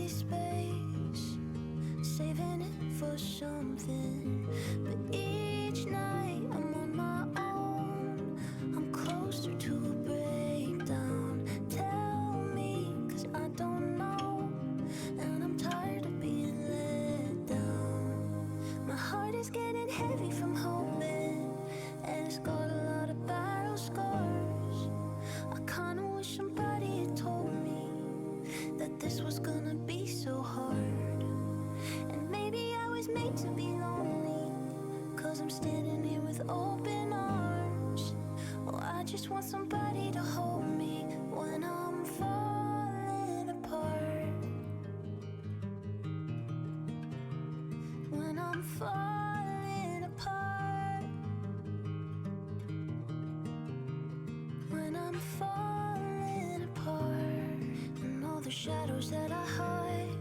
empty space, saving it for something. But each night I'm on my own, I'm closer to a breakdown. Tell me, 'cause I don't know, and I'm tired of being let down. My heart is getting heavy from hoping, and it's got a lot of battle scars. I kinda wish somebody had told me that this was gonna be so hard. And maybe I was made to be lonely, 'cause I'm standing here with open arms. Oh, I just want somebody to hold me when I'm falling apart. When I'm falling apart. When I'm falling apart. And all the shadows that I hide,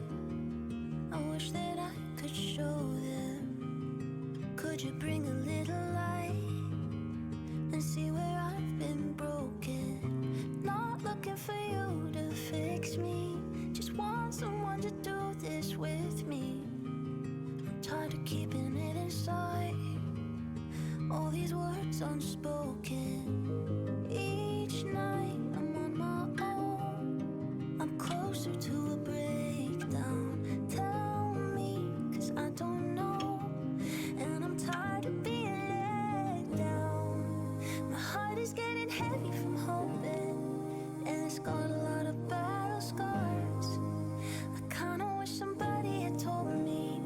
I wish that I could show them. Could you bring a little light and see where I've been broken? Not looking for you to fix me, just want someone to do this with me. I'm tired of keeping it inside, all these words unspoken. Each night I'm on my own, I'm closer to a breakdown. Tell me, 'cause I don't know, and I'm tired of being let down. My heart is getting heavy from hoping, and it's got a lot of battle scars. I kinda wish somebody had told me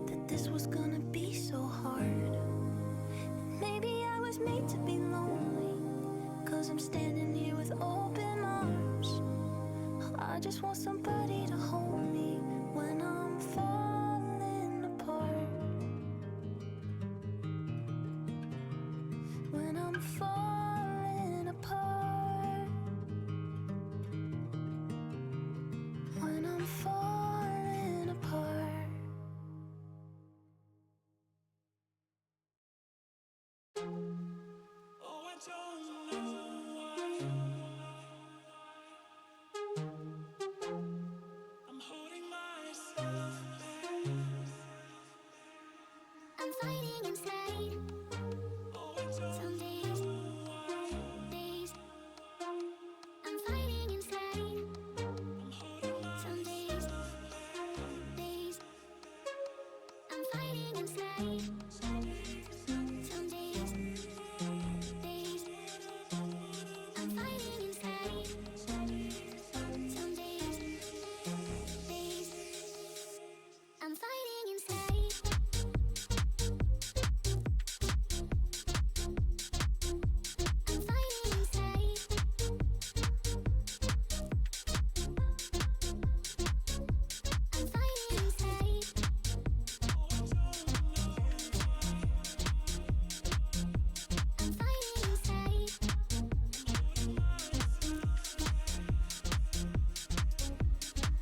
that this was gonna be so hard. Maybe I was made to be lonely, 'cause I'm standing here with open arms. I just want somebody to hold me when I'm falling apart. When I'm falling apart. When I'm falling apart. Oh, I don't know why I'm holding myself back. I'm fighting inside. Oh, I don't Some days, days. I'm fighting inside. I'm holding Some days, days. I'm fighting inside. Some days, days. I'm fighting inside. Some days, days. I'm fighting inside. I'm fighting inside. I'm fighting inside. I'm fighting inside.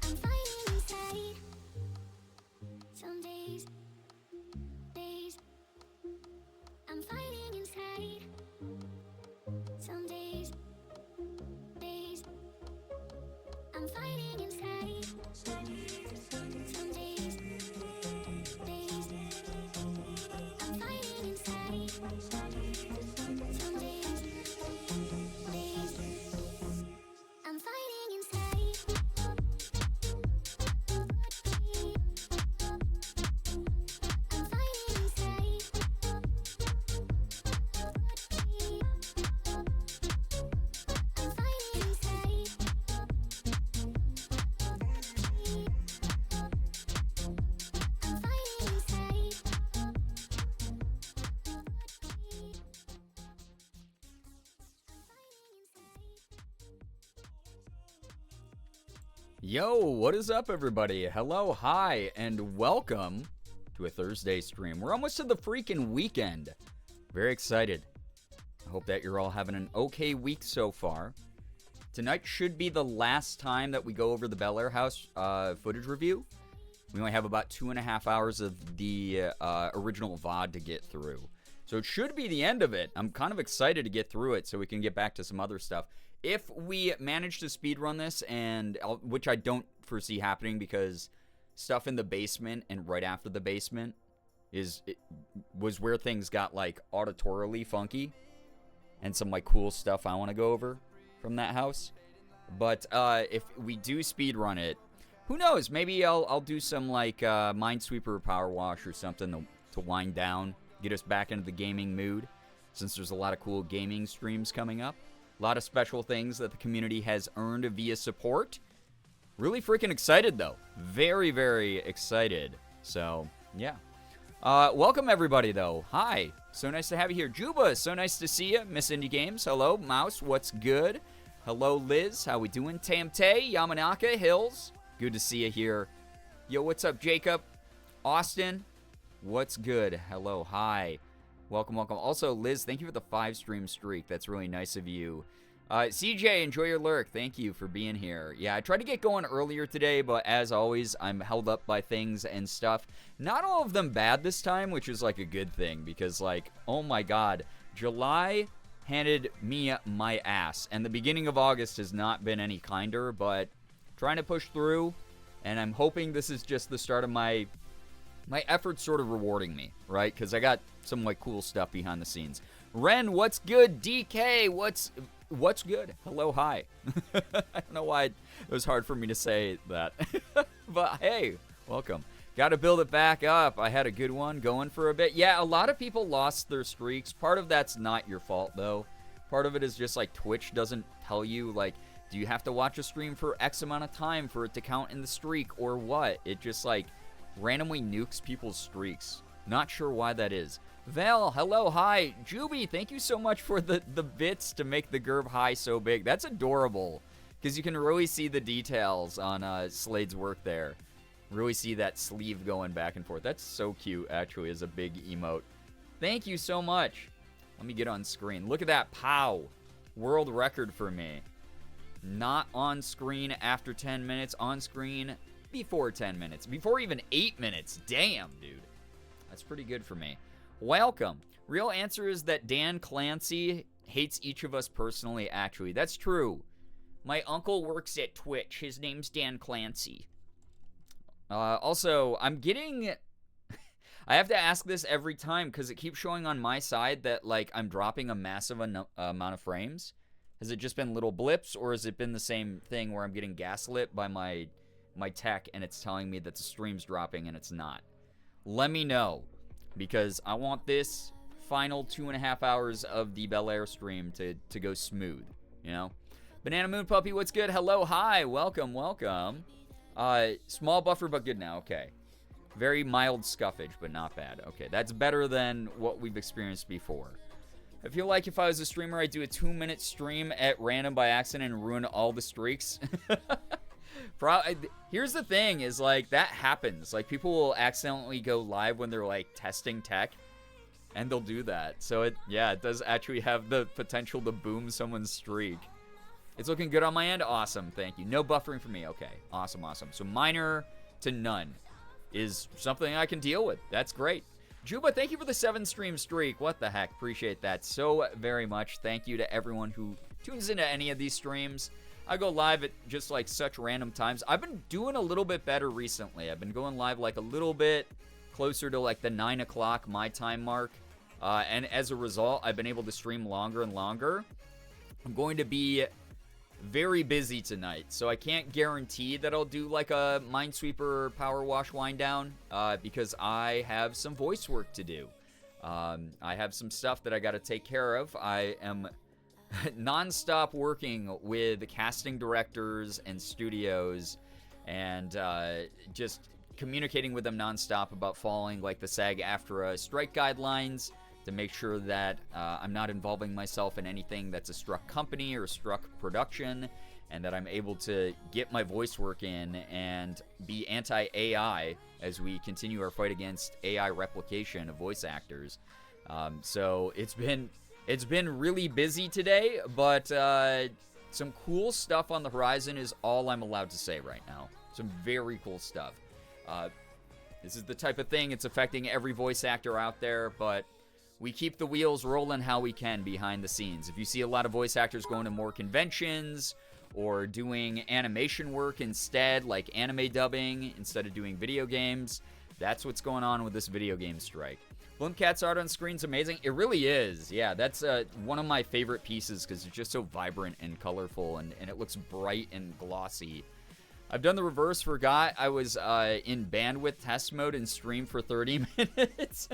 I'm fighting inside. Some days, days. I'm fighting inside. Some days, days. I'm fighting inside. Some days, days. I'm fighting inside. Some days, days. I'm fighting inside. I'm fighting inside. I'm fighting inside. I'm fighting inside. Yo, what is up, everybody? Hello, hi, and welcome to a Thursday stream. We're almost to the freaking weekend. Very excited. I hope that you're all having an okay week so far. Tonight should be the last time that we go over the Bellaire House footage review. We only have about 2.5 hours of the original VOD to get through. So it should be the end of it. I'm kind of excited to get through it so we can get back to some other stuff. If we manage to speedrun this, which I don't foresee happening because stuff in the basement and right after the basement was where things got like auditorily funky and some like cool stuff I want to go over from that house. But if we do speedrun it, who knows? Maybe I'll do some like Minesweeper Power Wash or something to wind down, get us back into the gaming mood, since there's a lot of cool gaming streams coming up. A lot of special things that the community has earned via support. Really freaking excited, though. Very, very excited. So, yeah. Welcome, everybody, though. Hi. So nice to have you here. Juba, so nice to see you. Miss Indie Games. Hello. Mouse, what's good? Hello, Liz. How we doing? Tamte, Yamanaka, Hills. Good to see you here. Yo, what's up, Jacob? Austin, what's good? Hello. Hi. Welcome, welcome. Also, Liz, thank you for the 5-stream streak. That's really nice of you. CJ, enjoy your lurk. Thank you for being here. Yeah, I tried to get going earlier today, but as always, I'm held up by things and stuff. Not all of them bad this time, which is like a good thing, because like, oh my god, July handed me my ass, and the beginning of August has not been any kinder, but trying to push through, and I'm hoping this is just the start of my efforts sort of rewarding me, right? Because I got some like cool stuff behind the scenes. Ren, what's good? DK, what's good? Hello, hi. I don't know why it was hard for me to say that. But hey, welcome. Got to build it back up. I had a good one going for a bit. Yeah, a lot of people lost their streaks. Part of that's not your fault, though. Part of it is just like Twitch doesn't tell you, like, do you have to watch a stream for X amount of time for it to count in the streak or what? It just like randomly nukes people's streaks. Not sure why that is. Val, hello, hi. Juby, thank you so much for the bits to make the Gerb high so big. That's adorable, because you can really see the details on Slade's work there. Really see that sleeve going back and forth. That's so cute, actually, as a big emote. Thank you so much. Let me get on screen. Look at that, pow. World record for me. Not on screen after 10 minutes, on screen before 10 minutes. Before even 8 minutes. Damn, dude. That's pretty good for me. Welcome. Real answer is that Dan Clancy hates each of us personally, actually. That's true. My uncle works at Twitch. His name's Dan Clancy. Also, I'm getting... I have to ask this every time because it keeps showing on my side that, like, I'm dropping a massive amount of frames. Has it just been little blips, or has it been the same thing where I'm getting gaslit by my tech and it's telling me that the stream's dropping and it's not? Let me know, because I want this final 2.5 hours of the bellaire stream to go smooth, you know? Banana Moon Puppy, what's good? Hello, hi, welcome, welcome. Small buffer, but good now, okay. Very mild scuffage, but not bad. Okay, that's better than what we've experienced before. I feel like if I was a streamer, I'd do a 2-minute stream at random by accident and ruin all the streaks. Here's the thing, is like, that happens. Like, people will accidentally go live when they're like testing tech, and they'll do that. So it does actually have the potential to boom someone's streak. It's looking good on my end. Awesome, thank you. No buffering for me. Okay, awesome, awesome. So minor to none is something I can deal with. That's great. Juba, thank you for the 7-stream streak. What the heck? Appreciate that so very much. Thank you to everyone who tunes into any of these streams. I go live at just like such random times. I've been doing a little bit better recently. I've been going live like a little bit closer to like the 9 o'clock my time mark. And as a result, I've been able to stream longer and longer. I'm going to be very busy tonight, so I can't guarantee that I'll do like a Minesweeper Power Wash wind down, because I have some voice work to do. I have some stuff that I got to take care of. I am non-stop working with casting directors and studios, and just communicating with them non-stop about following like the SAG-AFTRA strike guidelines, to make sure that I'm not involving myself in anything that's a struck company or a struck production, and that I'm able to get my voice work in and be anti-AI as we continue our fight against AI replication of voice actors. So it's been really busy today, but some cool stuff on the horizon is all I'm allowed to say right now. Some very cool stuff. This is the type of thing, it's affecting every voice actor out there, but we keep the wheels rolling how we can behind the scenes. If you see a lot of voice actors going to more conventions or doing animation work instead, like anime dubbing instead of doing video games, that's what's going on with this video game strike. Blumcat's art on screen's amazing. It really is. Yeah, that's one of my favorite pieces because it's just so vibrant and colorful, and it looks bright and glossy. I've done the reverse. Forgot I was in bandwidth test mode and streamed for 30 minutes.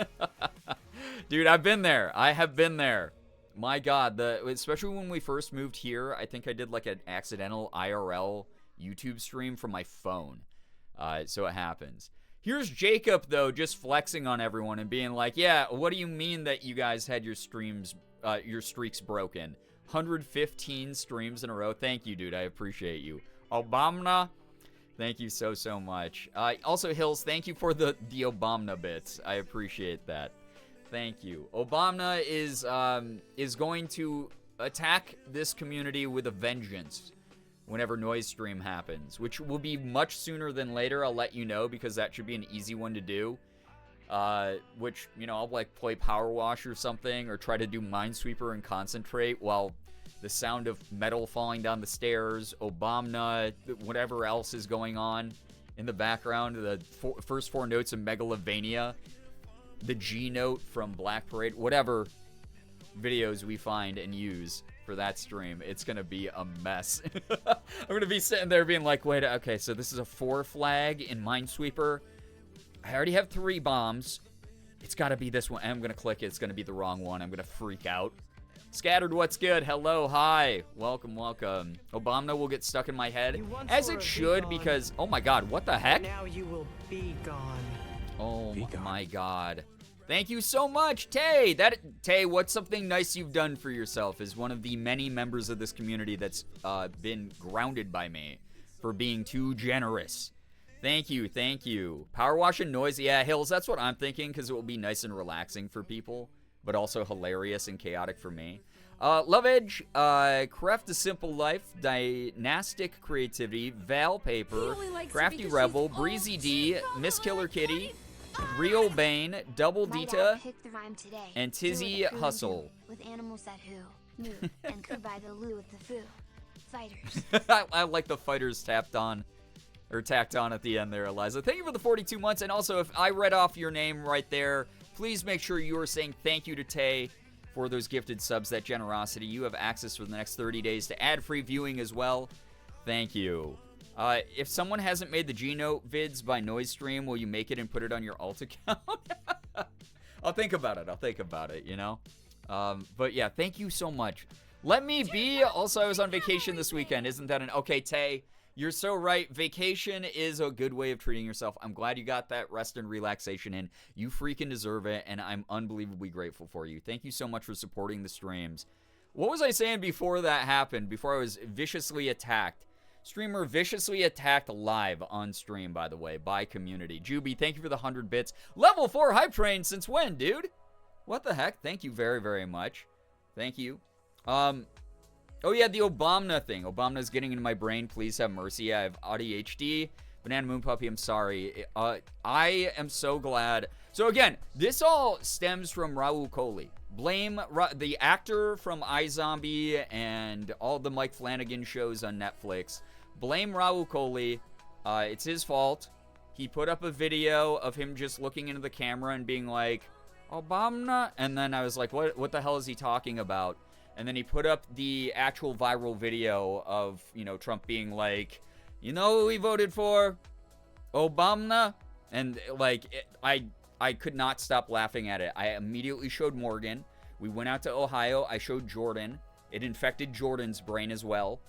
Dude, I've been there. I have been there. My God, especially when we first moved here, I think I did like an accidental IRL YouTube stream from my phone. So it happens. Here's Jacob, though, just flexing on everyone and being like, yeah, what do you mean that you guys had your streaks broken? 115 streams in a row. Thank you, dude. I appreciate you. Obama, thank you so much. Also, Hills, thank you for the Obama bits. I appreciate that. Thank you. Obama is going to attack this community with a vengeance whenever Noise Stream happens, which will be much sooner than later. I'll let you know because that should be an easy one to do. Which, you know, I'll like play Power Wash or something, or try to do Minesweeper and concentrate while the sound of metal falling down the stairs, Obama, whatever else is going on in the background, the first 4 notes of Megalovania, the G note from Black Parade, whatever videos we find and use for that stream, it's gonna be a mess. I'm gonna be sitting there being like, wait, okay, so this is a 4 flag in Minesweeper. I already have 3 bombs. It's gotta be this one. I'm gonna click it. It's gonna be the wrong one. I'm gonna freak out. Scattered, what's good? Hello, hi. Welcome. Obama will get stuck in my head, as it should, because, oh my God, what the heck? Now you will be gone. Oh my God. Thank you so much, Tay. Tay, what's something nice you've done for yourself as one of the many members of this community that's been grounded by me for being too generous. Thank you. Power Wash and Noise. Yeah, Hills, that's what I'm thinking, because it will be nice and relaxing for people, but also hilarious and chaotic for me. Love Edge, Creft a Simple Life, Dynastic Creativity, Val Paper, Crafty Rebel, Breezy D, Miss Killer Kitty, Real Bane, Double Dita, and Tizzy Hustle. With animals that who move and could by the loo with the foo. Fighters. I like the fighters tacked on at the end there, Eliza. Thank you for the 42 months, and also if I read off your name right there, please make sure you are saying thank you to Tay for those gifted subs, that generosity. You have access for the next 30 days to ad-free viewing as well. Thank you. If someone hasn't made the G-Note vids by Noise Stream, will you make it and put it on your alt account? I'll think about it, you know? But yeah, thank you so much. Let me be. Also, I was on vacation this weekend. Isn't that okay, Tay? You're so right. Vacation is a good way of treating yourself. I'm glad you got that rest and relaxation in. You freaking deserve it, and I'm unbelievably grateful for you. Thank you so much for supporting the streams. What was I saying before that happened? Before I was viciously attacked? Streamer viciously attacked live on stream, by the way, by community. Juby, thank you for the 100 bits. Level 4 hype train since when, dude? What the heck? Thank you very, very much. Thank you. Oh yeah, the Obama thing. Obama's getting into my brain. Please have mercy. I have ADHD. Banana Moon Puppy, I'm sorry. I am so glad. So again, this all stems from Raul Coley. Blame the actor from iZombie and all the Mike Flanagan shows on Netflix. Blame Raul Coley. It's his fault. He put up a video of him just looking into the camera and being like, Obama? And then I was like, what the hell is he talking about? And then he put up the actual viral video of, you know, Trump being like, you know who he voted for? Obama? And, like, I could not stop laughing at it. I immediately showed Morgan. We went out to Ohio. I showed Jordan. It infected Jordan's brain as well.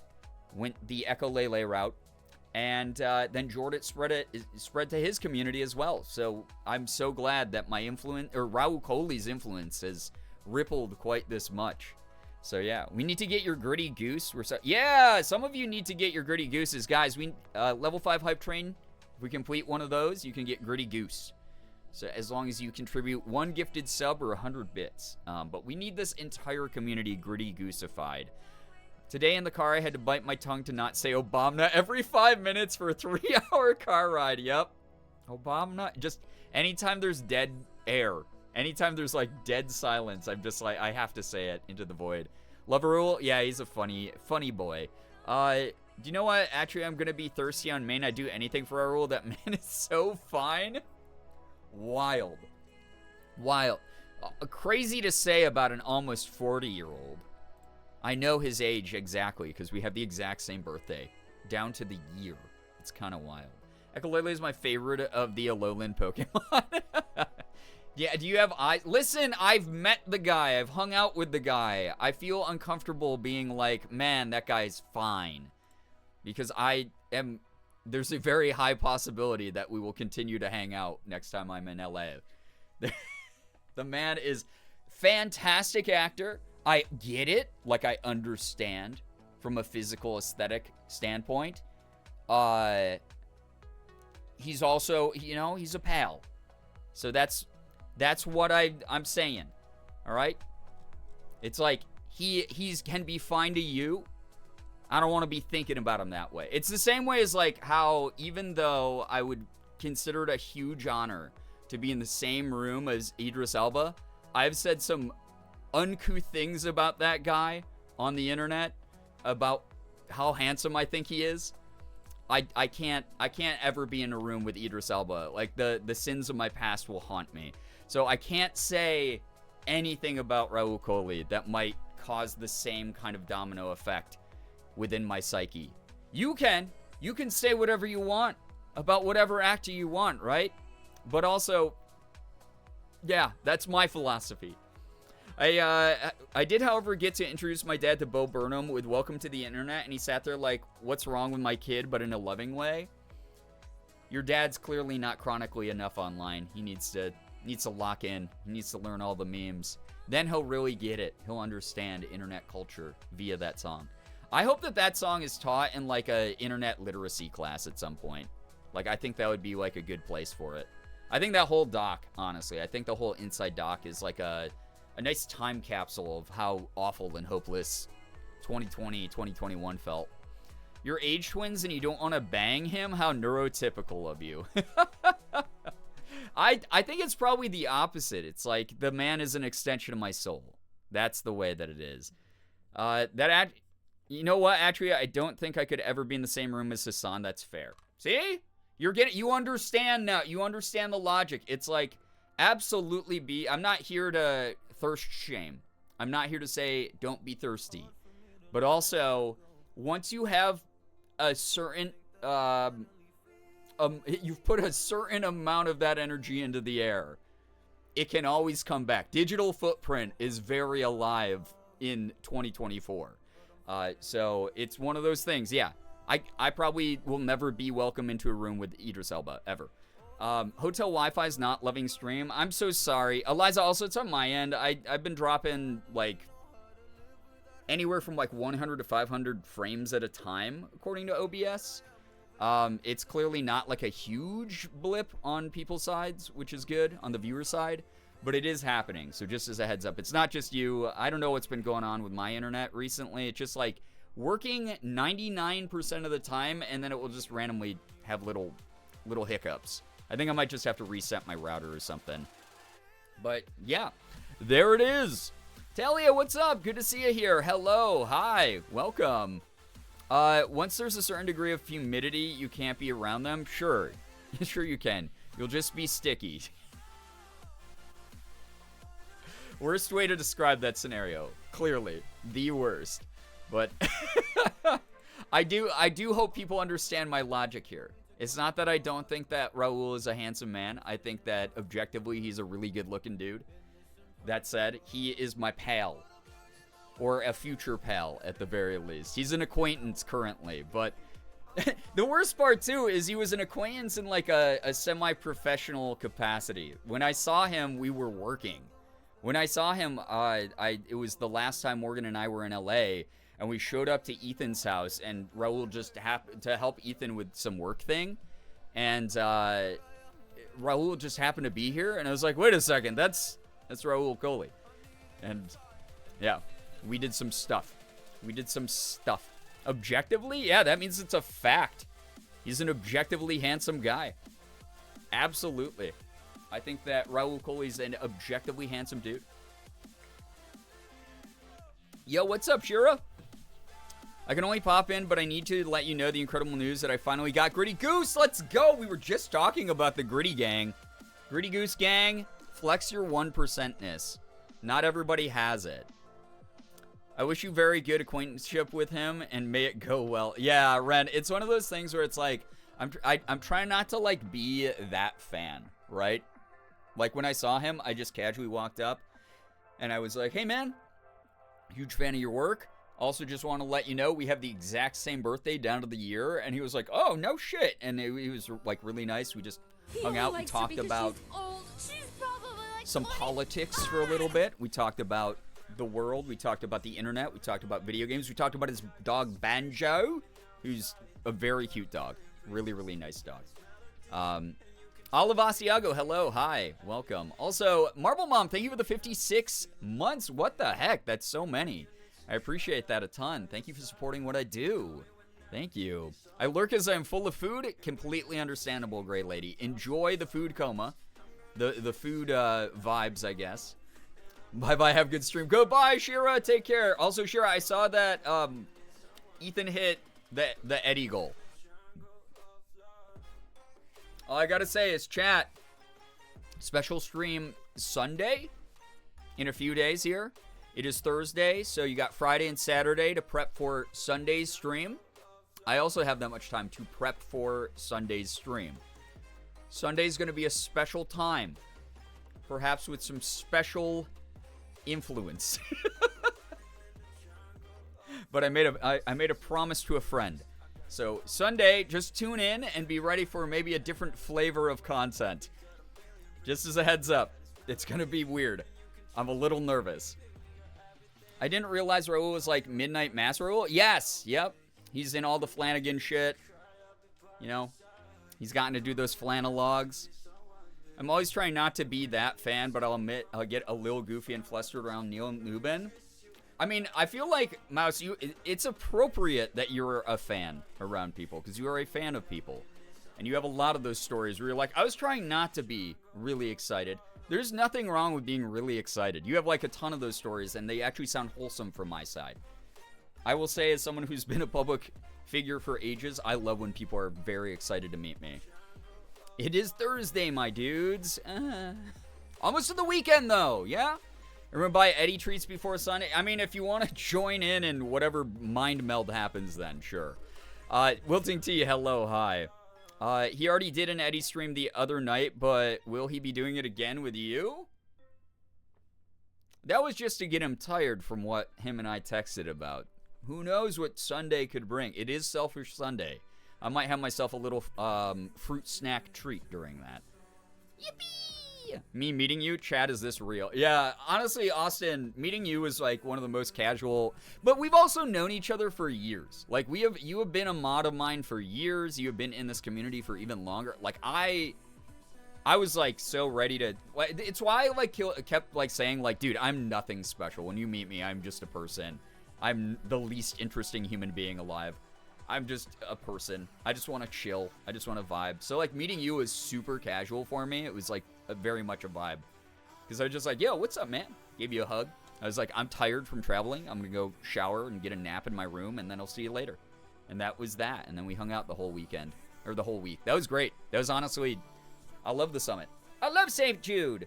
Went the echolele route. And then Jordan spread to his community as well. So I'm so glad that my influence, or Raul Coley's influence, has rippled quite this much. So yeah, we need to get your Gritty Goose. Yeah, some of you need to get your Gritty Gooses. Guys, we level 5 hype train. If we complete one of those, you can get Gritty Goose. So as long as you contribute 1 gifted sub or 100 bits. But we need this entire community Gritty Gooseified. Today in the car, I had to bite my tongue to not say Obama every 5 minutes for a 3-hour car ride. Yep. Obama. Just anytime there's dead air, Anytime there's like dead silence, I'm just like, I have to say it into the void. Love Rule, yeah, he's a funny boy. Do you know what? Actually, I'm gonna be thirsty on main. I'd do anything for Raul. That man is so fine. Wild. Crazy to say about an almost 40-year-old. I know his age exactly because we have the exact same birthday, down to the year. It's kind of wild. Echolele is my favorite of the Alolan Pokemon. Yeah, do you have eyes? Listen, I've met the guy. I've hung out with the guy. I feel uncomfortable being like, man, that guy's fine. Because there's a very high possibility that we will continue to hang out next time I'm in LA. The man is fantastic actor. I get it. Like, I understand from a physical aesthetic standpoint. He's also, he's a pal. So that's what I'm saying. All right? It's like he can be fine to you. I don't want to be thinking about him that way. It's the same way as like how even though I would consider it a huge honor to be in the same room as Idris Elba, I've said some uncouth things about that guy on the internet about how handsome I think he is. I can't ever be in a room with Idris Elba. Like the sins of my past will haunt me. So I can't say anything about Raul Coley that might cause the same kind of domino effect within my psyche. You can say whatever you want about whatever actor you want, right? But also, yeah, that's my philosophy. I did, however, get to introduce my dad to Bo Burnham with Welcome to the Internet, and he sat there like, what's wrong with my kid, but in a loving way? Your dad's clearly not chronically enough online. He needs to lock in. He needs to learn all the memes. Then he'll really get it. He'll understand internet culture via that song. I hope that song is taught in like a internet literacy class at some point. Like, I think that would be like a good place for it. I think that whole doc, honestly, I think the whole Inside doc is like a nice time capsule of how awful and hopeless 2020, 2021 felt. You're age twins and you don't want to bang him? How neurotypical of you. I think it's probably the opposite. It's like the man is an extension of my soul. That's the way that it is. You know what? Actually, I don't think I could ever be in the same room as Hassan. That's fair. See? You understand now. You understand the logic. It's like, absolutely I'm not here to thirst shame. I'm not here to say don't be thirsty. But also, once you have a certain, you've put a certain amount of that energy into the air, it can always come back. Digital footprint is very alive in 2024. So it's one of those things. Yeah, I probably will never be welcome into a room with Idris Elba, ever. Hotel Wi-Fi is not loving stream. I'm so sorry. Eliza, also, it's on my end. I've been dropping, like, anywhere from, like, 100 to 500 frames at a time, according to OBS. It's clearly not, like, a huge blip on people's sides, which is good, on the viewer side. But it is happening, so just as a heads up. It's not just you. I don't know what's been going on with my internet recently. It's just, like, working 99% of the time, and then it will just randomly have little hiccups. I think I might just have to reset my router or something. But, yeah, there it is. Talia, what's up? Good to see you here. Hello. Hi. Welcome. Once there's a certain degree of humidity, you can't be around them? Sure. Sure you can. You'll just be sticky. Worst way to describe that scenario. Clearly. The worst. But I do hope people understand my logic here. It's not that I don't think that Raul is a handsome man. I think that objectively he's a really good looking dude. That said, he is my pal. Or a future pal at the very least. He's an acquaintance currently, but the worst part too is he was an acquaintance in like a semi-professional capacity. When I saw him, we were working. When I saw him, it was the last time Morgan and I were in LA, and we showed up to Ethan's house, and Raul just happened to help Ethan with some work thing, and Raul just happened to be here, and I was like, wait a second, that's Raul Coley. And yeah, we did some stuff. Objectively, yeah, that means it's a fact. He's an objectively handsome guy. Absolutely. I think that Raul Coley's an objectively handsome dude. Yo, what's up, Shira? I can only pop in, but I need to let you know the incredible news that I finally got Gritty Goose. Let's go. We were just talking about the Gritty Gang. Gritty Goose Gang, flex your 1%ness. Not everybody has it. I wish you very good acquaintanceship with him, and may it go well. Yeah, Ren, it's one of those things where it's like, I'm trying not to, like, be that fan, right? Like, when I saw him, I just casually walked up, and I was like, hey, man, huge fan of your work. Also, just want to let you know we have the exact same birthday down to the year. And he was like, oh, no shit. And he was, like, really nice. We just hung out. We talked about some politics for a little bit. We talked about the world. We talked about the internet. We talked about video games. We talked about his dog, Banjo, who's a very cute dog. Really, really nice dog. Olive Asiago, hello, hi, welcome. Also, Marble Mom, thank you for the 56 months. What the heck? That's so many. I appreciate that a ton. Thank you for supporting what I do. Thank you. I lurk as I'm full of food. Completely understandable, Gray Lady. Enjoy the food coma. The food vibes, I guess. Bye-bye, have a good stream. Goodbye, Shira, take care. Also, Shira, I saw that Ethan hit the Eddie goal. All I gotta say is, chat, special stream Sunday in a few days here. It is Thursday, so you got Friday and Saturday to prep for Sunday's stream. I also have that much time to prep for Sunday's stream. Sunday's going to be a special time, perhaps with some special influence. But I made a promise to a friend. So Sunday, just tune in and be ready for maybe a different flavor of content. Just as a heads up, it's going to be weird. I'm a little nervous. I didn't realize Raul was like Midnight Mass Raul. Yes, yep. He's in all the Flanagan shit. You know, he's gotten to do those Flanalogs. I'm always trying not to be that fan, but I'll admit I'll get a little goofy and flustered around Neil Lubin. I mean, I feel like, Mouse, it's appropriate that you're a fan around people, because you are a fan of people. And you have a lot of those stories where you're like, I was trying not to be really excited. There's nothing wrong with being really excited. You have like a ton of those stories, and they actually sound wholesome from my side. I will say, as someone who's been a public figure for ages, I love when people are very excited to meet me. It is Thursday, my dudes. Almost to the weekend, though, yeah? Remember, buy Eddie treats before Sunday. I mean, if you want to join in and whatever mind meld happens, then sure. Wilting T, hello, hi. He already did an Eddie stream the other night, but will he be doing it again with you? That was just to get him tired from what him and I texted about. Who knows what Sunday could bring? It is Selfish Sunday. I might have myself a little fruit snack treat during that. Yippee! Me meeting you, Chad, is this real? Yeah, honestly, Austin, meeting you is like one of the most casual. But we've also known each other for years. Like you have been a mod of mine for years. You have been in this community for even longer. Like I was like so ready to. It's why I like kept like saying like, dude, I'm nothing special. When you meet me, I'm just a person. I'm the least interesting human being alive. I'm just a person. I just want to chill. I just want to vibe. So, like, meeting you was super casual for me. It was, like, very much a vibe. Because I was just like, yo, what's up, man? Gave you a hug. I was like, I'm tired from traveling. I'm going to go shower and get a nap in my room, and then I'll see you later. And that was that. And then we hung out the whole weekend. Or the whole week. That was great. That was honestly, I love the summit. I love St. Jude.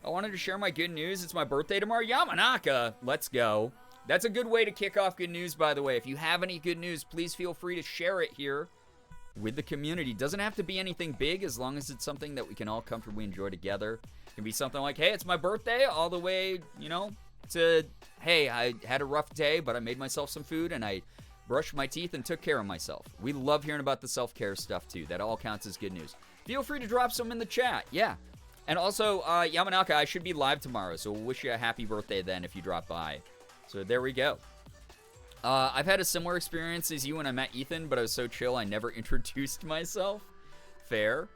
I wanted to share my good news. It's my birthday tomorrow. Yamanaka. Let's go. That's a good way to kick off good news, by the way. If you have any good news, please feel free to share it here with the community. Doesn't have to be anything big, as long as it's something that we can all comfortably enjoy together. It can be something like, hey, it's my birthday, all the way, you know, to, hey, I had a rough day, but I made myself some food, and I brushed my teeth and took care of myself. We love hearing about the self-care stuff, too. That all counts as good news. Feel free to drop some in the chat. Yeah. And also, Yamanaka, I should be live tomorrow, so we'll wish you a happy birthday then if you drop by. So there we go. I've had a similar experience as you when I met Ethan, but I was so chill I never introduced myself. Fair.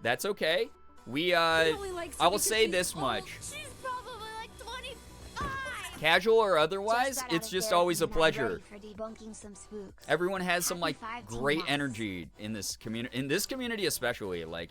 That's okay. I will say this much. She's probably like 25. Casual or Just otherwise, got out it's of just therapy always a and I'm pleasure. ready for debunking some spooks. Everyone has some Happy like 15 great months. energy in this community. In this community especially, like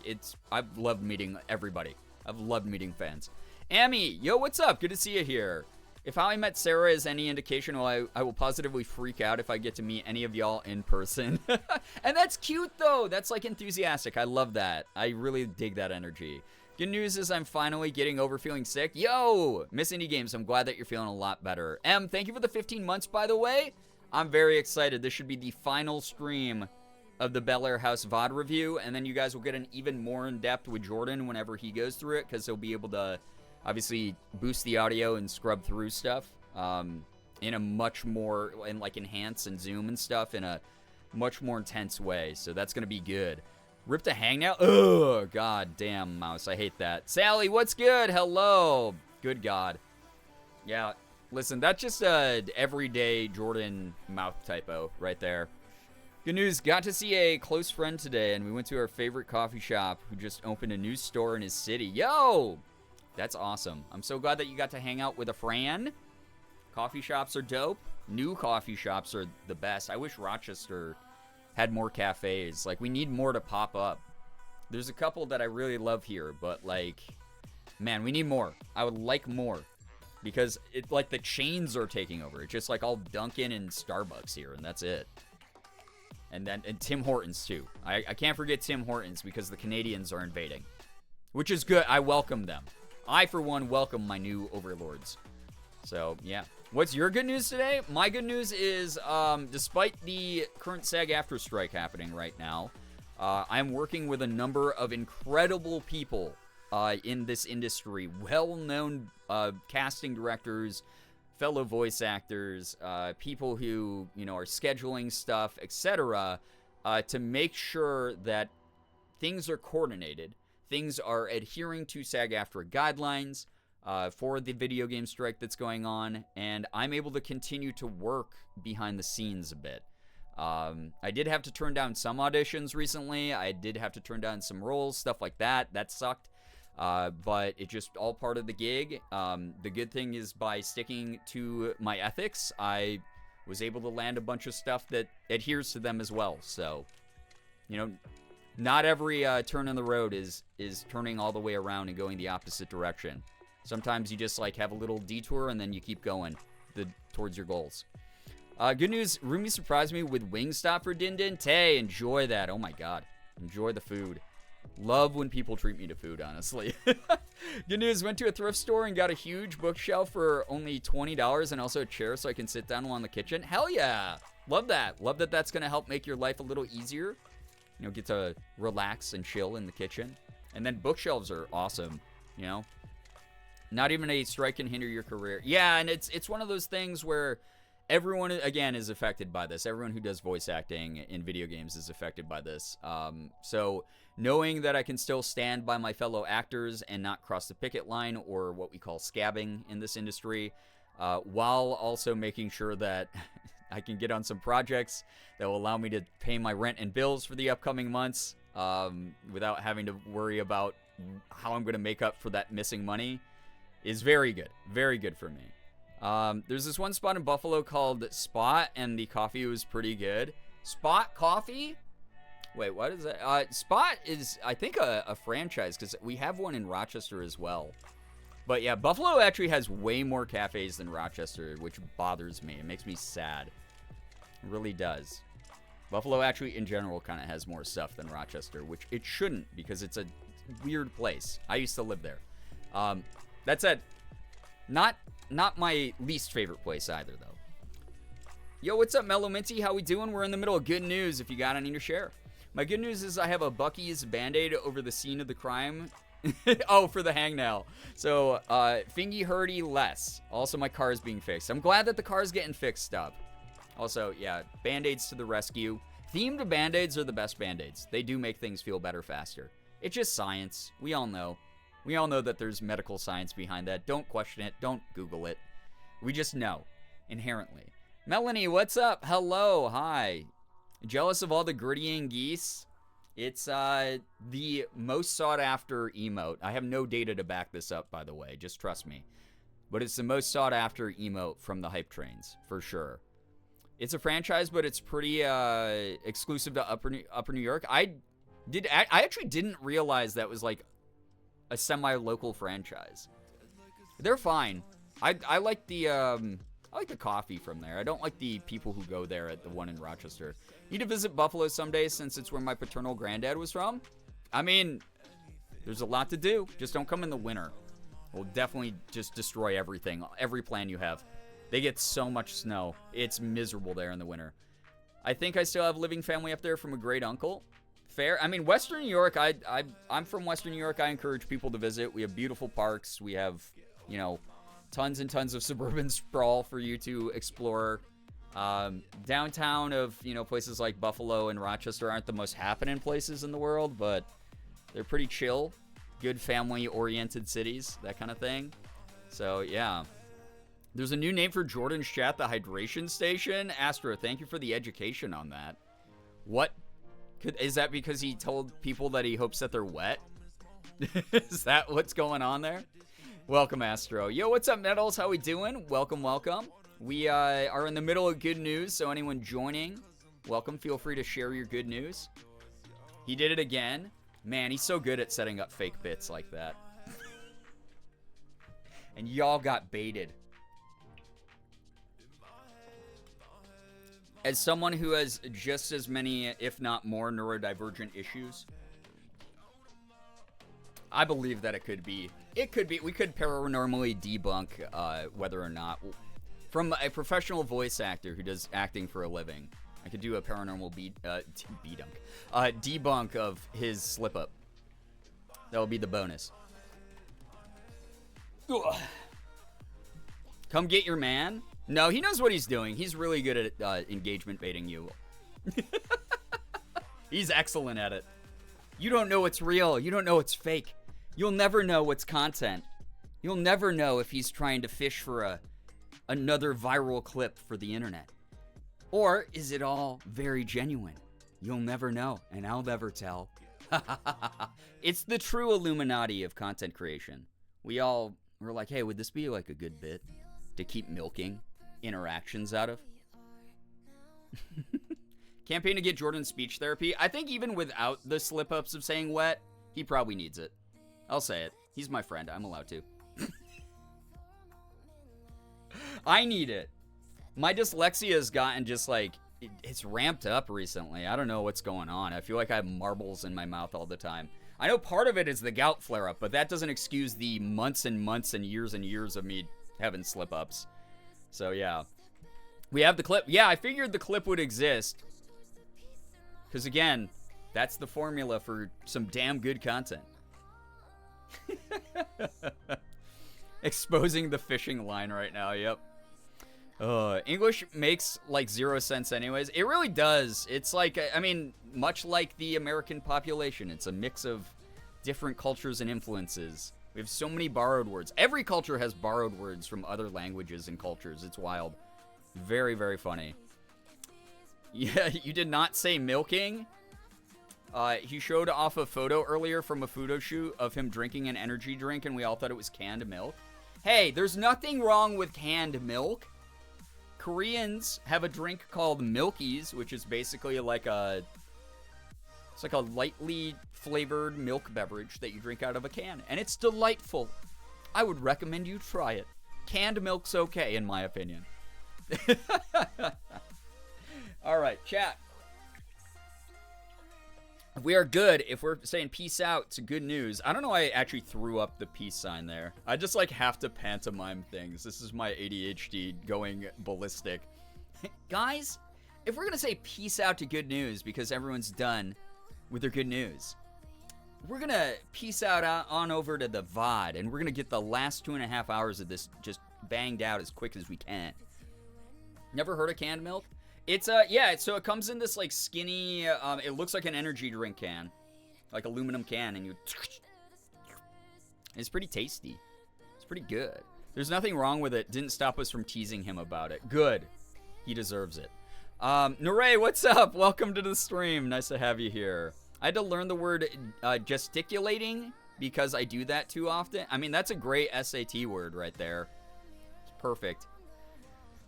I've loved meeting everybody. I've loved meeting fans. Amy, yo, what's up? Good to see you here. If How I Met Sarah is any indication, well, I will positively freak out if I get to meet any of y'all in person. And that's cute though. That's like enthusiastic. I love that. I really dig that energy. Good news is I'm finally getting over feeling sick. Yo, Miss Indie Games, I'm glad that you're feeling a lot better. Em, thank you for the 15 months, by the way. I'm very excited. This should be the final stream of the Bellaire House VOD review, and then you guys will get an even more in-depth with Jordan whenever he goes through it, because he'll be able to obviously boost the audio and scrub through stuff in a much more, and like enhance and zoom and stuff in a much more intense way. So that's going to be good. Rip to hang now? Ugh, god damn, mouse. I hate that. Sally, what's good? Hello. Good god. Yeah, listen, that's just a everyday Jordan mouth typo right there. Good news, got to see a close friend today, and we went to our favorite coffee shop who just opened a new store in his city. Yo! That's awesome. I'm so glad that you got to hang out with a friend. Coffee shops are dope. New coffee shops are the best. I wish Rochester had more cafes. Like, we need more to pop up. There's a couple that I really love here, but like, man, we need more. I would like more, because it, like, the chains are taking over. It's just like all Dunkin' and Starbucks here, and that's it. And Tim Hortons too. I can't forget Tim Hortons, because the Canadians are invading, which is good. I welcome them. I, for one, welcome my new overlords. So, yeah. What's your good news today? My good news is, despite the current SAG-AFTRA strike happening right now, I'm working with a number of incredible people in this industry. Well-known casting directors, fellow voice actors, people who, you know, are scheduling stuff, etc., to make sure that things are coordinated, things are adhering to SAG-AFTRA guidelines, for the video game strike that's going on, and I'm able to continue to work behind the scenes a bit. I did have to turn down some auditions recently. I did have to turn down some roles, stuff like that. That sucked, but it's just all part of the gig. The good thing is, by sticking to my ethics, I was able to land a bunch of stuff that adheres to them as well. So, you know, not every turn in the road is turning all the way around and going the opposite direction. Sometimes you just like have a little detour and then you keep going towards your goals. Good news, Rumi surprised me with Wingstop for Din Din Tay. Enjoy that. Oh my god. Enjoy the food. Love when people treat me to food, honestly. Good news, went to a thrift store and got a huge bookshelf for only $20 and also a chair so I can sit down while in the kitchen. Hell yeah. Love that. Love that that's going to help make your life a little easier. You know, get to relax and chill in the kitchen. And then bookshelves are awesome, you know. Not even a strike can hinder your career. Yeah, and it's one of those things where everyone, again, is affected by this. Everyone who does voice acting in video games is affected by this. So knowing that I can still stand by my fellow actors and not cross the picket line, or what we call scabbing in this industry, while also making sure that I can get on some projects that will allow me to pay my rent and bills for the upcoming months without having to worry about how I'm going to make up for that missing money, is very good. Very good for me. There's this one spot in Buffalo called Spot, and the coffee was pretty good. Spot Coffee? Wait, what is that? Spot is, I think, a franchise, because we have one in Rochester as well. But yeah, Buffalo actually has way more cafes than Rochester, which bothers me. It makes me sad. It really does. Buffalo actually, in general, kind of has more stuff than Rochester, which it shouldn't, because it's a weird place. I used to live there. That said, not my least favorite place either, though. Yo, what's up, Mellow Minty? How we doing? We're in the middle of good news, if you got any to share. My good news is I have a Bucky's Band-Aid over the scene of the crime. Oh, for the hangnail. So, fingy hurdy less. Also, my car is being fixed. I'm glad that the car is getting fixed up. Also, yeah, Band-Aids to the rescue. Themed Band-Aids are the best Band-Aids. They do make things feel better faster. It's just science. We all know. We all know that there's medical science behind that. Don't question it. Don't Google it. We just know, inherently. Melanie, what's up? Hello. Hi. Jealous of all the grittying geese? It's the most sought after emote. I have no data to back this up, by the way. Just trust me. but it's the most sought after emote from the hype trains, for sure. It's a franchise, but it's pretty exclusive to Upper New York. I actually didn't realize that was like a semi-local franchise. They're fine. I like the coffee from there. I don't like the people who go there at the one in Rochester. Need to visit Buffalo someday since it's where my paternal granddad was from. I mean, there's a lot to do. Just don't come in the winter. We'll definitely just destroy everything, every plan you have. They get so much snow. It's miserable there in the winter. I think I still have living family up there from a great uncle. Fair. I mean, Western New York, I'm from Western New York. I encourage people to visit. We have beautiful parks. We have, you know, tons and tons of suburban sprawl for you to explore. Downtown of, you know, places like Buffalo and Rochester aren't the most happening places in the world, but they're pretty chill. Good family-oriented cities, that kind of thing. So, yeah. There's a new name for Jordan's chat, the hydration station. Astro, thank you for the education on that. What? Is that because he told people that he hopes that they're wet? Is that what's going on there? Welcome, Astro. Yo, what's up, Metals? How we doing? Welcome, welcome. We are in the middle of good news, so anyone joining, welcome. Feel free to share your good news. He did it again. Man, he's so good at setting up fake bits like that. And y'all got baited. As someone who has just as many, if not more, neurodivergent issues, I believe that it could be. It could be. We could paranormally debunk whether or not. From a professional voice actor who does acting for a living, I could do a paranormal debunk of his slip-up. That will be the bonus. Ugh. Come get your man? No, he knows what he's doing. He's really good at engagement baiting you. He's excellent at it. You don't know what's real. You don't know what's fake. You'll never know what's content. You'll never know if he's trying to fish for another viral clip for the internet. Or is it all very genuine? You'll never know, and I'll never tell. It's the true Illuminati of content creation. We're like, hey, would this be like a good bit to keep milking interactions out of? Campaign to get Jordan speech therapy. I think even without the slip-ups of saying wet, he probably needs it. I'll say it. He's my friend. I'm allowed to. I need it. My dyslexia has gotten just like, it's ramped up recently. I don't know what's going on. I feel like I have marbles in my mouth all the time. I know part of it is the gout flare-up, but that doesn't excuse the months and months and years of me having slip-ups. So, yeah. We have the clip. Yeah, I figured the clip would exist. Because, again, that's the formula for some damn good content. Exposing the fishing line right now, yep. English makes, like, 0 sense anyways. It really does. It's like, I mean, much like the American population, it's a mix of different cultures and influences. We have so many borrowed words. Every culture has borrowed words from other languages and cultures. It's wild. Very, very funny. Yeah, you did not say milking. He showed off a photo earlier from a photo shoot of him drinking an energy drink, and we all thought it was canned milk. Hey, there's nothing wrong with canned milk. Koreans have a drink called Milkies, which is basically like it's like a lightly flavored milk beverage that you drink out of a can, and it's delightful. I would recommend you try it. Canned milk's okay, in my opinion. All right, chat. We are good if we're saying peace out to good news. I don't know why I actually threw up the peace sign there. I just like have to pantomime things. This is my ADHD going ballistic. Guys, if we're going to say peace out to good news because everyone's done with their good news, we're going to peace out on over to the VOD, and we're going to get the last 2.5 hours of this just banged out as quick as we can. Never heard of canned milk? It's, yeah, so it comes in this, like, skinny, it looks like an energy drink can. Like, aluminum can, and it's pretty tasty. It's pretty good. There's nothing wrong with it. Didn't stop us from teasing him about it. Good. He deserves it. Nuray, what's up? Welcome to the stream. Nice to have you here. I had to learn the word, gesticulating, because I do that too often. I mean, that's a great SAT word right there. Perfect.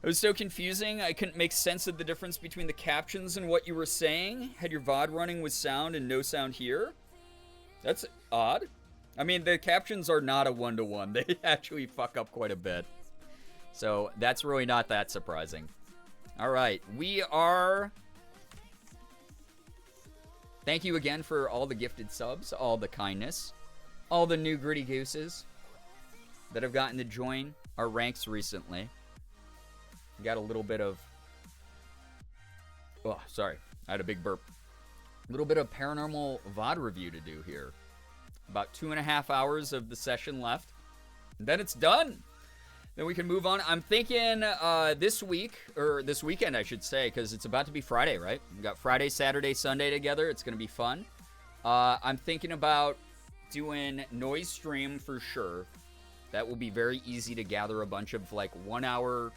It was so confusing. I couldn't make sense of the difference between the captions and what you were saying. Had your VOD running with sound and no sound here? That's odd. I mean, the captions are not a one-to-one. They actually fuck up quite a bit. So that's really not that surprising. All right, we are... Thank you again for all the gifted subs, all the kindness, all the new gritty gooses that have gotten to join our ranks recently. We got a little bit of... Oh, sorry. I had a big burp. A little bit of paranormal VOD review to do here. About 2.5 hours of the session left. And then it's done. Then we can move on. I'm thinking this week, or this weekend, I should say, because it's about to be Friday, right? We got Friday, Saturday, Sunday together. It's going to be fun. I'm thinking about doing noise stream for sure. That will be very easy to gather a bunch of like 1 hour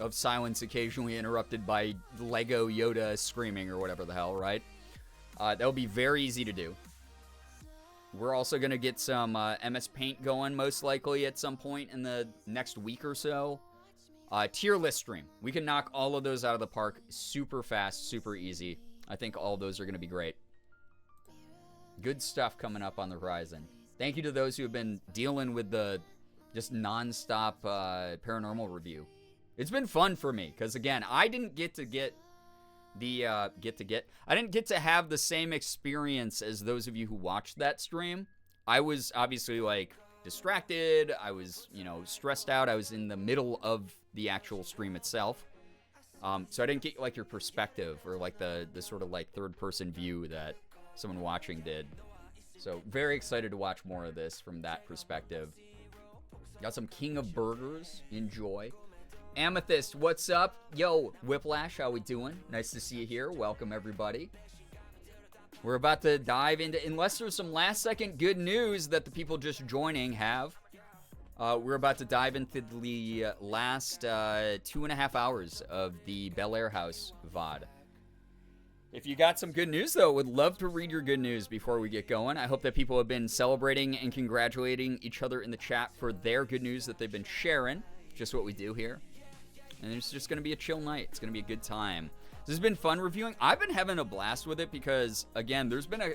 of silence occasionally interrupted by Lego Yoda screaming or whatever the hell, right? That'll be very easy to do. We're also going to get some MS Paint going most likely at some point in the next week or so. Tier list stream. We can knock all of those out of the park super fast, super easy. I think all of those are going to be great. Good stuff coming up on the horizon. Thank you to those who have been dealing with the just non-stop paranormal review. It's been fun for me because, again, I didn't get to I didn't get to have the same experience as those of you who watched that stream. I was obviously like distracted. I was, stressed out. I was in the middle of the actual stream itself. So I didn't get like your perspective or like the sort of like third person view that someone watching did. So very excited to watch more of this from that perspective. Got some King of Burgers. Enjoy. Amethyst, what's up? Yo, Whiplash, how we doing? Nice to see you here. Welcome, everybody. We're about to dive into, unless there's some last-second good news that the people just joining have, we're about to dive into the last 2.5 hours of the Bellaire House VOD. If you got some good news, though, would love to read your good news before we get going. I hope that people have been celebrating and congratulating each other in the chat for their good news that they've been sharing. Just what we do here. And it's just going to be a chill night. It's going to be a good time. This has been fun reviewing. I've been having a blast with it because, again, there's been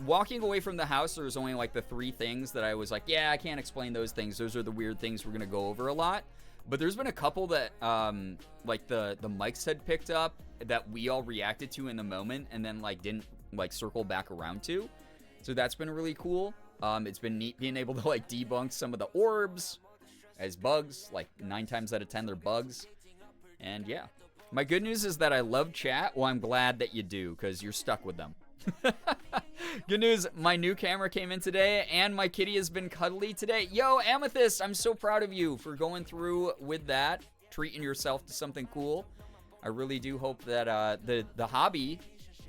walking away from the house, there was only like the 3 things that I was like, yeah, I can't explain those things. Those are the weird things we're going to go over a lot. But there's been a couple that, like the mics had picked up that we all reacted to in the moment and then like didn't like circle back around to. So that's been really cool. It's been neat being able to like debunk some of the orbs as bugs. Like 9 times out of 10 they're bugs. And yeah, my good news is that I love chat. Well, I'm glad that you do because you're stuck with them. Good news, my new camera came in today and my kitty has been cuddly today. Yo, Amethyst, I'm so proud of you for going through with that, treating yourself to something cool. I really do hope that the hobby,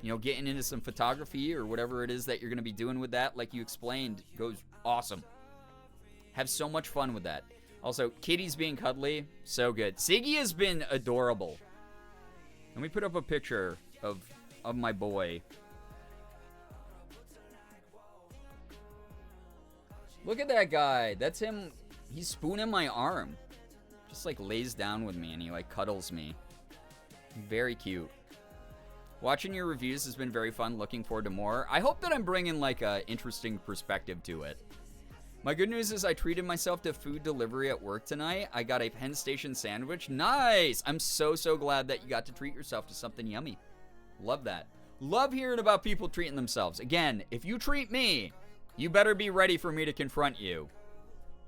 getting into some photography or whatever it is that you're going to be doing with that, like you explained, goes awesome. Have so much fun with that. Also, kitty's being cuddly, so good. Siggy has been adorable. Let me put up a picture of my boy. Look at that guy. That's him. He's spooning my arm. Just like lays down with me and he like cuddles me. Very cute. Watching your reviews has been very fun. Looking forward to more. I hope that I'm bringing like a interesting perspective to it. My good news is I treated myself to food delivery at work tonight. I got a Penn Station sandwich. Nice! I'm so glad that you got to treat yourself to something yummy. Love that. Love hearing about people treating themselves. Again, if you treat me, you better be ready for me to confront you.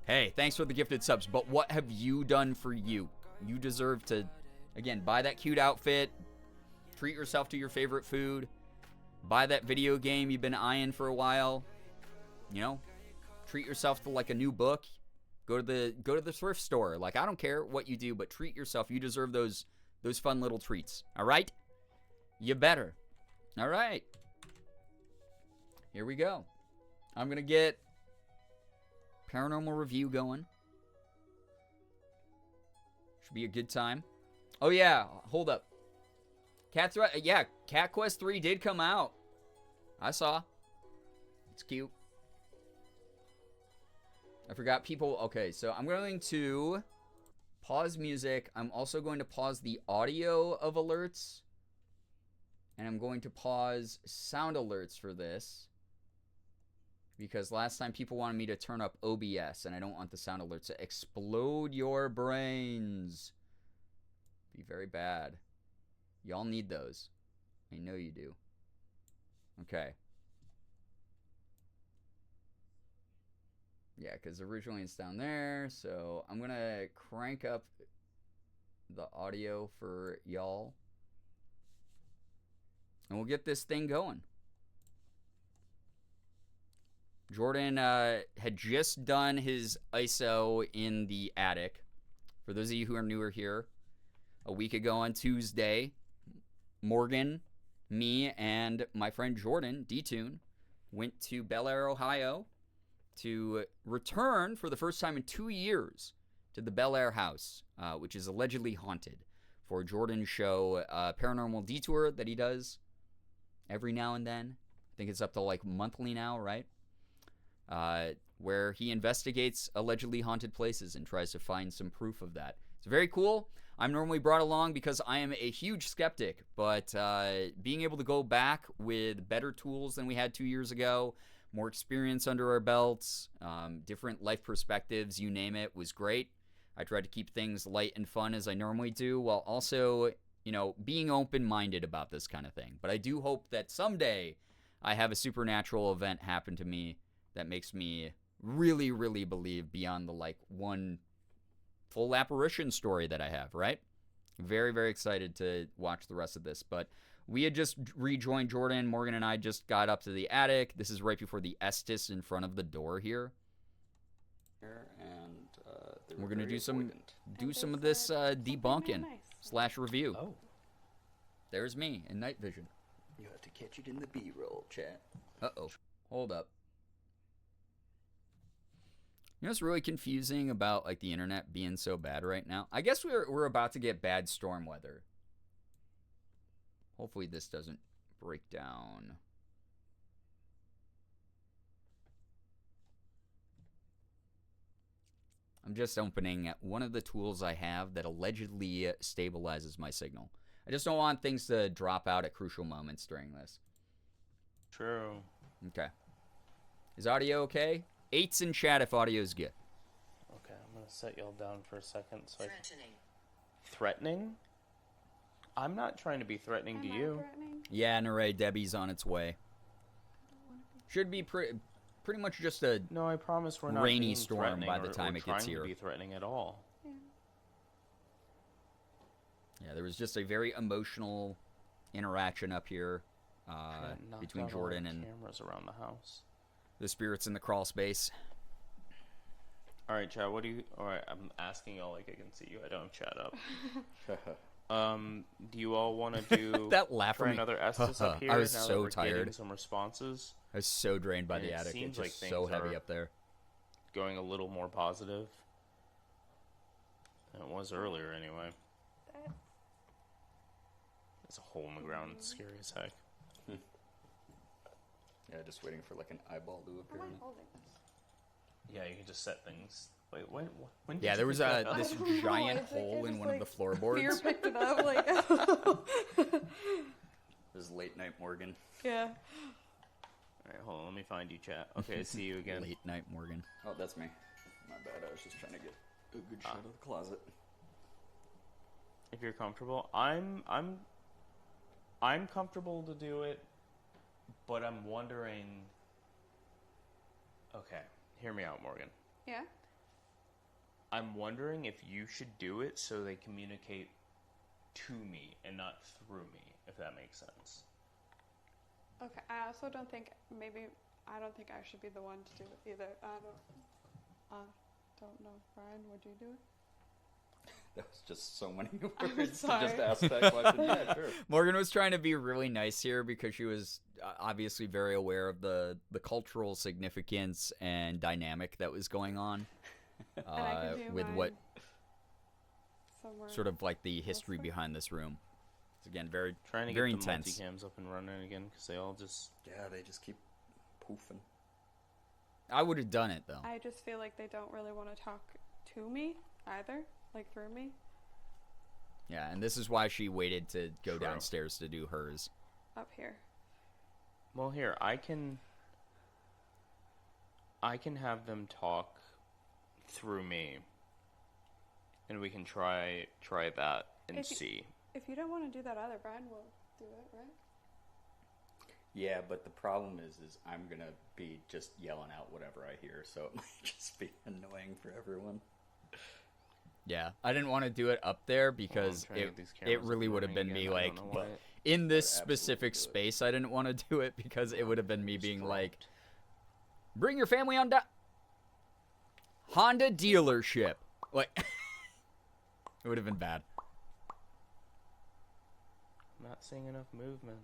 Hey, thanks for the gifted subs, but what have you done for you? You deserve to, again, buy that cute outfit, treat yourself to your favorite food, buy that video game you've been eyeing for a while, treat yourself to like a new book, go to the thrift store. Like, I don't care what you do, but treat yourself. You deserve those fun little treats. All right? You better. All right. Here we go. I'm going to get paranormal review going. Should be a good time. Oh, yeah. Hold up. Cat Quest 3 did come out. I saw. It's cute. I forgot people. Okay, so I'm going to pause music. I'm also going to pause the audio of alerts. And I'm going to pause sound alerts for this. Because last time people wanted me to turn up OBS, and I don't want the sound alerts to explode your brains. Be very bad. Y'all need those. I know you do. Okay. Yeah, because originally it's down there, so I'm going to crank up the audio for y'all. And we'll get this thing going. Jordan had just done his ISO in the attic. For those of you who are newer here, a week ago on Tuesday, Morgan, me, and my friend Jordan, D-Tune, went to Bellaire, Ohio to return for the first time in 2 years to the Bellaire house, which is allegedly haunted, for Jordan's show, Paranormal Detour, that he does every now and then. I think it's up to like monthly now, right? Where he investigates allegedly haunted places and tries to find some proof of that. It's very cool. I'm normally brought along because I am a huge skeptic, but being able to go back with better tools than we had 2 years ago, more experience under our belts, different life perspectives, you name it, was great. I tried to keep things light and fun as I normally do, while also, you know, being open-minded about this kind of thing. But I do hope that someday I have a supernatural event happen to me that makes me really, really believe beyond the, like, one full apparition story that I have, right? Very, very excited to watch the rest of this. But we had just rejoined Jordan. Morgan and I just got up to the attic. This is right before the Estes in front of the door here. And we're going to do some of this debunking / review. Oh. There's me in night vision. You have to catch it in the B-roll, chat. Uh-oh. Hold up. You know what's really confusing about, like, the internet being so bad right now? I guess we're about to get bad storm weather. Hopefully this doesn't break down. I'm just opening one of the tools I have that allegedly stabilizes my signal. I just don't want things to drop out at crucial moments during this. True. Okay. Is audio okay? 8s in chat if audio's good. Okay, I'm gonna set y'all down for a second so Threatening? I'm not trying to be threatening to you. Yeah, Neray, Debbie's on its way. Should be pretty much just a No, I promise we're not rainy being storm threatening by the or time it gets trying here. to be threatening at all. Yeah, there was just a very emotional interaction up here Knocked between out all Jordan the and cameras around the house. the spirits in the crawl space. All right, Chad. What do you? All right, I'm asking y'all like I can see you. I don't have Chad up. Do you all want to do That laugh try from me. another Estes up here? I was now that so we're tired. Getting some responses, I was so drained by And the it attic. seems It's like just so things heavy are- up there. going a little more positive than it was earlier. Anyway, there's a hole in the ground. It's scary as heck. Yeah, just waiting for like an eyeball to appear. Yeah, you can just set things. Wait, when did Yeah, you there was pick that up? this giant hole in one of the floorboards. Fear picked it up, like, This is late night Morgan. yeah. All right, hold on. Let me find you, chat. Okay, I see you again. Late night Morgan. Oh, that's me. My bad. I was just trying to get a good shot of the closet. If you're comfortable, I'm comfortable to do it, but I'm wondering. Okay, hear me out, Morgan. Yeah. I'm wondering if you should do it so they communicate to me and not through me, if that makes sense. Okay. I also don't think I don't think I should be the one to do it either. I don't know. Brian, would you do it? That was just so many words to sorry. just ask that question. Yeah, sure. Morgan was trying to be really nice here because she was obviously very aware of the cultural significance and dynamic that was going on And I can do with mine what somewhere. sort of like the history behind this room. It's again very Trying to very get the intense. multicams up and running again because they all just. Yeah, they just keep poofing. I would have done it though. I just feel like they don't really want to talk to me either, like through me. Yeah, and this is why she waited to go True. downstairs to do hers. Up here. Well, here I can have them talk through me, and we can try that and If you- see. If you don't want to do that either, Brian will do it, right? Yeah, but the problem is I'm gonna be just yelling out whatever I hear, so it might just be annoying for everyone. Yeah, I didn't want to do it up there because trying to it get these it cameras really would have been recording me again. I like don't know why. in this I'd absolutely specific do it. space. I didn't want to do it because it would have been me being like, bring your family on down. Honda dealership. Like, it would have been bad. I'm not seeing enough movement.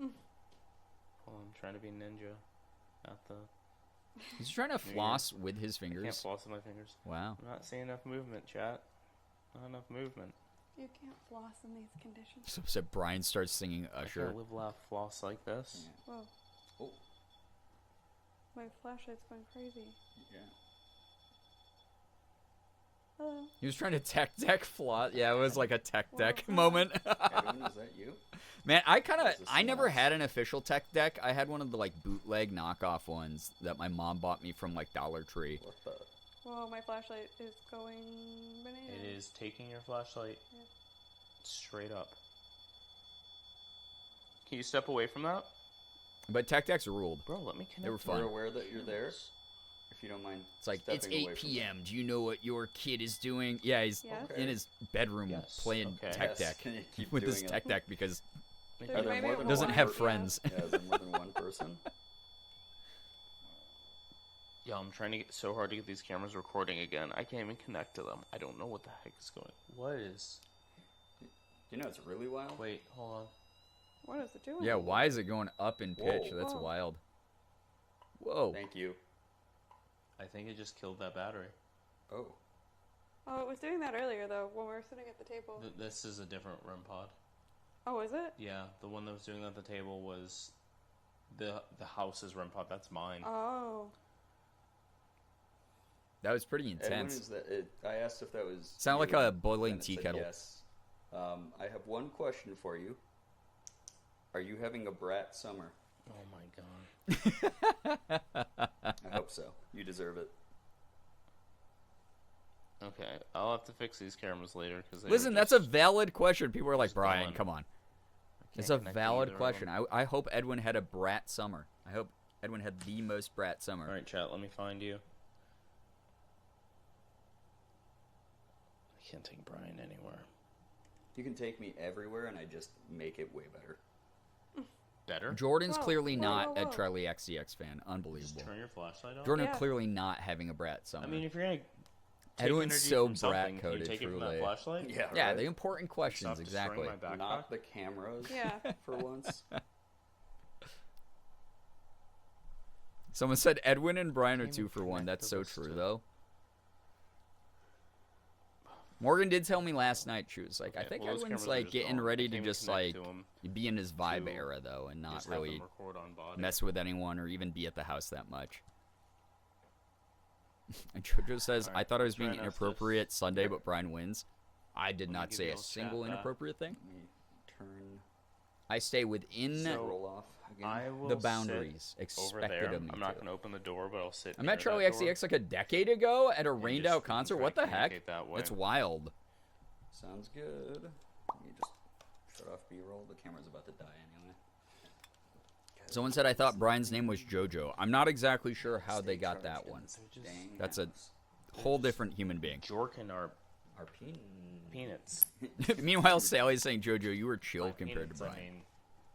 Well, I'm trying to be ninja. Not the. He's trying to floss with his I can't fingers. floss with my fingers. Wow. I'm not seeing enough movement, chat. Not enough movement. You can't floss in these conditions. So Brian starts singing I Usher. can't live, laugh, floss like this. Whoa, Oh, my flashlight's going crazy. yeah. Hello. He was trying to tech deck floss. Yeah, it was like a tech deck Wow. moment. Edwin, is that you? Man, This is I never nice. had an official tech deck. I had one of the like bootleg knockoff ones that my mom bought me from like Dollar Tree. What the? Whoa, my flashlight is going bananas. It is taking your flashlight Yeah. straight up. Can you step away from that? But tech decks ruled. Bro, let me connect. They were to fun. You're the aware that you're there? cameras. If you don't mind. It's like it's stepping 8 away from p.m. Do you know what your kid is doing? Yeah, he's Yes. Okay. in his bedroom Yes, playing okay. tech Yes, deck and you keep with his doing it. tech deck because There's Are there maybe more than doesn't one have per- friends. Yeah, is there more than one person? Yeah, I'm trying to get so hard to get these cameras recording again. I can't even connect to them. I don't know what the heck is going. What is? You know, it's really wild. Wait, hold on. What is it doing? Yeah, why is it going up in pitch? Whoa. That's Whoa. wild. Whoa. Thank you. I think it just killed that battery. Oh. Oh, it was doing that earlier though when we were sitting at the table. This is a different REM pod. Oh, is it? Yeah, the one that was doing that at the table was the house's REM pod. That's mine. Oh. That was pretty Edwin, intense. is that it? I asked if that was. Sounded like you, a boiling and it tea said kettle. Yes. I have one question for you. Are you having a brat summer? Oh my god. I hope so. You deserve it. Okay, I'll have to fix these cameras later because Listen, that's a valid question. People are like, Just Brian, done. come on. It's Can't a connect valid either of question. them. I hope Edwin had a brat summer. I hope Edwin had the most brat summer. All right, chat. Let me find you. I can't take Brian anywhere. You can take me everywhere, and I just make it way better. Better. Jordan's Whoa, clearly whoa, not whoa, a whoa. Charlie XCX fan. Just Unbelievable. turn your flashlight off. Jordan Yeah. clearly not having a brat summer. I mean, if you're gonna take Edwin's energy so from something, brat can you coded, take it from truly. that flashlight. Yeah. Yeah, right? the important questions, Stop destroying exactly. my backpack. Not the cameras. Yeah. For once. Someone said Edwin and Brian are Can't 2 for 1. connect That's to so this true, to- though. Morgan did tell me last night, she was like, I Okay, think well, those Edwin's cameras are like just getting gone. I ready can't to even just connect like to 'em. be in his vibe to era, though, and not Just have really them record on body. mess with anyone or even be at the house that much. And Jojo says, Alright, I thought I was try being and ask inappropriate Sunday, Here. but Brian wins. I did Let me not give say you a a chat single back. inappropriate thing. Let me turn I stay within So- roll off again. I will the sit boundaries over expected there. of me. I'm not to. going to open the door, but I'll sit. I near met Charlie that door XCX like a decade ago at a and rained just out concert. try What to the heck? communicate that way. It's wild. Sounds good. Let me just shut off B-roll. The camera's about to die anyway. Someone said I thought Brian's name was Jojo. I'm not exactly sure how they Stay got that charged one. in. Dang That's a mouse. whole different human being. Jorkin are Our peen. peanuts. Meanwhile, Sally's saying, Jojo, you were chill By compared to peanuts, I Brian. mean,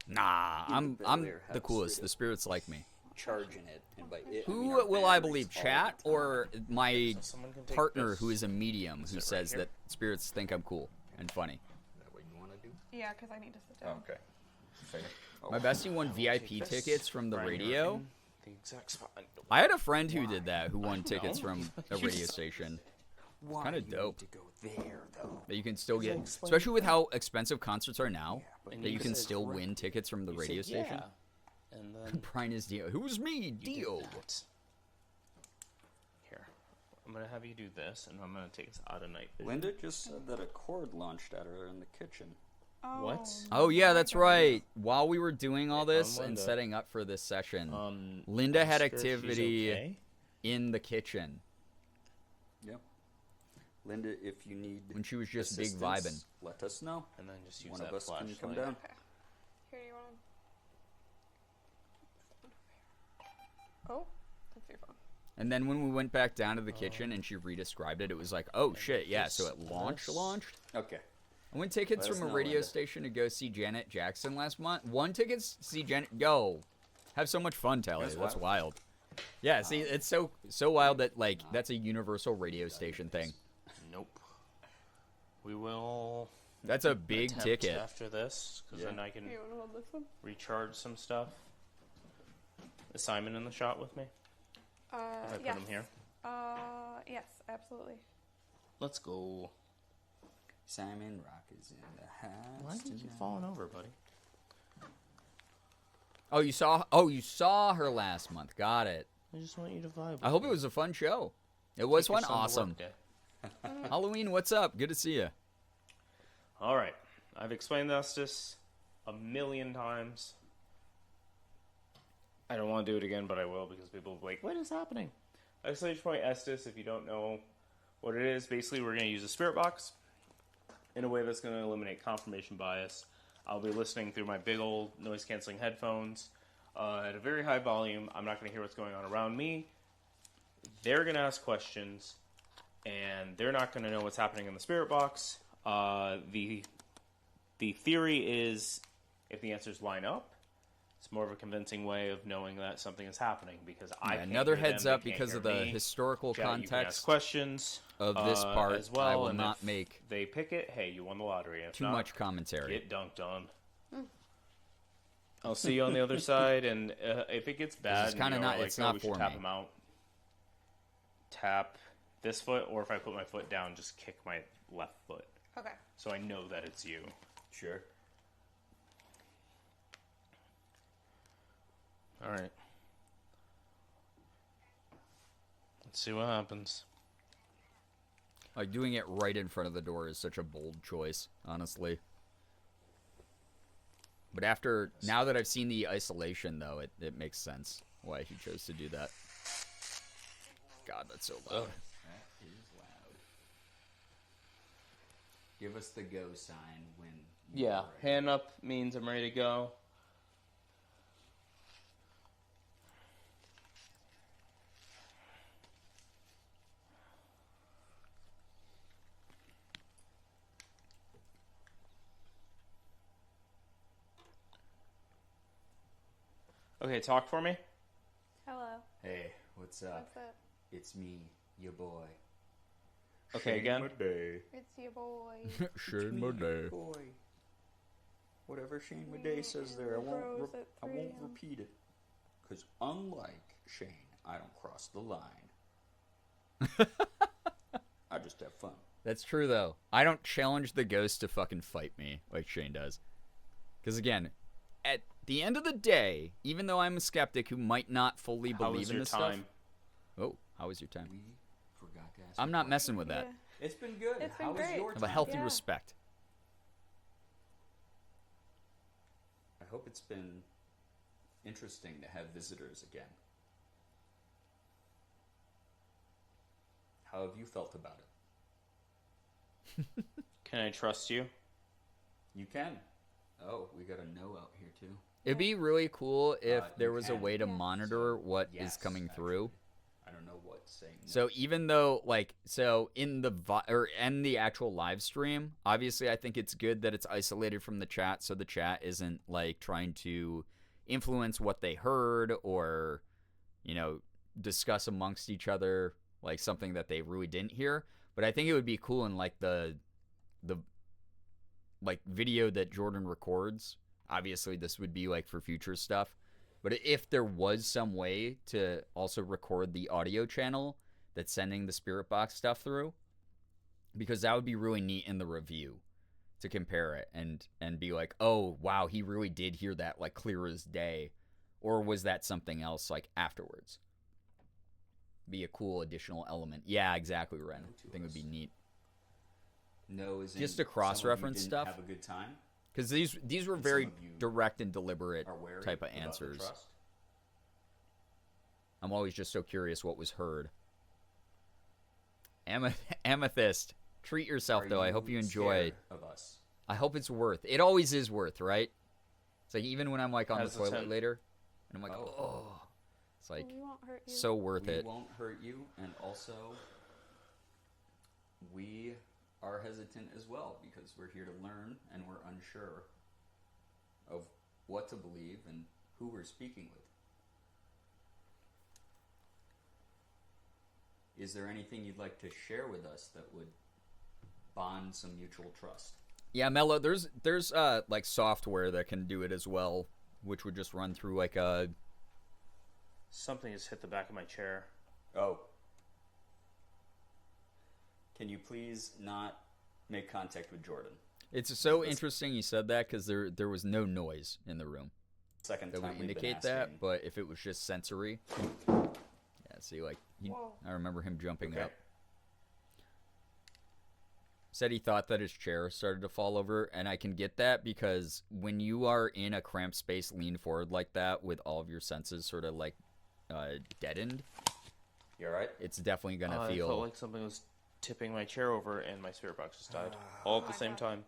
Nah, I'm bellaire the has coolest. straight The up spirits like me. Charging it. And by it, I Who mean our will I batteries believe, all chat the time. or my So someone can take partner this. who is a medium who Sit right says here. that spirits think I'm cool and funny? Is that what you want to do? Yeah, because I need to sit down. Okay. Fair. Oh, My bestie won VIP Take this. tickets from the Brian, you're radio. in the exact spot. I had a friend who did that, who won tickets know. from a radio station. Why kinda you need dope. to go there, though? That you can still get, explain especially with how expensive concerts are now, but that you can said still correct. win tickets from the You radio said, station. yeah. And then Brian is Dio. Who's me? you did Dio. that. I'm gonna have you do this, and I'm gonna take us out of night vision. Linda just said that a cord launched at her in the kitchen. Oh, What? Oh yeah, my that's God. right. While we were doing all Hey, this and Linda. setting up for this session, Um, Linda had ask her if she's activity okay. in the kitchen Yep. Linda, if you need when she was just big assistance, vibing. let us know. And then just use One that of us can flashlight. come down. Okay. Here, you want to... Oh, that's your phone. And then when we went back down to the kitchen and she redescribed it, it was like, oh shit, yeah. So it launched. Okay. I won tickets Let us from a know, radio Linda. station to go see Janet Jackson last month. Won tickets to see Janet. Go, have so much fun, Telly. That's wild. Yeah, see, it's so wild that like that's a universal radio station thing. Nope. We will. That's a big attempt ticket. after this, because then I can You want to hold this one? recharge some stuff. Is Simon in the shot with me? If I put yes. him here. Yes, absolutely. Let's go. Simon Rock is in the house. Why do you keep tonight. falling over, buddy? Oh, you saw her last month. Got it. I just want you to vibe. I hope it was a fun show. It was Take your fun. son to work Awesome. day. Halloween, what's up? Good to see you. All right. I've explained this a million times. I don't want to do it again, but I will because people will be like, what is happening? Exclamation point Estes, if you don't know what it is, basically we're going to use a spirit box in a way that's going to eliminate confirmation bias. I'll be listening through my big old noise-canceling headphones at a very high volume. I'm not going to hear what's going on around me. They're going to ask questions, and they're not going to know what's happening in the spirit box. The theory is if the answers line up, it's more of a convincing way of knowing that something is happening because I can't another hear them, heads they up can't because hear of the me. historical Chat, you can ask context questions of this part. as well, I will and not if make they pick it. Hey, you won the lottery. If too not, much commentary. get dunked on. I'll see you on the other side, and if it gets bad, it's and kinda you're not- like, it's oh, not we should for tap me. him out. Tap this foot, or if I put my foot down, just kick my left foot, Okay. so I know that it's you. Sure. All right. Let's see what happens. Like doing it right in front of the door is such a bold choice, honestly. But now that I've seen the isolation, though, it makes sense why he chose to do that. God, that's so loud. That is loud. Give us the go sign when. Yeah, hand up means I'm ready to go. Okay, talk for me. Hello. Hey, what's up? What's up? It's me, your boy. Okay, again. It's your boy. Shane Moday. Boy. Whatever Shane Moday says there, I won't Bros at I 3 won't a.m. repeat it. Because unlike Shane, I don't cross the line. I just have fun. That's true, though. I don't challenge the ghost to fucking fight me like Shane does. Because, again, at the end of the day, even though I'm a skeptic who might not fully How believe was in your this time? stuff. Oh, how was your time? We forgot to ask. I'm a not question. messing with that. Yeah. It's been good. It's been How was great. your I time? have a healthy Yeah. respect. I hope it's been interesting to have visitors again. How have you felt about it? Can I trust you? You can. Oh, we got a no out here too. It'd be really cool if there you was a can. way to Yeah. monitor what is Yes, coming actually. through. I don't know what's saying. No. So even though, like, so in the in the actual live stream, obviously I think it's good that it's isolated from the chat, so the chat isn't like trying to influence what they heard or, you know, discuss amongst each other like something that they really didn't hear. But I think it would be cool in like the like video that Jordan records. Obviously, this would be like for future stuff. But if there was some way to also record the audio channel that's sending the Spirit Box stuff through, because that would be really neat in the review to compare it and be like, oh, wow, he really did hear that like clear as day. Or was that something else like afterwards? be a cool additional element. Yeah, exactly, Ren. I think it would be neat. No, is Just to cross-reference stuff. Have a good time. Because these were And very some of you direct and deliberate Are wary type of about the answers. trust? I'm always just so curious what was heard. Amethyst, treat yourself, Are though. I hope you enjoy. scared of us? I hope it's worth. It always is worth, right? It's like even when I'm like on the Hesitant. toilet later, and I'm like, Oh. oh, it's like We won't hurt you. so worth We it. won't hurt you, and also we are hesitant as well because we're here to learn and we're unsure of what to believe and who we're speaking with. Is there anything you'd like to share with us that would bond some mutual trust? Yeah, Mello, there's like software that can do it as well, which would just run through like a. Something has hit the back of my chair. Oh. Can you please not make contact with Jordan? It's so interesting you said that because there was no noise in the room Second that time would we've been indicate asking. that, but if it was just sensory, yeah, see, like Whoa. I remember him jumping Okay. up. Said he thought that his chair started to fall over, and I can get that because when you are in a cramped space, lean forward like that with all of your senses sort of like deadened, You alright? it's definitely gonna I feel. felt like something was tipping my chair over and my spirit box just died. All at the same time.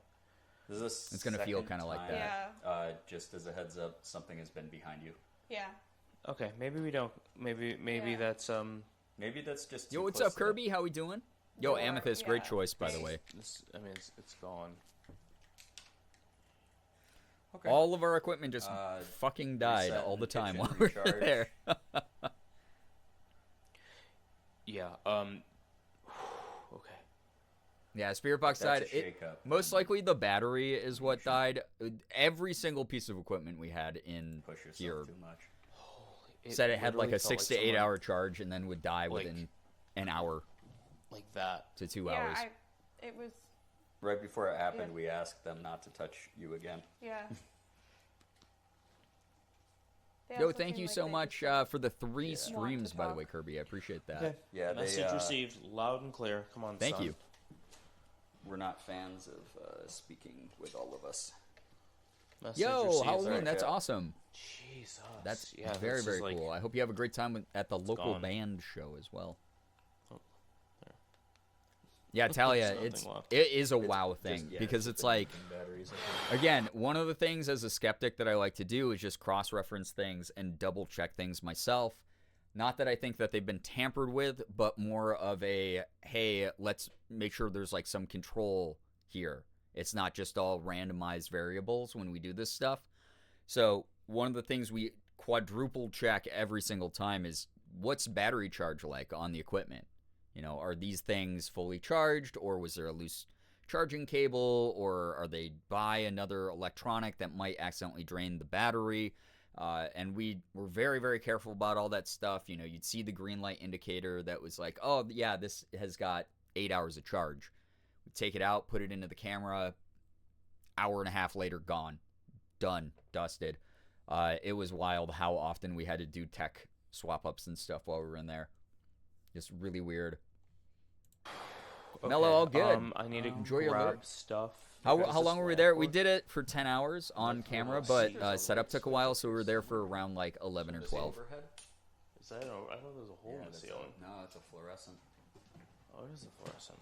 This is It's gonna feel second kinda like time, that. just as a heads up, something has been behind you. Yeah. Okay, maybe we don't. Maybe Yeah. that's Maybe that's just Yo, too what's close up, to the- Kirby? How we doing? Yo, Or- Amethyst, great yeah, choice, by the thanks. way. This, I mean, it's gone. Okay. All of our equipment just fucking died reset all in the the time kitchen, while we were recharge. there. Yeah. Okay. Yeah, Spirit Box That's died. a shake-up. Most likely the battery is what died. Every single piece of equipment we had in Push yourself here too much. said it had like literally a felt 6 to 8 someone- hour charge and then would die like- within an hour like that. to 2 Yeah, hours. it was, Right before it happened, Yeah. we asked them not to touch you again. yeah. They Yo, also thank seem you like so they much just for the 3 Yeah. streams, by the talk. way, Kirby. I appreciate that. Okay. Yeah, they, Message received, loud and clear. Come on, Thank son. you. We're not fans of speaking with all of us. Message Yo, received. Halloween, Sorry, that's chat. awesome. Jesus. That's yeah, very, this very is like- cool. I hope you have a great time at the local gone. band show as well. Oh, there. Yeah, Talia, There's it's nothing left. it is a It's wow just- thing yeah, because just it's been like using batteries, I think. again, one of the things as a skeptic that I like to do is just cross-reference things and double-check things myself. Not that I think that they've been tampered with, but more of a, hey, let's make sure there's like some control here. It's not just all randomized variables when we do this stuff. So one of the things we quadruple check every single time is what's battery charge like on the equipment? You know, are these things fully charged, or was there a loose charging cable, or are they by another electronic that might accidentally drain the battery? And we were very, very careful about all that stuff. You know, you'd see the green light indicator that was like, oh, yeah, this has got 8 hours of charge. We'd take it out, put it into the camera, hour and a half later, gone. Done. Dusted. It was wild how often we had to do tech swap-ups and stuff while we were in there. Just really weird. Mello, all good. I need to Enjoy your grab lyrics. stuff. How Is this long were we there? We laptop? did it for 10 hours on camera, but setup took a while, so we were there for around like 11 or This 12. overhead? Is that? I thought there was a hole in the that's ceiling. no, it's a fluorescent. Oh, it is a fluorescent.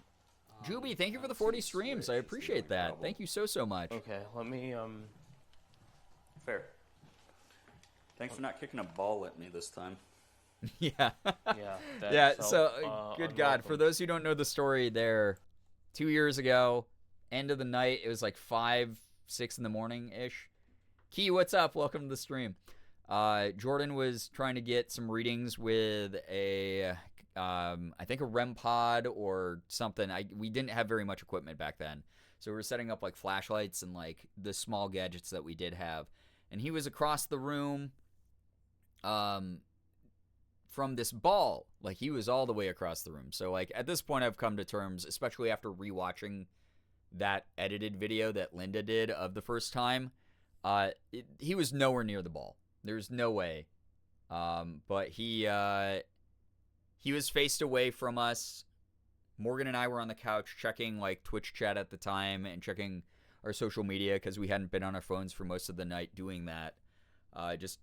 Juby, thank you for the see 40 the streams. switch I is the appreciate only that. problem. Thank you so much. Okay, let me Fair. Thanks for not kicking a ball at me this time. Yeah. Yeah. That Yeah, felt, so good God, for unwelcome. those who don't know the story there, 2 years ago, end of the night, it was like 5, 6 in the morning-ish. Key, what's up? Welcome to the stream. Jordan was trying to get some readings with a, I think a REM pod or something. We didn't have very much equipment back then. So we were setting up like flashlights and like the small gadgets that we did have. And he was across the room from this ball. Like he was all the way across the room. So like at this point I've come to terms, especially after rewatching that edited video that Linda did of the first time, he was nowhere near the ball. There's no way. But he he was faced away from us. Morgan and I were on the couch checking like Twitch chat at the time and checking our social media because we hadn't been on our phones for most of the night doing that. Just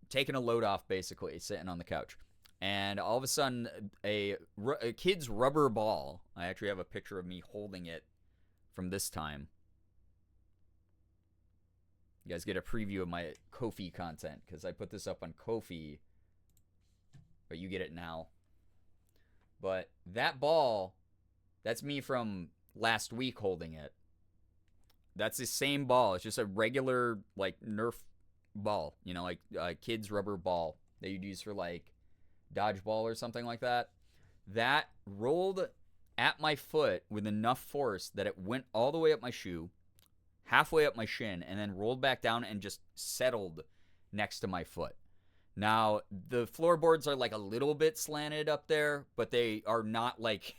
taking a load off, basically, sitting on the couch. And all of a sudden, a kid's rubber ball, I actually have a picture of me holding it from this time. You guys get a preview of my Ko-fi content because I put this up on Ko-fi, but you get it now. But that ball, that's me from last week holding it. That's the same ball. It's just a regular, like, Nerf ball. You know, like a kid's rubber ball that you'd use for, like, dodgeball or something like that. That rolled at my foot with enough force that it went all the way up my shoe, halfway up my shin, and then rolled back down and just settled next to my foot. Now, the floorboards are like a little bit slanted up there, but they are not like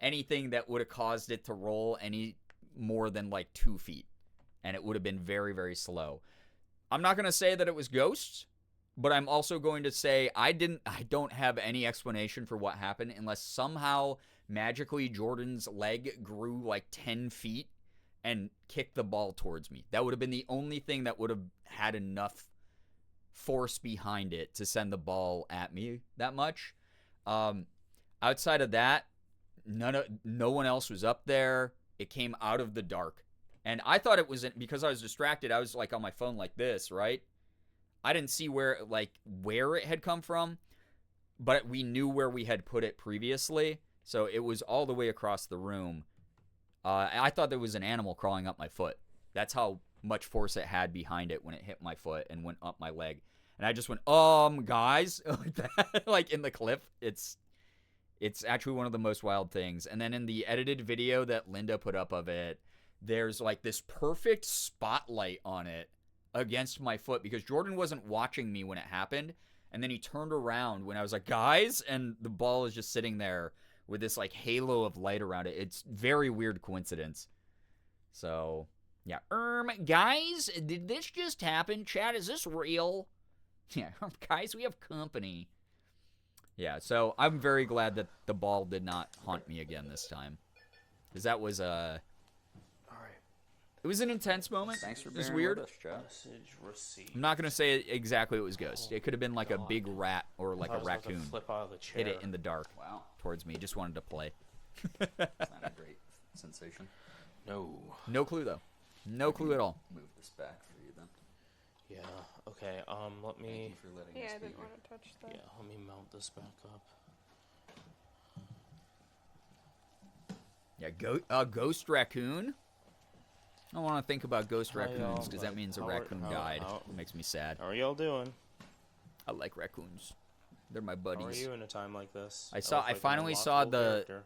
anything that would have caused it to roll any more than like 2 feet. And it would have been very, very slow. I'm not going to say that it was ghosts, but I'm also going to say I don't have any explanation for what happened unless somehow magically Jordan's leg grew like 10 feet and kicked the ball towards me. That would have been the only thing that would have had enough force behind it to send the ball at me that much. Outside of that, no one else was up there. It came out of the dark. And I thought it was because I was distracted. I was like on my phone like this, right? I didn't see where it had come from, but we knew where we had put it previously. So it was all the way across the room. I thought there was an animal crawling up my foot. That's how much force it had behind it when it hit my foot and went up my leg. And I just went, guys, like that, like in the clip. It's actually one of the most wild things. And then in the edited video that Linda put up of it, there's like this perfect spotlight on it against my foot because Jordan wasn't watching me when it happened. And then he turned around when I was like, guys, and the ball is just sitting there with this like halo of light around it. It's very weird coincidence. So, yeah. Guys, did this just happen? Chat, is this real? Yeah, guys, we have company. Yeah, so I'm very glad that the ball did not haunt me again this time. Because that was Alright. It was an intense moment. Thanks for It was bearing weird. with us, Chad. Message received. I'm not going to say exactly it was ghost. It could have been like a big rat or like I a was about to raccoon. flip out of the chair. Hit it in the dark Wow. towards me. Just wanted to play. It's not a great sensation. No. No clue, though. No clue at all. Move this back for you then. Yeah. Okay. Let Thank me. you for letting Yeah, us I be didn't here. want to touch that. Yeah. Let me mount this back up. Yeah, ghost raccoon? I don't want to think about ghost Hi, raccoons y'all. because that means a How are- raccoon how- died. how- It makes me sad. How are y'all doing? I like raccoons. They're my How are buddies. you in a time like this? I look saw- I like an finally saw unlockable the- character.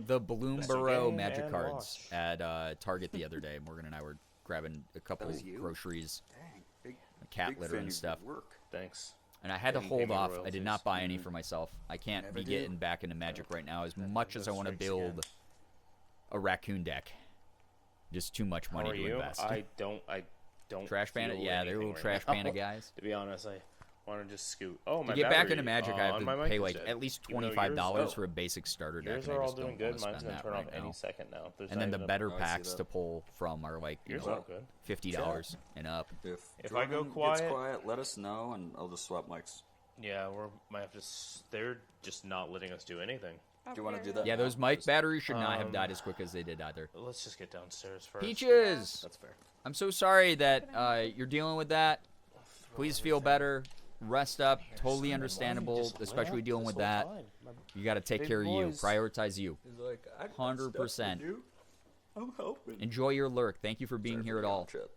The Bloomborough game magic and cards watch. at Target the other day. Morgan and I were grabbing a couple was you? groceries, Dang, big, cat big litter fan and of stuff. your work. Thanks. And I had to Didn't hold pay me off. I did royalties. not buy any for myself. I can't Never be do. getting back into Magic right now as much as I want to Streaks again. build a raccoon deck. Just too much money How are to you? invest. I don't. Trash panda? feel Yeah, they're anything little right trash now. panda guys. To be honest, I want to just scoot. Oh, my To get back battery, into Magic, I have on my to mic pay is like dead. at least Even though $25 yours- for a basic starter deck. Yours and I are all just doing don't good. wanna Mine's spend gonna that turn right off now. any second now. There's And then not the even better Oh, I see packs that. to pull from are like Yours know are what? good. $50 and up. If I go Jordan quiet- gets quiet, let us know, and I'll just swap mics. Yeah, we might have to. They're just not letting us do anything. Up Do you wanna here, do that? Yeah, those mic batteries should not have Um, died as quick as they did either. Let's just get downstairs first. Peaches! That's fair. I'm so sorry that you're dealing with that. Please feel better. Rest up. Totally understandable, especially dealing with that. You got to take Big care of you. boys. Prioritize you. He's like, 100%. I'm helping. Enjoy your lurk. Thank you for being Sorry here for at the all. trip.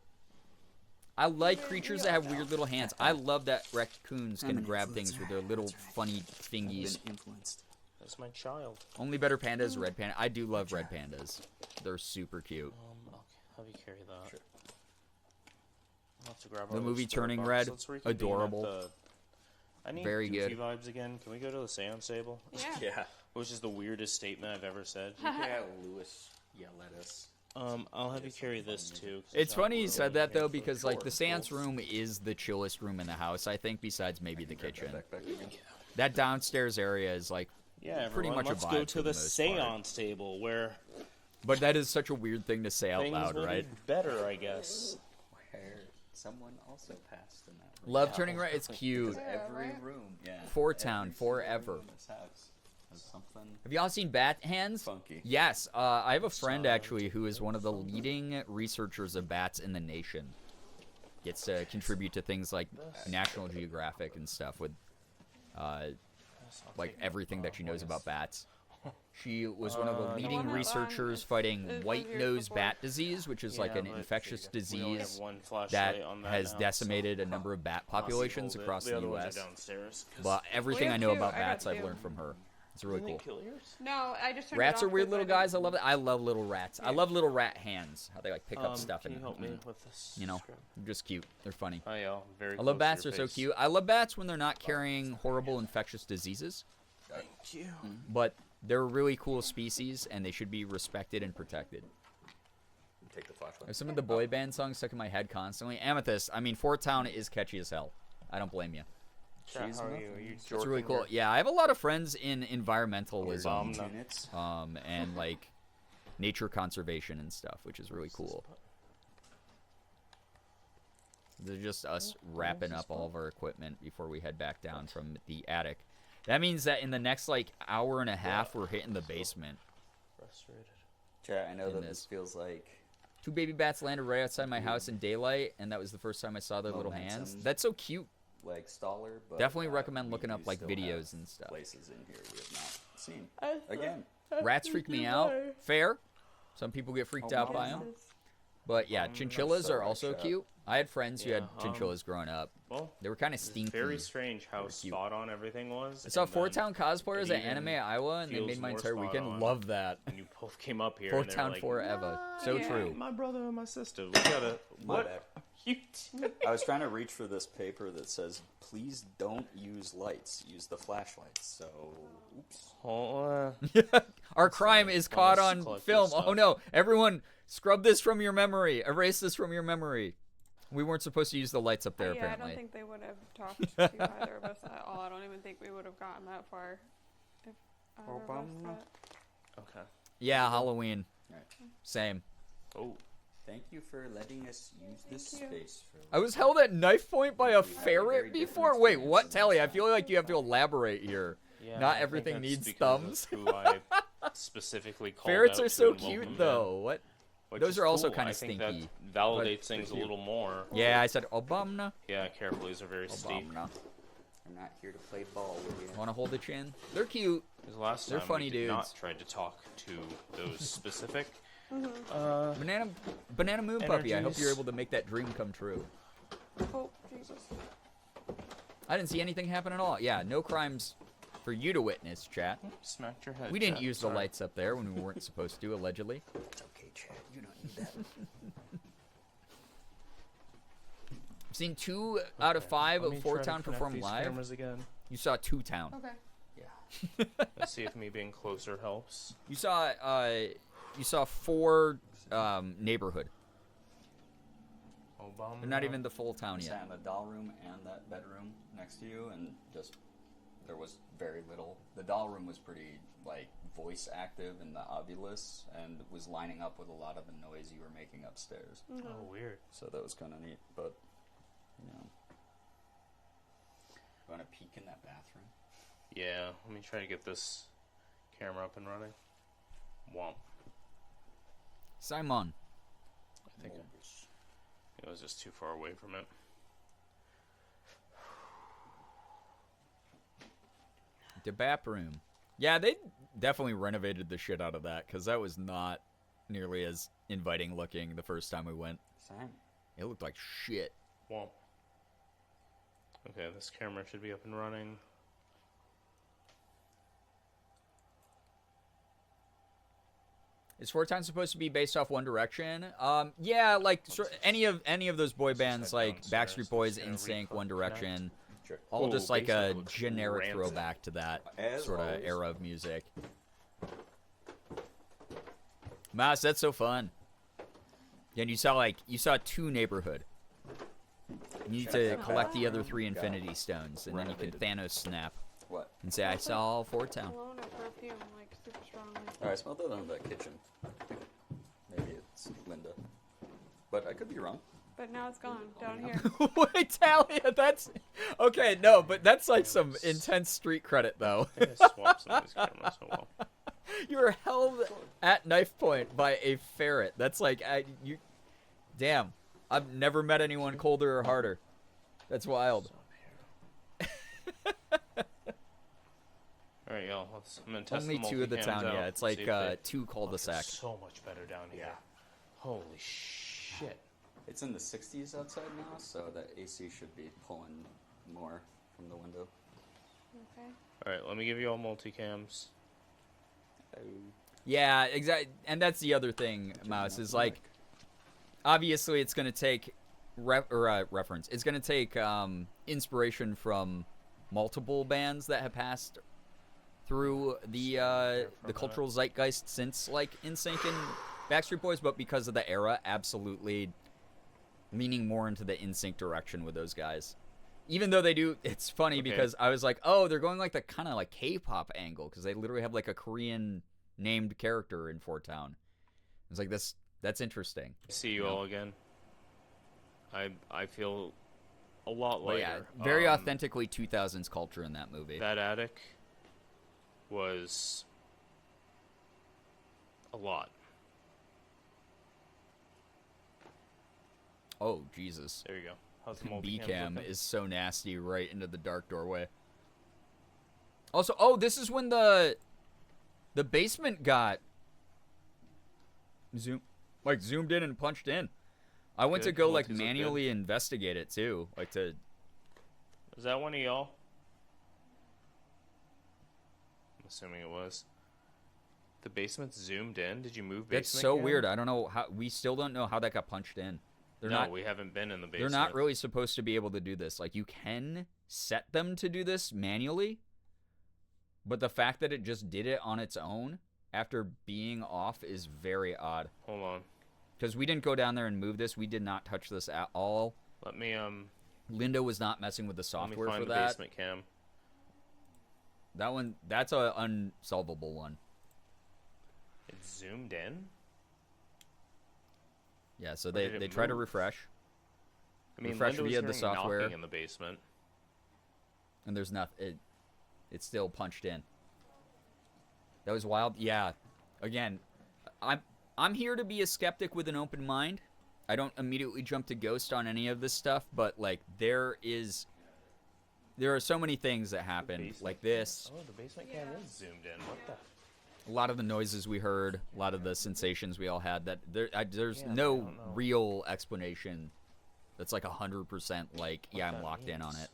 I like creatures that have weird little hands. I love that raccoons can grab things with their little funny thingies. Been influenced. That's my child. Only better panda is red panda. I do love red pandas. They're super cute. Okay, have you carry that? Sure. I'll have to grab The our movie spirit Turning box. Red, Let's reconvene at adorable. I need Very goofy good. vibes again. Can we go to the seance table? Yeah. Yeah. Which is the weirdest statement I've ever said. Yeah, Lewis yell at us. I'll have you carry this too. 'cause It's not funny you really said that though, handful. because like the seance room is the chillest room in the house. I think besides maybe the kitchen. Back again. That downstairs area is like Yeah, pretty everyone, much a let's vibe go for to the the most part. seance table where But that is such a weird thing to say out things loud, will right? be better, I guess. Where someone also passed in that room. Love turning right. It's Because cute. every right? room, yeah. Four Town, every single forever. room in this house has something Have y'all seen bat hands? funky. Yes. I have a friend actually who is one of the leading researchers of bats in the nation. Gets to contribute to things like National Geographic and stuff with like everything that she knows about bats. She was one of the leading one that researchers is fighting years white nose before. bat disease, which is like Yeah, an but infectious we only have disease one that flashlight on that has now, decimated so a number of bat I'll see populations hold it. across The the other ones are U.S. downstairs, 'cause- But everything have I know two. about I got bats, I've two. learned from her. It's really Didn't cool. they kill yours? No, I just turned Rats it are off weird 'cause little I guys. I didn't- love it. I love little rats. I love little rat hands. How they like pick up stuff Can and you help me with this? you know, script? they're just cute. They're funny. Oh yeah, very. I love close bats. to They're your so face. cute. I love bats when they're not carrying horrible infectious diseases. Thank you. But they're a really cool species, and they should be respected and protected. Take the flashlight. There's some of the boy band songs stuck in my head constantly. Amethyst. I mean, Fort Town is catchy as hell. I don't blame you. Chat, She's how are you? nothing. Are you It's really jorking cool. or- Yeah, I have a lot of friends in environmentalism, Bomb. Units. and like nature conservation and stuff, which is really cool. They're just us wrapping up all of our equipment before we head back down from the attic. That means that in the next like hour and a half, we're hitting the basement. Frustrated. Chat, I know In that this. this feels like 2 baby bats landed right outside my house in daylight, and that was the first time I saw their little hands. Momentum. That's so cute. Staller, but Definitely recommend we looking up, do like, still videos have and stuff. Places in here we have not seen. I- Again, Rats freak me out. Fair. Some people get freaked out by them. But yeah, chinchillas are sorry, also chat. cute. I had friends who had Yeah, chinchillas growing up. Well, They were kind of it's stinky. very strange how Very cute. spot on everything was. I saw and Fort then Town cosplayers it at Anime even Iowa, and they feels made my more entire spot weekend. on. Love that. When you both came up here, Fort and they Town were like, forever. So yeah. true. My brother and my sister. We gotta. My What? bad. You t- I was trying to reach for this paper that says, "Please don't use lights. Use the flashlights." So, oops. Oh, Our crime is caught Let's on collect film. this stuff. Oh no! Everyone, scrub this from your memory. Erase this from your memory. We weren't supposed to use the lights up there. Yeah, Apparently. I don't think they would have talked to either of us at all. I don't even think we would have gotten that far if either of us Obama. had. okay. Yeah, Halloween. Right. Same. Oh, Thank you for letting us use this Thank you. space. For I was held at knife point by a We had a ferret very different before. Wait, what, experience Telly? in I this feel time. like you have to elaborate here. yeah. Not I think everything that's needs because thumbs. of who I specifically called Ferrets out are to so and welcomed cute, in, though. What? which Those is are also cool. kinda I think stinky, That validates but things a cute. little more. Yeah, I said Obama. Yeah, carefullies are very steep. Obama. I'm not here to play ball with you. Want to hold a chin? They're cute. Because last They're time funny we did dudes. not try to talk to those specific. Banana Moon Puppy. I hope Energies. you're able to make that dream come true. Oh, Jesus. I didn't see anything happen at all. Yeah, no crimes for you to witness, chat. Smacked your head. We didn't Chad. use the Sorry. lights up there when we weren't supposed to, allegedly. It's okay, Chad. You don't need that. I've seen 2 out of 5 Let me of try Fort to Town connect perform these live. cameras again. You saw 2 Town. Okay. Yeah. Let's see if me being closer helps. You saw 4 neighborhood. Obama. They're not even the full town I yet. sat in the doll room and that bedroom next to you, and just there was very little. The doll room was pretty like voice active in the obulus, and was lining up with a lot of the noise you were making upstairs. Oh, weird. So that was kind of neat. But you know, you want to peek in that bathroom? Yeah, let me try to get this camera up and running. Womp. Simon. I think it was just too far away from it. The Bap Room. Yeah, they definitely renovated the shit out of that, because that was not nearly as inviting looking the first time we went. Same. It looked like shit. Womp. Okay, this camera should be up and running. Is Fort Town supposed to be based off One Direction? Yeah, like any of those boy bands head like downstairs. Backstreet Boys, Just gonna NSYNC, refocus One Direction, Sure. all Ooh, just like basically a looks generic rancid. throwback to that As sort of always. era of music. Mouse, that's so fun. And you saw 2 neighborhood. You need to collect the other 3 Infinity Stones, and then you can Thanos snap What? and say, "I saw Fort Town." Alone at I smelled that in the kitchen. Maybe it's Linda. But I could be wrong. But now it's gone down here. Wait, Talia, that's okay. No, but that's like some intense street credit, though. I think I swapped some of these cameras. Oh well. You were held at knife point by a ferret. That's like you. Damn, I've never met anyone colder or harder. That's wild. All right, y'all. I'm gonna test Only the two of the multicams town. out, Yeah, it's like see if they- two Oh, it feels cul-de-sac. so much better down here. Yeah. Holy shit. It's in the 60s outside now, so the AC should be pulling more from the window. Okay. All right, let me give you all multicams. Yeah, exactly. And that's the other thing, Mouse, is like, obviously it's going to take reference. It's going to take inspiration from multiple bands that have passed through the cultural zeitgeist since like NSYNC and Backstreet Boys, but because of the era, absolutely leaning more into the NSYNC direction with those guys. Even though they do, it's funny because I was like, oh, they're going like the kind of like K-pop angle because they literally have like a Korean named character in Fort Town. It's like that's interesting. See you all again. I feel a lot But lighter. yeah, very authentically 2000s culture in that movie. That attic was a lot. Oh, Jesus. There you go. How's the multicams B-cam looking? is so nasty right into the dark doorway. Also, oh, this is when the basement got zoomed in and punched in. I went to Good. go like Multis look manually investigate it too, like to. Is that one of y'all? I'm assuming it was. The basement's zoomed in. Did you move basement? That's so cam? weird. I don't know how. We still don't know how that got punched in. No, we haven't been in the basement. They're not really supposed to be able to do this. Like you can set them to do this manually, but the fact that it just did it on its own after being off is very odd. Hold on. Because we didn't go down there and move this. We did not touch this at all. Let me Linda was not messing with the let me software find for the that. basement cam. That one, that's a unsolvable one. It's zoomed in. Yeah, so Or they did it try to move? refresh, I mean, Refresh Linda was via the hearing software. knocking in the basement. and there's nothing. It's still punched in. That was wild. Yeah. Again, I'm here to be a skeptic with an open mind. I don't immediately jump to ghost on any of this stuff, but like there are so many things that happen Basement like cam? this. Oh, the basement cam is zoomed in. What the? A lot of the noises we heard, a lot of the sensations we all had. That there's Yeah, I no don't know. real explanation. That's like 100% like yeah, I'm that locked in on means. it.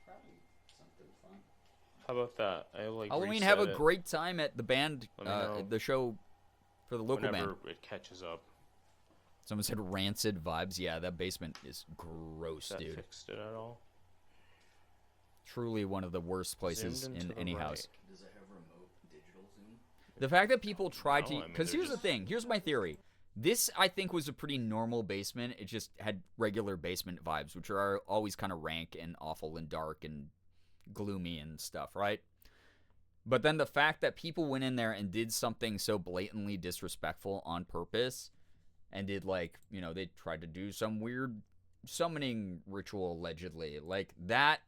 Probably something fun. How about that? I like Halloween, reset have a it great time at the band, Let me know the show for the local whenever band. it catches up. Someone said rancid vibes. Yeah, that basement is gross, That dude. fixed it at all? Truly one of the worst places Zoomed in into the any right. house. Does it have remote digital zoom? The fact that people tried No, to, I mean, because they're here's the just- thing. Here's my theory. This I think was a pretty normal basement. It just had regular basement vibes, which are always kind of rank and awful and dark and gloomy and stuff, right? But then the fact that people went in there and did something so blatantly disrespectful on purpose, and did like, you know, they tried to do some weird summoning ritual allegedly, like that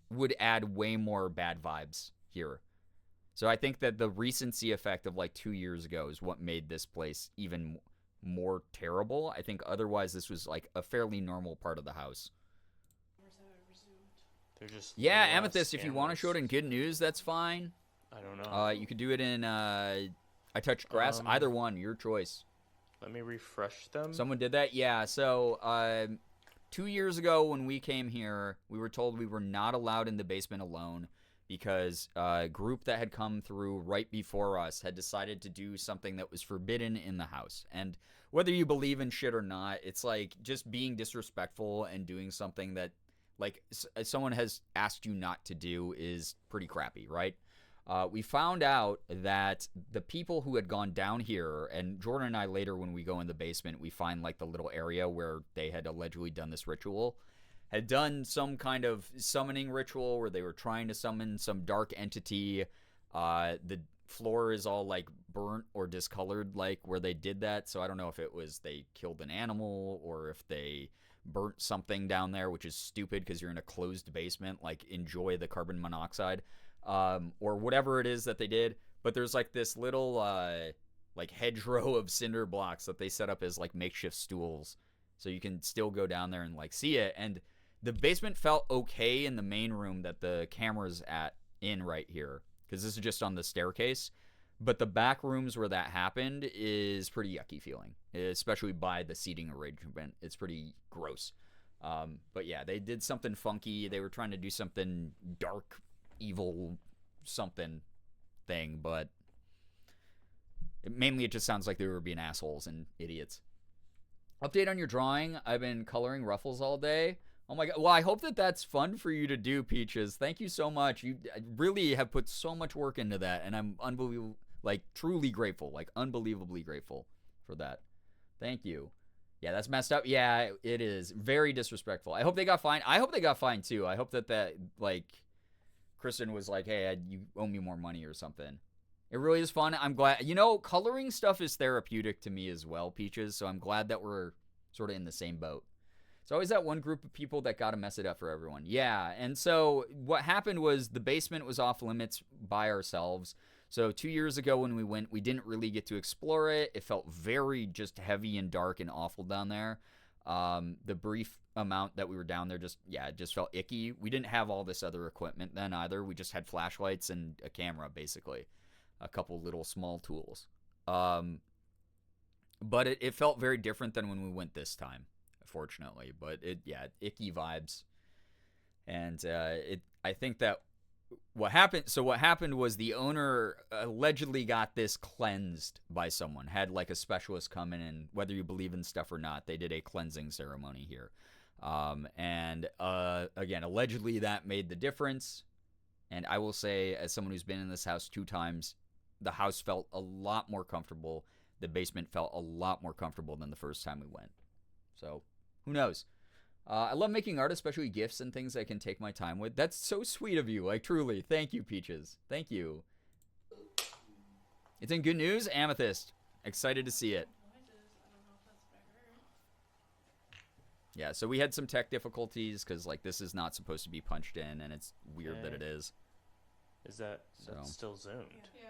would add way more bad vibes here. So I think that the recency effect of like 2 years ago is what made this place even more terrible. I think otherwise this was like a fairly normal part of the house. They're just Yeah, little ass Amethyst, if you want to show it in scammers. good news, that's fine. I don't know. You could do it in I Touched Grass. Either one, your choice. Let me refresh them. Someone did that? Yeah, so 2 years ago when we came here, we were told we were not allowed in the basement alone because a group that had come through right before us had decided to do something that was forbidden in the house. And whether you believe in shit or not, it's like just being disrespectful and doing something that like someone has asked you not to do is pretty crappy, right? We found out that the people who had gone down here, and Jordan and I later when we go in the basement, we find like the little area where they had allegedly done this ritual, had done some kind of summoning ritual where they were trying to summon some dark entity. floor is all like burnt or discolored, like where they did that. So I don't know if it was they killed an animal or if they burnt something down there, which is stupid because you're in a closed basement. Like, enjoy the carbon monoxide, or whatever it is that they did. But there's like this little like hedgerow of cinder blocks that they set up as like makeshift stools, so you can still go down there and like see it. And the basement felt okay in the main room that the camera's in right here, because this is just on the staircase. But the back rooms where that happened is pretty yucky feeling, especially by the seating arrangement. It's pretty gross. But yeah, they did something funky. They were trying to do something dark, evil, something thing, but mainly it just sounds like they were being assholes and idiots. Update on your drawing. I've been coloring ruffles all day. Oh my god. Well, I hope that that's fun for you to do, Peaches. Thank you so much. You really have put so much work into that, and I'm unbelievable, like truly grateful, like unbelievably grateful for that. Thank you. Yeah, that's messed up. Yeah, it is very disrespectful. I hope they got fined. I hope they got fined too. I hope that like Kristen was like, "Hey, you owe me more money or something." It really is fun. I'm glad. You know, coloring stuff is therapeutic to me as well, Peaches. So I'm glad that we're sort of in the same boat. It's always that one group of people that got to mess it up for everyone. Yeah, and so what happened was the basement was off limits by ourselves. So 2 years ago when we went, we didn't really get to explore it. It felt very just heavy and dark and awful down there. The brief amount that we were down there, it just felt icky. We didn't have all this other equipment then either. We just had flashlights and a camera, basically. A couple little small tools. But it felt very different than when we went this time, fortunately. But icky vibes. And I think that what happened was the owner allegedly got this cleansed by someone, had like a specialist come in, and whether you believe in stuff or not, they did a cleansing ceremony here. And again, allegedly that made the difference. And I will say, as someone who's been in this house 2 times, the house felt a lot more comfortable. The basement felt a lot more comfortable than the first time we went. So, who knows? I love making art, especially gifts and things I can take my time with. That's so sweet of you. Like, truly. Thank you, Peaches. Thank you. It's in good news, Amethyst. Excited to see it. Yeah, so we had some tech difficulties because, like, this is not supposed to be punched in, and it's weird that it is. Is that that's still zoomed? Yeah.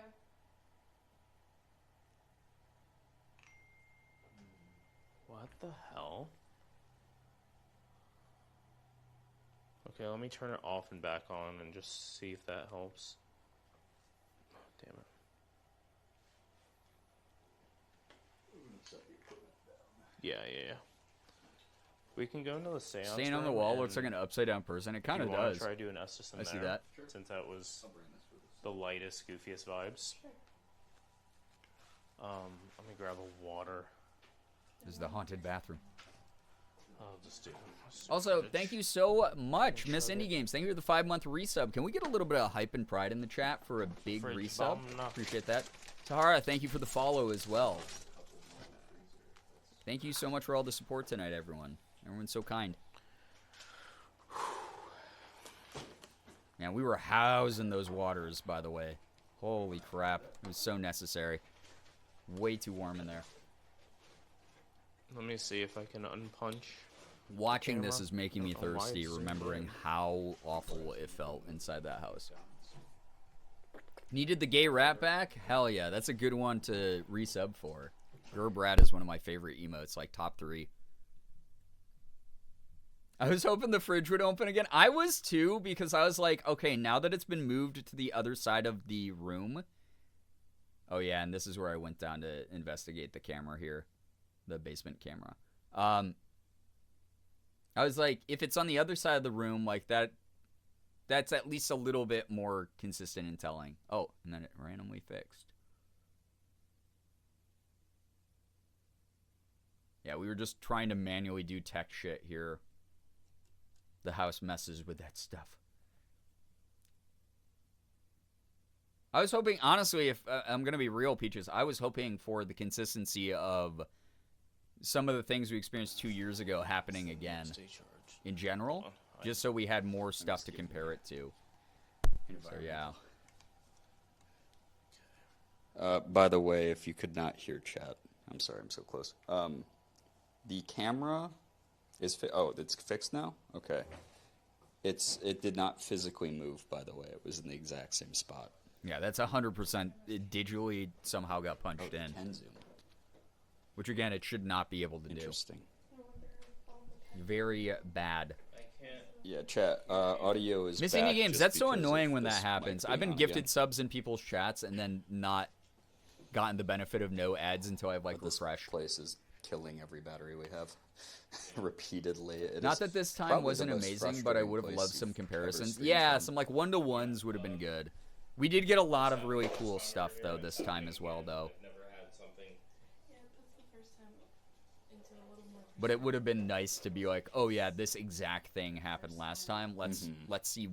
What the hell? Okay, let me turn it off and back on and just see if that helps. Oh, damn it. Yeah. We can go into the seance. Staying on the wall looks like an upside down person. It kind of does. Try doing Estes in I there, see that. since that was the lightest, goofiest vibes. Let me grab a water. This is the haunted bathroom. I'll just do. Also, thank you so much, Miss Indie Games. Thank you for the 5-month resub. Can we get a little bit of hype and pride in the chat for a big resub? Appreciate that. Tahara, thank you for the follow as well. Thank you so much for all the support tonight, everyone. Everyone's so kind. Man, we were housed in those waters, by the way. Holy crap. It was so necessary. Way too warm in there. Let me see if I can unpunch. Watching this is making me thirsty, remembering how awful it felt inside that house. Needed the gay rat back? Hell yeah, that's a good one to resub for. Gerbrat is one of my favorite emotes, like top 3. I was hoping the fridge would open again. I was too, because I was like, okay, now that it's been moved to the other side of the room. Oh yeah, and this is where I went down to investigate the camera here. The basement camera. I was like, if it's on the other side of the room, like that's at least a little bit more consistent in telling. Oh, and then it randomly fixed. Yeah, we were just trying to manually do tech shit here. The house messes with that stuff. I was hoping, honestly, if I'm going to be real, Peaches, I was hoping for the consistency of some of the things we experienced 2 years ago happening again in general, just so we had more stuff to compare it to. So, yeah. By the way, if you could not hear chat, I'm sorry, I'm so close. The camera is it's fixed now? Okay. It did not physically move, by the way. It was in the exact same spot. Yeah, that's 100% it digitally somehow got punched in. Can zoom. Which, again, it should not be able to do. Interesting. Very bad. Yeah, chat. Audio is Missing back any games. just That's so because annoying of when that this happens. mic I've been being on gifted again. subs in people's chats and then not gotten the benefit of no ads until I've, like, But this refreshed. place is killing every battery we have repeatedly. It Not is that this time probably wasn't the most amazing, but I frustrating would have place loved you've some ever comparisons. streamed Yeah, from. some like 1-to-1s would have been good. We did get a lot of really cool stuff though this time as well though. But it would have been nice to be like, oh yeah, this exact thing happened last time. Let's see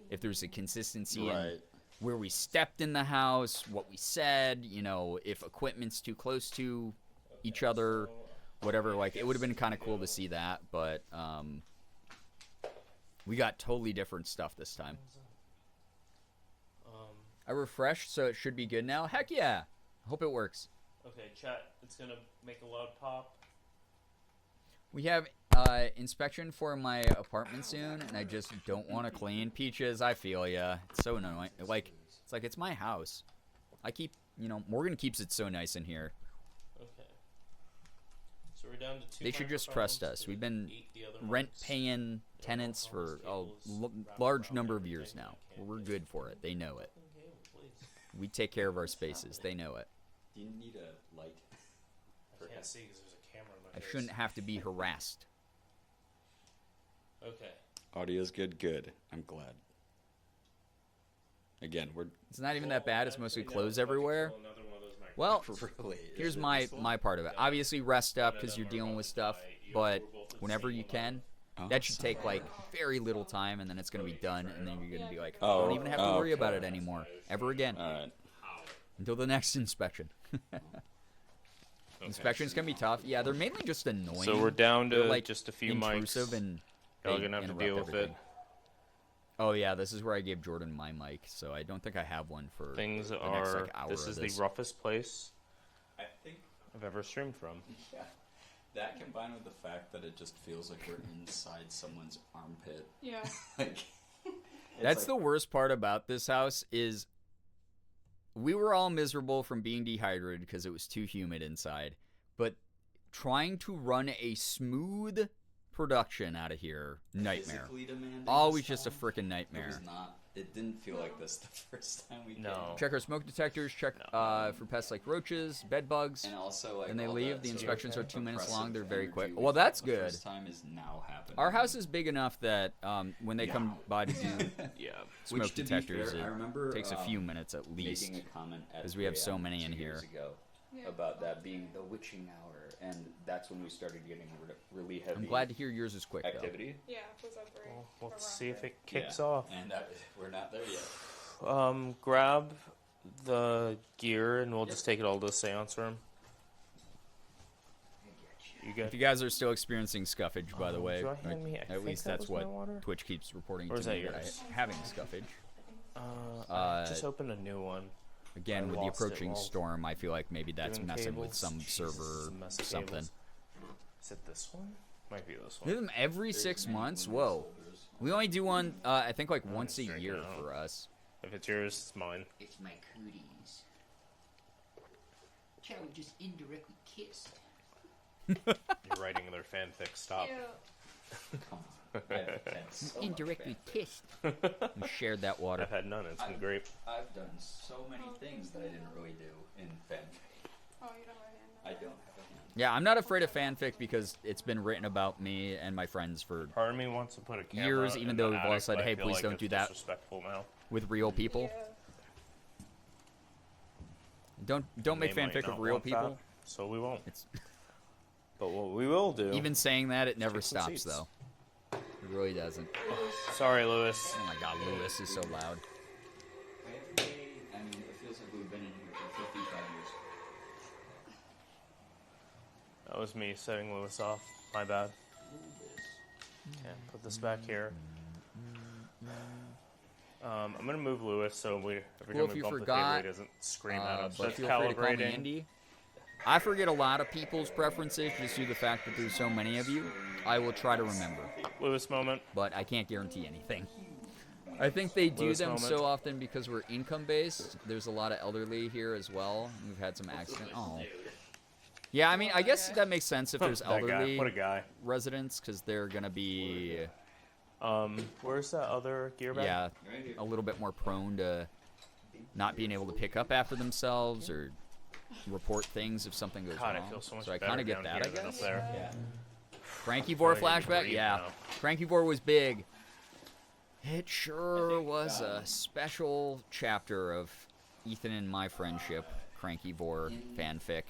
if there's a consistency in Right. where we stepped in the house, what we said, you know, if equipment's too close to each other, whatever. Like, it would have been kind of cool to see that, but we got totally different stuff this time. I refreshed, so it should be good now. Heck yeah! Hope it works. Okay, chat. It's gonna make a loud pop. We have inspection for my apartment soon, and I just don't want to clean. Peaches, I feel ya. It's so annoying. Like, it's my house. I keep, you know, Morgan keeps it so nice in here. Okay. So we're down to 2. They should just trust microphones us. to We've been eat the other mics. rent-paying tenants for a large number of years now. We're good for it. They know it. We take care of our spaces. They know it. Do you need a light? I can't see because there's a camera in my I face. shouldn't have to be harassed. Okay. Audio's good. Good. I'm glad. Again, we're It's not even that bad. It's mostly Now clothes if I could everywhere. pull another one of those microphones. Well, really. here's is it my this one? my part of it. Obviously, rest up None of because them you're are dealing about with to stuff. die. You But were both the whenever same you can, Oh, that should sorry. take like very little time, and then it's gonna be done, and then you're gonna be like, Oh, don't even have to worry about okay. it anymore ever again All right. until the next inspection. Inspections can be tough. Yeah, they're mainly just annoying. So we're down They're, to like, just a few intrusive mics. and Y'all they gonna have to interrupt deal with everything. it. Oh yeah, this is where I gave Jordan my mic, so I don't think I have one for Things the next are. like hour This of is this. the roughest place I think I've ever streamed from. that combined with the fact that it just feels like we're inside someone's armpit. Yeah. Like That's the worst part about this house is we were all miserable from being dehydrated because it was too humid inside. But trying to run a smooth production out of here, nightmare. physically demanding Always this just a time. freaking It nightmare. was not. It didn't feel like this the first time we came. No. Check our smoke detectors, check for pests like roaches, bed bugs. And also, like, And they all leave. that The sort of inspections are 2 minutes long. They're very quick. energy Well, we that's felt the good. First time is now happening. Our house is big enough that when they come by to do Yeah. smoke Which, to be detectors, fair, I remember, it takes a few minutes at least. making a comment at 'cause we have 3 so a.m. many in 2 years here. ago about that being the witching hour, and that's when we started getting really heavy I'm glad to hear yours is quick, though. activity. Yeah, it was at 3. Let's around see if 3. it kicks Yeah, off. and we're not there yet. Grab the gear and we'll just take it all to the seance room. You If good? you guys are still experiencing scuffage, by the way, do I hand me- I at think least that that's was my what water. Twitch keeps reporting Or to is that me, yours? having scuffage. I just opened a new one. Again, I with the lost it approaching while storm, I feel like maybe that's doing messing with cables. some Jesus, server a mess or of something. cables. Is it this one? Might be this one. Do them every 6 months? Whoa. We only do one, I think, like once a straight year out. for us. If it's yours, it's mine. It's my cooties. Chow just indirectly kissed. You're writing their fanfic. Stop. Come on. I've had so much Indirectly fanfic. kissed. We shared that water. I've had none. It's been great. I've done so many things that I didn't really do in fanfic. Oh, you don't have a hand. I don't have a hand. Yeah, I'm not afraid of fanfic because it's been written about me and my friends for Part of me wants to put a camera years, even in though the we've all attic, said, but I hey, feel please like don't it's do that disrespectful now. with real people. Yeah. Don't make They might fanfic of not real want that, people. so we won't. It's But what we will do. even saying that it never Take some stops seats. though. It really doesn't. Sorry, Lewis. Oh my god, Lewis is so loud. I mean, it feels like we've been in here for 55 years. That was me setting Lewis off. My bad. Okay, put this back here. I'm gonna move Lewis so every Cool time if we you bump the forgot, table, he doesn't scream at us. but That's feel free to call me calibrating. Indy. I forget a lot of people's preferences just due to the fact that there's so many of you. I will try to remember, Lewis moment. but I can't guarantee anything. I think they do Lewis them moment. so often because we're income-based. There's a lot of elderly here as well. We've had some accidents. Oh. Yeah, I mean, I guess that makes sense if there's That guy. elderly What a guy. residents because they're going to be, Where's that other gear bag? yeah, a little bit more prone to not being able to pick up after themselves or report things if something goes God, wrong. I feel so much So I better kind of get down that, I here than up guess. there. Yeah. Cranky Vor Feeling like I can flashback? breathe Yeah. now. Cranky Vor was big. It sure was a special chapter of Ethan and my friendship. Cranky Vor fanfic.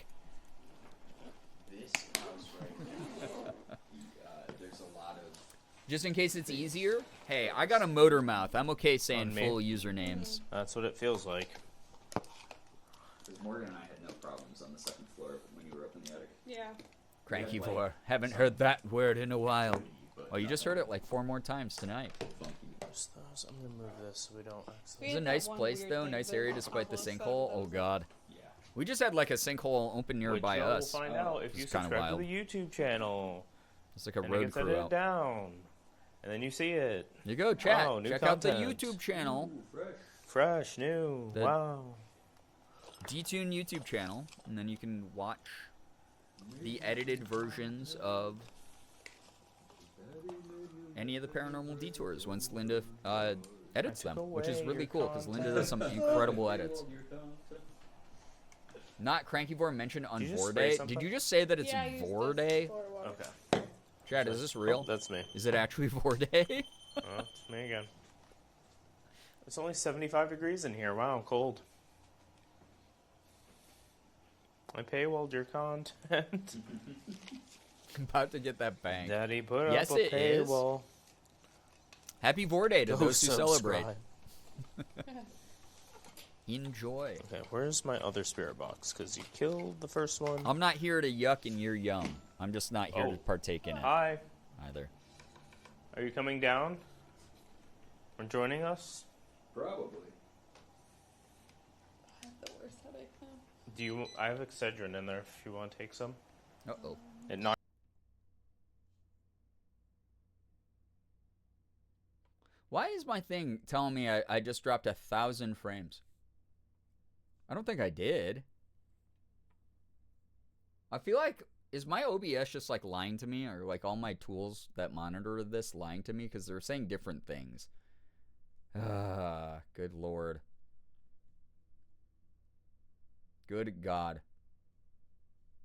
This house right now, there's a lot of... Just in case it's easier, hey, I got a motor mouth. I'm okay saying On me. full usernames. That's what it feels like. Because Morgan and I had no problems on the second floor when you were up in the attic. Yeah. Cranky Vor. Haven't heard that word in a while. Oh, you just heard it like 4 more times tonight. Where's those? I'm gonna move this so we don't accidentally. It's a nice place, though. Nice area despite the sinkhole. Oh, God. Yeah. We just had like a sinkhole open nearby Which us. We'll find out if you It's kinda subscribe to wild. the YouTube channel. It's like a And it road gets crew edited out. down. And then you see it. There you go, chat. Oh, new Check out the content. YouTube channel. Fresh, new. The- Wow. Detune YouTube channel, and then you can watch the edited versions of any of the paranormal detours once Linda edits them, which is really cool because Linda does some incredible edits. Not Cranky Vor mentioned on Did you just Vor spray Day. something? Did you just say that it's Yeah, I used Vor this Day? for water. Okay. Chad, is this real? Oh, that's me. Is it actually Vor Day? Oh, it's me again. It's only 75 degrees in here. Wow, cold. I paywalled your content. I'm about to get that bang. Daddy put Yes, up a it is. paywall. Happy Vor Day to Go those who celebrate. subscribe. Enjoy. Okay, where's my other spirit box? Because you killed the first one. I'm not here to yuck and you're yum. I'm just not here Oh. to partake in it Hi. either. Are you coming down? Or joining us? Probably. I have the worst headache now. Do you? I have Excedrin in there if you want to take some. Uh-oh. It not. Why is my thing telling me I just dropped 1,000 frames? I don't think I did. I feel like, is my OBS just like lying to me, or like all my tools that monitor this lying to me? Because they're saying different things. Good lord. Good God.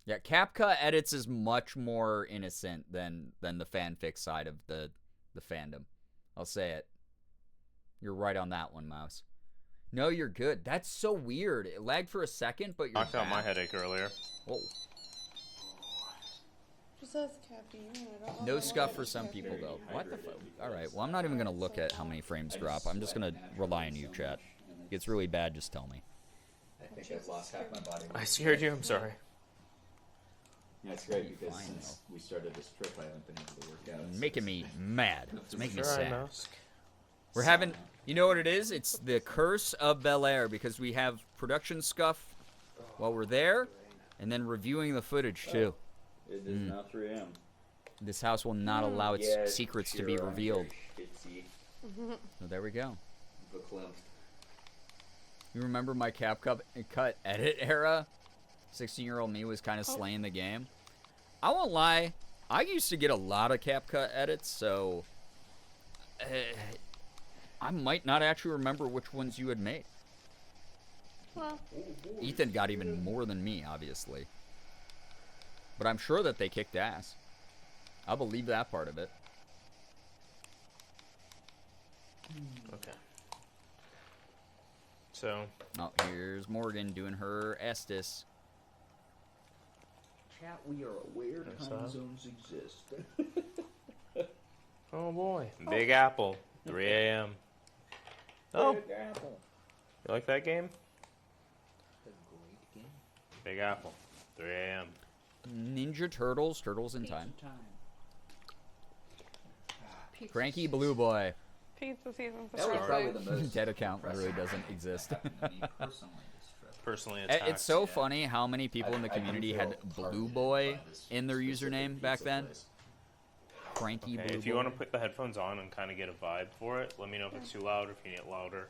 Yeah, CapCut edits is much more innocent than the fanfic side of the fandom. I'll say it. You're right on that one, Mouse. No, you're good. That's so weird. It lagged for a second, but you're Knocked out my back. headache earlier. Whoa. Just has caffeine. I don't know No if I scuff want for it. some people, though. What the fuck? Alright, well, I'm not even going to look at how many frames drop. I'm just going to rely on you, chat. If it gets really bad, just tell me. I think I've lost half my body. I scared you. I'm sorry. Yeah, it's great because Fine, since we started this trip, I haven't been able to work out. Making me mad. It's making me Sure, I sad. mask. We're having, you know what it is? It's the curse of Bellaire because we have production scuff while we're there, and then reviewing the footage too. It is now 3 a.m. This house will not allow its Yeah, secrets to be sure, I'm revealed. very shitsy, So there we go. verklempt. You remember my CapCut edit era? 16-year-old me was kind of slaying the game. I won't lie, I used to get a lot of CapCut edits, so I might not actually remember which ones you had made. Well, Ethan got even more than me, obviously. But I'm sure that they kicked ass. I'll believe that part of it. Okay. So, Oh, here's Morgan doing her Estes. Chat, we are aware Yes, time sir. zones exist. oh boy, Big Apple, 3 a.m. Oh, Big Apple. you like that game? A great game. Big Apple, 3 a.m. Ninja Turtles, Turtles in Time. Time. Cranky Blue Boy. Pizza season for That was probably Thursday. the most Dead account impressive literally thing doesn't that exist. happened to me personally this trip. Personally It- attacked. It's so Yeah. funny how many people in the I do community feel had Blue targeted Boy by this in their specific username back pizza then. place. Cranky Okay, Blue if you Boy. want to put the headphones on and kind of get a vibe for it, let me know if it's too loud or if you need it louder.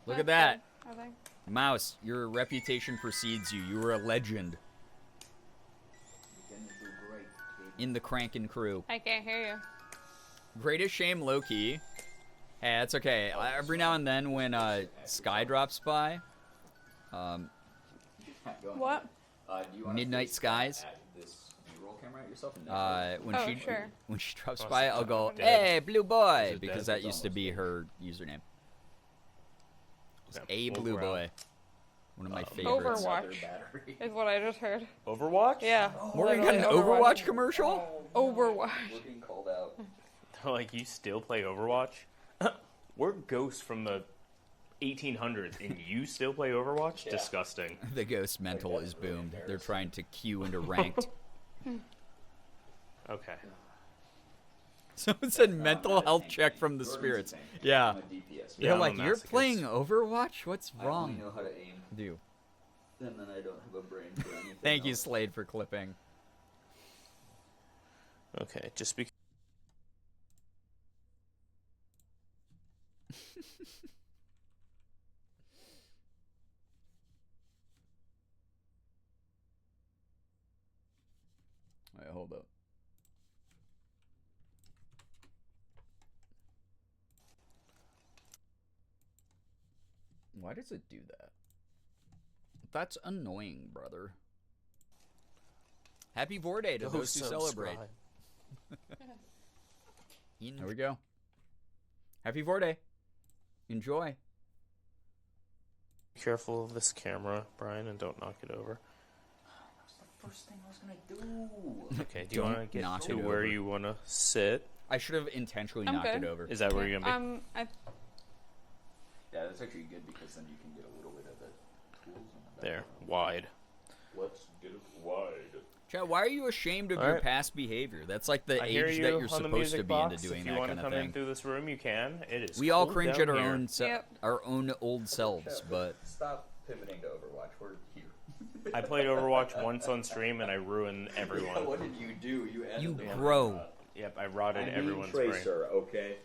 Look at That's that. good, I think. Mouse, your reputation precedes you. You were a legend You're gonna do great, baby. in the Crankin' crew. I can't hear you. Greatest shame, low-key. Hey, that's okay. Every now and then when Sky drops by, Not going What? do you wanna Midnight face Skies. at this B-roll camera at yourself and then when Oh, she sure. when she drops Oh, by, it's I'll go, dead. "Hey, Blue Boy," Is it because dead? that used to be her username. It's Okay, a Blue overall. Boy. One of my favorites. Overwatch battery. is what I just heard. Overwatch? Yeah. Morgan got an literally Overwatch commercial? Overwatch. We're being called out. They're like, you still play Overwatch? We're ghosts from the 1800s, and you still play Overwatch? Yeah. Disgusting. The ghost mental is boomed. They're trying to queue into ranked. Okay. Someone said mental health check from the spirits. Yeah. I'm a DPS. Yeah, They're I'm a like, you're masochist. playing Overwatch? What's I only wrong? know how to aim, with you? and then I don't have a brain for anything. Thank you, else. Slade, for clipping. Okay, just because. Wait, hold up. Why does it do that? That's annoying, brother. Happy Vor Day to those who celebrate. There we go. Happy Vor Day. Enjoy. Be careful of this camera, Brian, and don't knock it over. First thing I was gonna do. Okay, do you want to Don't get knock to it where over. you want to sit? I should have intentionally I'm knocked good. it over. Is that where you're going to be? Yeah, that's actually good because then you can get a little bit of the tools on the There, back. wide. Let's get it wide. Chad, why are you ashamed of All your right. past behavior? That's like the I hear age you that you're on the supposed music to be box. into doing If you that want kind to of come in thing. through this room, you can. It is. We all cool cringe down at our here. own Yep. our own old selves, but Stop pivoting to Overwatch. We're here. I played Overwatch once on stream and I ruined everyone. What did you do? You added you the grow. Yep, I rotted I'm everyone's being brain. Tracer, okay?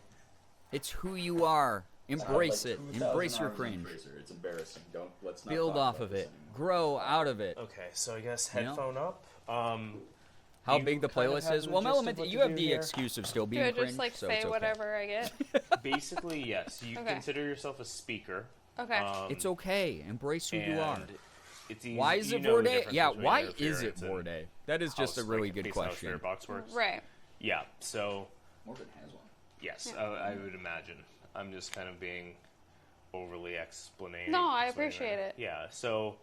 It's who you are. Embrace it. Embrace your cringe. It's embarrassing. Let's not Build talk off about of this it. anymore. Grow out of it. Okay, so I guess You know? headphone up. How you big the kind of playlist have is? the Well, gist of Element, what you to have do the here? excuse of still Do being I cringe, just like so say it's okay. whatever I get? Basically, yes. You Okay. consider yourself a speaker. Okay. It's okay. Embrace who you are. and It's easy, Why is you it know Vor the Day? difference Yeah, between why is it interference Vor and Day? That is just a house, really like, good based on how question. Spirit Box works. Right. Yeah, so Morgan has one. yes, I would imagine. I'm just kind of being overly explaining. No, I appreciate it. Yeah, so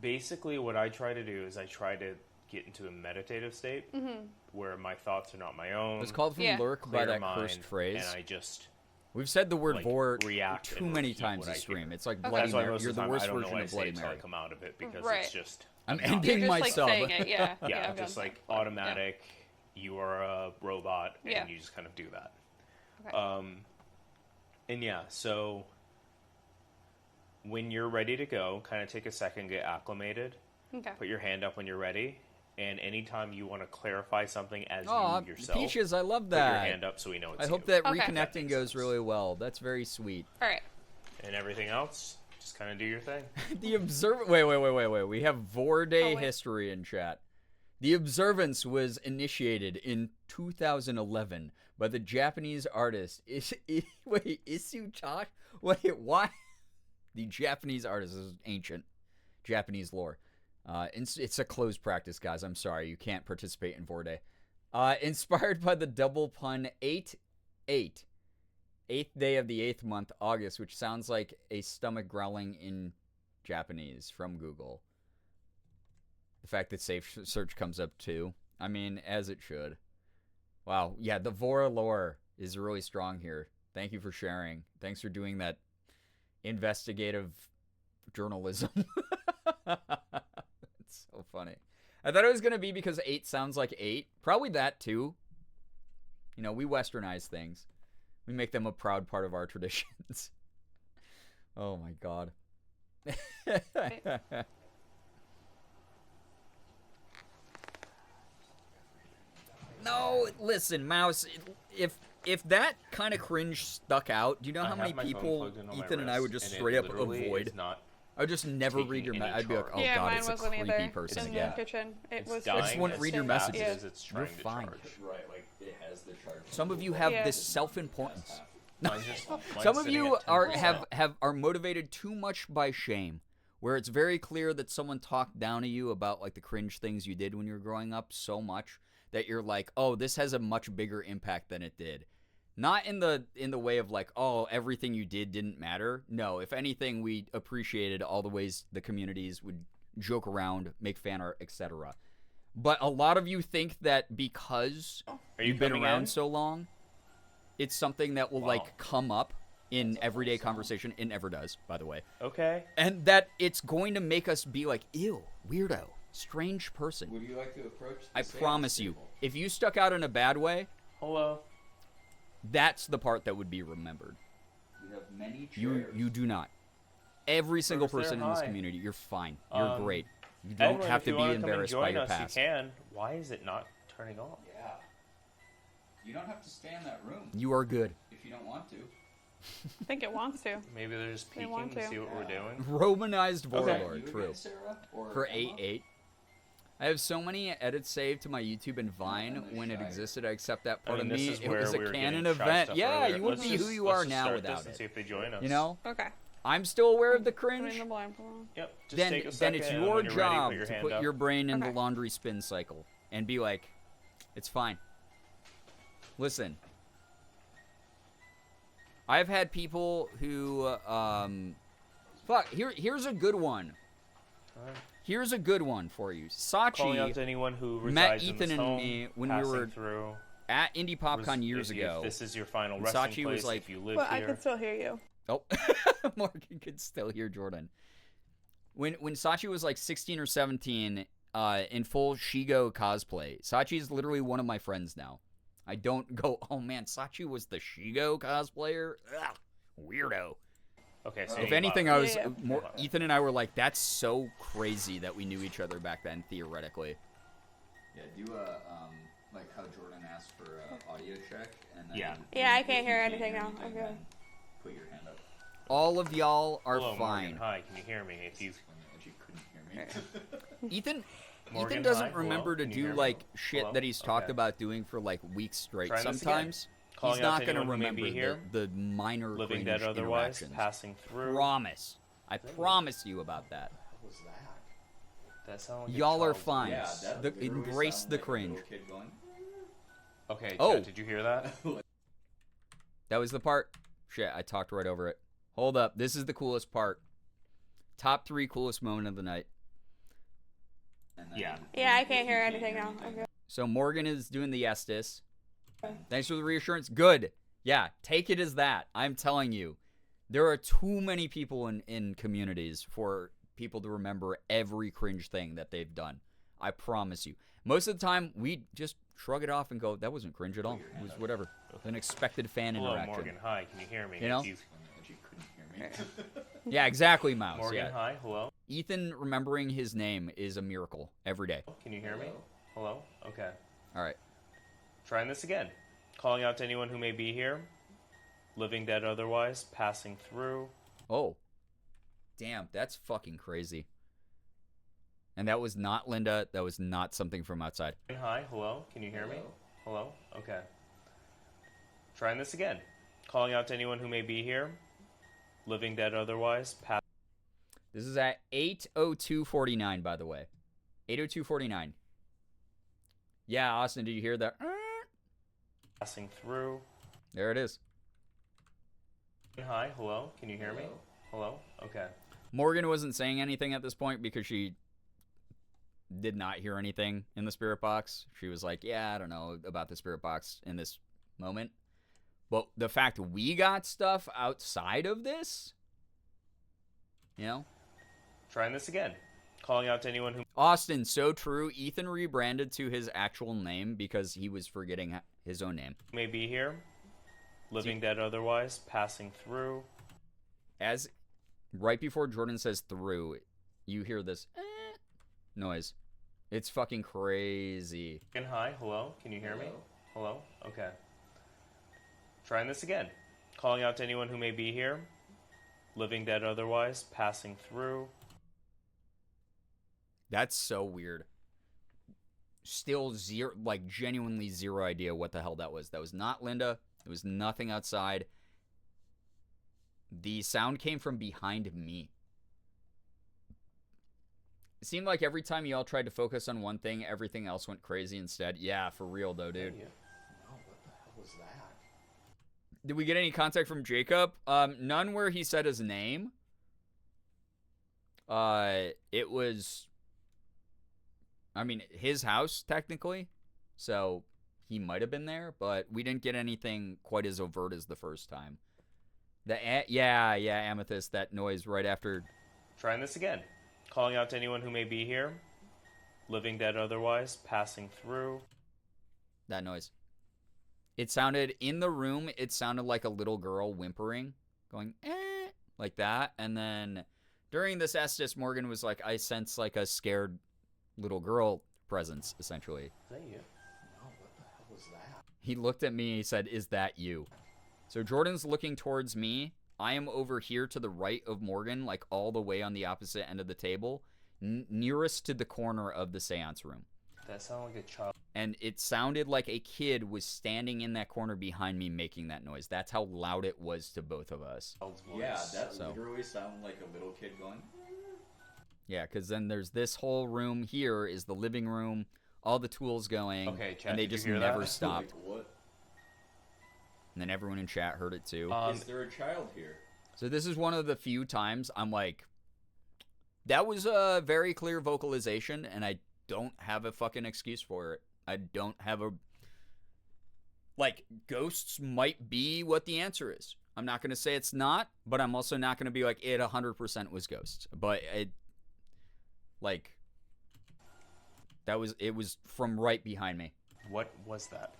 basically what I try to do is I try to get into a meditative state where my thoughts are not my own. It was called from Yeah. Lurk by clear that mind, cursed phrase. and I just We've said the word like, vor react too and many repeat times what this I stream. hear. It's like Okay. Bloody That's why Mary. most You're of the the time worst I don't know version why I of say Bloody it until I Mary. come out of it because Right. it's just I'm not- ending You're just myself. like saying it, yeah. yeah, I've just done like that before. automatic. You are a robot, and Yeah. you just kind of do that. Okay. And yeah, so when you're ready to go, kind of take a second, get acclimated, Okay. put your hand up when you're ready, and anytime you want to clarify something as Oh, you yourself, Peaches, I love put your that. hand up so we know it's I hope you. that Okay. reconnecting goes really well. That's very sweet. All right. And everything else, just kind of do your thing. The observ. Wait. We have Vor Day wait. history in chat. The observance was initiated in 2011 by the Japanese artist Isu Tash. Wait, why? The Japanese artist this is ancient Japanese lore. It's a closed practice, guys. I'm sorry, you can't participate in Vor Day. Inspired by the double pun 8/8, 8th day of the 8th month, August, which sounds like a stomach growling in Japanese from Google. The fact that safe search comes up too. I mean, as it should. Wow. Yeah, the Vora lore is really strong here. Thank you for sharing. Thanks for doing that investigative journalism. It's so funny. I thought it was going to be because 8 sounds like 8. Probably that, too. You know, we westernize things. We make them a proud part of our traditions. Oh, my God. No, listen, Mouse, if that kind of cringe stuck out, do you know how many people Ethan and I would just straight up avoid? I would just never read your message. I'd be like, oh yeah, God, mine it's a wasn't creepy either. person in again. the kitchen. It was I just wouldn't read your messages. Yeah. You're fine. Right, like it has the charge. Some of you have Yeah. this self-importance. Mine's Some of sitting you at are 10%. are motivated too much by shame, where it's very clear that someone talked down to you about like the cringe things you did when you were growing up so much that you're like, oh, this has a much bigger impact than it did. Not in the way of like, oh, everything you did didn't matter. No, if anything, we appreciated all the ways the communities would joke around, make fan art, etc. But a lot of you think that because you've been around so long, it's something that will like come up in everyday conversation. It never does, by the way. Okay. And that it's going to make us be like, ew, weirdo, strange person. Would you like to approach the I seance promise you, table? if you stuck out in a bad way, Hello. that's the part that would be remembered. We have many You chairs. do not. Every single First, person they're in this high. community, you're fine. You're great. You don't Edward, have if to you be wanna come and embarrassed by join your us, past. You can. Why is it not turning off? Yeah. You don't have to stay in that room You are good. if you don't want to. I think it wants to. Maybe they're just They peeking want to to. see what we're doing. Romanized Okay. Warlord, You true. again, Sarah, or For Emma? 8-8. I have so many edits saved to my YouTube and Vine when it existed. I accept that part mean, of this me. is It where was a we were canon getting shy event. stuff Yeah, earlier. you wouldn't Let's be just- who you let's are just now start this without and it. see if they join us. You know? Okay. I'm still aware of the Putting cringe. the blindfold. Yep. Just Then, take a then second, it's and your when you're ready, job put your to hand put up. your brain in the Okay. laundry spin cycle and be like, it's fine. Listen, I've had people who, fuck, here's a good one. Alright. Here's a good one for you. Calling out Sachi to anyone who met resides in Ethan this and home, me when we passing were through. at Indie PopCon years If ago. this is your final And resting Sachi was place, like- if you live But I here. can still hear you. Oh, Morgan could still hear Jordan. When Sachi was like 16 or 17, in full Shigo cosplay. Sachi is literally one of my friends now. I don't go, oh man, Sachi was the Shigo cosplayer? Ugh, weirdo. Okay, so If you anything, bought I it. was Yeah. more. Ethan and I were like, that's so crazy that we knew each other back then, theoretically. Yeah, do a like how Jordan asked for an audio check, and then Yeah. Yeah, I if can't you hear anything now. anything, Okay. then put your hand up. All of y'all are Hello, fine. Morgan. Hi, can you hear me? If you When you actually couldn't hear me. Ethan Morgan, Ethan doesn't hi, hello, remember to can you do hear me? like shit Hello? that he's talked Okay. about doing for like weeks straight. Try this again. Sometimes Calling he's out not to going to anyone who may remember be here, the minor living cringe dead otherwise, interactions. passing through. Promise. I promise you about that. What was that? That sound like a Y'all are child's fine. Yeah, voice. that The- literally embrace sounded the like a cringe. little kid going, Okay, Oh. Chet, did you hear that? That was the part. Shit, I talked right over it. Hold up. This is the coolest part. Top 3 coolest moment of the night. and then Yeah. Yeah, I if can't you hear anything now. anything, Okay. So Morgan is doing the Estes. Thanks for the reassurance. Good. Yeah, take it as that. I'm telling you. There are too many people in communities for people to remember every cringe thing that they've done. I promise you. Most of the time, we just shrug it off and go, that wasn't cringe at all. It was whatever. An expected fan Hello, interaction. Morgan. Hi, can you hear me? You know? If you- When you actually couldn't hear me. Yeah, exactly, Mouse. Morgan, Yeah. hi. Hello. Ethan remembering his name is a miracle every day. Can you hear me? Hello. Okay. All right. Trying this again. Calling out to anyone who may be here, living dead otherwise, passing through. Oh. Damn, that's fucking crazy. And that was not Linda. That was not something from outside. Hi. Hello. Can you hear me? Hello. Okay. Trying this again. Calling out to anyone who may be here, living dead otherwise, This is at 8:02:49, by the way. 8:02:49. Yeah, Austin, did you hear that? passing through. There it is. Hi. Hello. Can you hear me? Hello. Okay. Morgan wasn't saying anything at this point because she did not hear anything in the spirit box. She was like, yeah, I don't know about the spirit box in this moment. But the fact we got stuff outside of this, you know? Trying this again. Calling out to anyone who Austin, so true. Ethan rebranded to his actual name because he was forgetting his own name. may be here, living, dead, otherwise, passing through. As right before Jordan says through, you hear this noise. It's fucking crazy. And hi, hello, can you hear me? Hello? Okay. Trying this again. Calling out to anyone who may be here, living, dead, otherwise, passing through. That's so weird. Still zero, like genuinely zero idea what the hell that was. That was not Linda. It was nothing outside. The sound came from behind me. It seemed like every time y'all tried to focus on one thing, everything else went crazy instead. Yeah, for real though, dude. Hey, no, what the hell was that? Did we get any contact from Jacob? None where he said his name. It was, I mean, his house, technically. So, he might have been there, but we didn't get anything quite as overt as the first time. Yeah, Amethyst, that noise right after. Trying this again. Calling out to anyone who may be here, living, dead, otherwise, passing through. That noise. It sounded, in the room, it sounded like a little girl whimpering, going, like that. And then during this Estes, Morgan was like, I sense like a scared little girl presence, essentially. Is that you? No, what the hell was that? He looked at me and he said, is that you? So Jordan's looking towards me. I am over here to the right of Morgan, like all the way on the opposite end of the table, nearest to the corner of the seance room. That sounded like a child. And it sounded like a kid was standing in that corner behind me making that noise. That's how loud it was to both of us. Yeah, that literally sounded like a little kid going. Yeah, because then there's this whole room here is the living room, all the tools going, Okay, chat, and they did you just hear never that? stopped. Like, what? And then everyone in chat heard it too. Is there a child here? So this is one of the few times I'm like, that was a very clear vocalization, and I don't have a fucking excuse for it. I don't have a... Like, ghosts might be what the answer is. I'm not going to say it's not, but I'm also not going to be like, it 100% was ghosts. But it... Like... It was from right behind me. What was that?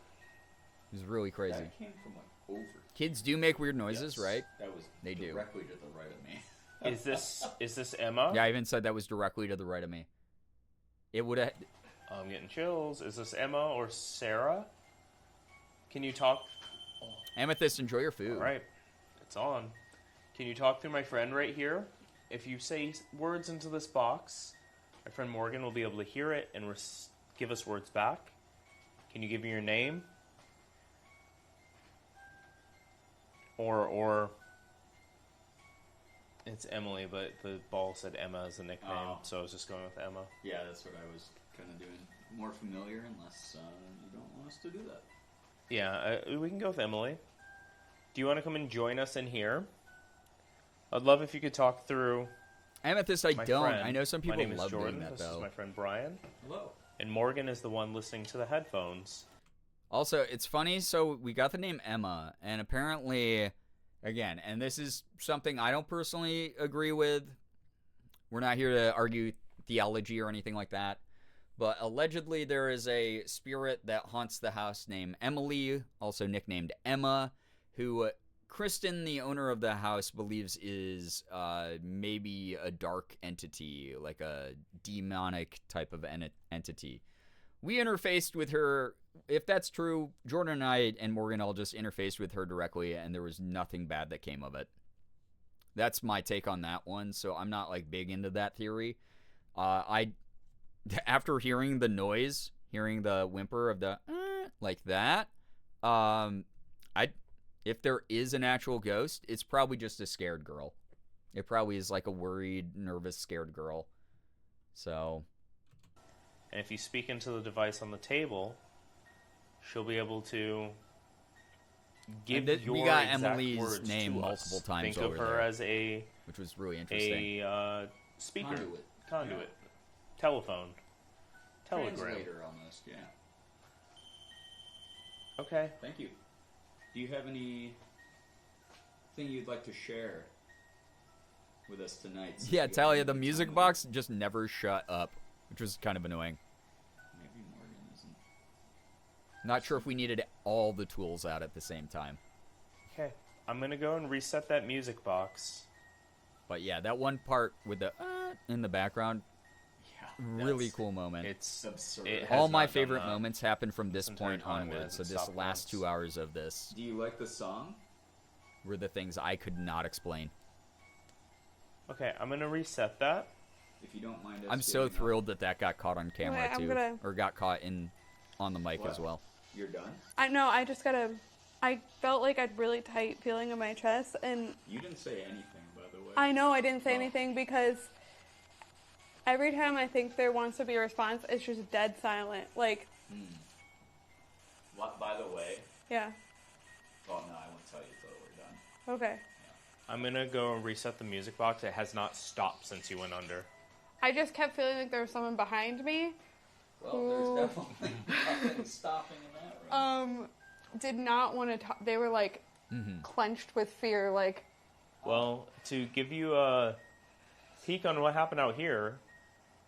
It was really crazy. That came from like over. Kids do make weird noises, Yes, right? That was They do. directly to the right of me. Is this Emma? Yeah, I even said that was directly to the right of me. It would have... I'm getting chills. Is this Emma or Sarah? Can you talk? Amethyst, enjoy your food. All right, it's on. Can you talk through my friend right here? If you say words into this box, my friend Morgan will be able to hear it and give us words back. Can you give me your name? Or it's Emily, but the ball said Emma as a nickname, so I was just going with Emma. Yeah, that's what I was kind of doing. More familiar, unless you don't want us to do that. Yeah, we can go with Emily. Do you want to come and join us in here? I'd love if you could talk through. Amethyst, I my don't. friend. I know some people My name love is Jordan. doing that, This though. is my friend Brian. Hello. And Morgan is the one listening to the headphones. Also, it's funny, so we got the name Emma, and apparently, again, and this is something I don't personally agree with. We're not here to argue theology or anything like that. But allegedly, there is a spirit that haunts the house named Emily, also nicknamed Emma, who Kristen, the owner of the house, believes is maybe a dark entity, like a demonic type of entity. We interfaced with her. If that's true, Jordan and I and Morgan all just interfaced with her directly, and there was nothing bad that came of it. That's my take on that one, so I'm not like big into that theory. After hearing the noise, hearing the whimper of the like that, if there is an actual ghost, it's probably just a scared girl. It probably is like a worried, nervous, scared girl. So, And if you speak into the device on the table, she'll be able to give your we got exact Emily's words name to multiple us. times Think over of her there, as which was really interesting. a speaker, conduit, Yeah. telephone, telegram. Translator almost, yeah. Okay. Thank you. Do you have anything you'd like to share? with us tonight. So Yeah, if you Talia, have the any music time, box just never shut up, which was kind of annoying. Maybe Morgan isn't. Not sure if we needed all the tools out at the same time. Okay, I'm gonna go and reset that music box. But yeah, that one part with the in the background, Yeah, really cool moment. It's absurd. it has All my not done favorite that. moments happen from this entire point time, it onward. So hasn't this stopped last once. 2 hours of this Do you like the song? were the things I could not explain. Okay, I'm gonna reset that. If you don't mind us I'm so giving up- thrilled that that got caught on camera Wait, I'm too, gonna- or got caught on the mic What? as well. You're done? I know. I just gotta. I felt like I'd really tight feeling in my chest, and You didn't say anything, by the way. I know I didn't say Oh. anything because every time I think there wants to be a response, it's just dead silent. Like, What, by the way, yeah, well, no, I won't tell you till we're done. okay. I'm gonna go and reset the music box. It has not stopped since you went under. I just kept feeling like there was someone behind me. Well, there's definitely nothing stopping in that room. Did not want to talk. They were like clenched with fear. Like, Well, to give you a peek on what happened out here,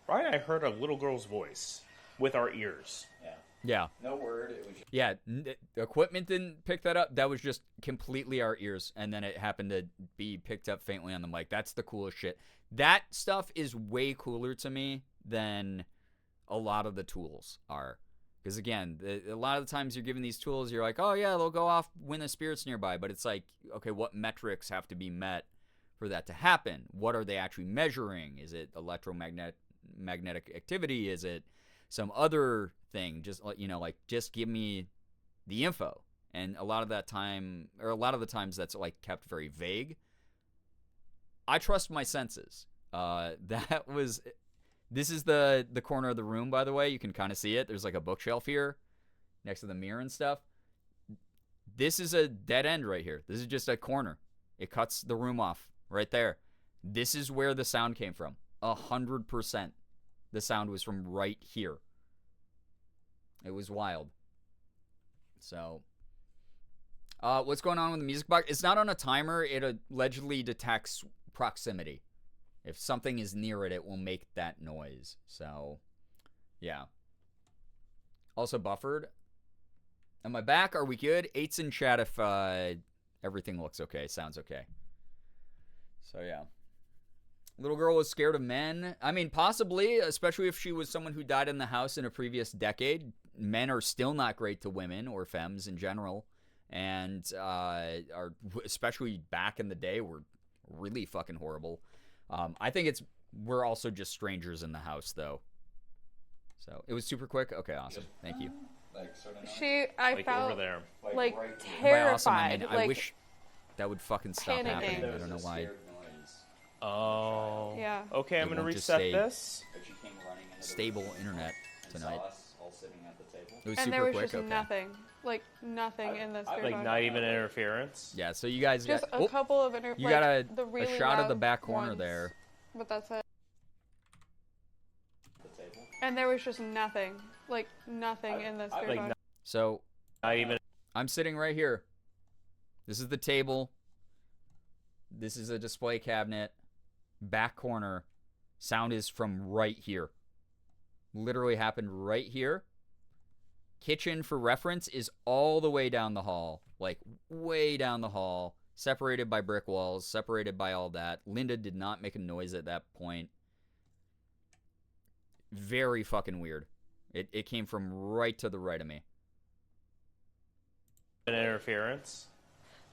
Brian and I heard a little girl's voice with our ears. Yeah. Yeah, No word. It was just yeah. The equipment didn't pick that up. That was just completely our ears, and then it happened to be picked up faintly on the mic. That's the coolest shit. That stuff is way cooler to me than a lot of the tools are. Because again, a lot of the times you're given these tools, you're like, oh yeah, they'll go off when the spirit's nearby. But it's like, okay, what metrics have to be met for that to happen? What are they actually measuring? Is it magnetic activity? Is it some other thing? Just like just give me the info. And a lot of the times that's like kept very vague. I trust my senses. This is the corner of the room, by the way. You can kind of see it. There's like a bookshelf here next to the mirror and stuff. This is a dead end right here. This is just a corner. It cuts the room off right there. This is where the sound came from. 100%. The sound was from right here. It was wild. So, what's going on with the music box? It's not on a timer. It allegedly detects proximity. If something is near it, it will make that noise. So, yeah. Also buffered. Am I back? Are we good? 8's in chat if everything looks okay, sounds okay. So, yeah. Little girl was scared of men. I mean, possibly, especially if she was someone who died in the house in a previous decade. Men are still not great to women or femmes in general. And are especially back in the day were really fucking horrible. I think we're also just strangers in the house, though. So, it was super quick? Okay, awesome. Thank you. like sort of I Like felt over there. like right By awesome, I terrified. mean, like, I wish that would fucking stop panicking. happening. there I was don't know a why. scared noise, Oh. Yeah. Okay, I'm It gonna won't just reset stay this. but she came running into the Stable room internet and tonight. saw us all sitting at the table. It was and super there was quick. just Okay. nothing. Like, nothing in the spirit Like box. not even interference. Yeah, so you guys Just got a couple of you like, got the a really shot of the loud back corner ones, there. But that's it. The table. And there was just nothing. Like, nothing in the spirit Like box. not, So not even. I'm sitting right here. This is the table. This is a display cabinet. Back corner. Sound is from right here. Literally happened right here. Kitchen, for reference, is all the way down the hall. Like, way down the hall. Separated by brick walls. Separated by all that. Linda did not make a noise at that point. Very fucking weird. It came from right to the right of me. Interference.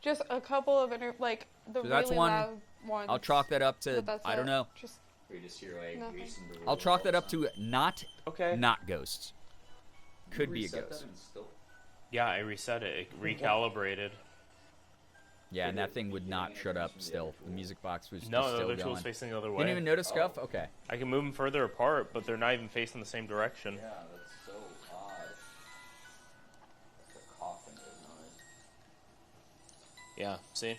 Just a couple of like the So that's really one. loud ones. I'll chalk that up to, But that's I don't it. know. Just We just hear like Nothing. Jason Derulo I'll chalk all that the up time. to Okay. not ghosts. You Could be a reset ghost. that and still- Yeah, I reset it. It recalibrated. Yeah, and Did that it- thing would did you not get shut any up from the still. other The tool? music box was No, just no, still the tool's going. facing the other way. Didn't even notice Scuff? Okay. I can move them further apart, but they're not even facing the same direction. Yeah, that's so odd. Like a coffin noise. Yeah, see?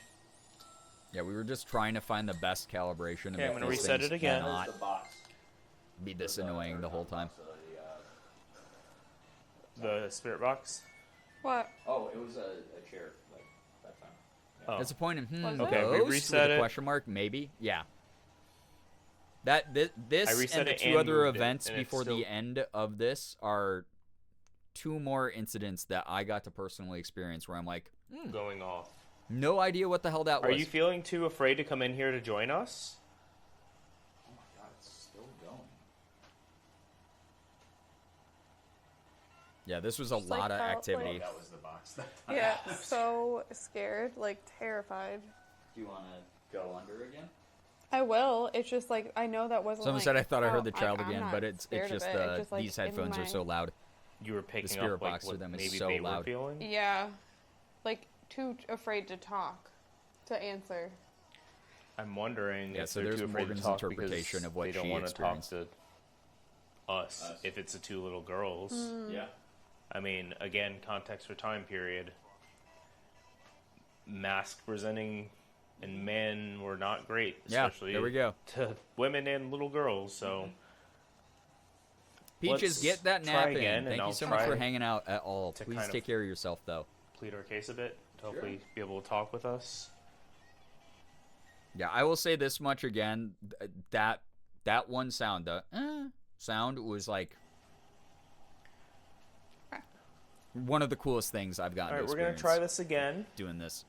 Yeah, we were just trying to find the best calibration. Okay, I'm gonna reset it again. Not Where's the box? be this annoying the whole time. So The spirit box. what? oh, it was a chair like that time. Oh. Disappointing. Was Okay, it? Okay, we ghost? reset With a it. question mark? Maybe. Yeah. This I and reset the it two and other moved it, events and it's before still- the end of this are two more incidents that I got to personally experience where I'm like, going off. no idea what the hell that Are was. you feeling too afraid to come in here to join us? Oh my god, it's still going. Yeah, this was a Just, like, lot of felt activity. like- That was the box that time. Yeah, so scared, like terrified. Do you want to go under again? I will. It's just like I know that wasn't. Someone like, said I thought I heard oh, the child I'm again, not but it's scared just of it. It's just, like, these in headphones are my- so loud. You were picking spirit up like box what for them is maybe so they loud. were feeling. Yeah, like too afraid to talk, to answer. I'm wondering Yeah, if so they're there's too afraid Morgan's to talk interpretation because of what they don't she want to talk experienced. to us if it's the two little girls. Yeah. I mean, again, context for time period. Mask presenting and men were not great, Yeah, especially there we go. to women and little girls. So Peaches, let's get that try nap again, in. and Thank you I'll so much try for hanging out at all. to Please kind take of- care of yourself, though. plead our case a bit. To hopefully be able to talk with us. Yeah, I will say this much again. That one sound, the sound was like one of the coolest things I've gotten All right, to we're gonna experience try this again. doing this.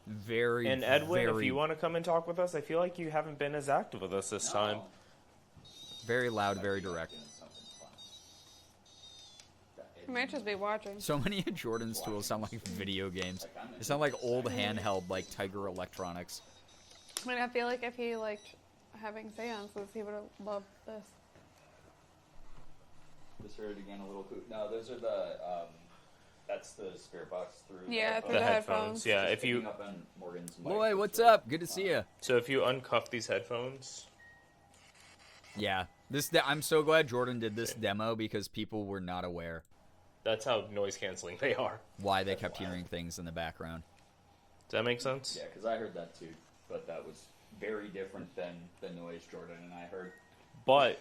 Very, And Edwin, very, if you want to come and talk with us, I feel like you haven't been as active with us this time. very loud, very direct. You might just be watching. So many of Jordan's tools sound like video games. They sound like old handheld, like Tiger Electronics. I mean, I feel like if he liked having seances, he would have loved this. Just heard it again a little cool. No, those are the, that's the spirit box through Yeah, the through The the headphones, headphones. yeah. Just If you picking up on Morgan's mic, Lloyd, it's what's really up? Good to see you. so if you uncuff these headphones, Yeah, I'm so glad Jordan did this demo because people were not aware that's how noise canceling they are. why they kept hearing things in the background. Does that make sense? Yeah, because I heard that too, but that was very different than the noise Jordan and I heard. But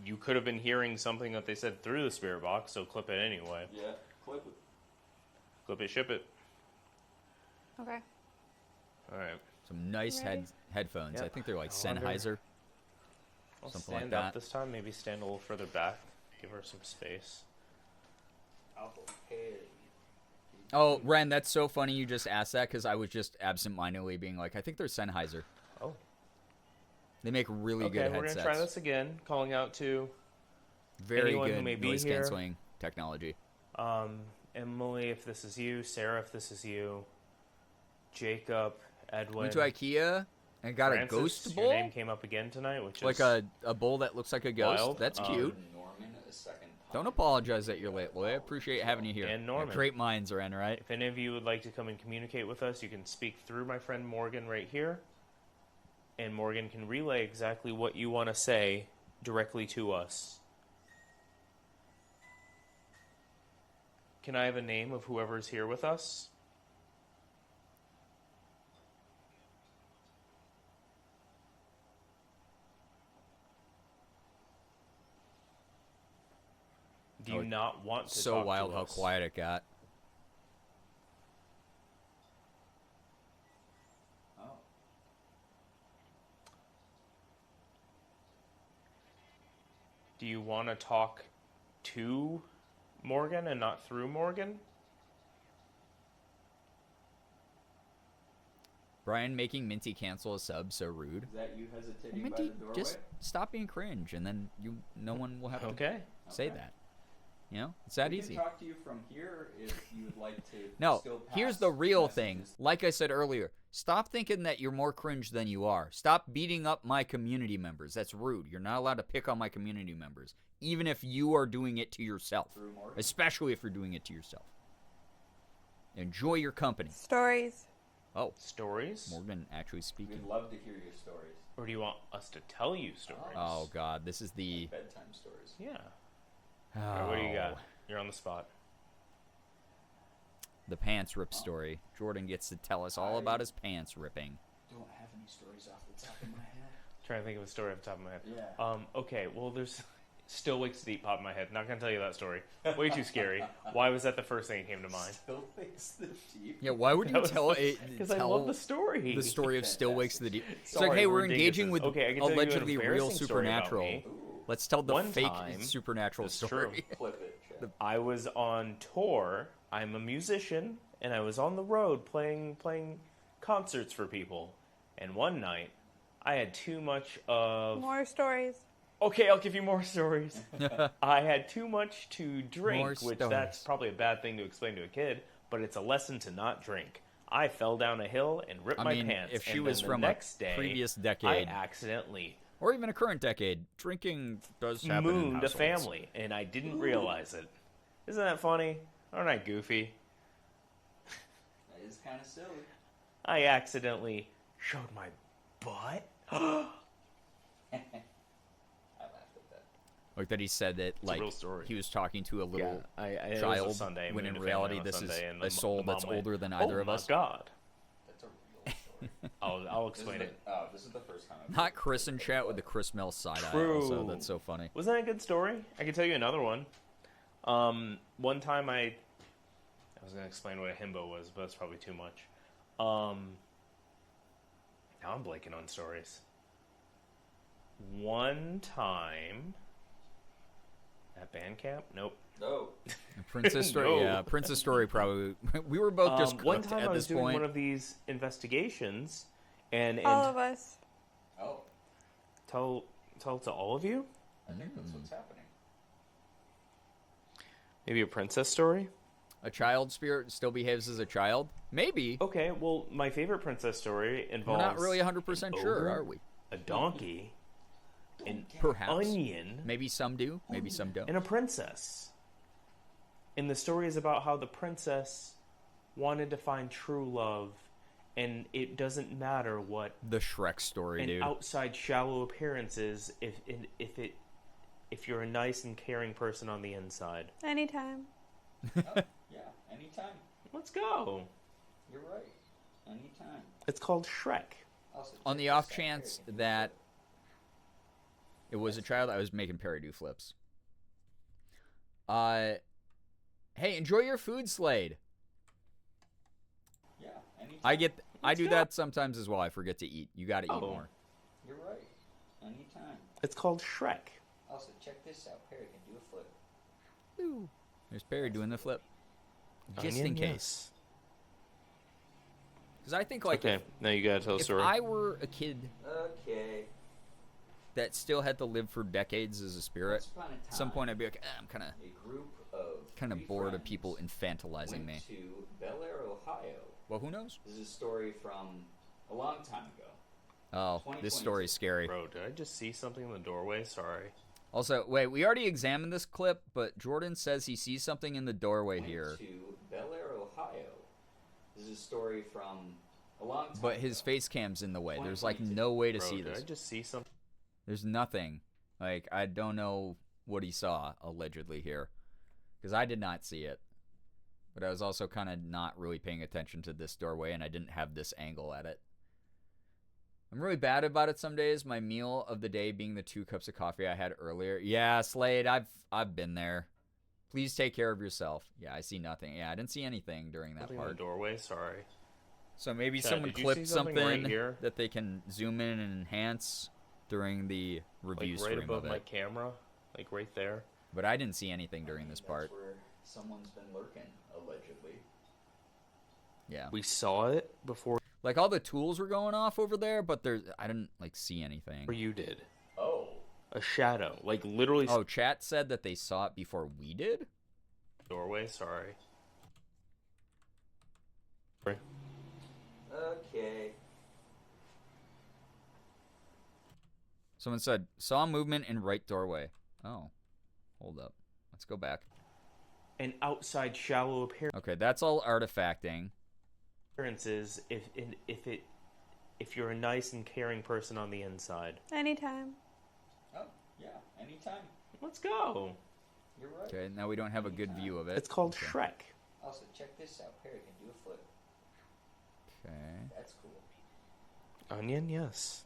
you could have been hearing something that they said through the spirit box, so clip it anyway. Yeah, clip it. Clip it, ship it. Okay. All right. Some nice Ready? headphones. I Yep. think they're like I wonder- Sennheiser. I'll Something like stand up that. this time. Maybe stand a little further back. Give her some space. Oh, Ren, that's so funny you just asked that because I was just absentmindedly being like, I think they're Sennheiser. Oh. They make really Okay, good we're headsets. gonna try this again. Calling out to Very anyone who good may be noise here. canceling technology. Emily, if this is you. Sarah, if this is you. Jacob, Edwin. Went to IKEA and got Francis, a ghost your bowl, name came up again tonight, which like is a bowl that looks like a ghost. wild. That's cute. Norman a second time. Don't apologize that you're late, Lloyd. I appreciate having you here. And Yeah, Norman. great minds are in, right? If any of you would like to come and communicate with us, you can speak through my friend Morgan right here. And Morgan can relay exactly what you want to say directly to us. Can I have a name of whoever's here with us? Do you Oh, not want to So talk wild to how us? quiet it got. Oh. Do you want to talk to Morgan and not through Morgan? Brian making Minty cancel a sub, so rude. Is that you hesitating Minty, by the doorway? just stop being cringe, and then no one will have to Okay. say Okay. that. You know, it's that We easy. can talk to you from here if you would like to. No, still pass here's the real messages. thing. Like I said earlier, stop thinking that you're more cringe than you are. Stop beating up my community members. That's rude. You're not allowed to pick on my community members, even if you are doing it to yourself. Through Morgan. Especially if you're doing it to yourself. Enjoy your company. Stories. Oh, Stories? Morgan actually speaking. We'd love to hear your stories. Or do you want us to tell you stories? Oh God, this is the. Bedtime stories. Yeah. All right, what do you got? Oh, You're on the spot. The pants rip story. Jordan gets to tell us all about his pants ripping. Don't have any stories off the top of my head. Trying to think of a story off the top of my head. Yeah. Okay, well, there's Still wakes the deep pop in my head. Not gonna tell you that story. Way too scary. Why was that the first thing that came to mind? Still wakes the deep. Yeah, why would you tell it? Because I love the story. The story of Still Wakes the Deep. It's Sorry, like, hey, we're we're engaging with dinguses. Okay, I can tell you an allegedly real embarrassing story about supernatural. me. Let's tell the One fake time- supernatural It's story. true. Flip it. Chad. I was on tour. I'm a musician, and I was on the road playing concerts for people. And one night, I had too much of. More stories. Okay, I'll give you more stories. I had too much to drink, More which stories. that's probably a bad thing to explain to a kid, but it's a lesson to not drink. I fell down a hill and ripped I my mean, pants. if she and was then from the a next day, previous I decade, accidentally or even a current decade, drinking does happen in mooned a households. family, and I didn't realize it. Isn't that funny? Aren't I goofy? That is kind of silly. I accidentally showed my butt. I laughed at that. Like that he said that, a like, real story. he was talking to a little it child, was a Sunday, when in mooned a reality family on this is Sunday, and a soul the mom that's went, older than either oh of my us. God. That's a real story. I'll explain it. This is the first time. I've Not Chris in chat with the Chris Mel side eye. True. Also, that's so funny. Wasn't that a good story? I can tell you another one. One time I was going to explain what a himbo was, but that's probably too much. Now I'm blanking on stories. One time at band camp? Nope. No. Princess Story, No. yeah, Princess Story probably. We were both just one cooked time at I was this doing point. one of these investigations, and All of us. Oh, tell to all of you. I think that's what's happening. Maybe a princess story. A child spirit still behaves as a child? Maybe. Okay, well, my favorite princess story We're involves not really 100% an sure, ogre, are we? a donkey, an Perhaps. onion, Maybe some do, maybe some don't. and a princess. And the story is about how the princess wanted to find true love, and it doesn't matter what The Shrek story, an dude. outside shallow appearance is if you're a nice and caring person on the inside. Anytime. Yeah, anytime. Let's go. You're right. Anytime. It's called Shrek. Also, On check the this off out. chance Here, that it was a child, I was making parry-do flips. Hey, enjoy your food, Slade. Yeah, anytime. I do go. that sometimes as well. I forget to eat. You got to eat Oh. more. You're right. Anytime. It's called Shrek. Also, check this out. Perry can do a flip. Ooh. There's Perry doing the flip. Just Onion, in case. yes. Because I think, like, Okay, now you gotta tell the if story. I were a kid Okay. that still had to live for decades as a spirit, Once upon a at some time, point I'd be like, I'm kind a group of of bored of people infantilizing went me. to Bellaire, Ohio. Well, who knows? This is a story from a long time ago. Oh, this 2022. story's scary. Bro, did I just see something in the doorway? Sorry. Also, wait, we already examined this clip, but Jordan says he sees something in the doorway Went here. to Bellaire, Ohio. This is a story from a long time But his ago. face cam's in the way. There's like no way to Bro, see did this. I just see something? There's nothing. Like, I don't know what he saw, allegedly, here. Because I did not see it. But I was also kind of not really paying attention to this doorway, and I didn't have this angle at it. I'm really bad about it some days. My meal of the day being the 2 cups of coffee I had earlier. Yeah, Slade, I've been there. Please take care of yourself. Yeah, I see nothing. Yeah, I didn't see anything during that Something in the part. doorway? Sorry. So maybe Chad, someone did you clipped see something right here? that they can zoom in and enhance during the review Like right stream above of my it. camera? Like right there? But I didn't see anything during this That's part. where someone's been lurking, allegedly. Yeah. We saw it before Like all the tools were going off over there, but I didn't like see anything. you did. Oh. A shadow. Like literally Oh, chat said that they saw it before we did? doorway? Sorry. Okay. Someone said, saw movement in right doorway. Oh. Hold up. Let's go back. An outside shallow Okay, that's all artifacting. appearances if you're a nice and caring person on the inside. Anytime. Oh, yeah, anytime. Let's go. You're right. Okay, now we don't have a good view of it. It's called Okay. Shrek. Also, check this out. Perry can do a flip. Okay. That's cool. Onion, yes.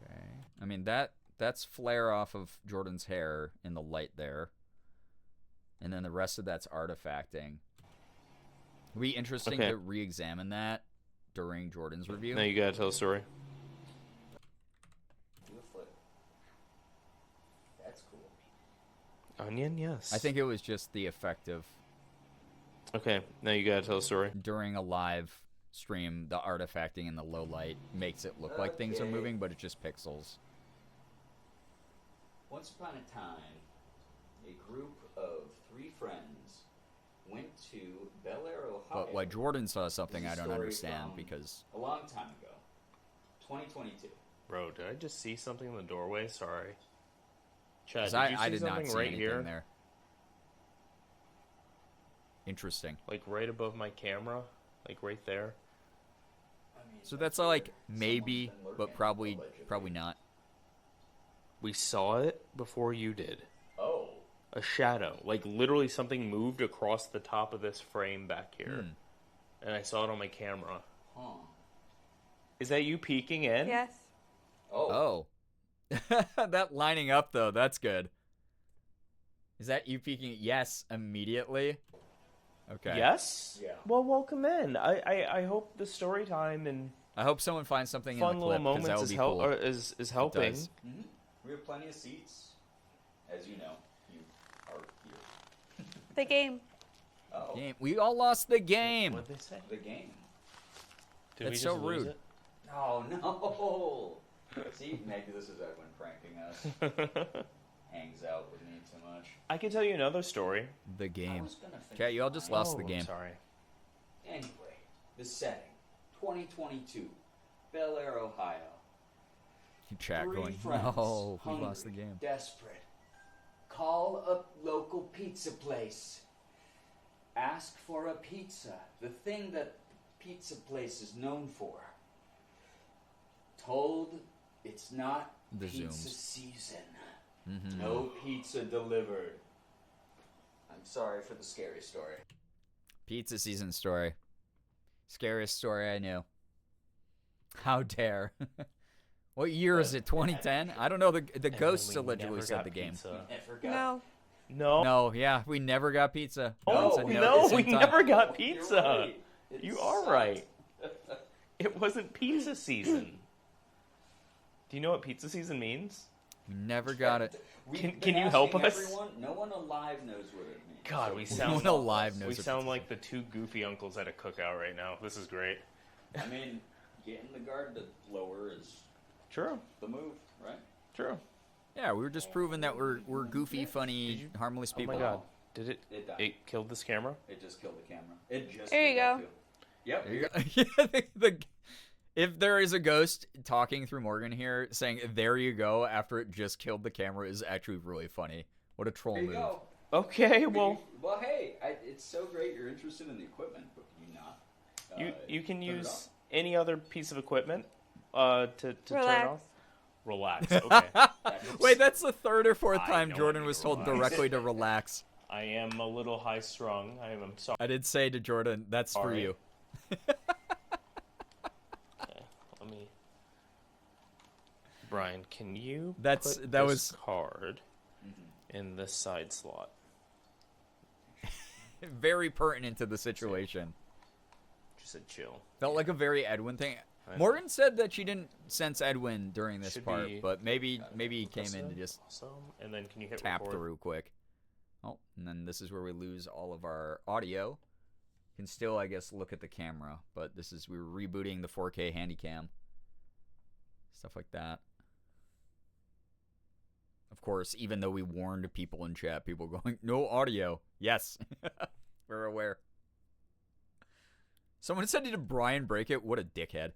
Okay. I mean, that that's flare off of Jordan's hair in the light there. And then the rest of that's artifacting. It'd be interesting Okay. to re-examine that during Jordan's review. Now you gotta tell a story. Do a flip. That's cool. Onion, yes. I think it was just the effect of Okay, now you gotta tell a story. during a live stream, the artifacting in the low light makes it look like things are Okay. moving, but it's just pixels. Once upon a time, a group of 3 friends went to Bellaire, Ohio. But why Jordan saw something This I is a don't story understand from because a long time ago, 2022. Bro, did I just see something in the doorway? Sorry. Chad, 'cause did you see I did not something see right anything here? there. Interesting. Like right above my camera? Like right there? I mean, So that's like maybe, someone's been but lurking, probably allegedly. not. We saw it before you did. Oh, A shadow. Like literally something moved across the top of this frame back here. And I saw it on my camera. huh. Is that you peeking in? Yes. Oh, Oh. That lining up though, that's good. Is that you peeking? Yes, immediately. Okay. Yes? Yeah. Well, welcome in. I hope the story time and I hope someone finds something fun in the little clip because that moments would is, be cool. is helping. does. we have plenty of seats. As you know, you are here. The game. Oh, Game. We all lost the game. What'd they say? the game. Did we That's just so lose rude. it? Oh no! See, maybe this is Edwin pranking us. Hangs out with me too much. I can tell you another story. The I game. was gonna finish Chat, you all just mine. lost the I'm game. sorry. Anyway, the setting, 2022, Bellaire, Ohio. Chat 3 going, friends, no, we hungry, lost the game. desperate. Call up local pizza place. Ask for a pizza, the thing that the pizza place is known for. Told it's not The pizza zooms. season. No pizza delivered. I'm sorry for the scary story. Pizza season story. Scariest story I knew. How dare. What year is it? 2010? I don't know. The And ghosts we allegedly never said got the game. pizza. Never got No. No. No, yeah, we never got pizza. Oh, Everyone said at the no, same we time. never got You're pizza. right. It You are sucked. right. It wasn't pizza season. Do you know what pizza season means? We never got it. We've Can been you help asking us? Everyone, no one alive knows what it means. God, we No sound one alive knows we what sound pizza like the 2 goofy uncles at a cookout right now. This is great. I mean, getting the guard to lower is True. the move, right? True. Yeah, we were just proving that we're goofy, funny, harmless Oh people. my god. Did it? It died. It killed this camera? It just killed the camera. It just. There you did that go. too. Yep. There you go. Yeah, if there is a ghost talking through Morgan here saying, there you go, after it just killed the camera is actually really funny. What a troll There you move. go. Okay, well, Well, hey, it's so great you're interested in the equipment, but can you not? you can turn it use off? any other piece of equipment to turn it Relax. off. Relax. Okay. Wait, that's the third or fourth I time know I Jordan need was to told relax. directly to relax. I am a little high strung. I'm sorry. I did say to Jordan, that's for Sorry. you. Okay, let me. Brian, can you That's- put that this was- card in this side slot? Very pertinent to the situation. Just said chill. Felt like a very Edwin thing. I know. Morgan said that she didn't sense Edwin during this Should part, be- but maybe he came in to just Awesome. And then can you hit tap record? through quick. Oh, and then this is where we lose all of our audio. Can still, I guess, look at the camera, but this is we were rebooting the 4K Handycam. Stuff like that. Of course, even though we warned people in chat, people going, no audio. Yes. We're aware. Someone said, did Brian break it? What a dickhead.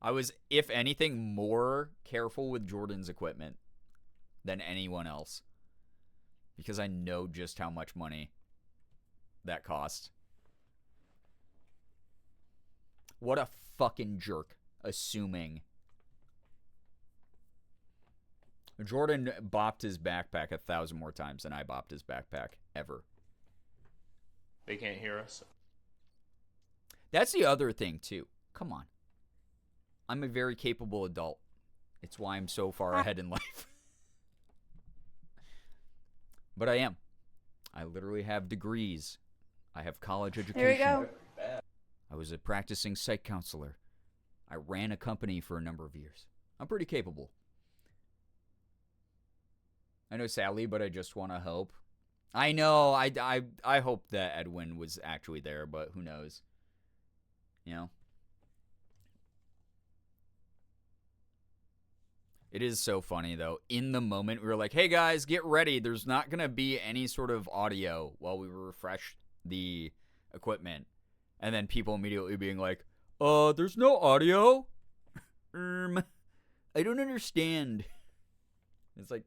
I was, if anything, more careful with Jordan's equipment than anyone else. Because I know just how much money that cost. What a fucking jerk. Assuming. Jordan bopped his backpack 1,000 more times than I bopped his backpack ever. They can't hear us. That's the other thing, too. Come on. I'm a very capable adult. It's why I'm so far ahead in life. But I am. I literally have degrees. I have college education. Here we go. I was a practicing psych counselor. I ran a company for a number of years. I'm pretty capable. I know Sally, but I just want to hope. I know. I hope that Edwin was actually there, but who knows? You know? It is so funny, though. In the moment, we were like, hey, guys, get ready. There's not going to be any sort of audio while we refresh the equipment. And then people immediately being like, there's no audio? I don't understand. It's like,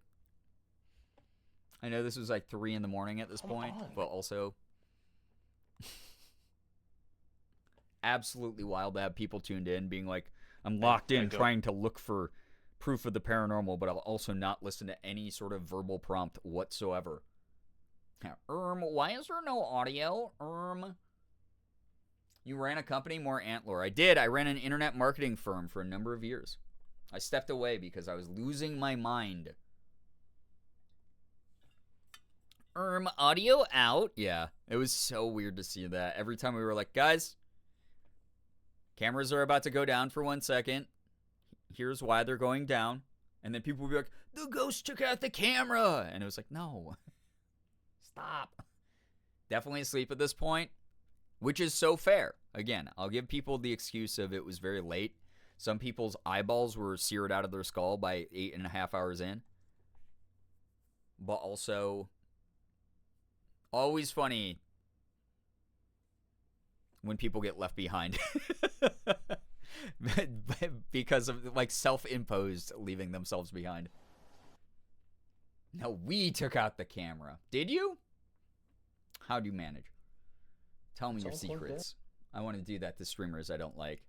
I know this was like 3 in the morning at this point, but also absolutely wild to have people tuned in being like, I'm locked in trying to look for proof of the paranormal, but I'll also not listen to any sort of verbal prompt whatsoever. Why is there no audio? You ran a company, more Antler. I did. I ran an internet marketing firm for a number of years. I stepped away because I was losing my mind. Audio out? Yeah. It was so weird to see that. Every time we were like, guys, cameras are about to go down for 1 second. Here's why they're going down. And then people would be like, the ghost took out the camera. And it was like, no. Stop. Definitely asleep at this point. Which is so fair. Again, I'll give people the excuse of it was very late. Some people's eyeballs were seared out of their skull by 8.5 hours in. But also, always funny when people get left behind. Because of, like, self-imposed leaving themselves behind. No, we took out the camera. Did you? How'd you manage? Tell me your secrets. I want to do that to streamers I don't like.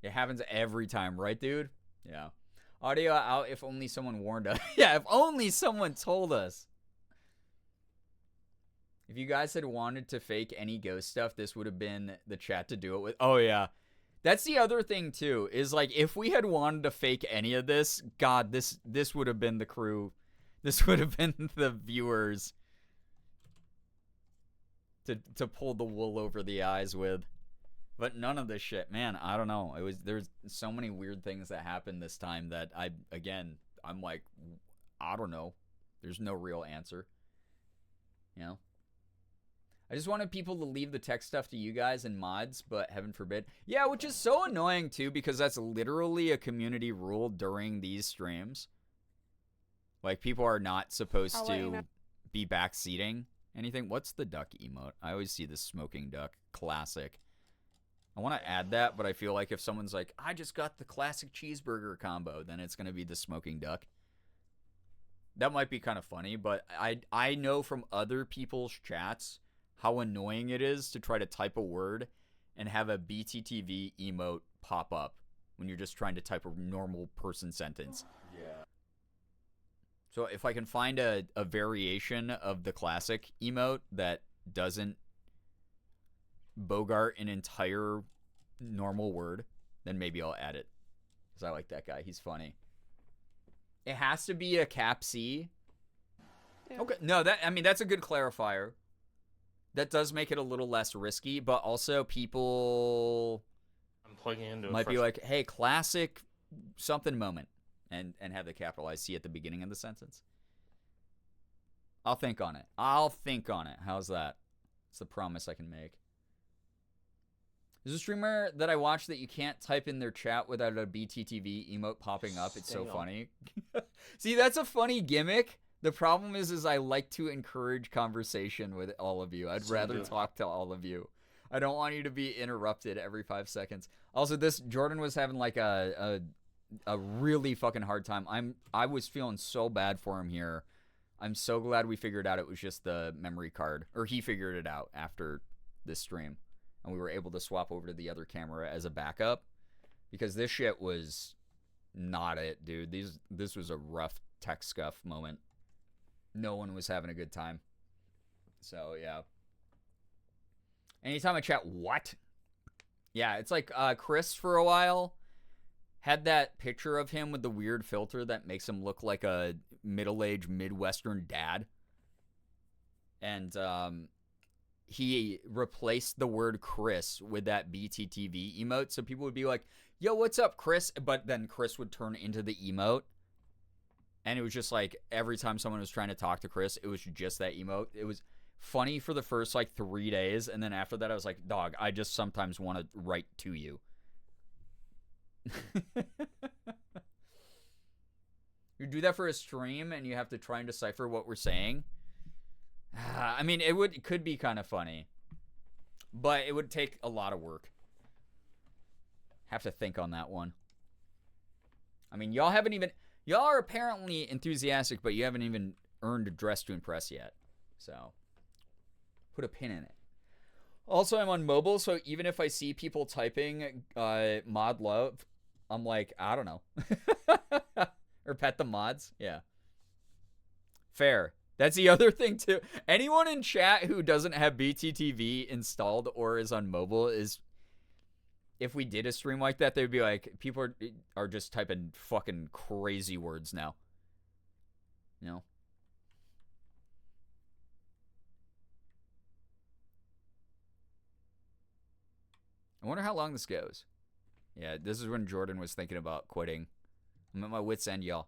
It happens every time, right, dude? Yeah. Audio out if only someone warned us. Yeah, if only someone told us. If you guys had wanted to fake any ghost stuff, this would have been the chat to do it with. Oh, yeah. That's the other thing, too, is, like, if we had wanted to fake any of this, God, this would have been the crew. This would have been the viewers to pull the wool over the eyes with. But none of this shit, man, I don't know. There's so many weird things that happened this time that I'm like, I don't know. There's no real answer. You know? I just wanted people to leave the tech stuff to you guys and mods, but heaven forbid. Yeah, which is so annoying, too, because that's literally a community rule during these streams. Like, people are not supposed to be backseating anything. What's the duck emote? I always see this smoking duck. Classic. I want to add that, but I feel like if someone's like, I just got the classic cheeseburger combo, then it's going to be the smoking duck. That might be kind of funny, but I know from other people's chats how annoying it is to try to type a word and have a BTTV emote pop up when you're just trying to type a normal person sentence. Yeah. So if I can find a variation of the classic emote that doesn't bogart an entire normal word, then maybe I'll add it. Because I like that guy. He's funny. It has to be a cap C. Yeah. Okay. No, that's a good clarifier. That does make it a little less risky, but also people I'm plugging into might be like, hey, classic something moment. And have the capitalized C at the beginning of the sentence. I'll think on it. How's that? It's the promise I can make. There's a streamer that I watch that you can't type in their chat without a BTTV emote popping up. It's so funny. See, that's a funny gimmick. The problem is I like to encourage conversation with all of you. I'd rather talk to all of you. I don't want you to be interrupted every 5 seconds. Also, Jordan was having like a really fucking hard time. I was feeling so bad for him here. I'm so glad we figured out it was just the memory card. Or he figured it out after this stream. And we were able to swap over to the other camera as a backup. Because this shit was not it, dude. This was a rough tech scuff moment. No one was having a good time. So, yeah. Anytime I chat, what? Yeah, it's like Chris for a while. had that picture of him with the weird filter that makes him look like a middle-aged Midwestern dad. And he replaced the word Chris with that BTTV emote. So people would be like, yo, what's up, Chris? But then Chris would turn into the emote. And it was just like every time someone was trying to talk to Chris, it was just that emote. It was funny for the first like 3 days. And then after that, I was like, dog, I just sometimes want to write to you. You do that for a stream and you have to try and decipher what we're saying. I mean, it could be kind of funny, but it would take a lot of work. Have to think on that one. I mean, y'all are apparently enthusiastic, but you haven't even earned a dress to impress yet. So, put a pin in it. Also, I'm on mobile, so even if I see people typing mod love, I'm like, I don't know. Or pet the mods. Yeah. Fair. That's the other thing, too. Anyone in chat who doesn't have BTTV installed or is on mobile is... If we did a stream like that, they'd be like, people are just typing fucking crazy words now. You know? I wonder how long this goes. Yeah, this is when Jordan was thinking about quitting. I'm at my wit's end, y'all.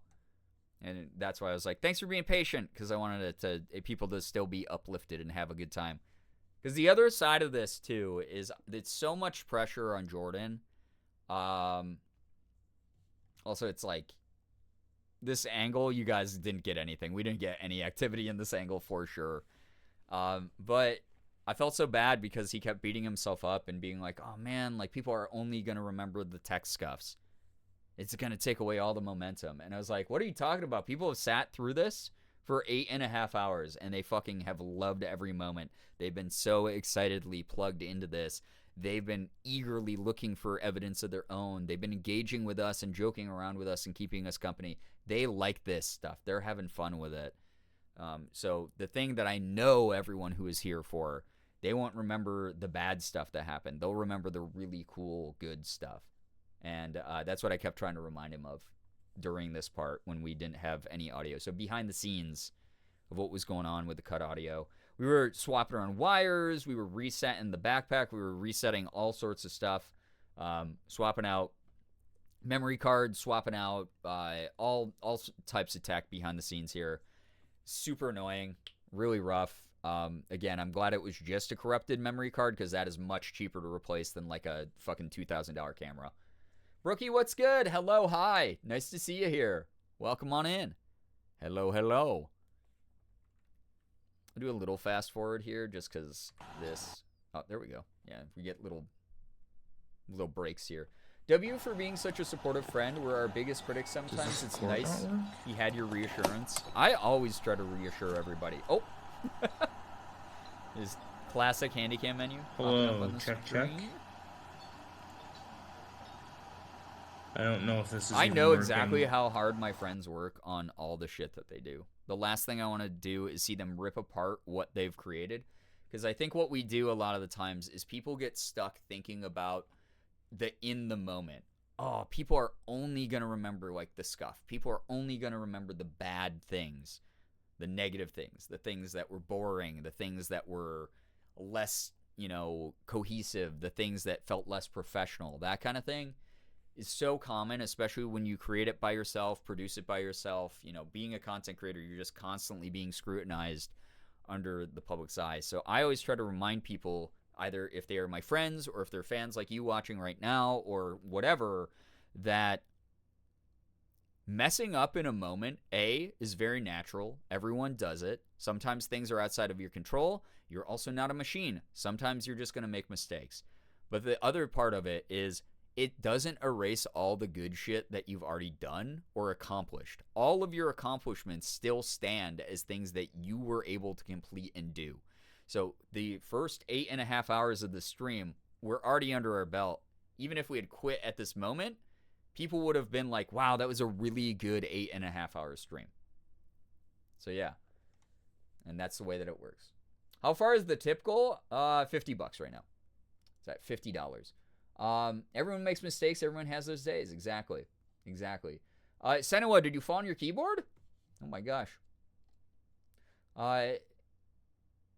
And that's why I was like, thanks for being patient, because I wanted people to still be uplifted and have a good time. Because the other side of this, too, is it's so much pressure on Jordan. Also, it's like, this angle, you guys didn't get anything. We didn't get any activity in this angle for sure. But I felt so bad because he kept beating himself up and being like, oh, man, like, people are only going to remember the tech scuffs. It's going to take away all the momentum. And I was like, what are you talking about? People have sat through this for 8.5 hours, and they fucking have loved every moment. They've been so excitedly plugged into this. They've been eagerly looking for evidence of their own. They've been engaging with us and joking around with us and keeping us company. They like this stuff. They're having fun with it. So the thing that I know everyone who is here for, they won't remember the bad stuff that happened. They'll remember the really cool, good stuff. And that's what I kept trying to remind him of during this part when we didn't have any audio. So behind the scenes of what was going on with the cut audio, we were swapping around wires, we were resetting the backpack, we were resetting all sorts of stuff, swapping out memory cards, swapping out all types of tech behind the scenes here. Super annoying, really rough. Again, I'm glad it was just a corrupted memory card because that is much cheaper to replace than like a fucking $2,000 camera. Brookie, what's good? Hello, hi. Nice to see you here. Welcome on in. Hello, hello. I'll do a little fast forward here just because this... Oh, there we go. Yeah, we get little breaks here. W for being such a supportive friend. We're our biggest critics sometimes. It's nice he had your reassurance. I always try to reassure everybody. Oh! His classic handycam menu. Hello, check. I don't know if this is I even know working. exactly how hard my friends work on all the shit that they do. The last thing I want to do is see them rip apart what they've created. Because I think what we do a lot of the times is people get stuck thinking about the in the moment. Oh, people are only going to remember like the scuff. People are only going to remember the bad things, the negative things, the things that were boring, the things that were less, cohesive, the things that felt less professional, that kind of thing. Is so common, especially when you create it by yourself, produce it by yourself. Being a content creator, you're just constantly being scrutinized under the public's eye. So I always try to remind people, either if they are my friends or if they're fans like you watching right now or whatever, that messing up in a moment, is very natural. Everyone does it. Sometimes things are outside of your control. You're also not a machine. Sometimes you're just going to make mistakes. But the other part of it is, it doesn't erase all the good shit that you've already done or accomplished. All of your accomplishments still stand as things that you were able to complete and do. So the first 8.5 hours of the stream were already under our belt. Even if we had quit at this moment, people would have been like, wow, that was a really good 8.5 hour stream. So yeah. And that's the way that it works. How far is the tip goal? $50 right now. It's at $50. Everyone makes mistakes. Everyone has those days. Exactly. Senua, did you fall on your keyboard? Oh my gosh.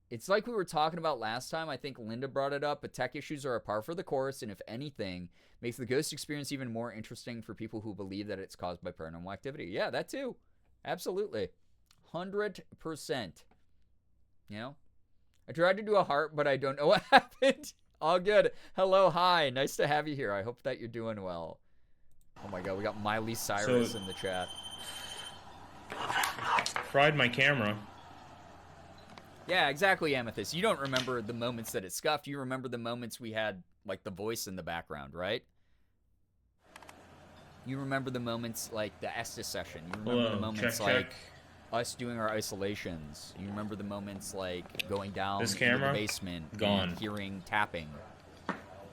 It's like we were talking about last time. I think Linda brought it up, but tech issues are a par for the course, and if anything, makes the ghost experience even more interesting for people who believe that it's caused by paranormal activity. Yeah, that too. Absolutely. 100%. You know? I tried to do a heart, but I don't know what happened. All good. Hello, hi. Nice to have you here. I hope that you're doing well. Oh my god, we got Miley Cyrus in the chat. Fried my camera. Yeah, exactly, Amethyst. You don't remember the moments that it scuffed. You remember the moments we had, like, the voice in the background, right? You remember the moments like the Estes session. You remember the moments like us doing our isolations. You remember the moments like going down this into camera? the basement Gone. and hearing tapping.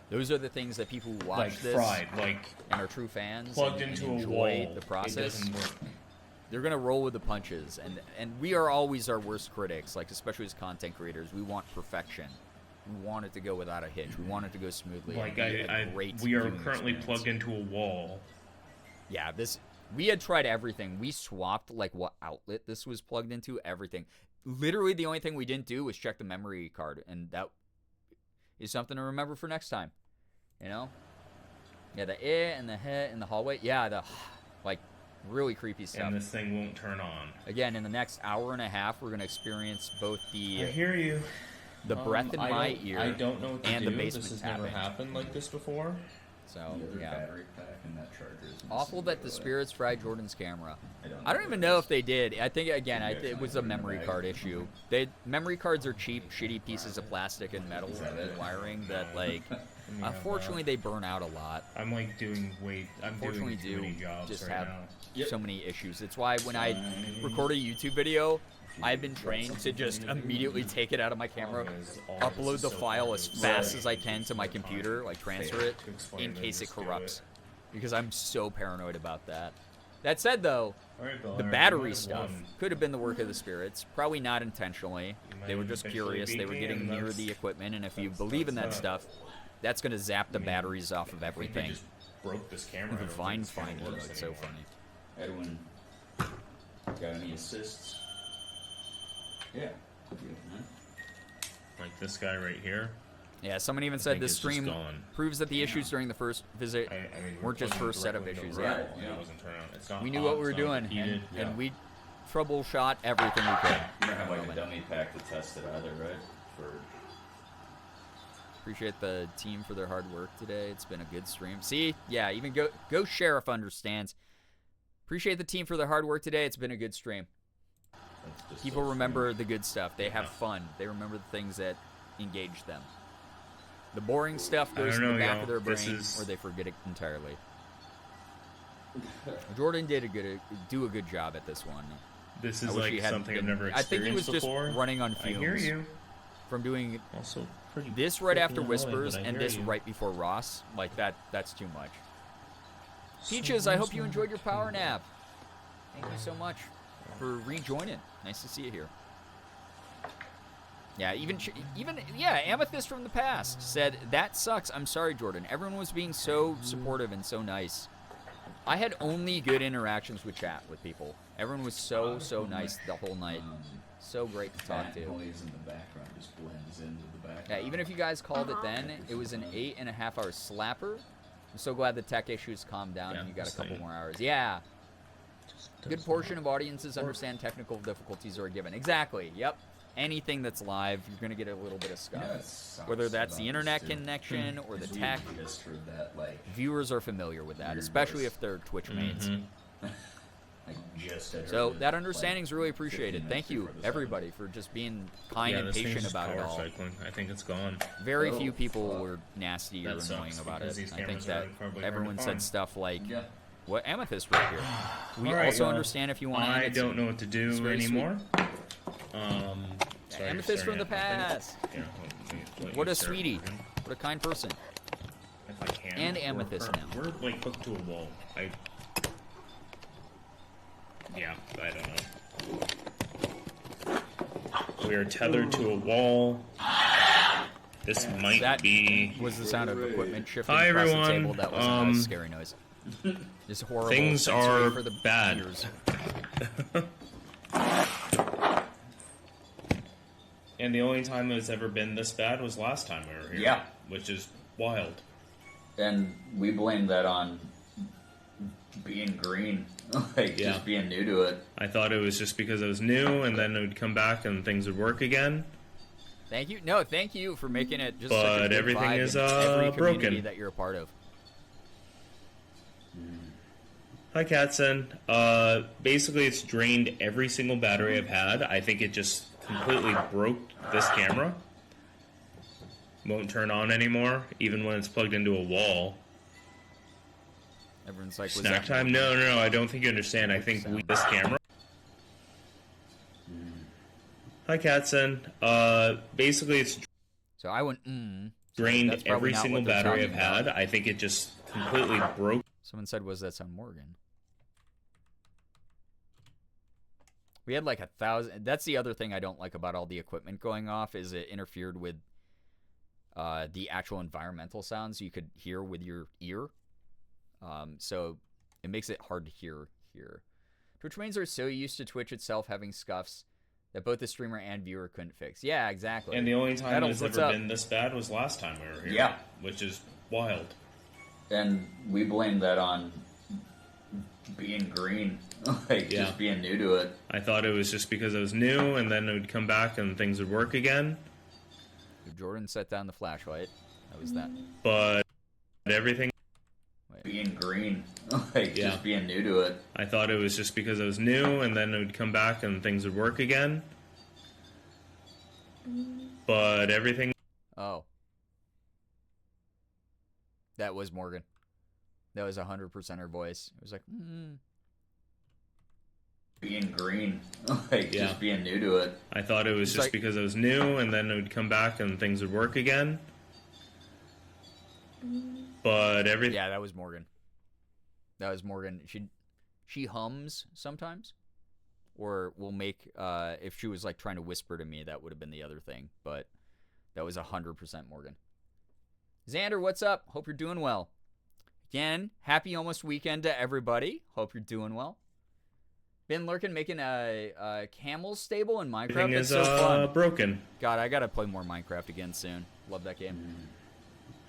Those are the things that people who watch Like this fried, like and are true fans plugged and into a enjoy wall. the process. It doesn't work. They're gonna roll with the punches, and we are always our worst critics. Like, especially as content creators, we want perfection. We want it to go without a hitch. We want it to go smoothly. Like We are currently plugged into a wall. Yeah, we had tried everything. We swapped like what outlet this was plugged into. Everything. Literally, the only thing we didn't do was check the memory card, and that is something to remember for next time. You know? Yeah, the and the in the hallway. Yeah, the like. Really creepy stuff. And this thing won't turn on. Again, in the next hour and a half, we're going to experience both the... I hear you. The breath in my ear I don't know what to and do. the basement This has tapping. never happened like this before. So, yeah. Battery pack and that charger is Awful that the spirits fried Jordan's camera. I don't even know if they did. I think, again, it was a memory card issue. Memory cards are cheap, shitty pieces of plastic and metal and wiring that, like... Unfortunately, they burn out a lot. I'm like doing Unfortunately, too many jobs just right have now. so many issues. It's why when I record a YouTube video, I've been trained to just immediately take it out of my camera, upload the file as fast as I can to my computer, like transfer it, in case it corrupts. Because I'm so paranoid about that. That said, though, the battery stuff could have been the work of the spirits. Probably not intentionally. They were just curious. They were getting near the equipment, and if you believe in that stuff, that's going to zap the batteries off of everything. Just broke this camera. The Vine Finder, it's so funny. Edwin, got any assists? Yeah. Like this guy right here. Yeah, someone even said this stream proves that the issues during the first visit weren't just first set of issues. Yeah. We knew what we were doing, and we troubleshot everything we could. You don't have like a dummy pack to test it either, right? Appreciate the team for their hard work today. It's been a good stream. See? Yeah, even Go Sheriff understands. Appreciate the team for their hard work today. It's been a good stream. People remember the good stuff. They have fun. They remember the things that engage them. The boring stuff goes in the back of their brain, or they forget it entirely. Jordan did do a good job at this one. This is like something I've never experienced before. I think he was just running on fumes. I hear you. From doing also this right after Whispers and this right before Ross, like that's too much. Peaches, I hope you enjoyed your power nap. Thank you so much for rejoining. Nice to see you here. Yeah, even Amethyst from the past said, that sucks. I'm sorry, Jordan. Everyone was being so supportive and so nice. I had only good interactions with chat with people. Everyone was so nice the whole night. So great to talk to. Noise in the background just blends into the background. Yeah, even if you guys called it then, it was an 8.5-hour slapper. I'm so glad the tech issues calmed down and you got a couple more hours. Yeah. Good portion of audiences understand technical difficulties are a given. Exactly. Yep. Anything that's live, you're going to get a little bit of scuff. Whether that's the internet connection or the tech. Viewers are familiar with that, especially if they're Twitch mains. So that understanding is really appreciated. Thank you, everybody, for just being kind and patient about it all. Cycling. I think it's gone. Very few people were nasty or annoying about it. I think that everyone said stuff like, "What Amethyst right here?" We also understand if you want. I don't know what to do anymore. Amethyst from the past. What a sweetie. What a kind person. If I can. And Amethyst now. We're like hooked to a wall. Yeah, I don't know. We are tethered to a wall. This might That be... was the sound of equipment shifting Hi, across everyone. the table. That wasn't a scary noise. Just horrible. Things sensory are for the bad. ears. And the only time it's ever been this bad was last time we were here. Yeah. Which is wild. And we blame that on being green. Like, Yeah. just being new to it. I thought it was just because it was new, and then it would come back and things would work again. Thank you. No, thank you for making it just such a But good everything vibe is, in every community broken. that you're a part of. Hi, Katzen. Basically, it's drained every single battery I've had. I think it just completely broke this camera. Won't turn on anymore, even when it's plugged into a wall. Everyone's like, was Snack that time? No, I don't think you understand. I think this camera... Hi, Katzen. Basically, it's So I went, drained that's probably every not single what they're battery I've talking about. had. I think it just completely broke. Someone said, was that sound Morgan? We had like 1,000. That's the other thing I don't like about all the equipment going off is it interfered with the actual environmental sounds you could hear with your ear. So it makes it hard to hear here. Twitch mains are so used to Twitch itself having scuffs that both the streamer and viewer couldn't fix. Yeah, exactly. And the only time Nettles, it's what's ever up? been this bad was last time we were here. Yeah. Which is wild. And we blame that on being green. Like, Yeah. just being new to it. I thought it was just because it was new, and then it would come back and things would work again. Jordan set down the flashlight. That was that. But everything... Being green. Like, Yeah. just being new to it. I thought it was just because it was new, and then it would come back and things would work again. But everything... Oh. That was Morgan. That was 100% her voice. It was like, Being green. Like, Yeah. just being new to it. I thought it was It's just like- because it was new, and then it would come back and things would work again. But everything... Yeah, that was Morgan. That was Morgan. She hums sometimes, or will make if she was like trying to whisper to me, that would have been the other thing. But that was 100% Morgan. Xander, what's up? Hope you're doing well. Again, happy almost weekend to everybody. Hope you're doing well. Been lurking, making a camel stable in Minecraft. Everything That's is so fun. broken. God, I gotta play more Minecraft again soon. Love that game.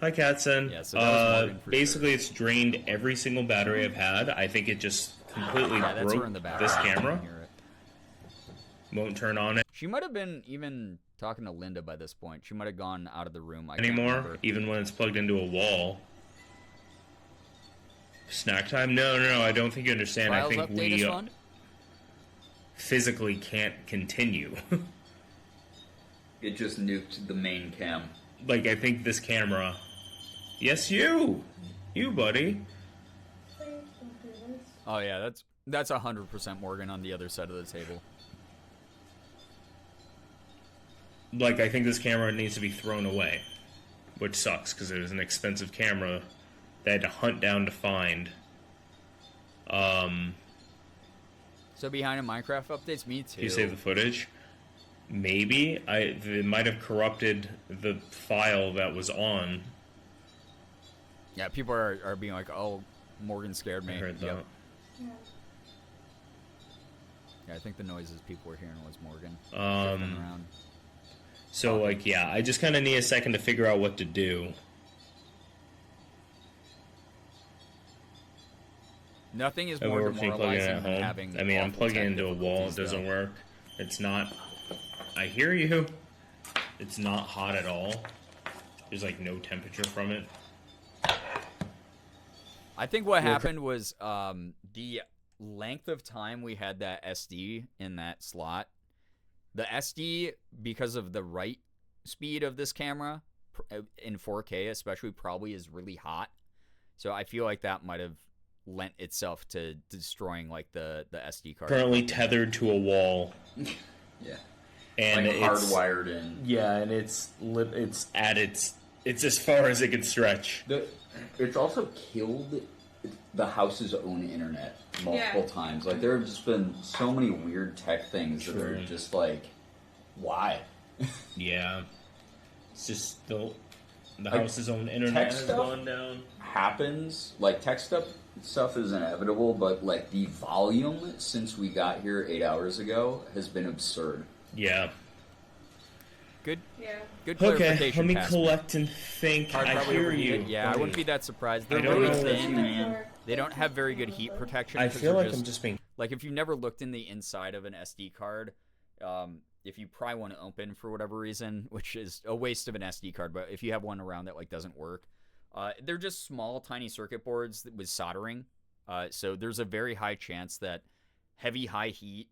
Hi, Katzen. Yeah, so that was Morgan for basically, sure. it's drained every single battery I've had. I think it just completely Yeah, that's her broke in the back. this I can camera. hear it. Won't turn on it She might have been even talking to Linda by this point. She might have gone out of the room. I can't anymore, remember. even when it's plugged into a wall. Snack time? No, I don't think you understand. Files I think update is we fun. physically can't continue. It just nuked the main cam. Like, I think this camera... Yes, you, buddy. Oh yeah, that's 100% Morgan on the other side of the table. Like, I think this camera needs to be thrown away, which sucks because it was an expensive camera they had to hunt down to find. So behind in Minecraft updates, me too. You save the footage? Maybe. It might have corrupted the file that was on. Yeah, people are being like, "Oh, Morgan scared me." I heard that. Yep. Yeah, I think the noises people were hearing was Morgan shifting around. So, like, yeah, I just kind of need a second to figure out what to do. Nothing is It more works when you plug it in demoralizing at than home. having. I mean, I'm awful plugging tech into a wall. It difficulties, doesn't though. work. It's not... I hear you. It's not hot at all. There's, like, no temperature from it. I think what happened was the length of time we had that SD in that slot. The SD, because of the write speed of this camera, in 4K especially, probably is really hot. So I feel like that might have lent itself to destroying like the SD card. Currently tethered to a wall. Yeah. And Like it's hardwired in. Yeah, and it's as far as it can stretch. It's also killed the house's own internet multiple times. Like, there have just been so many weird tech things that are just like, why? Yeah. It's just the Like, house's own internet tech has stuff? gone down. Happens, like tech stuff is inevitable, but like the volume since we got here 8 hours ago has been absurd. Yeah. Good Yeah. good Okay, clarification. let me Casper. collect and think. Hard I probably hear overheated. you. Yeah, I wouldn't be that surprised. They're I don't really know what thin. you mean. They don't have very good heat protection. I 'cause feel they're like I'm just being. like if you've never looked in the inside of an SD card, if you pry one open for whatever reason, which is a waste of an SD card, but if you have one around that like doesn't work, they're just small, tiny circuit boards with soldering. So there's a very high chance that heavy, high heat,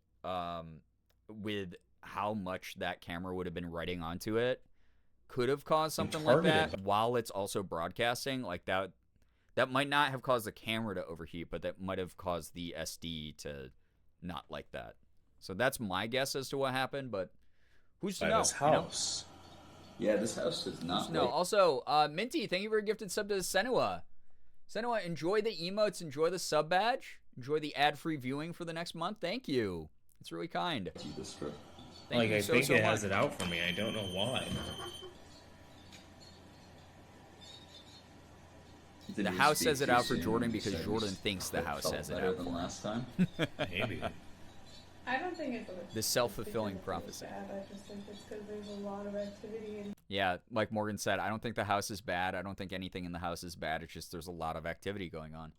with how much that camera would have been writing onto it, could have caused something like that while it's also broadcasting. Like that might not have caused the camera to overheat, but that might have caused the SD to not like that. So that's my guess as to what happened, but who's to By know? this house. Yeah, this house is not. No. Also, Minty, thank you for a gifted sub to Senua. Senua, enjoy the emotes, enjoy the sub badge, enjoy the ad-free viewing for the next month. Thank you. It's really kind. Thank Like, you I so, think so it much. has it out for me. I don't know why. The house says it out for Jordan because Jordan thinks the house says it out for him. Last time. Maybe. I don't think it's The self-fulfilling prophecy. bad. I just think it's because there's a lot of activity and Yeah, like Morgan said, I don't think the house is bad. I don't think anything in the house is bad. It's just there's a lot of activity going on.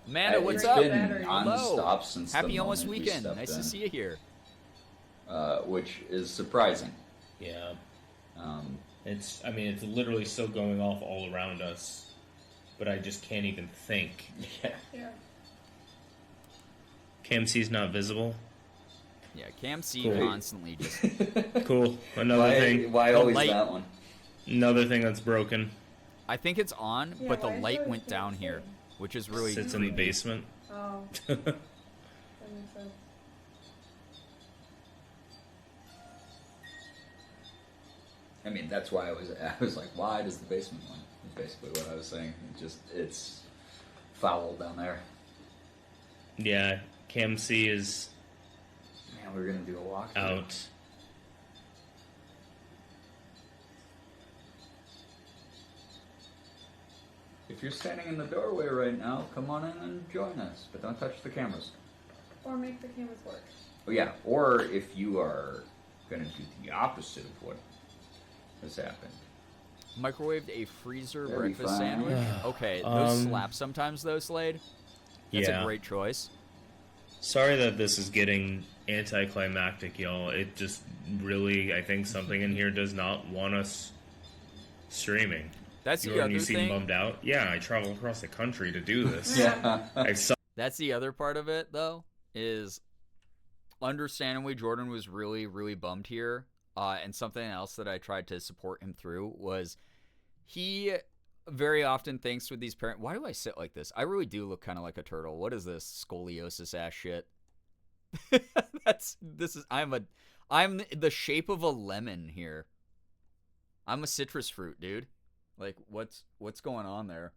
Amanda, what's it's up? been Hello. nonstop since Happy the almost moment we weekend. stepped Nice to in. see you here. Which is surprising. Yeah. Um, It's literally still going off all around us, but I just can't even think. yeah. yeah. KMC's not visible. Yeah, Cam C Cool. constantly just Cool. Another thing. Why The always light- that one? Another thing that's broken. I think it's on, Yeah, but the why is light there went down KFC? here, which is really Sits in the creepy. basement. Oh, that makes sense. I mean, that's why I was like, why does the basement one? Is basically what I was saying. It's foul down there. Yeah, KMC is Man, we're gonna do a walk. out. If you're standing in the doorway right now, come on in and join us, but don't touch the cameras. Or make the cameras work. Oh yeah, or if you are gonna do the opposite of what has happened. Microwaved a freezer Very breakfast fine. sandwich. Okay, those Um, slap sometimes though, Slade. That's Yeah. a great choice. Sorry that this is getting anticlimactic, y'all. It just really, I think something in here does not want us streaming. That's the Jordan, other you seem thing. bummed out. Yeah, I travel across the country to do this. Yeah. I've su- That's the other part of it, though, is understandably Jordan was really, really bummed here. And something else that I tried to support him through was he very often thinks with these parents, why do I sit like this? I really do look kind of like a turtle. What is this scoliosis ass shit? I'm the shape of a lemon here. I'm a citrus fruit, dude. Like, what's going on there?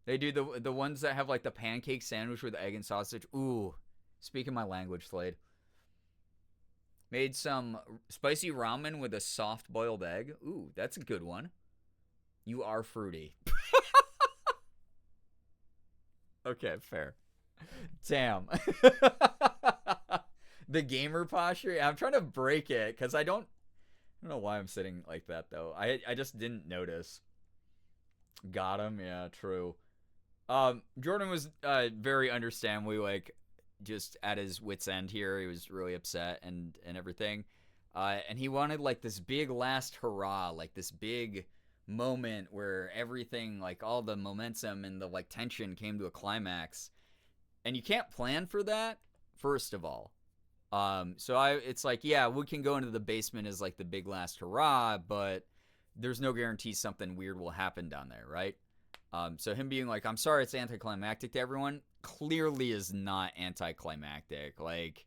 They do the ones that have like the pancake sandwich with egg and sausage. Ooh, speaking my language, Slade. Made some spicy ramen with a soft boiled egg. Ooh, that's a good one. You are fruity. Okay, fair. Damn. The gamer posture. Yeah, I'm trying to break it because I don't know why I'm sitting like that though. I just didn't notice. Got him. Yeah, true. Jordan was very understandably like just at his wit's end here. He was really upset and everything. And he wanted like this big last hurrah, like this big moment where everything, like all the momentum and the like tension came to a climax. And you can't plan for that, first of all. It's like, yeah, we can go into the basement as like the big last hurrah, but there's no guarantee something weird will happen down there, right? So him being like, I'm sorry it's anticlimactic to everyone, clearly is not anticlimactic. Like,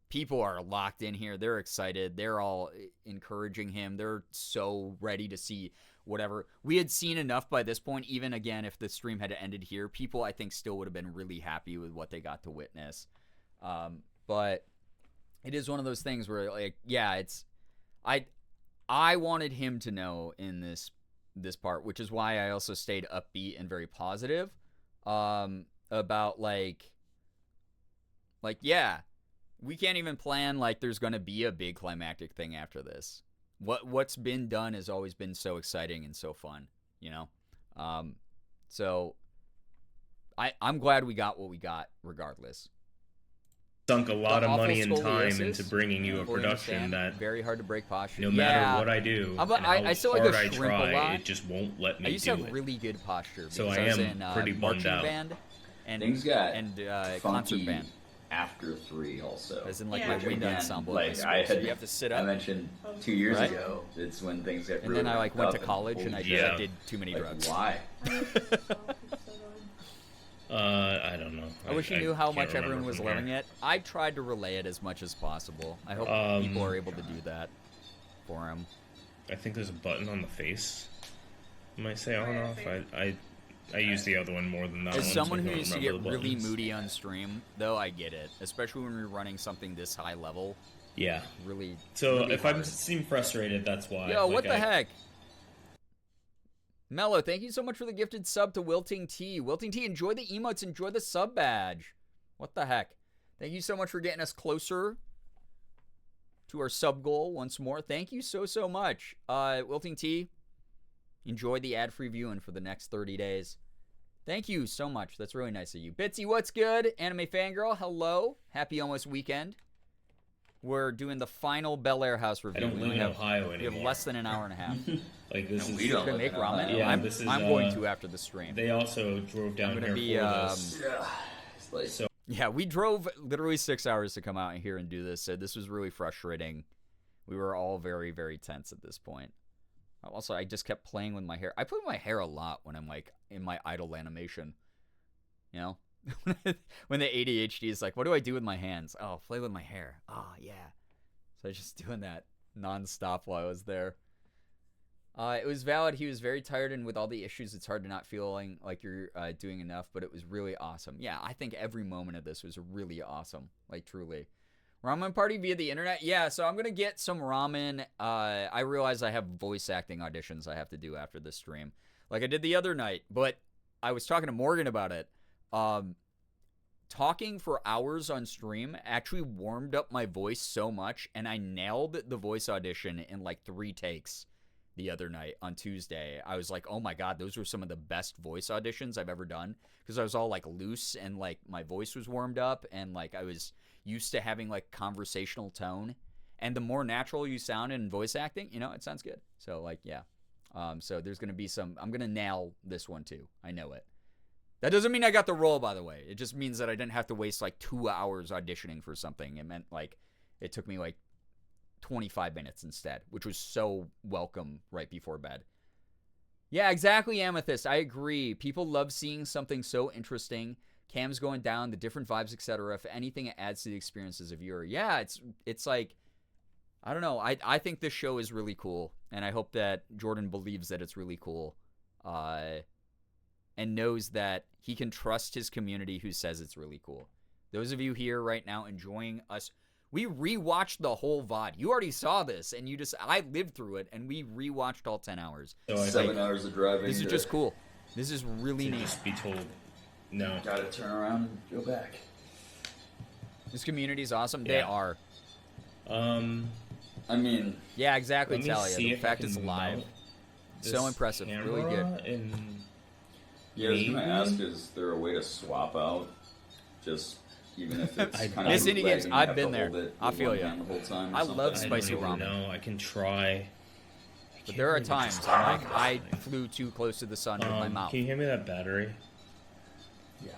people are locked in here. They're excited. They're all encouraging him. They're so ready to see whatever. We had seen enough by this point, even again, if the stream had ended here, people I think still would have been really happy with what they got to witness. But it is one of those things where, like, yeah, it's I wanted him to know in this part, which is why I also stayed upbeat and very positive about like yeah, we can't even plan like there's going to be a big climactic thing after this. What's been done has always been so exciting and so fun, you know? So I'm glad we got what we got regardless. Sunk a lot The of money awful and time scoliosis, into bringing you a fully production understand. that Very hard to break posture. no Yeah. matter what I do I'm- and how I still like hard to I shrimp a try, lot. it just won't let me I used to do have it. really good posture So because I I was am in pretty bummed marching out. band and Things got concert funky band. after 3 also. As in like Yeah. my Which wind Again, ensemble. like in school. I So had, you have to sit I up. mentioned 2 years Right? ago. It's when things get And really then I like ramped went up to college and I holy Yeah. did too many like, drugs. Why? I don't know. I wish you knew how can't much remember everyone was from here. loving it. I tried to relay it as much as possible. I hope people are able to do that for him. I think there's a button on the face. I might say on off. I use the other one more than that As one. someone so I who don't used to remember get the really buttons. moody on stream, though, I get it. Especially when we're running something this high level. Yeah. Really. So really if I hard. seem frustrated, that's why. Yo, Like, what the heck? Mello, thank you so much for the gifted sub to Wilting T. Wilting T, enjoy the emotes, enjoy the sub badge. What the heck? Thank you so much for getting us closer to our sub goal once more. Thank you so much. Wilting T, enjoy the ad-free viewing for the next 30 days. Thank you so much. That's really nice of you. Bitsy, what's good? Anime Fangirl, hello. Happy almost weekend. We're doing the final Bellaire House review. I don't We live only in have- Ohio We anymore. have less than an hour and a half. Like this No, is. we don't. You're gonna make live in Ohio. ramen? Yeah, this is, I'm going to after the stream. They also drove down I'm gonna here be, for this. Yeah. It's like, So Yeah, we drove literally 6 hours to come out here and do this, so this was really frustrating. We were all very, very tense at this point. Also, I just kept playing with my hair. I play with my hair a lot when I'm, like, in my idle animation. You know? When the ADHD is like, what do I do with my hands? Oh, play with my hair. Oh, yeah. So I was just doing that nonstop while I was there. It was valid. He was very tired, and with all the issues, it's hard to not feeling like you're doing enough, but it was really awesome. Yeah, I think every moment of this was really awesome. Like, truly. Ramen party via the internet? Yeah, so I'm going to get some ramen. I realize I have voice acting auditions I have to do after this stream. Like I did the other night, but I was talking to Morgan about it. Talking for hours on stream actually warmed up my voice so much, and I nailed the voice audition in like 3 takes the other night on Tuesday. I was like, oh my god, those were some of the best voice auditions I've ever done, because I was all like loose and like my voice was warmed up and like I was used to having like conversational tone, and the more natural you sound in voice acting, you know, it sounds good. So like, yeah. So there's going to be I'm going to nail this one too. I know it. That doesn't mean I got the role, by the way. It just means that I didn't have to waste like 2 hours auditioning for something. It meant like it took me like 25 minutes instead, which was so welcome right before bed. Yeah, exactly, Amethyst. I agree. People love seeing something so interesting. Cams going down, the different vibes, etc. If anything, it adds to the experience as a viewer. Yeah, it's like, I don't know. I think this show is really cool, and I hope that Jordan believes that it's really cool, and knows that he can trust his community who says it's really cool. Those of you here right now enjoying us, we rewatched the whole VOD. You already saw this, and I lived through it, and we rewatched all 10 hours. So I 7 hours of driving. This is just cool. This is really to neat. just be told, no. Gotta turn around and go back. This community is awesome. Yeah. They are. I mean, Yeah, exactly, Let me Talia. see The if I fact it's can live. mount So this impressive. Really good. camera in- yeah, I was gonna Maybe? ask, is there a way to swap out? Just even if it's I- kind of This indie bootlegging, games, you I've have been to there. hold it I with feel one ya. hand the whole time or I love something? spicy I don't even ramen. know. I can try. But there are times I'm like, I flew too close to the sun with my mouth. Can you hand me that battery? Yeah.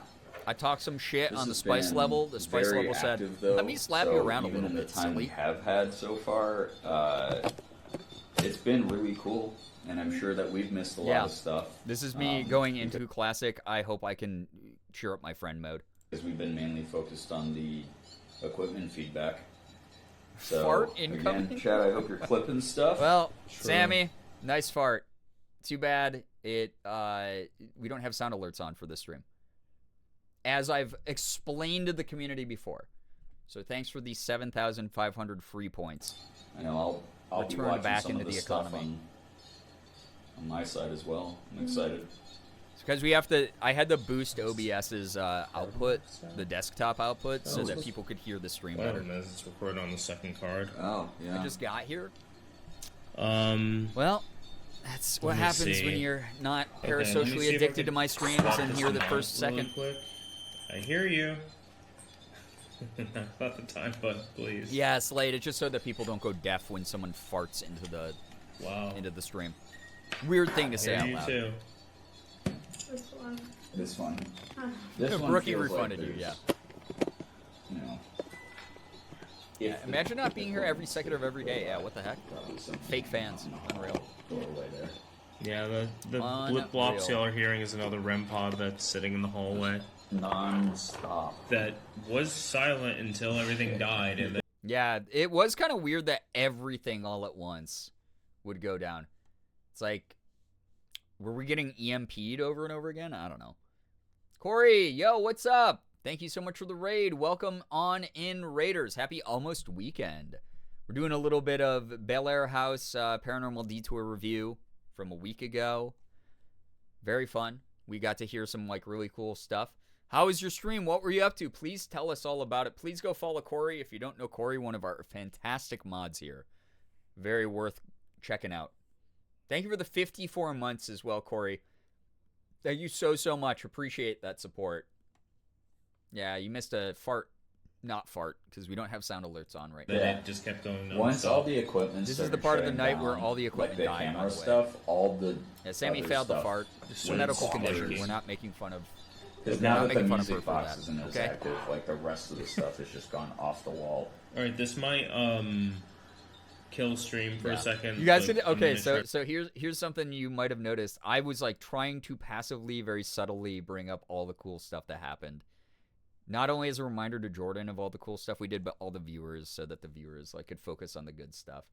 I talked some shit This on the has spice been level. The spice very level said, active, though, let me slap so you around a even little in bit, the time we silly. have had so far, it's been really cool, and I'm sure that we've missed a lot Yeah. of stuff. This is me going into classic. I hope I can cheer up my friend mode. Because we've been mainly focused on the equipment feedback. So, Fart incoming? again, Chad, I hope you're clipping stuff. Well, Sure. Sammy, nice fart. Too bad we don't have sound alerts on for this stream. As I've explained to the community before, So thanks for the 7,500 free points. I know I'll be Return watching back some into of the this stuff economy. on my side as well. I'm excited. Because we have to, I had to boost OBS's output, the desktop output, so that people could hear the stream Wait a better. minute, it's recorded on the second card. Oh, yeah. I just got here. Well, That's what let me happens see. when you're not Okay, let me see parasocially if I addicted can to my streams swap and this hear the one first out really second. quick. I hear you. Not about the time button, please. Yeah, Slade, it's just so that people don't go deaf when someone farts into the stream. Weird thing to say I out hear you loud. too. This one. This one Rookie feels refunded like you, yeah. You know. Yeah, imagine not being here every second of every day. Yeah, what the heck? Fake fans. Unreal. Doorway there. Yeah, the blip blops y'all are hearing is another REM pod that's sitting in the hallway. Non-stop. That was silent until everything died, and then Yeah, it was kind of weird that everything all at once would go down. It's like, were we getting EMP'd over and over again? I don't know. Corey, yo, what's up? Thank you so much for the raid. Welcome on in, Raiders. Happy almost weekend. We're doing a little bit of Bellaire House Paranormal Detour review from a week ago. Very fun. We got to hear some like really cool stuff. How was your stream? What were you up to? Please tell us all about it. Please go follow Corey. If you don't know Corey, one of our fantastic mods here. Very worth checking out. Thank you for the 54 months as well, Corey. Thank you so, so much. Appreciate that support. Yeah, you missed a fart. Not fart, because we don't have sound alerts on right now. it just kept going on. Once all the equipment This is the started part of the shutting night down, where all the equipment like died, by camera the way. stuff, all the Yeah, Sammy other failed to stuff fart. It's a went medical off. condition. We're not making fun of... Because we're now not that the making fun of her music for box that, isn't as okay? active, like the rest of the stuff has just gone off the wall. Alright, this might kill stream for a second. You guys but could... I'm Okay, gonna try- so here's something you might have noticed. I was like trying to passively, very subtly bring up all the cool stuff that happened. Not only as a reminder to Jordan of all the cool stuff we did, but all the viewers, so that the viewers like could focus on the good stuff.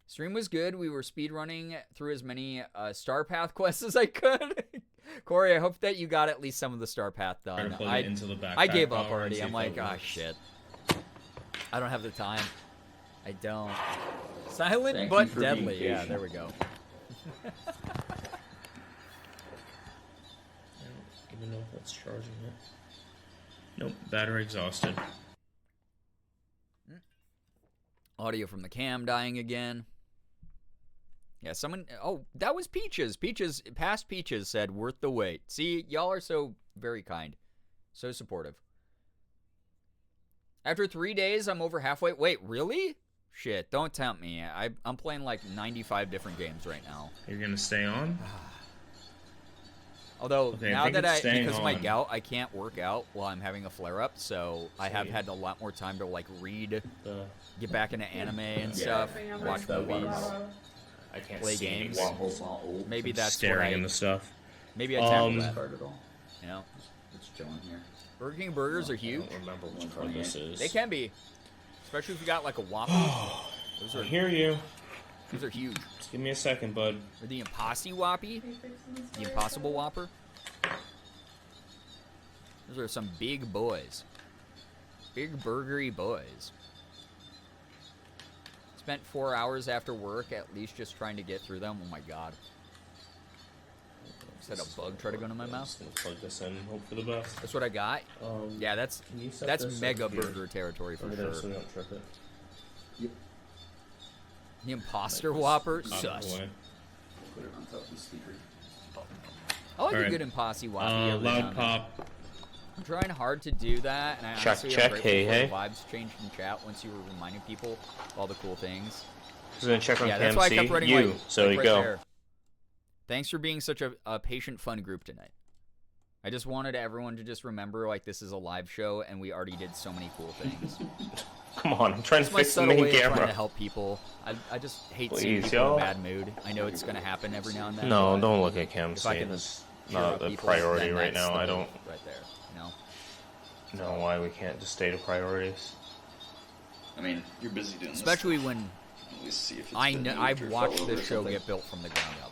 Stream was good. We were speedrunning through as many Star Path quests as I could. Corey, I hope that you got at least some of the Star Path done. Plug it into the backpack I gave up power and already. see I'm if like, that ah, works. shit. I don't have the time. I don't. Silent Thank but you for being deadly. Yeah, patient. there we go. I don't even know if that's charging it. Nope, battery exhausted. Audio from the cam dying again. Yeah, someone... Oh, that was Peaches. Past Peaches said, worth the wait. See, y'all are so very kind. So supportive. After 3 days, I'm over halfway. Wait, really? Shit, don't tempt me. I'm playing like 95 different games right now. You're gonna stay on? Although, Okay, I now think that it's staying because of my on. gout, I can't work out while I'm having a flare-up, so I have See. had a lot more time to, like, read, The get back into anime and Yeah. stuff, watch movies, I can't play see games. anything. Maybe I'm that's staring what I... into stuff. Maybe I tackle Um, that, Card at all. you know? It's chilling here. Burger King burgers are I huge. don't remember which one this is. They can be. Especially if you got, like, a Whopper. Those I are, hear you. those are huge. Just give me a second, bud. Or the Impossible Whoppy. The Impossible Whopper. Those are some big boys. Big burgery boys. Spent 4 hours after work at least just trying to get through them. Oh my god. Just had a bug try to go into my I'm mouth. just gonna plug this in and hope for the best. That's what I got. Yeah, that's Can you set this mega over here? burger territory for Over there sure. so we don't trip it. The Imposter Whopper, Out of the sus. way. Put it on top of the speaker. I like a Alright. good Impossible Whopper. every now Loud and then. pop. I'm trying hard to do that, and I Check, honestly check, am grateful hey, for hey. the vibes changed in chat once you were reminding people of all the cool things. Just gonna check on Yeah, that's why I kept CamC. writing You. like, So like you right go. there. Thanks for being such a patient, fun group tonight. I just wanted everyone to just remember, like, this is a live show, and we already did so many cool things. Come on, I'm trying It's to my fix the subtle main way of trying to camera. help people. I just hate seeing Please, people in y'all. a bad mood. I know it's going to happen every now and then. No, but don't look at if I CamC. can That's cheer not up a people, priority then right that's now. the I move don't right there, you know? know why we can't just stay to priorities. I mean, you're busy doing Especially when this. At least see if it's I been know moved I've or watched fell over this or show something. get built from the ground up.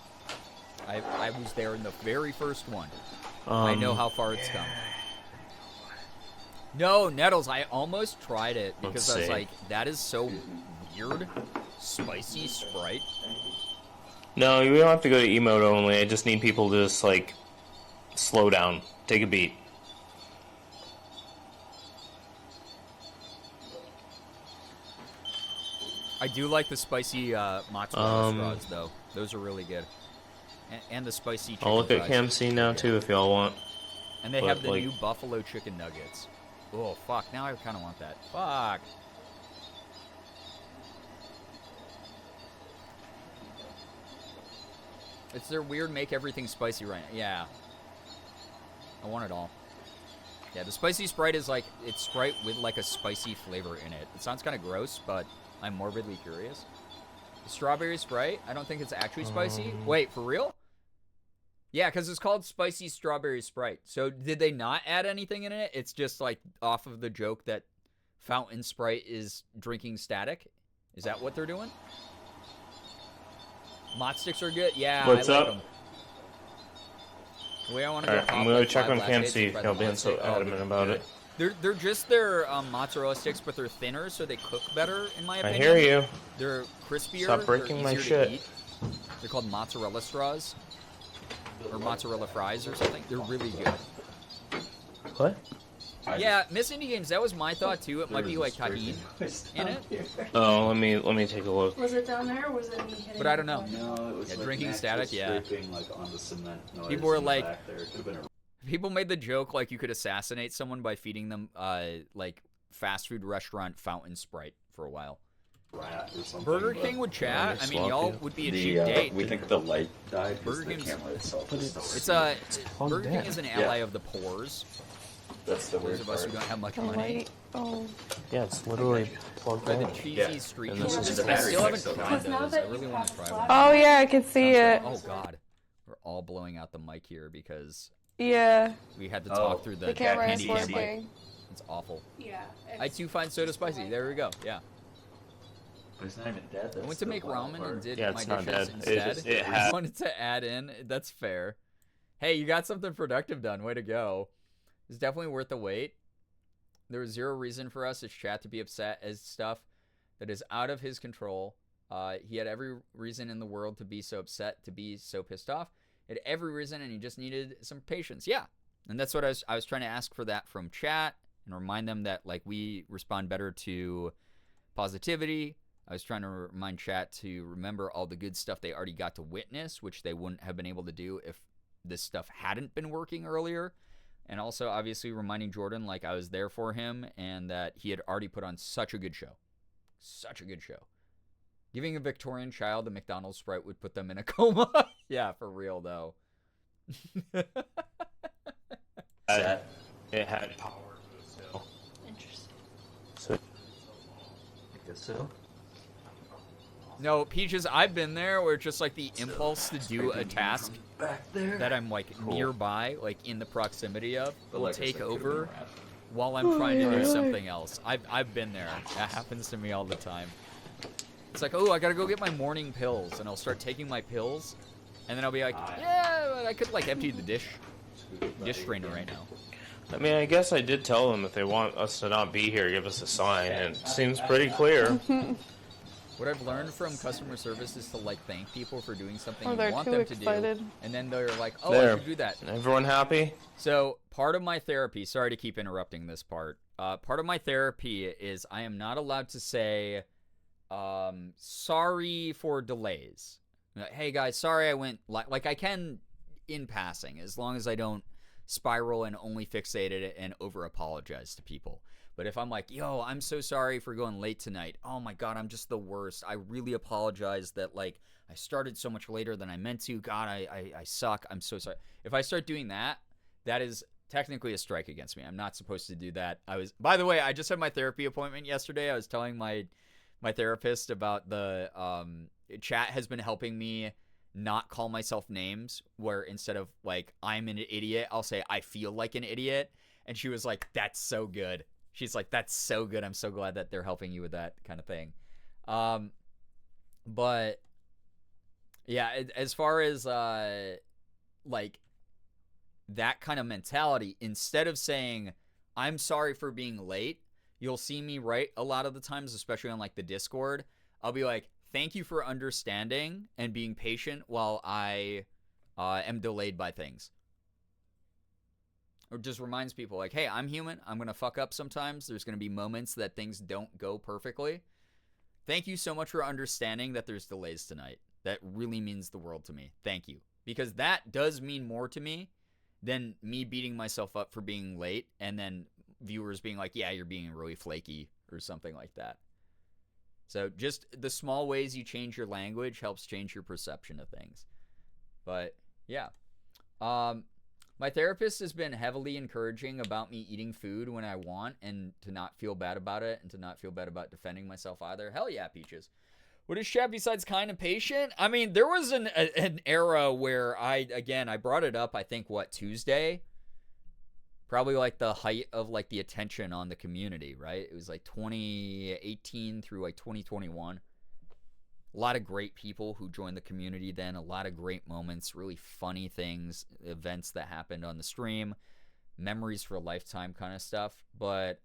I was there in the very first one. I know how far it's come. No, Nettles, I almost tried it because I was see. like, that is so weird. Spicy Sprite. No, we don't have to go to emote only. I just need people to just, like, slow down. Take a beat. I do like the spicy mozzarella straws, though. Those are really good. And the spicy chicken I'll look at fries. Cam C now, too, if y'all want. And they But, have the like- new buffalo chicken nuggets. Oh, fuck. Now I kind of want that. Fuck. It's their weird make everything spicy right now. Yeah. I want it all. Yeah, the spicy Sprite is like, it's Sprite with like a spicy flavor in it. It sounds kind of gross, but I'm morbidly curious. The strawberry Sprite, I don't think it's actually spicy. Wait, for real? Yeah, because it's called Spicy Strawberry Sprite. So did they not add anything in it? It's just like off of the joke that Fountain Sprite is drinking static? Is that what they're doing? Mott sticks are good? Yeah, What's I like up? them. The way I want to Alright, go I'm pop, gonna like, check 5 on Cam lattes C and if try y'all the being Mott so stick. adamant about it. They're just their mozzarella sticks, but they're thinner, so they cook better, in my I opinion. hear you. They're crispier. Stop breaking they're my easier shit. to eat. They're called mozzarella straws. Or mozzarella fries or something. They're really good. What? Yeah, Miss Indie Games, that was my thought too. It might be like tahini in it. Oh, let me take a look. Was it down there or was it me hitting But I don't know. the No, it was Yeah, like drinking an static, actual yeah. scraping, like on the cement noise People were in the like- back there. It could've been a People made the joke like you could assassinate someone by feeding them like fast food restaurant fountain Sprite for a while. rat or something. Burger but King would chat. I mean, Sloppy. y'all would be a cheap the, date. we think the light died because Burger the King's- camera itself But was it's- still- Burger King is an Yeah. ally of the poors. That's the Those weird of us who part. don't have much The money. light. Oh. Yeah, it's literally plugged By the in. cheesy Yeah. street And cheese. this is the I battery still haven't fix of it. tried Because now those. that I really you want to have try one. Oh yeah, I can see it. Oh god, we're all blowing out the mic here because Yeah, we had to Oh. talk through the, the camera is handy cam mic. working. It's awful. Yeah. I too find soda spicy. There we go. Yeah. But it's not even dead. I That's went to the make wild ramen part. and did Yeah, my it's not dishes dead. instead. It I has- wanted to add in. That's fair. Hey, you got something productive done. Way to go. It's definitely worth the wait. There was zero reason for us as chat to be upset as stuff that is out of his control. He had every reason in the world to be so upset, to be so pissed off. He had every reason, and he just needed some patience. Yeah, and that's what I was trying to ask for that from chat and remind them that like we respond better to positivity. I was trying to remind chat to remember all the good stuff they already got to witness, which they wouldn't have been able to do if this stuff hadn't been working earlier. And also, obviously, reminding Jordan like I was there for him and that he had already put on such a good show. Such a good show. Giving a Victorian child a McDonald's Sprite would put them in a coma. Yeah, for real, though. It had power to it still. Interesting. So I guess so. No, Peaches, I've been there where it's just like the impulse to do a task Back there. that I'm like nearby, like in the proximity of, But will like I take said, could've been over a rat. while I'm trying to do something else. I've been there. That happens to me all the time. It's like, oh, I gotta go get my morning pills, and I'll start taking my pills, and then I'll be like, yeah, but I could like empty the dish strainer right now. I mean, I guess I did tell them if they want us to not be here, give us a sign, and it seems pretty clear. What I've learned from customer service is to like thank people for doing something Oh, you they're want too them excited. to do, and then they're like, oh, I There. should do that. Everyone happy? So part of my therapy, sorry to keep interrupting this part. Part of my therapy is I am not allowed to say, sorry for delays. Hey guys, sorry I went, like I can in passing, as long as I don't spiral and only fixate it and over apologize to people. But if I'm like, yo, I'm so sorry for going late tonight. Oh my God, I'm just the worst. I really apologize that like I started so much later than I meant to. God, I suck. I'm so sorry. If I start doing that, that is technically a strike against me. I'm not supposed to do that. By the way, I just had my therapy appointment yesterday. I was telling my therapist about the chat has been helping me not call myself names, where instead of like I'm an idiot, I'll say I feel like an idiot. And she was like, that's so good. She's like, that's so good. I'm so glad that they're helping you with that kind of thing. But yeah, as far as like that kind of mentality, instead of saying I'm sorry for being late. You'll see me write a lot of the times, especially on like the Discord. I'll be like, thank you for understanding and being patient while I am delayed by things. Or just reminds people like, hey, I'm human. I'm going to fuck up sometimes. There's going to be moments that things don't go perfectly. Thank you so much for understanding that there's delays tonight. That really means the world to me. Thank you. Because that does mean more to me than me beating myself up for being late and then viewers being like, yeah, you're being really flaky or something like that. So just the small ways you change your language helps change your perception of things. But yeah. My therapist has been heavily encouraging about me eating food when I want and to not feel bad about it and to not feel bad about defending myself either. Hell yeah, Peaches. What is Chef besides kind and patient? I mean, there was an era where I brought it up, I think, Tuesday? Probably like the height of like the attention on the community, right? It was like 2018 through like 2021. A lot of great people who joined the community then, a lot of great moments, really funny things, events that happened on the stream, memories for a lifetime kind of stuff. But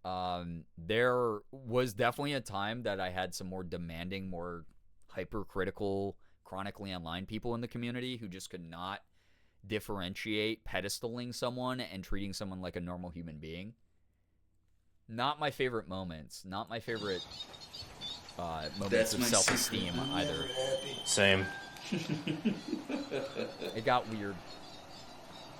there was definitely a time that I had some more demanding, more hypercritical, chronically online people in the community who just could not differentiate pedestaling someone and treating someone like a normal human being. Not my favorite moments. Not my favorite moments of self-esteem either. Same. It got weird.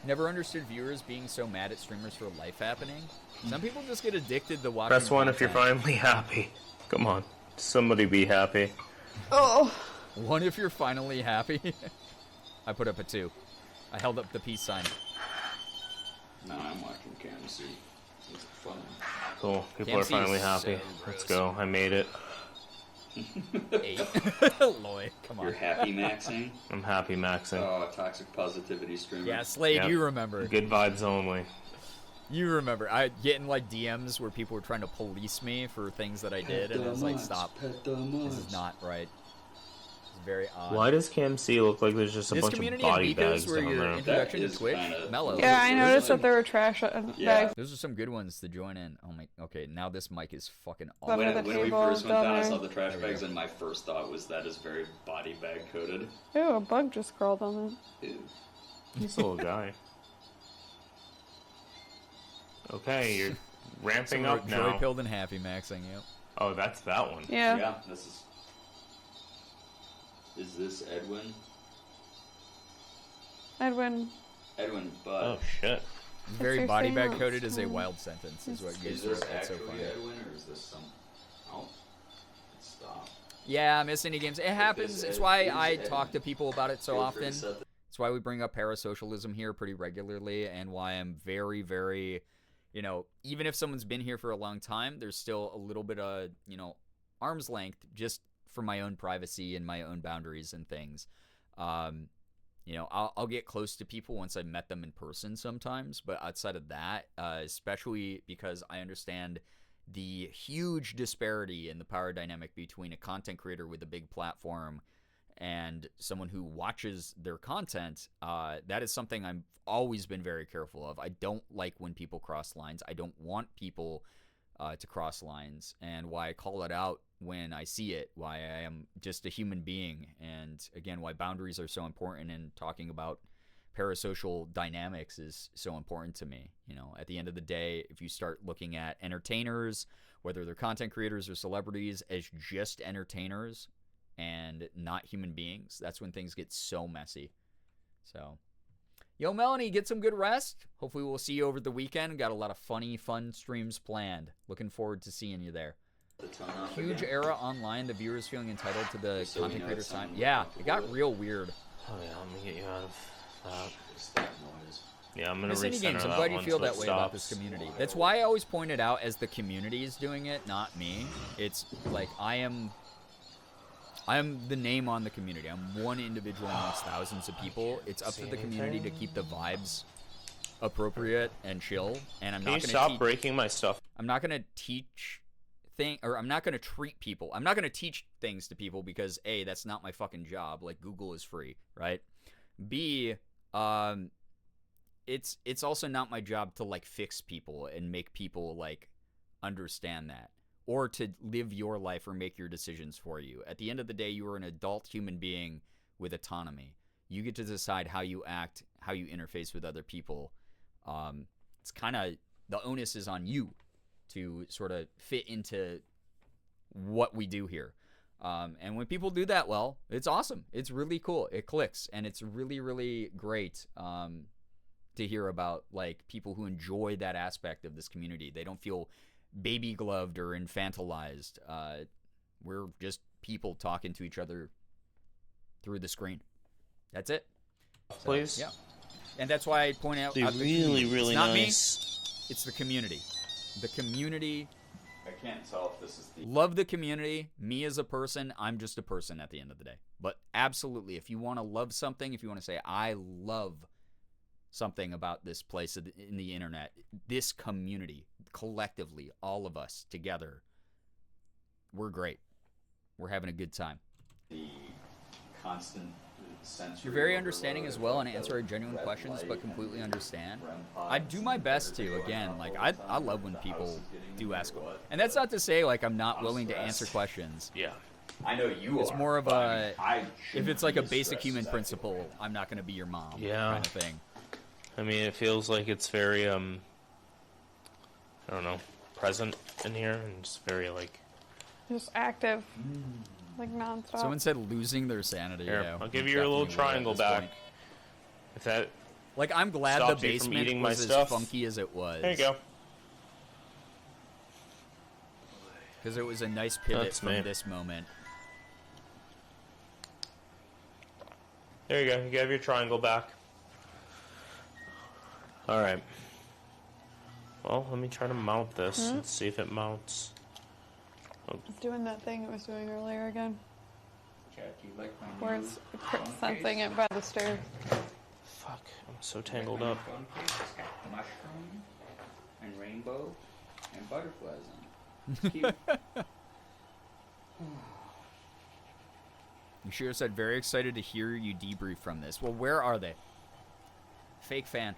Never understood viewers being so mad at streamers for life happening. Some people just get addicted to watching. Press 1 if you're finally happy. Come on. Somebody be happy. Oh. 1 if you're finally happy. I put up a 2. I held up the peace sign. No, I'm watching KMC. It's fun. Cool. People KMC are finally is happy. so Let's go. I made it. 8. Lloyd, come on. You're happy maxing? I'm happy maxing. Oh, toxic positivity streamer. Yeah, Slade, Yep. you remember. Good vibes only. You remember. I getting like DMs where people were trying to police me for things that I did, and I was like, stop. This is not right. It's very odd. Why does KMC look like there's just a This bunch of community body of bags Miko's where down your there? introduction to That is Twitch, kinda- mellow. Yeah, I Those noticed are- that there were trash bags Those are some good ones to join in. Oh my. Okay, now this mic is fucking Under awful. the When we table, first went down, I down saw there. the trash bags, and my first thought was that is very body bag coated. Ew, a bug just crawled on it. Ew. He's a little guy. Okay, you're ramping Some up now. joy pilled and happy maxing. Yep. Oh, that's that one. Yeah. Yeah, this is. Is this Edwin? Edwin. Edwin, but. Oh shit. Very your body bag seance. coded is a wild sentence. Is what you Is wrote. this That's so actually funny. Edwin, or is this some. Oh. Stop. Yeah, missing any games. It happens. It's why I talk to people about it so Feel free to often. set the- It's why we bring up parasocialism here pretty regularly, and why I'm very, very, even if someone's been here for a long time, there's still a little bit of, arm's length just for my own privacy and my own boundaries and things. I'll get close to people once I've met them in person sometimes, but outside of that, especially because I understand the huge disparity in the power dynamic between a content creator with a big platform and someone who watches their content, that is something I've always been very careful of. I don't like when people cross lines. I don't want people to cross lines, and why I call it out when I see it, why I am just a human being, and again, why boundaries are so important, and talking about parasocial dynamics is so important to me. At the end of the day, if you start looking at entertainers, whether they're content creators or celebrities, as just entertainers and not human beings, that's when things get so messy. So, yo, Melanie, get some good rest. Hopefully we'll see you over the weekend. Got a lot of fun streams planned. Looking forward to seeing you there. the tone off Huge again. era online, the viewers feeling entitled to the So we content know creator it's time. someone Yeah, we're it got comfortable real weird. Oh yeah, let me get you out of that. Just that noise. Yeah, I'm gonna Miss Any recenter Games, I'm that glad you one feel so that it way about this stops. community. That's why I always point it out as the community is doing it, not me. It's like I am the name on the community. I'm one individual amongst thousands of people. It's up to the community to keep the vibes appropriate and chill. And I'm Can not you going stop to breaking my stuff? I'm not going to teach I'm not going to treat people. I'm not going to teach things to people because A, that's not my fucking job. Like Google is free, right? B, it's also not my job to like fix people and make people like understand that, or to live your life or make your decisions for you. At the end of the day, you are an adult human being with autonomy. You get to decide how you act, how you interface with other people. It's kind of, the onus is on you to sort of fit into what we do here. And when people do that well, it's awesome. It's really cool. It clicks, and it's really, really great to hear about like people who enjoy that aspect of this community. They don't feel baby gloved or infantilized. We're just people talking to each other through the screen. That's it. Please. So, yeah. And that's why I point out. They're really, really it's not nice. Me, it's the community. The community. I can't tell if this is the... Love the community. Me as a person, I'm just a person at the end of the day. But absolutely, if you want to love something, if you want to say, I love something about this place in the internet, this community, collectively, all of us together, we're great. We're having a good time. The constant sensory You're very understanding as well and answer our genuine questions, but completely understand. I do my best to, again, like, I love when people do ask. And that's not to say, like, I'm not willing to answer questions. Yeah. I know you It's are, more of but a, I if it's like a shouldn't be basic as human stressed as principle, I'm not going to be your mom Yeah. kind of thing. I mean, it feels like it's very, I don't know, present in here, and just very, like... Just active. Like nonstop. Someone said losing their sanity. Here, Yeah, I'll give you your little definitely will at triangle this back. point. If that... Like, I'm glad the stops you from basement eating my was as stuff. funky as it was. There you go. Because it was a nice pivot That's from me. this moment. There you go. You have your triangle back. Alright. Well, let me try to mount this and see if it mounts. It's doing that thing it was doing earlier again. Jack, you like my Where new it's phone sensing case? it by the stairs. Fuck, I'm so tangled My up. phone case has got mushroom and rainbow and butterflies on it. It's cute. Yushiro said, very excited to hear you debrief from this. Well, where are they? Fake fan.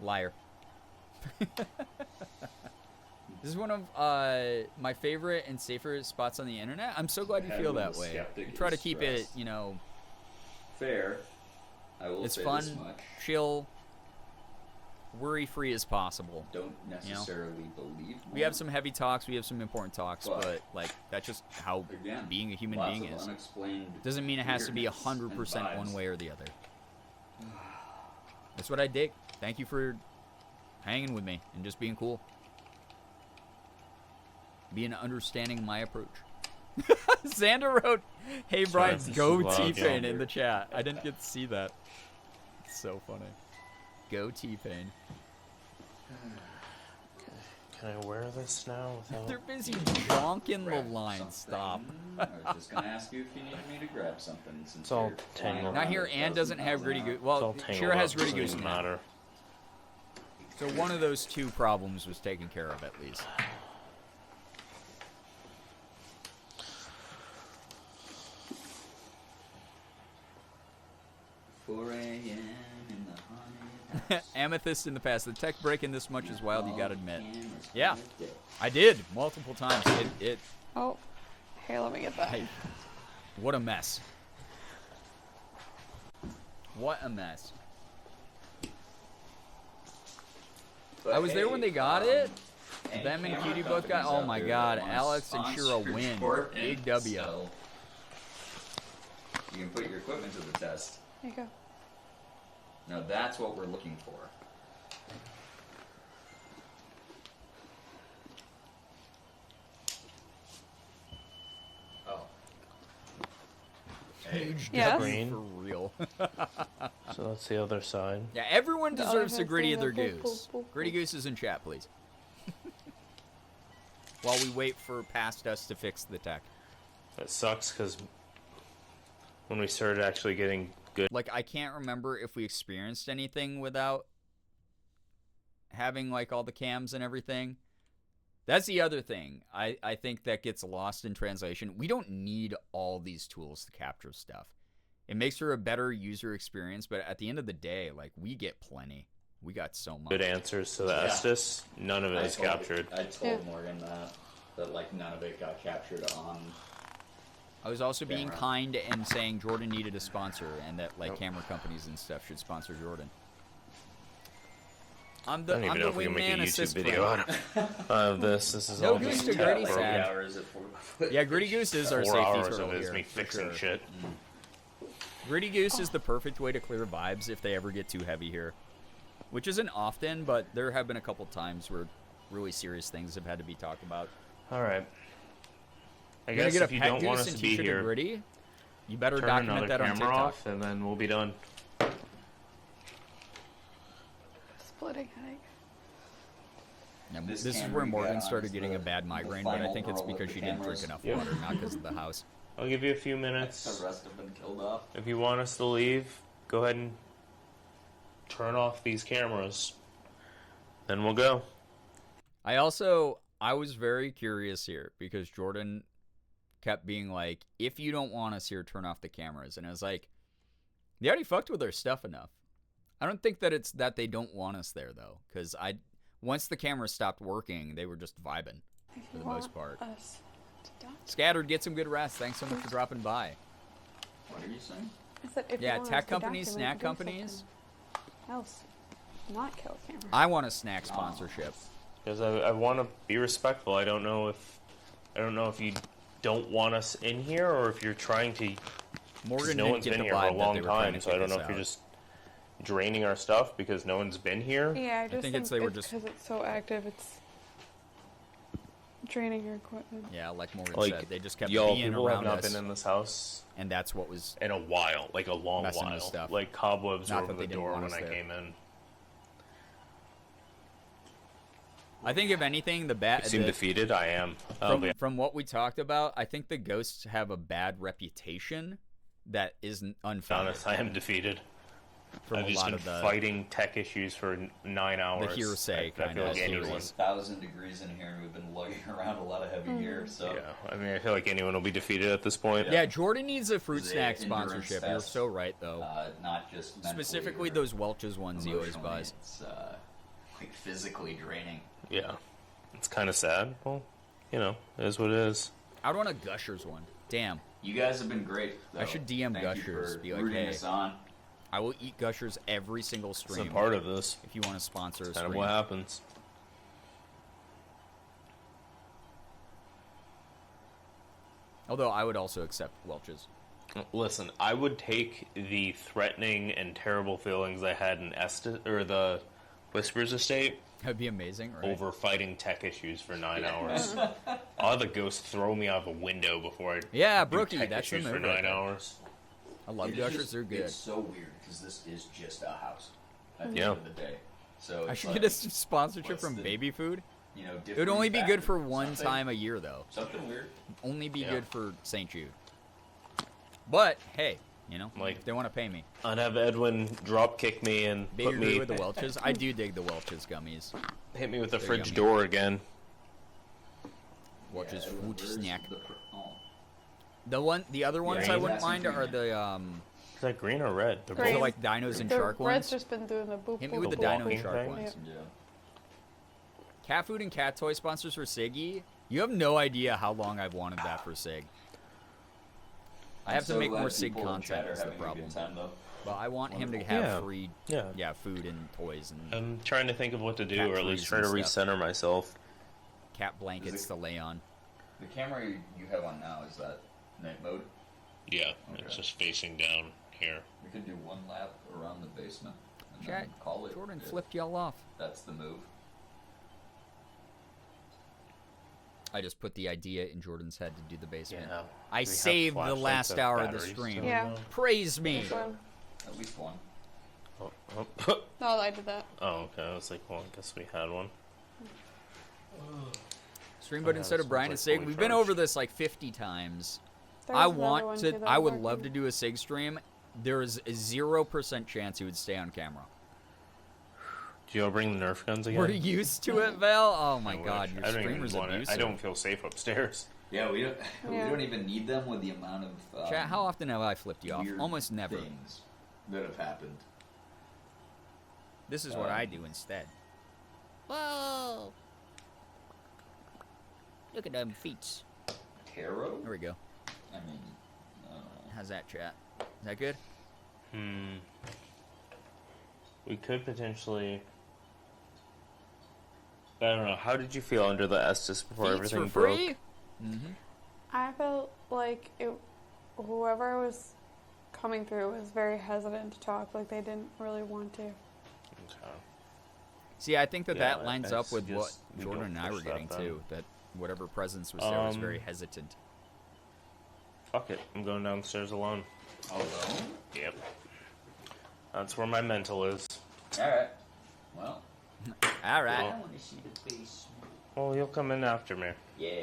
Liar. This is one of my favorite and safer spots on the internet. I'm so glad you feel that way. Skeptic We try to is keep it, stressed. you know, Fair. I will as say fun, this much. chill, worry-free as possible. Don't necessarily believe me. We have some heavy talks, we have some important talks, but like that's just how Again, being a human lots being of is. unexplained Doesn't mean it has to be weirdness and 100% one vibes. way or the other. That's what I dig. Thank you for hanging with me and just being cool. Being understanding my approach. Xander wrote, "Hey Brian, Sorry, go this is loud, T-Pain" Xander. in the chat. I didn't get to see that. It's so funny. Go T-Pain. Can I wear this now without... They're busy jonking the Grab line. something. Stop. I was just gonna ask you if you needed me to grab something. Since It's all you're flying tangled. Not around here. at Ann doesn't 1,000 have miles Gritty an hour. Goose. It's Well, all tangled Shira has up, Gritty doesn't Goose even now. matter. So one of those two problems was taken care of at least. 4 a.m. in the haunted Amethyst in the past. The tech breaking this much is wild, you gotta admit. cameras Yeah. for the day. I did multiple times. It Oh, here, let me get that. hey, what a mess. What a mess. But I was there when they got it. any Them and camera Cutie both got. companies Oh out my there god, that want Alex and Shira sponsored win. short Big and W. so you can put your equipment to the test. Here you go. Now that's what we're looking for. Oh. Huge Yes. W Green. for real. So that's the other side. Yeah, everyone The deserves other the gritty of their thing, boop, goose. boop, boop, Gritty boop. goose is in chat, please. While we wait for past us to fix the tech. That sucks because when we started actually getting good... Like, I can't remember if we experienced anything without having, like, all the cams and everything. That's the other thing. I think that gets lost in translation. We don't need all these tools to capture stuff. It makes for a better user experience, but at the end of the day, like, we get plenty. We got so much. Good answers to the Yeah. Estes. None of it is captured. I told Morgan that like none of it got captured on. I was also being Camera. kind and saying Jordan needed a sponsor and that like camera companies and stuff should sponsor Jordan. I'm I the don't even know if we can make a wingman YouTube assist video player. out of this. This is No all Goose just to Gritty like sad. Hours at 4 Yeah, Gritty Goose is our 4 safety hours turtle of it is here. me for fixing sure. shit. Gritty Goose is the perfect way to clear vibes if they ever get too heavy here. Which isn't often, but there have been a couple times where really serious things have had to be talked about. All right. I You're gonna guess get if a you pet don't want goose us and to be t-shirt to here, Gritty, you better turn document another that on camera TikTok. off, and then we'll be done. Splitting headache. Yeah, This this is camera where you got Morgan on started is getting the- a bad the migraine, but I final think it's girl with because the she didn't drink cameras. enough Yep. water, not because of the house. I'll give you a few The minutes. rest have been killed off. If you want us to leave, go ahead and turn off these cameras. Then we'll go. I was very curious here because Jordan kept being like, if you don't want us here, turn off the cameras. And I was like, they already fucked with their stuff enough. I don't think that it's that they don't want us there, though, because once the cameras stopped working, they were just vibing for the most part. Us to die. Scattered, get some good rest. Thanks so much for dropping by. What are you saying? I said if Yeah, you want tech us to companies, document, snack do companies. something else, not kill camera. I want a snack sponsorship. Because I want to be respectful. I don't know if you don't want us in here or if you're trying to. Morgan No didn't one's get been the here for a vibe that long they were trying time, to so I don't kick know us if you're out. just draining our stuff because no one's been here. Yeah, I just think it's they were just- because it's so active, it's draining your equipment. Yeah, like Morgan Like, said, they just kept y'all, being people have around not us, been in this house and that's what was. in a while, like a long Messing with while. stuff. Like cobwebs Not were that over they the didn't door want when us I there. came in. I think if anything, the bad You seem defeated. I am. Oh, yeah. from what we talked about, I think the ghosts have a bad reputation that isn't unfounded. Honest, I am defeated. From I've a just lot been of the fighting tech issues for 9 hours. hearsay I feel kinda like anyone. theories. It's 1,000 degrees in here, and we've been lugging around a lot of heavy gear. So Yeah, I mean, I feel like anyone will be defeated at this point. Yeah, Jordan needs a fruit It's a snack endurance sponsorship. You're test. so right, though. Not just mentally Specifically or those Welch's ones he always emotionally, buys. It's like physically draining. Yeah. It's kind of sad. Well, it is what it is. I'd want a Gushers one. Damn. You guys have been great. I should DM Thank you Gushers, for be like, rooting hey, us on. I will eat Gushers every single It's stream. a part of this. If you want to sponsor a Kind stream. of what happens. Although I would also accept Welch's. Listen, I would take the threatening and terrible feelings I had in the Whispers estate That'd be amazing, right? over fighting tech issues for 9 hours. I'll have a ghost throw me out of a window before I Yeah, do Brookie, tech that's the issues for move 9 right there. hours. I love It's Gushers, just- they're good. It's so weird because this is just a house at the Yeah. end of the day. So I it's should like, get a sponsorship what's from the- baby food. You know, It would only be good for different one factors. time a year, though. Something weird. Only be Yeah. good for St. Jude. But, hey, Like- if they want to pay me. I'd have Edwin drop kick me and Big put agree me with the Welch's. I do dig the Welch's gummies. hit me with the They're fridge yummy. door again. Welch's Yeah, fruit where's snack. oh. The other ones Yeah, I he's wouldn't asking mind for are you. the Is that green or red? They're Green. so both like dinos and The shark Red's ones. just been doing the boop Hit me boop. with the The dino and blocking shark thing? ones. Yeah. Cat food and cat toy sponsors for Siggy. You have no idea how long I've wanted that for Sig. I have to I'm so make glad more Sig people in chat content. are Is the having a problem. good time, though. But I want him to Wonderful. have Yeah. free, Yeah. food and toys and I'm trying to think of what to do, Cat or at least trees try to and stuff. recenter myself. cat blankets to lay on. The camera you have on now, is that night mode? Yeah, Okay. it's just facing down here. We could do one lap around the basement and Chat, then call it. Jordan if flipped y'all off. That's the move. I just put the idea in Jordan's head to do the basement. Yeah. I We have saved the flashlights last that hour of the batteries stream. still Yeah. on. Praise me. Which one? At least one. Oh, oh. No, I did that. Oh, okay. I was like, well, I guess we had one. Stream, but Yeah, instead this of Brian one's and like Sig, fully we've been charged. over this like 50 times. There's I another want one to. too that I was would love to working. do a Sig stream. There is a 0% chance he would stay on camera. Do you all bring the Nerf guns again? We're used to it, Val. Oh my I wish. God, your I don't even streamer's want it. abusive. I don't feel safe upstairs. Yeah, we don't. We Yeah. don't even need them with the amount of. Chat, how often have I flipped you off? weird Almost never. Things that have happened. This is what I do instead. Whoa! Look at them feet. Tarot? There we go. I mean, How's that, chat? Is that good? We could potentially. I don't know. How did you feel under the Estes before Feats everything for broke? free? Mm-hmm. I felt like whoever was coming through was very hesitant to talk, like they didn't really want to. Okay. See, I think that Yeah, that lines I up with what suggest we Jordan don't and I push were that getting then. too. That whatever presence was there was very hesitant. Fuck it. I'm going downstairs alone. alone? Yep. That's where my mental is. Alright. Well, All right. I want to see the basement. Well, you'll come in after me. yeah.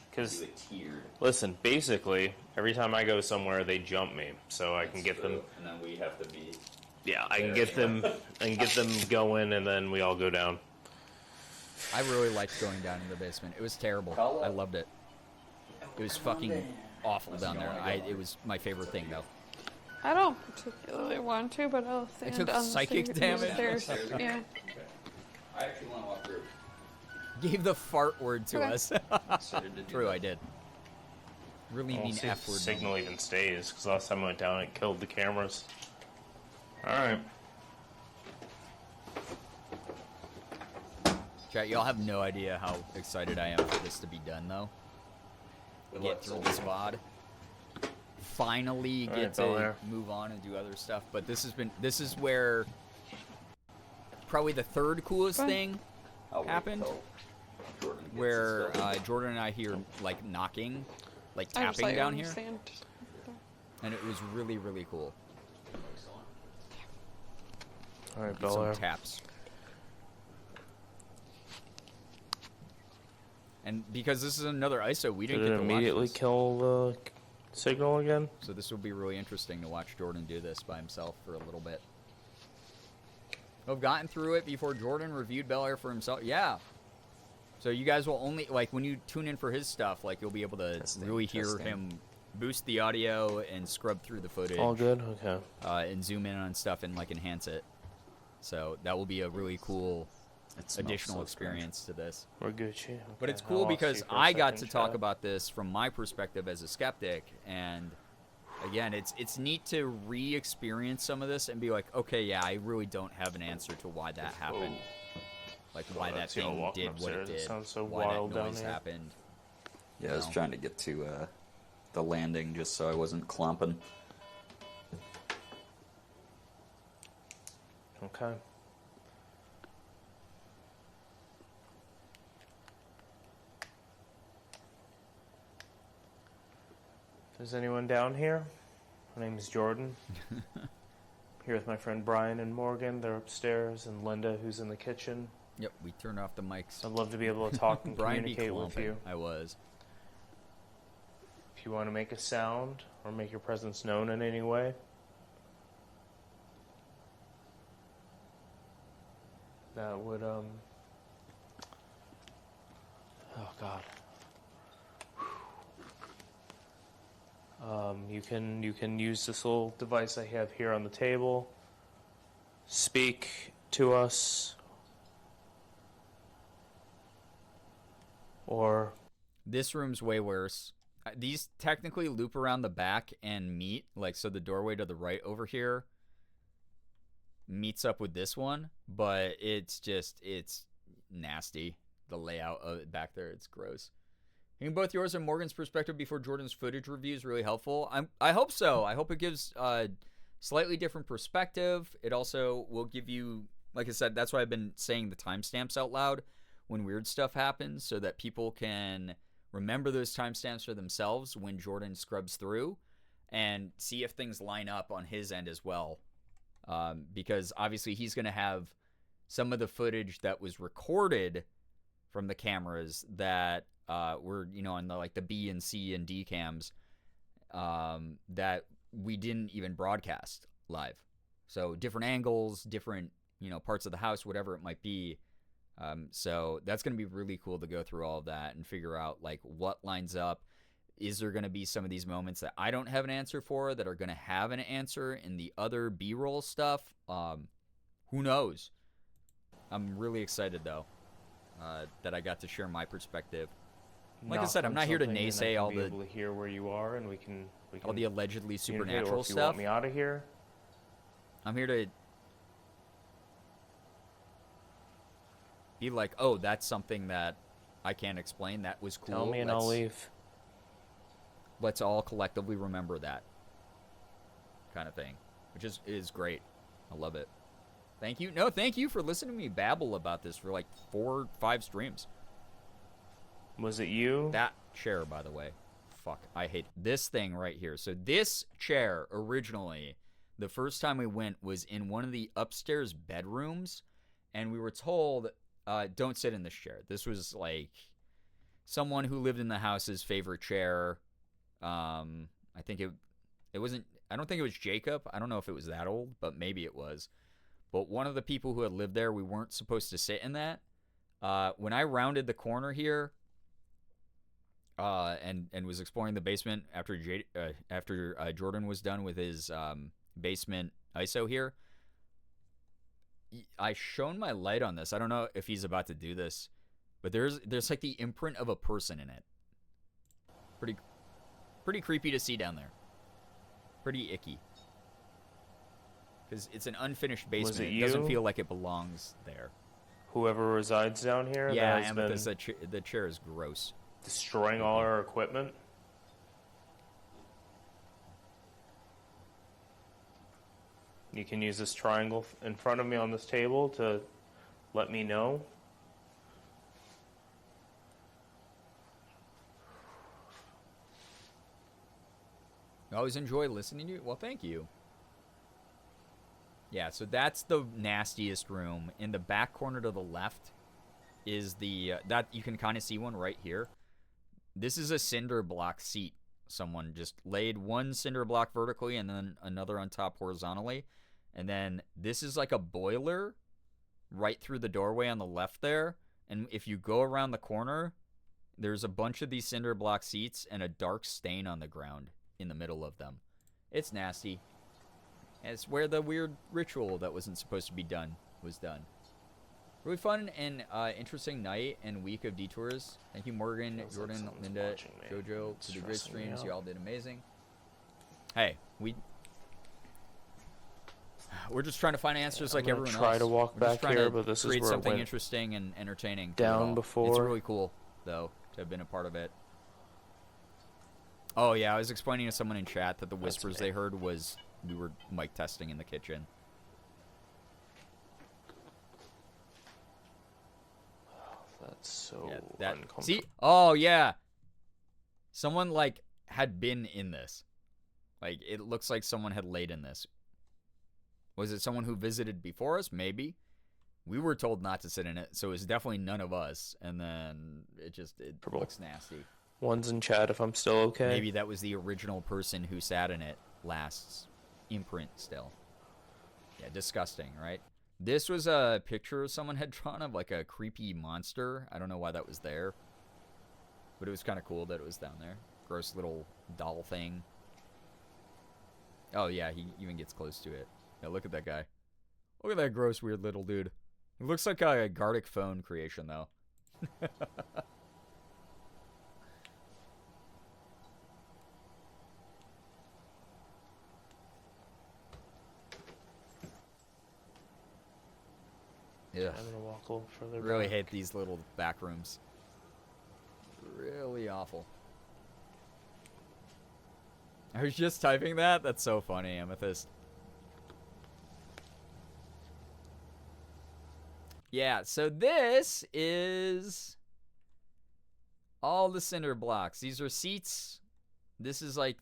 Because, Do it tiered. listen, basically, every time I go somewhere, they jump me. So I can That's get them. true. And then we have to be. Yeah, I can there get them. I can get them going, and then we all go down. I really liked going down in the basement. It was terrible. I loved it. It was fucking awful down there. It was my favorite thing though. I don't particularly want to, but I'll stand took on the psychic stairs. damage? Yeah. I actually want to walk through. Gave the fart word to Okay. us. Decided to do True, that. I did. Really We'll mean see F if the word. signal even stays, because last time I went down, it killed the cameras. Alright. Chat, y'all have no idea how excited I am for this to be done, though. Get through this VOD. Finally All get right, to Bellaire. move on and do other stuff. But this is where probably the third coolest thing I'll wait happened, till Jordan gets where his stuff. Jordan and I hear like knocking, like I just tapping like down here, understand. and it was really, really cool. Alright, Get some Bellaire. taps. And because this is another ISO, we Did didn't it get to watch immediately this. kill the signal again? So this will be really interesting to watch Jordan do this by himself for a little bit. We've gotten through it before Jordan reviewed Bellaire for himself. Yeah. So you guys will only, like, when you tune in for his stuff, like, you'll be able to really hear him boost the audio and scrub through the footage. All good? Okay. And zoom in on stuff and, like, enhance it. So that will be a really cool additional experience to this. We're Gucci. But Okay, it's I cool lost because you for a I got to second, talk chat. about this from my perspective as a skeptic, and again, it's neat to re-experience some of this and be like, okay, yeah, I really don't have an answer to why that happened, like why that that's y'all thing walking did what it upstairs. It did, sounds so why wild that down noise here. happened. Yeah, I was trying to get to the landing just so I wasn't clomping. Okay. If there's anyone down here, my name is Jordan. Here with my friend Brian and Morgan. They're upstairs, and Linda, who's in the kitchen. Yep, we turned off the mics. I'd love to be able to talk and Brian be communicate with clumping. you. I was. If you want to make a sound or make your presence known in any way, that would oh god. You can use this little device I have here on the table. Speak to us, or This room's way worse. These technically loop around the back and meet, like, so the doorway to the right over here meets up with this one, but it's nasty. The layout of it back there, it's gross. I think both yours and Morgan's perspective before Jordan's footage review is really helpful. I hope so. I hope it gives a slightly different perspective. It also will give you, like I said, that's why I've been saying the timestamps out loud when weird stuff happens, so that people can remember those timestamps for themselves when Jordan scrubs through and see if things line up on his end as well. Because obviously he's going to have some of the footage that was recorded from the cameras that were, on the, like, the B and C and D cams that we didn't even broadcast live. So different angles, different, parts of the house, whatever it might be. So that's going to be really cool to go through all of that and figure out, like, what lines up. Is there going to be some of these moments that I don't have an answer for that are going to have an answer in the other B-roll stuff? Who knows? I'm really excited, though, that I got to share my perspective. Like I said, I'm not here to naysay all the... able to hear where you are, and we can all the allegedly communicate, supernatural or if you stuff. want me out of here. I'm here to be like, oh, that's something that I can't explain. That was cool. Tell me and I'll leave. Let's all collectively remember that kind of thing, which is great. I love it. Thank you. No, thank you for listening to me babble about this for like 4 or 5 streams. Was it you? That chair, by the way. Fuck, I hate this thing right here. So this chair, originally, the first time we went was in one of the upstairs bedrooms, and we were told, don't sit in this chair. This was like someone who lived in the house's favorite chair. I think it wasn't, I don't think it was Jacob. I don't know if it was that old, but maybe it was. But one of the people who had lived there, we weren't supposed to sit in that. When I rounded the corner here, and was exploring the basement after Jordan was done with his basement ISO here, I shone my light on this. I don't know if he's about to do this, but there's like the imprint of a person in it. Pretty creepy to see down there. Pretty icky. Because it's an unfinished basement. Was it It doesn't you? feel like it belongs there. Whoever resides down here? Yeah, that has been Amethyst, the chair is gross. destroying all our equipment. You can use this triangle in front of me on this table to let me know. I always enjoy listening to you. Well, thank you. Yeah, so that's the nastiest room. In the back corner to the left is the... that you can kind of see one right here. This is a cinder block seat. Someone just laid one cinder block vertically and then another on top horizontally. And then this is like a boiler right through the doorway on the left there. And if you go around the corner, there's a bunch of these cinder block seats and a dark stain on the ground in the middle of them. It's nasty. And it's where the weird ritual that wasn't supposed to be done was done. Really fun and interesting night and week of detours. Thank you, Morgan, Feels Jordan, like someone's Linda, watching me. Jojo, It's for the great stressing me streams. out. You all did amazing. Hey, we're just trying to find answers like I'm gonna everyone try else. to walk We're just back trying here, to but this is create where it something went interesting and entertaining. to it down all. before. It's really cool, though, to have been a part of it. Oh yeah, I was explaining to someone in chat that the whispers they heard was we were mic testing in the kitchen. That's so Yeah, that uncomfortable. see? Oh yeah. Someone like had been in this. Like it looks like someone had laid in this. Was it someone who visited before us? Maybe. We were told not to sit in it, so it was definitely none of us. And then it looks nasty. One's in chat if I'm still okay. Maybe that was the original person who sat in it last's imprint still. Yeah, disgusting, right? This was a picture someone had drawn of like a creepy monster. I don't know why that was there. But it was kind of cool that it was down there. Gross little doll thing. Oh yeah, he even gets close to it. Yeah, look at that guy. Look at that gross weird little dude. He looks like a Gartic phone creation though. Yeah. I'm gonna walk a little further Really back. hate these little back rooms. Really awful. I was just typing that. That's so funny, Amethyst. Yeah, so this is all the cinder blocks. These are seats. This is like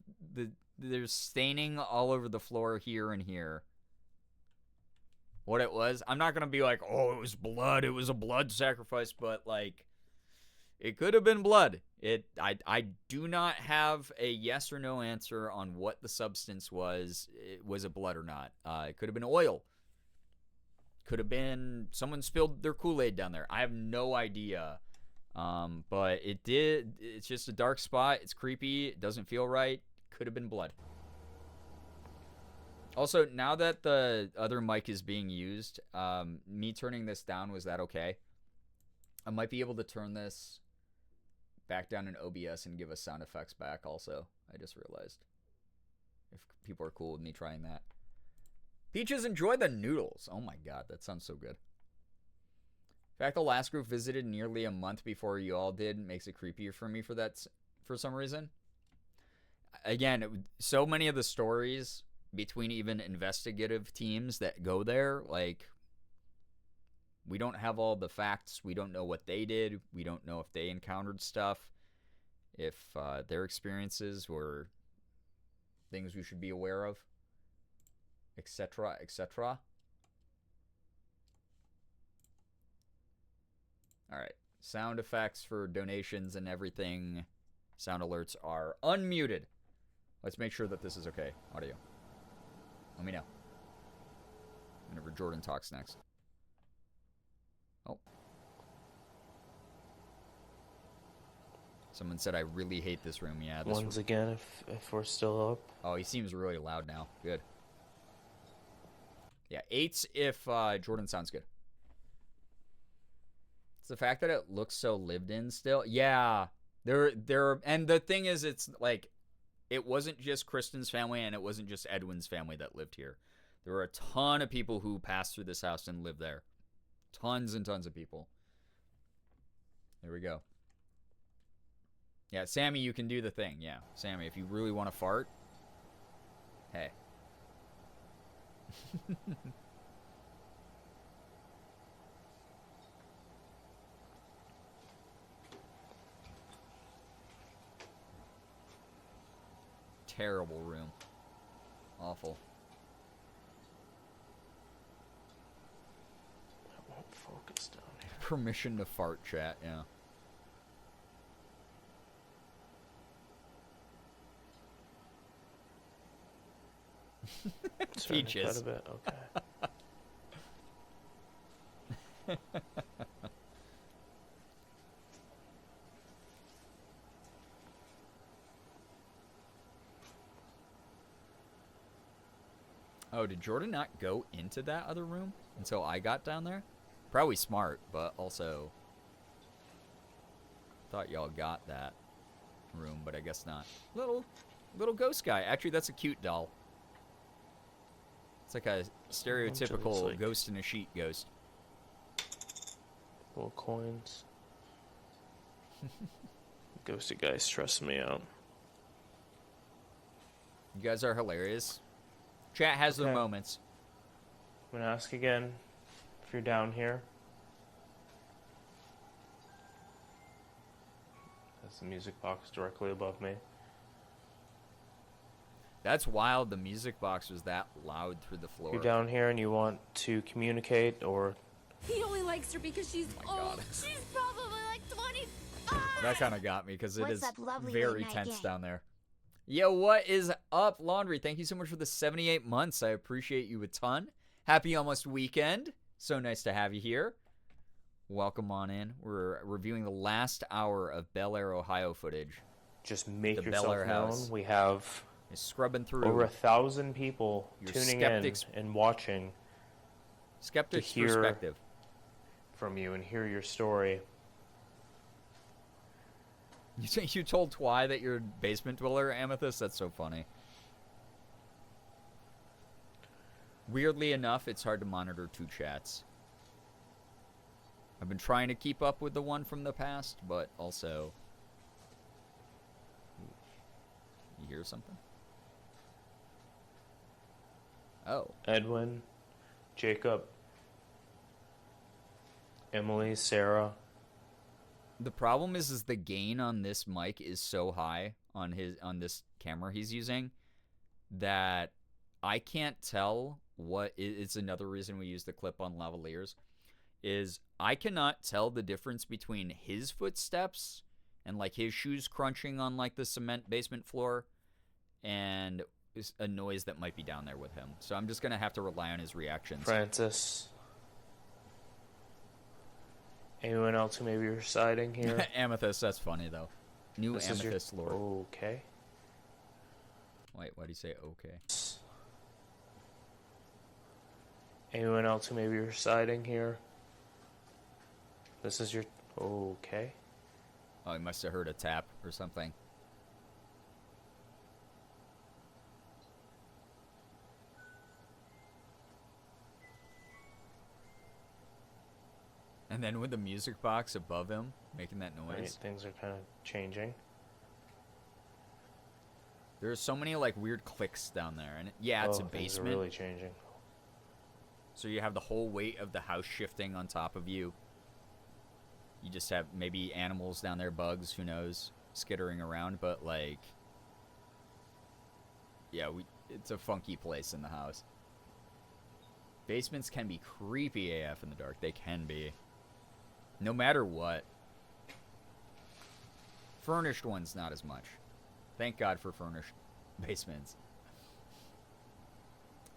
there's staining all over the floor here and here. What it was, I'm not gonna be like, oh, it was blood. It was a blood sacrifice, but like, it could have been blood. I do not have a yes or no answer on what the substance was. Was it blood or not? It could have been oil. Could have been someone spilled their Kool-Aid down there. I have no idea. But it did. It's just a dark spot. It's creepy. It doesn't feel right. Could have been blood. Also, now that the other mic is being used, me turning this down, was that okay? I might be able to turn this back down in OBS and give us sound effects back also. I just realized. If people are cool with me trying that. Peaches, enjoy the noodles. Oh my god, that sounds so good. In fact, the last group visited nearly a month before you all did makes it creepier for me for some reason. Again, so many of the stories between even investigative teams that go there, like, we don't have all the facts. We don't know what they did. We don't know if they encountered stuff, if their experiences were things we should be aware of, etc., etc. All right, sound effects for donations and everything. Sound alerts are unmuted. Let's make sure that this is okay. Audio. Let me know whenever Jordan talks next. Oh. Someone said I really hate this room. Yeah. This Once again, if we're still up. Oh, he seems really loud now. Good. Yeah, 8s if Jordan sounds good. It's the fact that it looks so lived in still. Yeah. And the thing is, it's like, it wasn't just Kristen's family and it wasn't just Edwin's family that lived here. There were a ton of people who passed through this house and lived there. Tons and tons of people. There we go. Yeah, Sammy, you can do the thing. Yeah, Sammy, if you really want to fart, hey. Terrible room. Awful. That won't focus down here. Permission to fart, chat, yeah. Peaches. Quite a bit, okay. Oh, did Jordan not go into that other room until I got down there? Probably smart, but also thought y'all got that room, but I guess not. Little ghost guy. Actually, that's a cute doll. It's like a stereotypical like ghost in a sheet ghost. Little coins. Ghosty guy stressing me out. You guys are hilarious. Chat has their moments. I'm gonna ask again if you're down here. That's the music box directly above me. That's wild. The music box was that loud through the floor. If you're down here and you want to communicate or... He only likes her because she's old. God. She's probably like 25. That kind of got me because it What's is up, lovely very late night tense gang? down there. Yo, what is up, Laundry? Thank you so much for the 78 months. I appreciate you a ton. Happy almost weekend. So nice to have you here. Welcome on in. We're reviewing the last hour of Bellaire, Ohio footage. Just make The yourself Bellaire known. house. We have Is scrubbing through over 1,000 people your tuning skeptics- in and watching skeptics' to hear perspective from you and hear your story. You told Twy that you're a basement dweller, Amethyst? That's so funny. Weirdly enough, it's hard to monitor two chats. I've been trying to keep up with the one from the past, but also... You hear something? Oh. Edwin, Jacob, Emily, Sarah. The problem is the gain on this mic is so high on this camera he's using that I can't tell what it's another reason we use the clip-on lavaliers is I cannot tell the difference between his footsteps and like his shoes crunching on like the cement basement floor and a noise that might be down there with him. So I'm just going to have to rely on his reactions. Francis. Anyone else who may be residing here? Amethyst, that's funny though. New This is your- Amethyst lore. Okay. Wait, why do you say okay? Anyone else who may be residing here? This is your... Okay. Oh, he must have heard a tap or something. And then with the music box above him making that noise. Right, things are kind of changing. There's so many like weird clicks down there, and yeah, it's a Things are basement. really changing. So you have the whole weight of the house shifting on top of you. You just have maybe animals down there, bugs, who knows, skittering around, but like, yeah, it's a funky place in the house. Basements can be creepy AF in the dark. They can be. No matter what. Furnished ones, not as much. Thank God for furnished basements.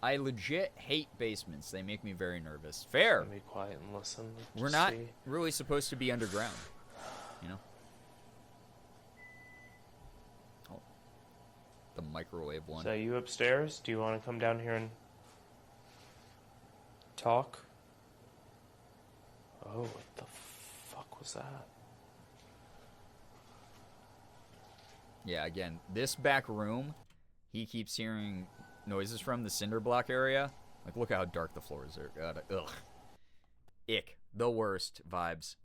I legit hate basements. They make me very nervous. Fair. Be quiet and listen. We're not really supposed to be underground, you know? Oh, the microwave one. So you upstairs? Do you want to come down here and talk? Oh, what the fuck was that? Yeah, again, this back room, he keeps hearing noises from the cinder block area. Like, look how dark the floors are. God, ugh. Ick. The worst vibes.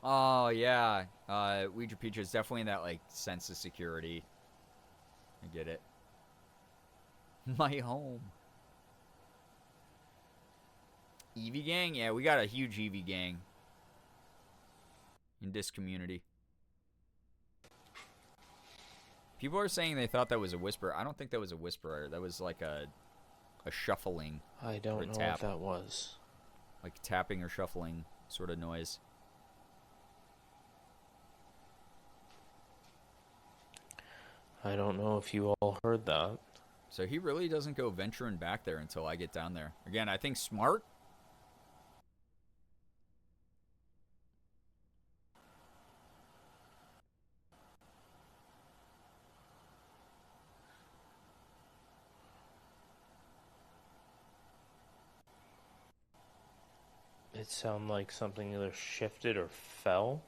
Oh, yeah. Ouija Peach is definitely that, like, sense of security. I get it. My home. Eevee gang? Yeah, we got a huge Eevee gang in this community. People are saying they thought that was a whisper. I don't think that was a whisper. That was like a shuffling. I don't know what that was. Like tapping or shuffling sort of noise. I don't know if you all heard that. So he really doesn't go venturing back there until I get down there. Again, I think smart. It sounded like something either shifted or fell.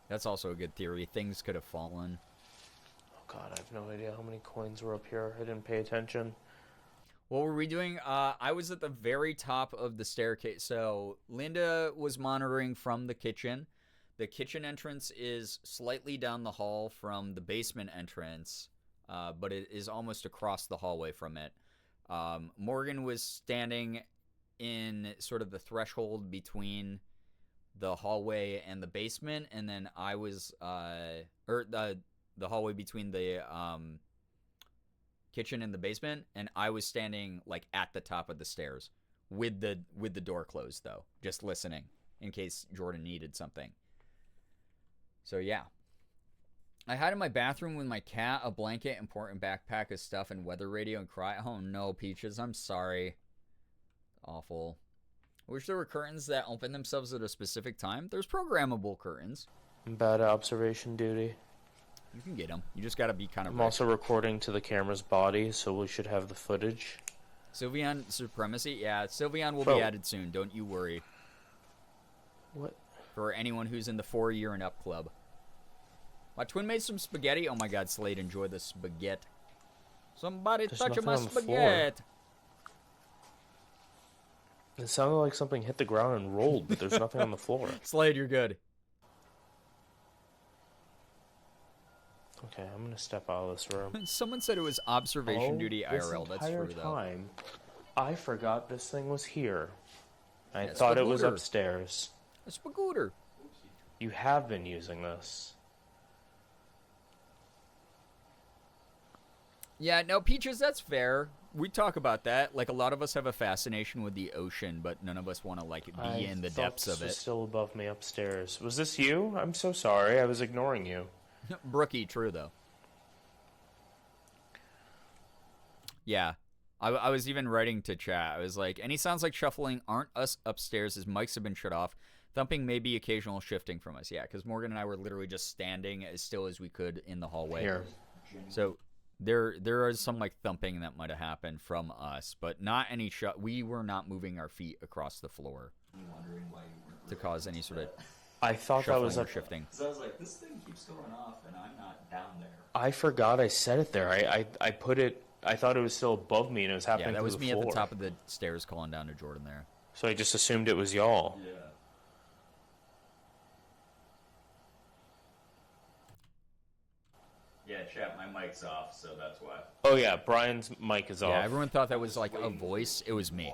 That's also a good theory. Things could have fallen. Oh god, I have no idea how many coins were up here. I didn't pay attention. What were we doing? I was at the very top of the staircase. So Linda was monitoring from the kitchen. The kitchen entrance is slightly down the hall from the basement entrance, but it is almost across the hallway from it. Morgan was standing in sort of the threshold between the hallway and the basement, and then I was, the hallway between the kitchen and the basement, and I was standing like at the top of the stairs with the door closed though, just listening in case Jordan needed something. So yeah. I hide in my bathroom with my cat, a blanket, important backpack of stuff, and weather radio and cry. Oh no, Peaches, I'm sorry. Awful. I wish there were curtains that open themselves at a specific time. There's programmable curtains. Bad observation duty. You can get them. You just got to be kind of... I'm also recording to the camera's body, so we should have the footage. Sylveon Supremacy? Yeah, Sylveon will be added soon. Don't you worry. What? For anyone who's in the 4-year and up club. My twin made some spaghetti. Oh my god, Slade, enjoy the spaghetti. Somebody touch my spaghetti. It sounded like something hit the ground and rolled, but there's nothing on the floor. Slade, you're good. Okay, I'm gonna step out of this room. Someone said it was observation duty IRL. That's true, though. Time, I forgot this thing was here. I thought it was upstairs. A spagooter. You have been using this. Yeah, no, Peaches, that's fair. We talk about that. Like, a lot of us have a fascination with the ocean, but none of us want to, like, be in the depths of it. Was still above me upstairs. Was this you? I'm so sorry. I was ignoring you. Brookie, true, though. Yeah. I was even writing to chat. I was like, any sounds like shuffling aren't us upstairs as mics have been shut off. Thumping may be occasional shifting from us. Yeah, because Morgan and I were literally just standing as still as we could in the hallway. Here. So there is some like thumping that might have happened from us, but not any shot. We were not moving our feet across the floor to cause any sort of. I thought that was a shifting. So I was like, this thing keeps going off, and I'm not down there. I forgot I set it there. I put it. I thought it was still above me, and it was happening. Yeah, that was to the me floor. at the top of the stairs calling down to Jordan there. So I just assumed it was y'all. Yeah. Yeah, chat, my mic's off, so that's why. Oh yeah, Brian's mic is off. Yeah, everyone thought that was like a voice. It was me.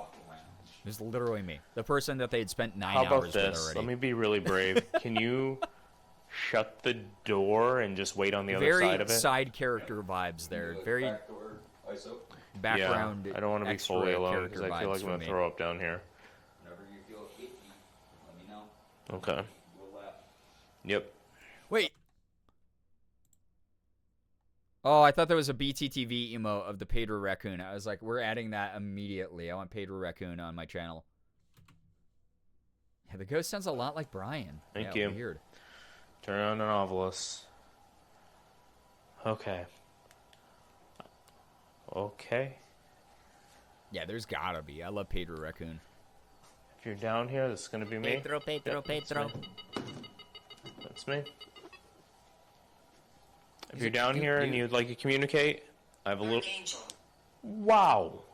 It was literally me. The person that they had spent 9 How about hours with this? already. Let me be really brave. Can you shut the door and just wait on the other Very side of it? side character vibes there. Very Backdoor ISO. background. Yeah, I don't want to be extra fully alone character because I feel vibes like I'm for going me. to throw up down here. Whenever you feel icky, let me know. Okay. We'll laugh. Yep. Wait. Oh, I thought there was a BTTV emo of the Pedro Raccoon. I was like, we're adding that immediately. I want Pedro Raccoon on my channel. Yeah, the ghost sounds a lot like Brian. Thank Yeah, you. Weird. Turn on an Ovilus. Okay. Okay. Yeah, there's gotta be. I love Pedro Raccoon. If you're down here, this is going to be me. Pedro. That's me. If you're down here and you'd like to communicate, I have a little... Wow!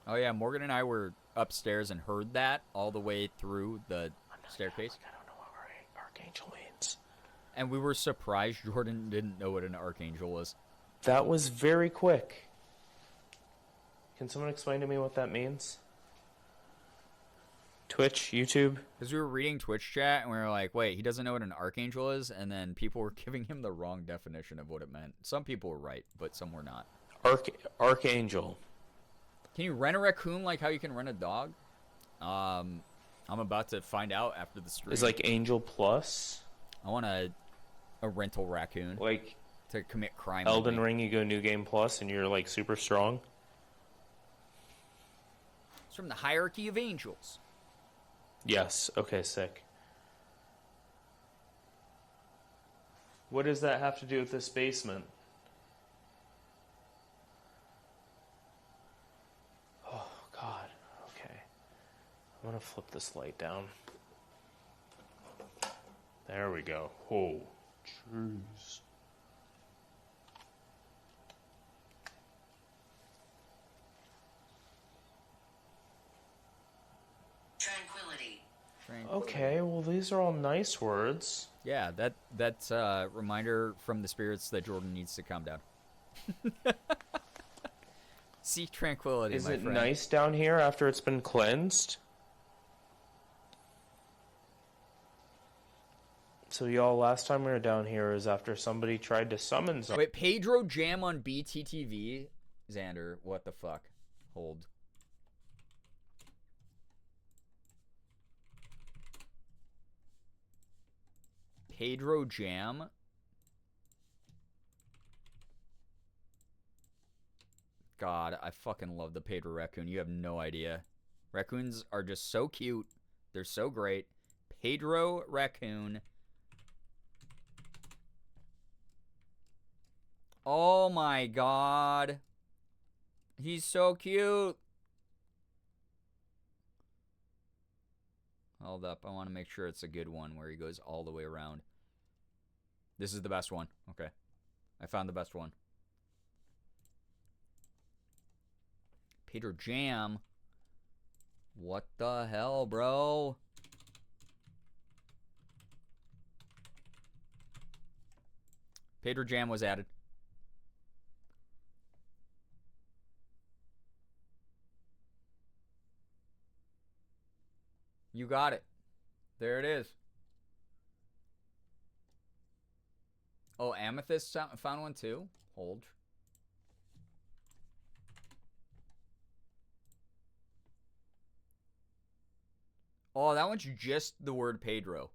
Oh, yeah, Morgan and I were upstairs and heard that all the way through the staircase. I don't know what Archangel means. And we were surprised Jordan didn't know what an archangel was. That was very quick. Can someone explain to me what that means? Twitch, YouTube? Because we were reading Twitch chat and we were like, wait, he doesn't know what an archangel is? And then people were giving him the wrong definition of what it meant. Some people were right, but some were not. Archangel. Can you rent a raccoon like how you can rent a dog? I'm about to find out after the stream. Is like Angel Plus? I want a rental raccoon. Like to commit crime. Elden Ring, you go New Game Plus and you're like super strong? It's from the Hierarchy of Angels. Yes. Okay, sick. What does that have to do with this basement? Oh, God. Okay. I'm going to flip this light down. There we go. Oh, jeez. Tranquility. Okay, well, these are all nice words. Yeah, that's a reminder from the spirits that Jordan needs to calm down. Seek tranquility, Is my it friend. nice down here after it's been cleansed? So y'all, last time we were down here is after somebody tried to summon something. Wait, Pedro Jam on BTTV? Xander, what the fuck? Hold. Pedro Jam? God, I fucking love the Pedro Raccoon. You have no idea. Raccoons are just so cute. They're so great. Pedro Raccoon. Oh my God. He's so cute. Hold up. I want to make sure it's a good one where he goes all the way around. This is the best one. Okay. I found the best one. Peter Jam. What the hell, bro? Peter Jam was added. You got it. There it is. Oh, Amethyst found one too? Hold. Oh, that one's just the word Pedro.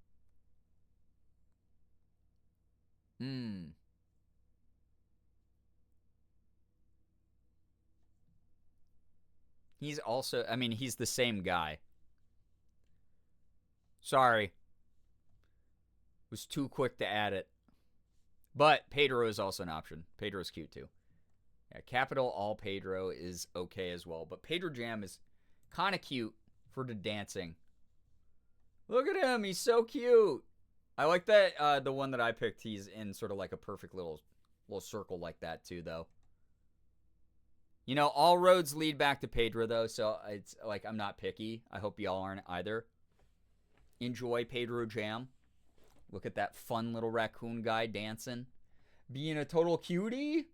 He's also, I mean, he's the same guy. Sorry. Was too quick to add it. But Pedro is also an option. Pedro's cute too. Yeah, capital all Pedro is okay as well. But Pedro Jam is kind of cute for the dancing. Look at him. He's so cute. I like that the one that I picked, he's in sort of like a perfect little circle like that too, though. You know, all roads lead back to Pedro, though, so it's like I'm not picky. I hope y'all aren't either. Enjoy Pedro Jam. Look at that fun little raccoon guy dancing. Being a total cutie.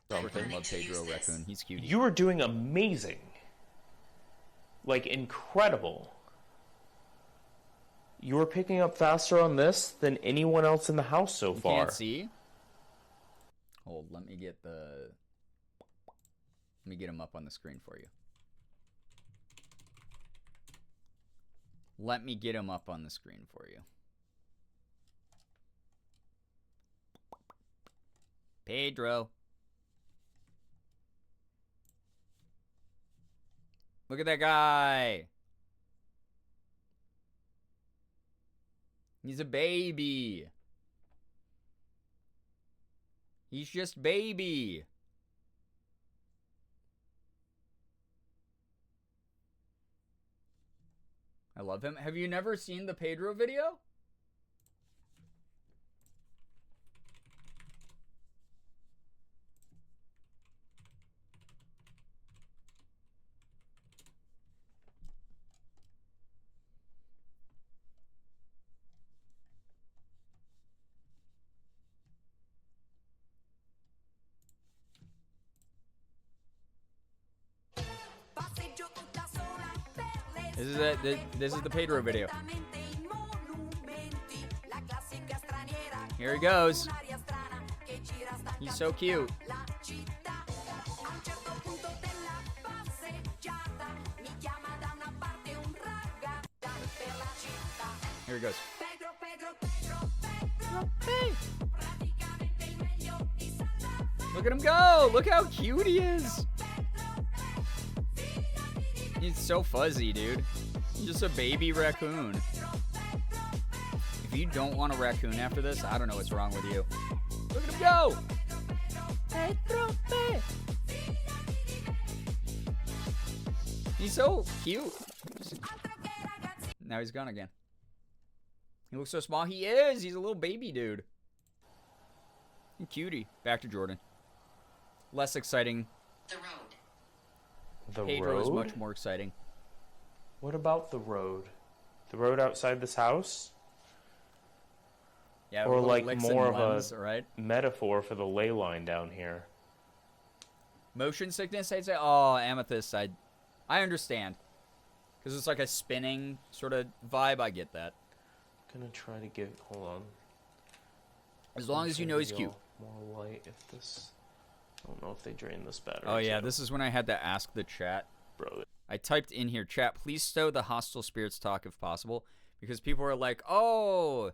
I freaking love Pedro Raccoon. He's cutie. You are doing amazing. Like, incredible. You are picking up faster on this than anyone else in the house so far. Can't see? Hold, let me get him up on the screen for you. Let me get him up on the screen for you. Pedro. Look at that guy. He's a baby. He's just baby. I love him. Have you never seen the Pedro video? This is the Pedro video. Here he goes. He's so cute. Here he goes. Look at him go. Look how cute he is. He's so fuzzy, dude. He's just a baby raccoon. If you don't want a raccoon after this, I don't know what's wrong with you. Look at him go! He's so cute. Now he's gone again. He looks so small. He is. He's a little baby dude. Cutie. Back to Jordan. Less exciting. The road. The Pedro road? is much more exciting. What about the road? The road outside this house? Yeah, or like licks more and of lens, a right? metaphor for the ley line down here. Motion sickness, I'd say. Oh, amethyst, I understand. Because it's like a spinning sort of vibe. I get that. Gonna try to give. Hold on. As long as you know he's cute. More light if this. I don't know if they drain this battery. Oh yeah, this is when I had to ask the chat. Bro. I typed in here, chat, please stow the hostile spirits talk if possible. Because people are like, oh,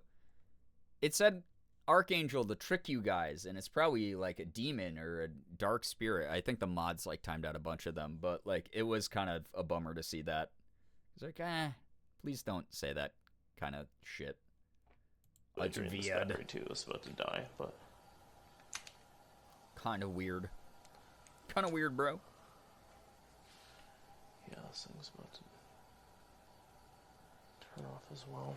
it said Archangel to trick you guys. And it's probably like a demon or a dark spirit. I think the mods like timed out a bunch of them. But like, it was kind of a bummer to see that. It's like, please don't say that kind of shit. I drained this battery too. It's about to die, but kind of weird. Kind of weird, bro. Yeah, this thing's about to turn off as well.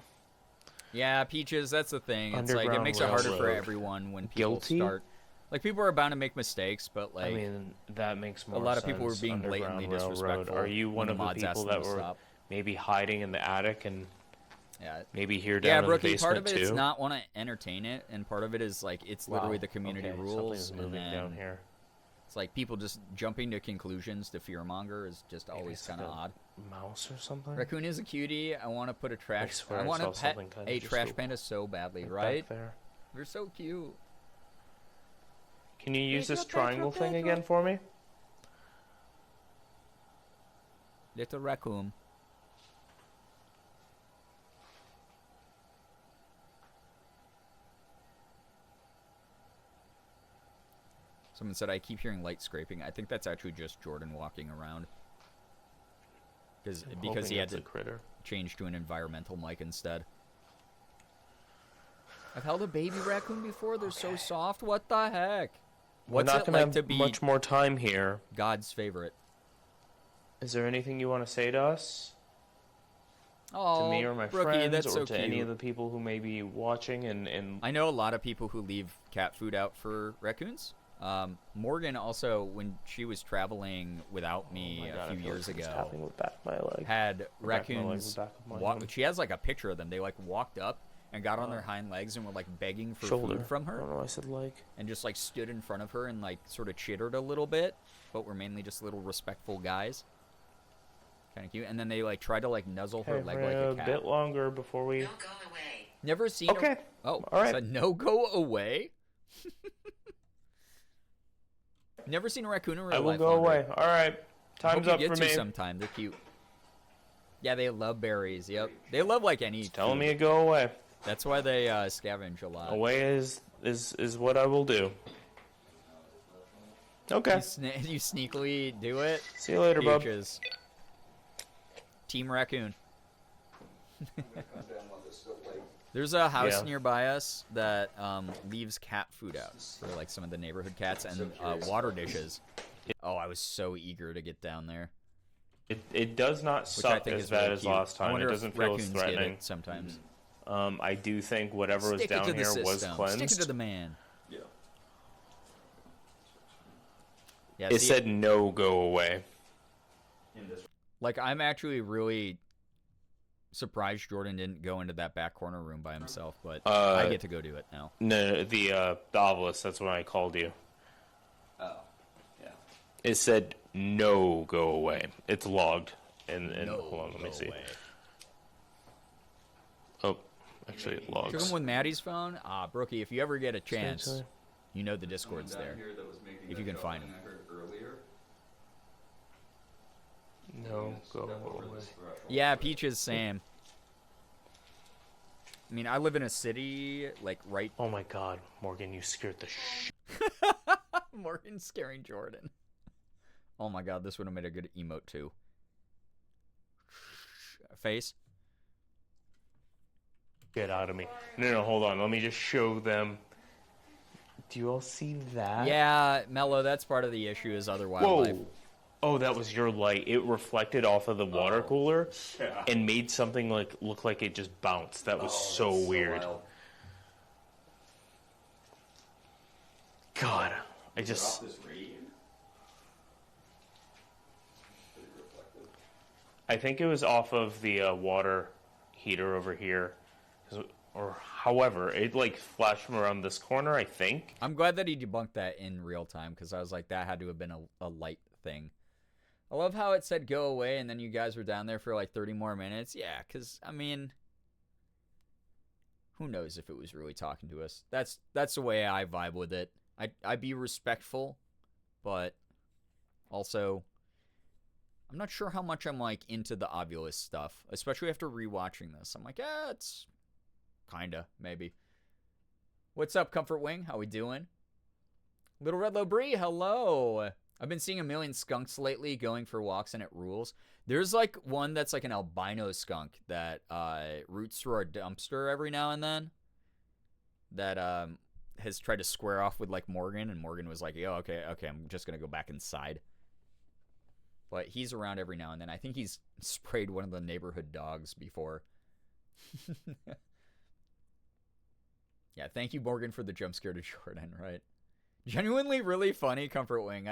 Yeah, Peaches, that's the thing. It's like, it makes it harder for everyone when people start. Like, people are bound to make mistakes, but like, I mean, that makes more sense. A lot of people were being blatantly disrespectful. Are you one of the people that were maybe hiding in the attic and maybe here down in the basement part of it too? is not want to entertain it, and part of it is like it's literally the community rules. Something's moving down here. It's like people just jumping to conclusions to fearmonger is just always kind of odd. Mouse or something? Raccoon is a cutie. I want to put a trash. I want to pet a trash panda so badly, right? They're so cute. Can you use this triangle thing again for me? Little raccoon. Someone said, I keep hearing light scraping. I think that's actually just Jordan walking around. because hoping he had that's to a critter. change to an environmental mic instead. I've held a baby raccoon before. They're so soft. What the heck? We're What's not it gonna like have to be much more time here. God's favorite? Is there anything you want to say to us? Oh, To me or my Brookie, friends, that's or so to any cute. of the people who may be watching? And I know a lot of people who leave cat food out for raccoons. Morgan also, when she was traveling without me Oh my God, a I few feel years like it's ago, tapping with back of my leg. had Back of my leg, raccoons. back of my leg. She has like a picture of them. They like walked up and got on their hind legs and were like begging for Shoulder. food from I her, don't know why I said leg. and just like stood in front of her and like sort of chittered a little bit, but were mainly just little respectful guys. Kind of cute. And then they like tried to like nuzzle her Okay, leg we're like a cat. bit longer before we. No go away. Never seen. Okay. Oh, All right. said no go away. Never seen a raccoon in real I will life. go Andre. away. All right. Time's Hope up you for get to me. sometime. They're cute. Yeah, they love berries. Yep, they love like any. Telling food. me to go away. That's why they scavenge a lot. Away is what I will do. Okay. You sneakily do it. See you later, bub. Peaches. Team Raccoon. There's a house Yeah. nearby us that leaves cat food out for like some of the neighborhood cats and water dishes. Oh, I was so eager to get down there. It does not Which I suck think as is bad really as cute. last I time. wonder It if doesn't feel as raccoons get threatening. it sometimes. I do think whatever was Stick it down to the here was system. cleansed. Stick it to the man. Yeah. Yeah, It see, said no go away. like I'm actually really surprised Jordan didn't go into that back corner room by himself, but I get to go do it now. No, the obelisk, that's when I called you. Oh, yeah. It said no go away. It's logged. And No, hold on, let me go see. away. Oh, actually it logs. Took him with Maddie's phone. Brookie, if you ever get a chance, Seriously? you know the Discord's there. If you can find him. No go away. Yeah, Peaches, same. I mean, I live in a city, like, right... Oh my god, Morgan, you scared the shit. Morgan scaring Jordan. Oh my god, this would have made a good emote, too. Face? Get out of me. No, hold on. Let me just show them. Do you all see that? Yeah, Mello, that's part of the issue is other Whoa. wildlife. Oh, that was your light. It reflected off of the water cooler and made something like look like it just bounced. That was so weird. wild. God, I just... I think it was off of the water heater over here. Or however, it like flashed from around this corner, I think. I'm glad that he debunked that in real time, because I was like, that had to have been a light thing. I love how it said go away, and then you guys were down there for like 30 more minutes. Yeah, because, I mean, who knows if it was really talking to us. That's the way I vibe with it. I'd be respectful, but also, I'm not sure how much I'm like into the Ovilus stuff, especially after rewatching this. I'm like, it's kinda, maybe. What's up, Comfort Wing? How we doing? Little Red Lobrie, hello. I've been seeing a million skunks lately going for walks, and it rules. There's like one that's like an albino skunk that roots through our dumpster every now and then. That has tried to square off with like Morgan, and Morgan was like, "Yo, okay, I'm just gonna go back inside." But he's around every now and then. I think he's sprayed one of the neighborhood dogs before. Yeah, thank you, Morgan, for the jump scare to Jordan, right? Genuinely really funny, Comfort Wing.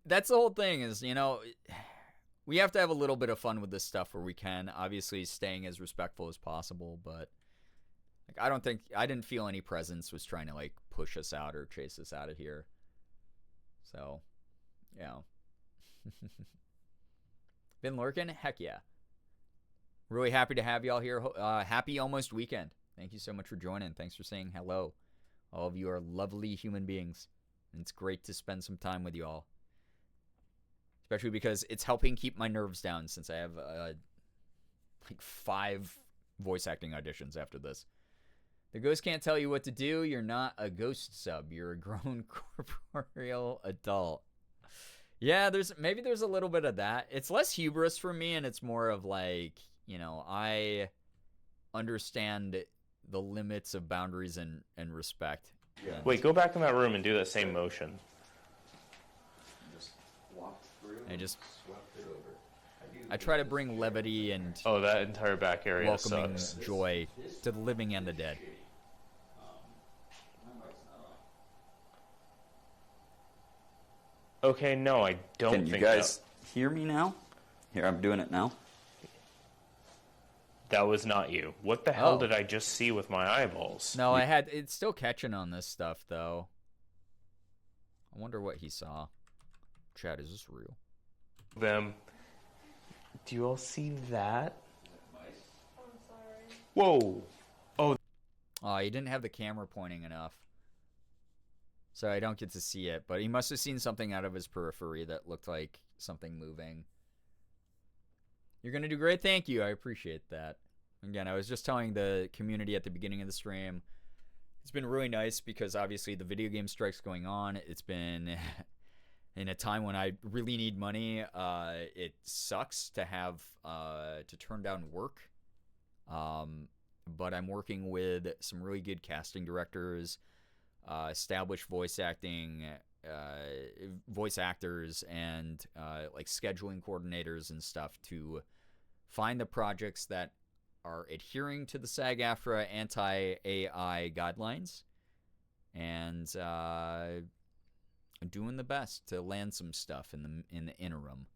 That's the whole thing is, you know, we have to have a little bit of fun with this stuff where we can, obviously staying as respectful as possible, but like, I didn't feel any presence was trying to like push us out or chase us out of here. So, yeah. Been lurking? Heck yeah. Really happy to have y'all here. Happy almost weekend. Thank you so much for joining. Thanks for saying hello. All of you are lovely human beings. And it's great to spend some time with you all. Especially because it's helping keep my nerves down since I have like 5 voice acting auditions after this. The ghost can't tell you what to do. You're not a ghost sub. You're a grown corporeal adult. Yeah, maybe there's a little bit of that. It's less hubris for me, and it's more of like, I understand the limits of boundaries and respect. Yeah. Wait, go back in that room and do that same motion. Just walked through I just swept it over. I try to bring levity and Oh, that entire back area welcoming sucks. joy to the living and the dead. Okay, no, I don't Can you think guys hear me now? Here, I'm doing it now. that was not you. What the hell Oh. did I just see with my eyeballs? No, it's still catching on this stuff though. I wonder what he saw. Chad, is this real? Them. Do you all see that? I'm sorry. Whoa. Oh, he didn't have the camera pointing enough. So I don't get to see it, but he must have seen something out of his periphery that looked like something moving. You're going to do great. Thank you. I appreciate that. Again, I was just telling the community at the beginning of the stream, it's been really nice because obviously the video game strike's going on. It's been in a time when I really need money. It sucks to have to turn down work. But I'm working with some really good casting directors, established voice actors, and like scheduling coordinators and stuff to find the projects that are adhering to the SAG-AFTRA anti-AI guidelines, and doing the best to land some stuff in the interim.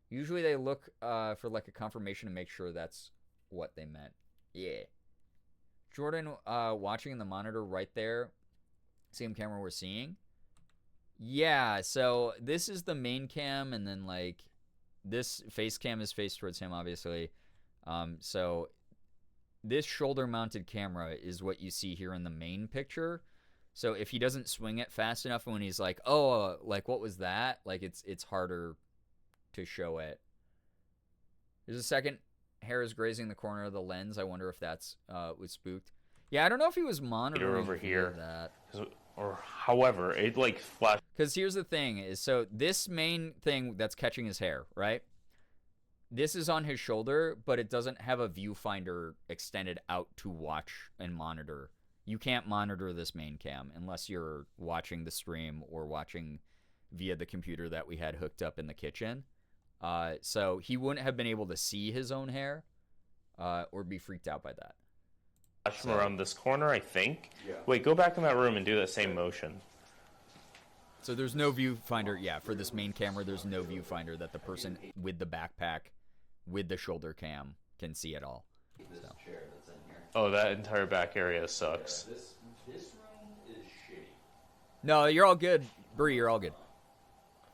Usually they look for like a confirmation to make sure that's what they meant. Yeah. Jordan, watching the monitor right there, same camera we're seeing. Yeah, so this is the main cam, and then like this face cam is faced towards him, obviously. So this shoulder-mounted camera is what you see here in the main picture. So if he doesn't swing it fast enough, when he's like, "Oh, like what was that?" Like it's harder to show it. There's a second. Hair is grazing the corner of the lens. I wonder if that's was spooked. Yeah, I don't know if he was monitoring over here. that. Or however, it like flashed. Because here's the thing is, so this main thing that's catching his hair, right? This is on his shoulder, but it doesn't have a viewfinder extended out to watch and monitor. You can't monitor this main cam unless you're watching the stream or watching via the computer that we had hooked up in the kitchen. So he wouldn't have been able to see his own hair or be freaked out by that. From around this corner, I think. Yeah. Wait, go back in that room and do that same motion. So there's no viewfinder. Yeah, for this main camera, there's no viewfinder that the person with the backpack with the shoulder cam can see at all. This chair that's in here. Oh, that entire back area sucks. Yeah, this room is shitty. No, you're all good. Bree, you're all good.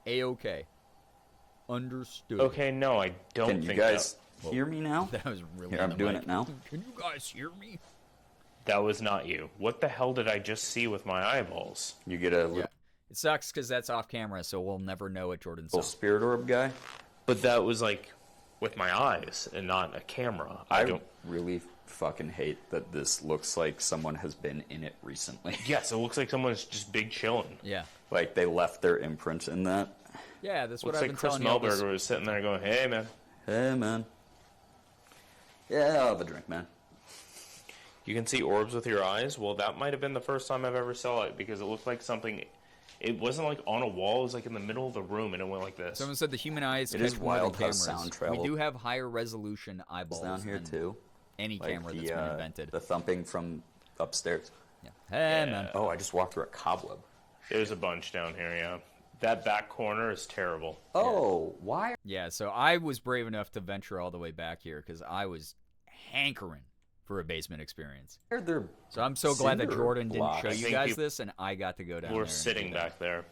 A-okay. Understood. Okay, no, I don't Can you think guys hear me now? That was really Here, I'm doing it now. Can you guys hear me? that was not you. What the hell did I just see with my eyeballs? You get a little, Yeah. It sucks because that's off camera, so we'll never know what Jordan saw. little spirit orb guy. But that was like with my eyes and not a camera. I don't. really fucking hate that this looks like someone has been in it recently. Yes, it looks like someone's just big chilling. Yeah. Like they left their imprint in that. Yeah, that's what Looks I've like been Chris telling you. all this- Melberger was sitting there going, "Hey, man, Hey man. Yeah, I'll have a drink, man. you can see orbs with your eyes." Well, that might have been the first time I've ever saw it because it looked like something. It wasn't like on a wall. It was like in the middle of the room, and it went like this. Someone said the human eyes It catch is more wild than how cameras. sound travel- We do have higher resolution eyeballs Down here than too. any Like camera the, that's been invented. the thumping from upstairs. Yeah. Hey, man. Oh, I just walked through a cobweb. There's a bunch down here. Yeah, that back corner is terrible. Oh, why? Yeah, so I was brave enough to venture all the way back here because I was hankering for a basement experience. Are there So I'm so glad that cinder Jordan didn't blocks? show I you think guys people- this, and I got to go down We're there. and sitting do that. back there.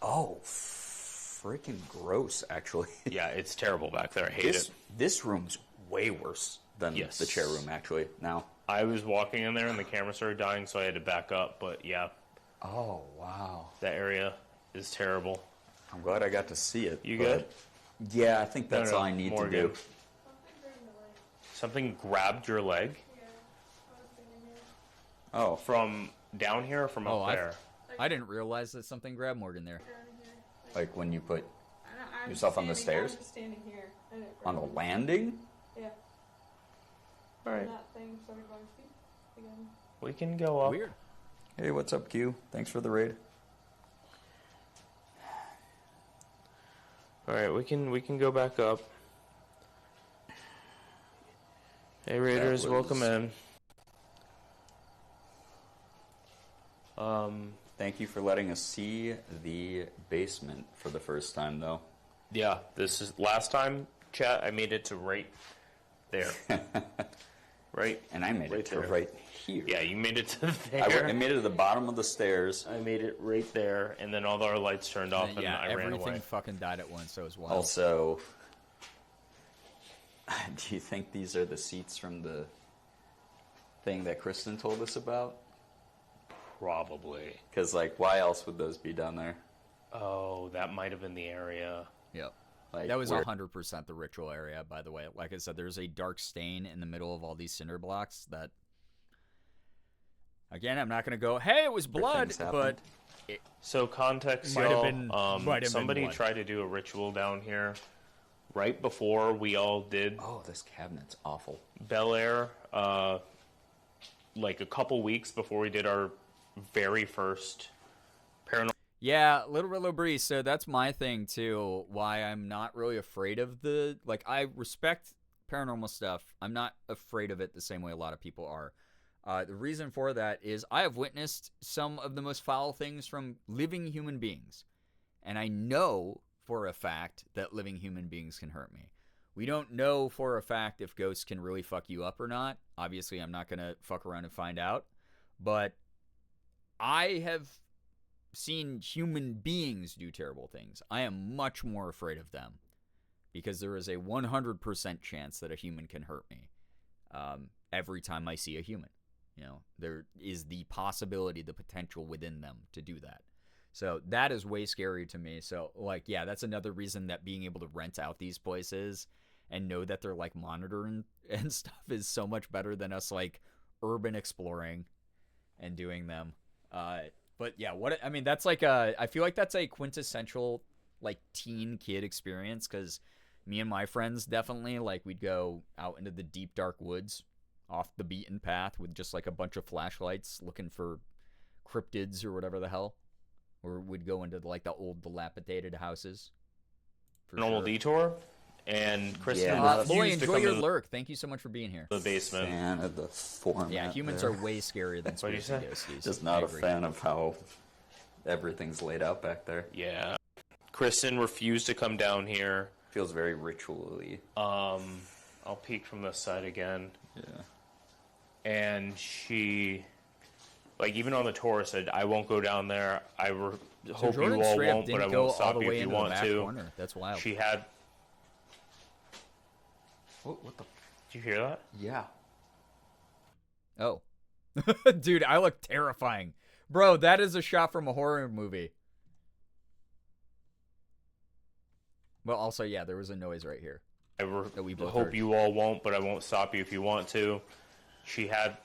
Oh, freaking gross, actually. Yeah, it's terrible back there. I hate it. This room's way worse than Yes. the chair room, actually, now. I was walking in there and the camera started dying, so I had to back up. But yeah, Oh, wow. that area is terrible. I'm glad I got to see it. You but- good? Yeah, I think that's No, all I need Morgan. to do. Something grabbed your leg Oh, from down here or from Oh, up there? I didn't realize that something grabbed Morgan there. Like when you put I'm yourself on the standing- stairs? I'm just standing here. I didn't On the grab it. landing? Yeah. All right. That thing started going speed again. We can go up. Weird. Hey, what's up, Q? Thanks for the raid. All right, we can go back up. Hey Raiders, welcome in. Thank you for letting us see the basement for the first time, though. Yeah, this is last time, chat. I made it to right there. Right, and I made it to there. right here. Yeah, you made it to there. I made it to the bottom of the stairs. I made it right there, and then all our lights turned off, and Yeah, I ran everything away. fucking died at once, so it was wild. Also, do you think these are the seats from the thing that Kristen told us about? Probably. Because, like, why else would those be down there? Oh, that might have been the area. Yep. Like, That was where- 100% the ritual area, by the way. Like I said, there's a dark stain in the middle of all these cinder blocks that... Again, I'm not going to go, hey, it was blood, but... So context, Might have y'all. been- might have been somebody blood. tried to do a ritual down here right before we all did. Oh, this cabinet's awful. Bellaire, like a couple weeks before we did our very first paranormal. Yeah, Little Breeze. So that's my thing too. Why I'm not really afraid of the I respect paranormal stuff. I'm not afraid of it the same way a lot of people are. The reason for that is I have witnessed some of the most foul things from living human beings, and I know for a fact that living human beings can hurt me. We don't know for a fact if ghosts can really fuck you up or not. Obviously, I'm not gonna fuck around and find out, but I have seen human beings do terrible things. I am much more afraid of them because there is a 100% chance that a human can hurt me every time I see a human. You know, there is the possibility, the potential within them to do that. So that is way scary to me. So, yeah, that's another reason that being able to rent out these places and know that they're, monitored and stuff is so much better than us, urban exploring and doing them. But yeah, that's I feel like that's a quintessential teen kid experience, because me and my friends definitely we'd go out into the deep dark woods off the beaten path with just a bunch of flashlights looking for cryptids or whatever the hell, or we'd go into the old dilapidated houses. Normal detour, and Kristen Boy, refused to enjoy come your to lurk. Thank you so much for being here. the basement. Fan of the format. Yeah, humans there. are way scarier than What do you spirits say? and ghosties. Just I not a agree. fan of how everything's laid out back there. Yeah, Kristen refused to come down here. Feels very ritually. I'll peek from this side again. Yeah. And she, even on the tour, said, "I won't go down there. I hope Jordan you all straight up won't, but didn't I go won't all stop the you way if you into the want back to." corner. That's wild. She had. What the? Did you hear that? Yeah. Oh. Dude, I look terrifying. Bro, that is a shot from a horror movie. But also, yeah, there was a noise right here. that we both hope heard. you all won't, but I won't stop you if you want to. She had.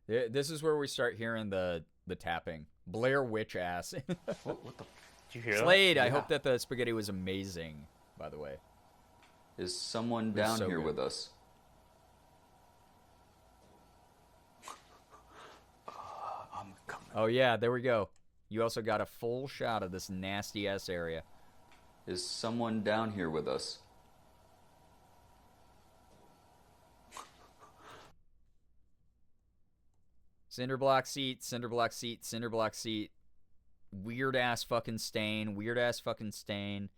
This is where we start hearing the tapping. Blair Witch ass. What the? Did you hear Slade, that? I hope that the spaghetti was amazing, by the way. Is someone was down so here good. with us? I'm coming. Oh, yeah, there we go. You also got a full shot of this nasty-ass area. Is someone down here with us? Cinder block seat, cinder block seat, cinder block seat. Weird-ass fucking stain, weird-ass fucking stain.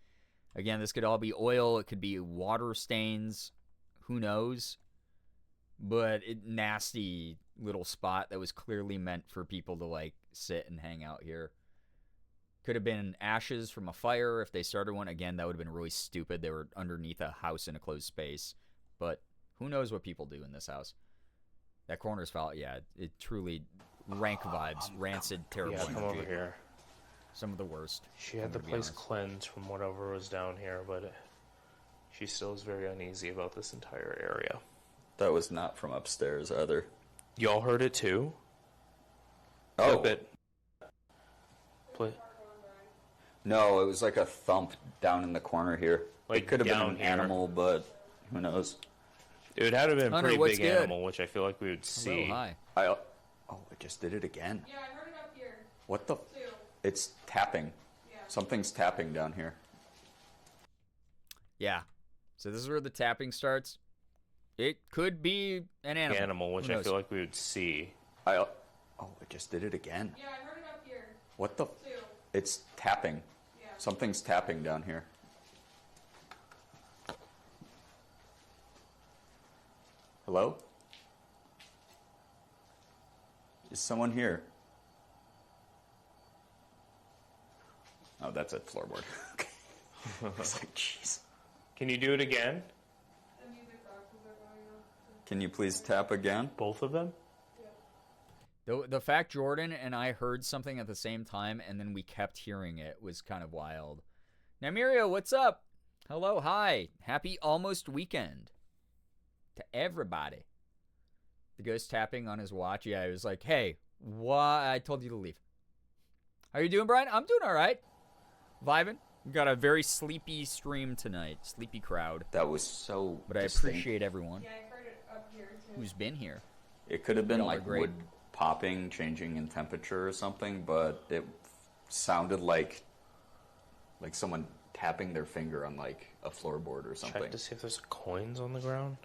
Again, this could all be oil. It could be water stains. Who knows? But nasty little spot that was clearly meant for people to, like, sit and hang out here. Could have been ashes from a fire if they started one. Again, that would have been really stupid. They were underneath a house in a closed space. But who knows what people do in this house. That corner's foul. Yeah, it truly rank vibes. Rancid, terrible Yeah, energy. come over here. Some of the worst. She had I'm the gonna be place honest. cleansed from whatever was down here, but she still is very uneasy about this entire area. That was not from upstairs either. Y'all heard it too? Oh. Flip it. Play. No, it was like a thump down in the corner here. Like it could have been down an here. animal, but who knows? It would have to have been a Hunter, pretty what's big good? animal, which I feel like we would see. Hello, hi. It just did it again. Yeah, I heard it up here. What the? Too. It's tapping. Yeah. Something's tapping down here. Yeah. So this is where the tapping starts. It could be an animal. Which Who I knows? feel like we would see. It just did it again. Yeah, I heard it up here. What the? Too. It's tapping. Yeah. Something's tapping down here. Hello? Is someone here? Oh, that's a floorboard. Okay. I was like, jeez. Can you do it again? The music boxes are going off. Can you please tap again? Both of them? The fact Jordan and I heard something at the same time and then we kept hearing it was kind of wild. Namiria, what's up? Hello, hi. Happy almost weekend to everybody. The ghost tapping on his watch. Yeah, he was like, hey, why? I told you to leave. How you doing, Brian? I'm doing all right. Vibing. We got a very sleepy stream tonight. Sleepy crowd. That was so But I distinct. appreciate everyone Yeah, I heard it up here too. who's been here. It could have been Y'all are like great. wood popping, changing in temperature or something, but it sounded like someone tapping their finger on like a floorboard or something. Check to see if there's coins on the ground.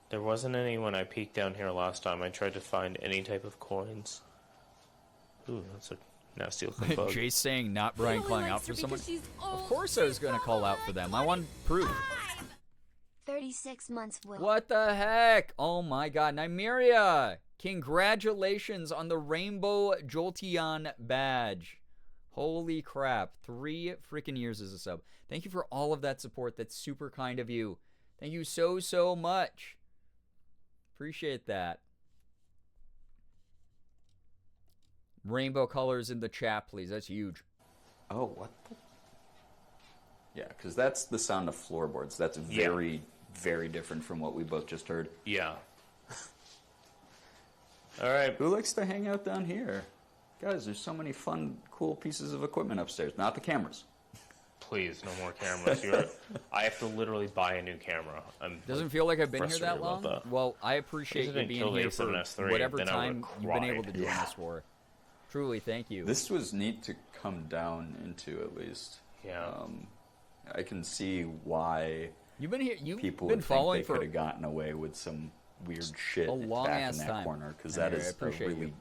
There wasn't any when I peeked down here last time. I tried to find any type of coins. Ooh, that's a nasty looking bug. Jay's saying not Brian He only calling likes out for her someone. because she's Of old. course I was going to call out for them. I want proof. 36 months will. What the heck? Oh my god. Nymeria, congratulations on the Rainbow Jolteon badge. Holy crap. 3 freaking years as a sub. Thank you for all of that support. That's super kind of you. Thank you so, so much. Appreciate that. Rainbow colors in the chat, please. That's huge. Oh, what the? Yeah, because that's the sound of floorboards. That's very, very different from what we both just heard. Yeah. All right. Who likes to hang out down here? Guys, there's so many fun, cool pieces of equipment upstairs. Not the cameras. Please, no more cameras. I have to literally buy a new camera. Doesn't feel like I've been here that frustrated long. about that. Well, I appreciate you Didn't being kill the here for A7S3, whatever then I time would've you've been able to cried. do this for. Truly, thank you. This was neat to come down into, at least. Yeah. I can see why You've been here. You've people been would following think they for could have gotten away with some weird shit a long back ass in that time. corner, because And that I is a appreciate really you.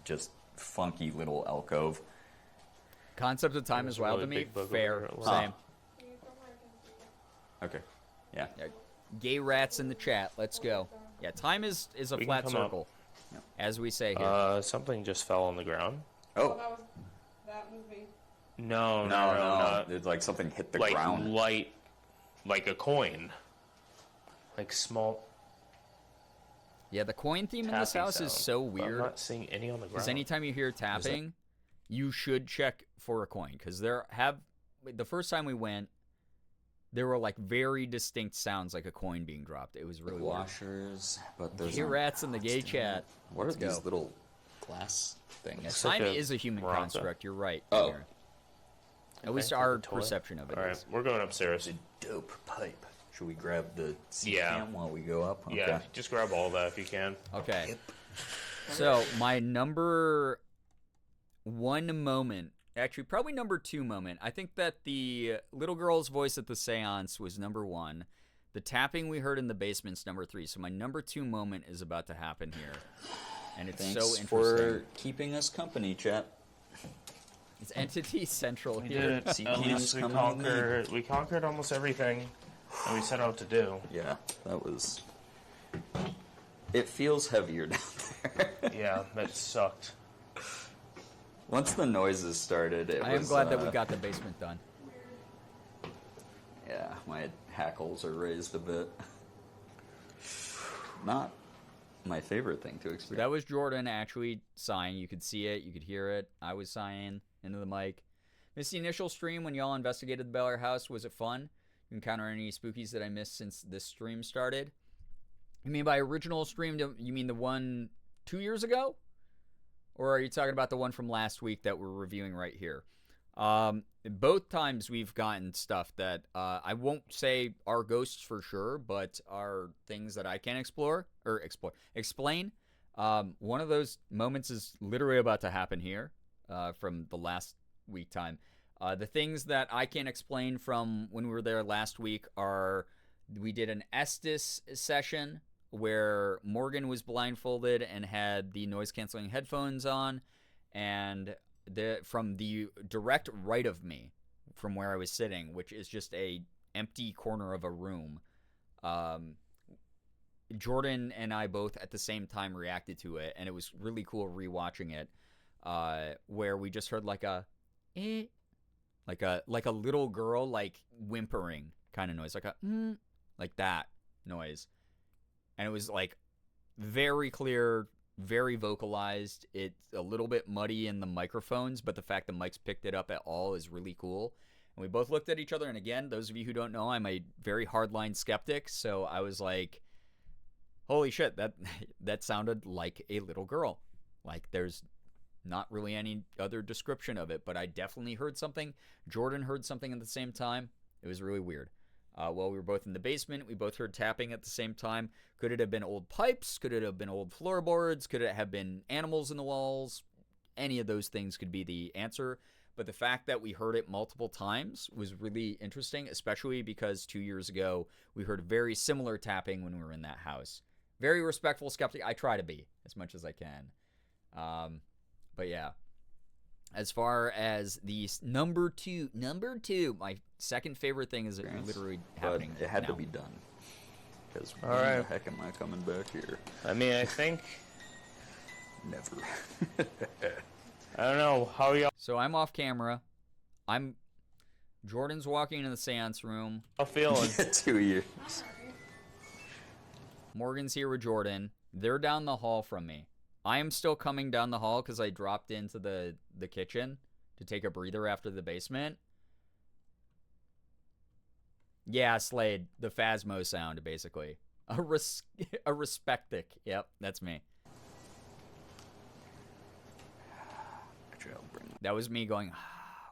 just funky little alcove. Concept of time There's is a wild really to me. big bug over Fair, there. same. Okay. Yeah. Gay rats in the chat. Let's go. Yeah, time is a We can flat come up. circle, as we say here. Something just fell on the ground. Oh. That was me. No, No. It's like something hit the like ground. light, like a coin, like small. Yeah, the coin theme in this tapping house is sound, so but I'm weird. not seeing any on the Because ground. anytime you hear tapping, you should check for a coin. Because the first time we went, there were like very distinct sounds like a coin being dropped. It was really weird. Washers, but there's Gay rats in the gay chat. What are Let's these go. little glass things? Time like a is a human Bronco. construct. You're right. Oh. Aaron. At least like our a toy. perception of it All right, is. we're going upstairs. It's a dope pipe. Should we grab the Yeah. cam while we go up? Okay. Yeah, just grab all that if you can. Okay. So my number 1 moment, actually probably number 2 moment, I think that the little girl's voice at the seance was number 1. The tapping we heard in the basement's number 3. So my number 2 moment is about to happen here. And it's Thanks so interesting. for keeping us company, chat. It's Entity Central We here. did it. See, At Cam's least we coming with me. conquered. We conquered almost everything that we set out to do. Yeah, that was... It feels heavier down there. Yeah, that sucked. Once the noises started, it I am was, glad that we got the basement done. Yeah, my hackles are raised a bit. Not my favorite thing to experience. That was Jordan actually sighing. You could see it. You could hear it. I was sighing into the mic. Missed the initial stream when y'all investigated the bellaire house. Was it fun? You encounter any spookies that I missed since this stream started? You mean by original stream, you mean the one 2 years ago? or are you talking about the one from last week that we're reviewing right here? Both times we've gotten stuff that I won't say are ghosts for sure, but are things that I can explain. One of those moments is literally about to happen here from the last week time. The things that I can explain from when we were there last week are we did an Estes session where Morgan was blindfolded and had the noise-canceling headphones on, and from the direct right of me, from where I was sitting, which is just a empty corner of a room, Jordan and I both at the same time reacted to it, and it was really cool rewatching it, where we just heard like a little girl like whimpering kind of noise, like that noise, and it was like very clear, very vocalized. It's a little bit muddy in the microphones, but the fact the mics picked it up at all is really cool. And we both looked at each other, and again, those of you who don't know, I'm a very hardline skeptic, so I was like, holy shit, that sounded like a little girl. Like, there's not really any other description of it, but I definitely heard something. Jordan heard something at the same time. It was really weird. While we were both in the basement, we both heard tapping at the same time. Could it have been old pipes? Could it have been old floorboards? Could it have been animals in the walls? Any of those things could be the answer. But the fact that we heard it multiple times was really interesting, especially because 2 years ago, we heard very similar tapping when we were in that house. Very respectful skeptic. I try to be as much as I can. But yeah. As far as the number two, my second favorite thing is literally happening. But it had now. to be done. Because All when right. the heck am I coming back here? I mean, I think Never. I don't know how y'all So I'm off camera. Jordan's walking into the seance room. feeling. 2 years. Morgan's here with Jordan. They're down the hall from me. I am still coming down the hall because I dropped into the kitchen to take a breather after the basement. Yeah, Slade, the Phasmo sound, basically. A respectic. Yep, that's me. Actually, I'll bring That was me going,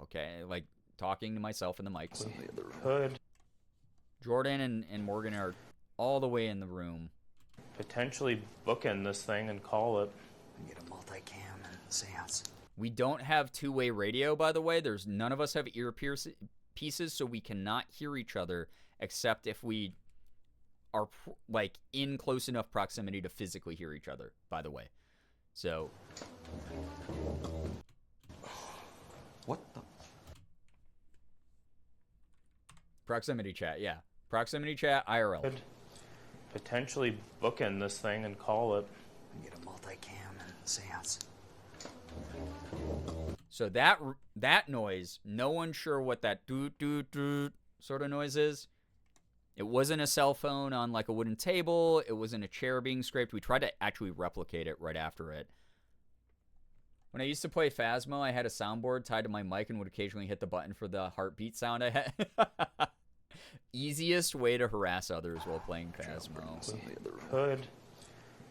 okay, like talking to myself in the mic. some of the other room. Could Jordan and Morgan are all the way in the room. potentially bookend this thing and call it. Get a multicam and seance. We don't have two-way radio, by the way. There's none of us have earpieces, so we cannot hear each other except if we are like in close enough proximity to physically hear each other, by the way. So What the? proximity chat, yeah. Proximity chat, IRL. Could potentially bookend this thing and call it. Get a multicam and seance. So that noise, no one's sure what that doot doot doot sort of noise is. It wasn't a cell phone on like a wooden table. It wasn't a chair being scraped. We tried to actually replicate it right after it. When I used to play Phasmo, I had a soundboard tied to my mic and would occasionally hit the button for the heartbeat sound I had. Easiest way to harass others while playing Phasmo. Some of the other room. Could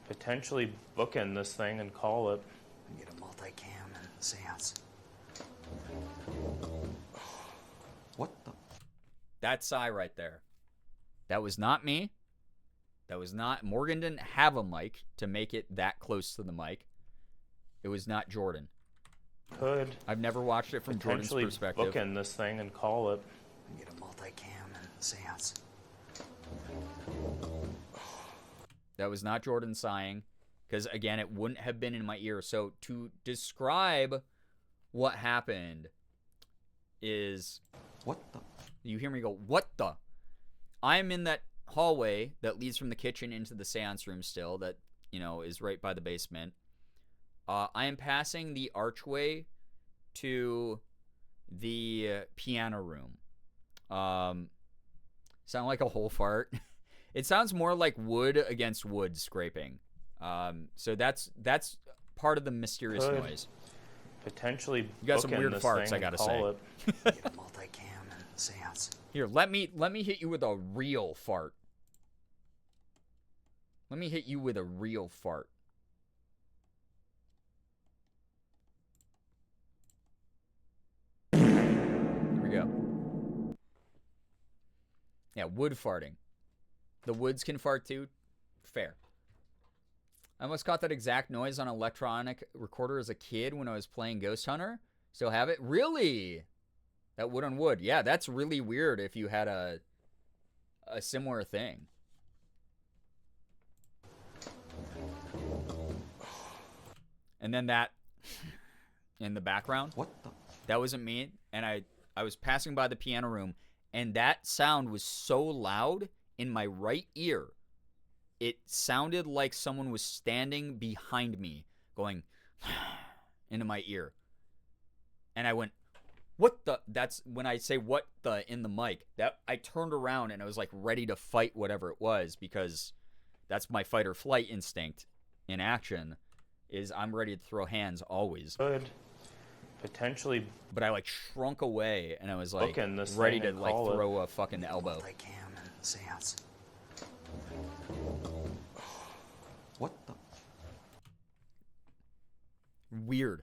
potentially bookend this thing and call it. Get a multicam and seance. What the? That's Psy right there. That was not me. That was not... Morgan didn't have a mic to make it that close to the mic. It was not Jordan. Could I've never watched it from Jordan's potentially perspective. bookend this thing and call it. Get a multicam and seance. That was not Jordan sighing. Because, again, it wouldn't have been in my ear. So, to describe what happened is... What the? You hear me go, what the? I'm in that hallway that leads from the kitchen into the seance room still that, you know, is right by the basement. I am passing the archway to the piano room. Sound like a whole fart? It sounds more like wood against wood scraping. So that's part of the mysterious Could noise. Potentially You got some bookend weird this farts, thing I gotta and call say. it. Get a multicam and seance. Here, let me hit you with a real fart. Let me hit you with a real fart. Yeah, wood farting. The woods can fart too. Fair. I almost caught that exact noise on an electronic recorder as a kid when I was playing Ghost Hunter. Still have it? Really? That wood on wood. Yeah, that's really weird if you had a similar thing. And then that in the background. What the? That wasn't me. And I was passing by the piano room, and that sound was so loud in my right ear. It sounded like someone was standing behind me going into my ear. And I went, what the? That's when I say what the in the mic. That I turned around and I was like ready to fight whatever it was, because that's my fight or flight instinct in action, is I'm ready to throw hands always. Could potentially, but I like shrunk away and I was like this ready thing to and like call throw a fucking elbow. Multicam and seance. What the? Weird.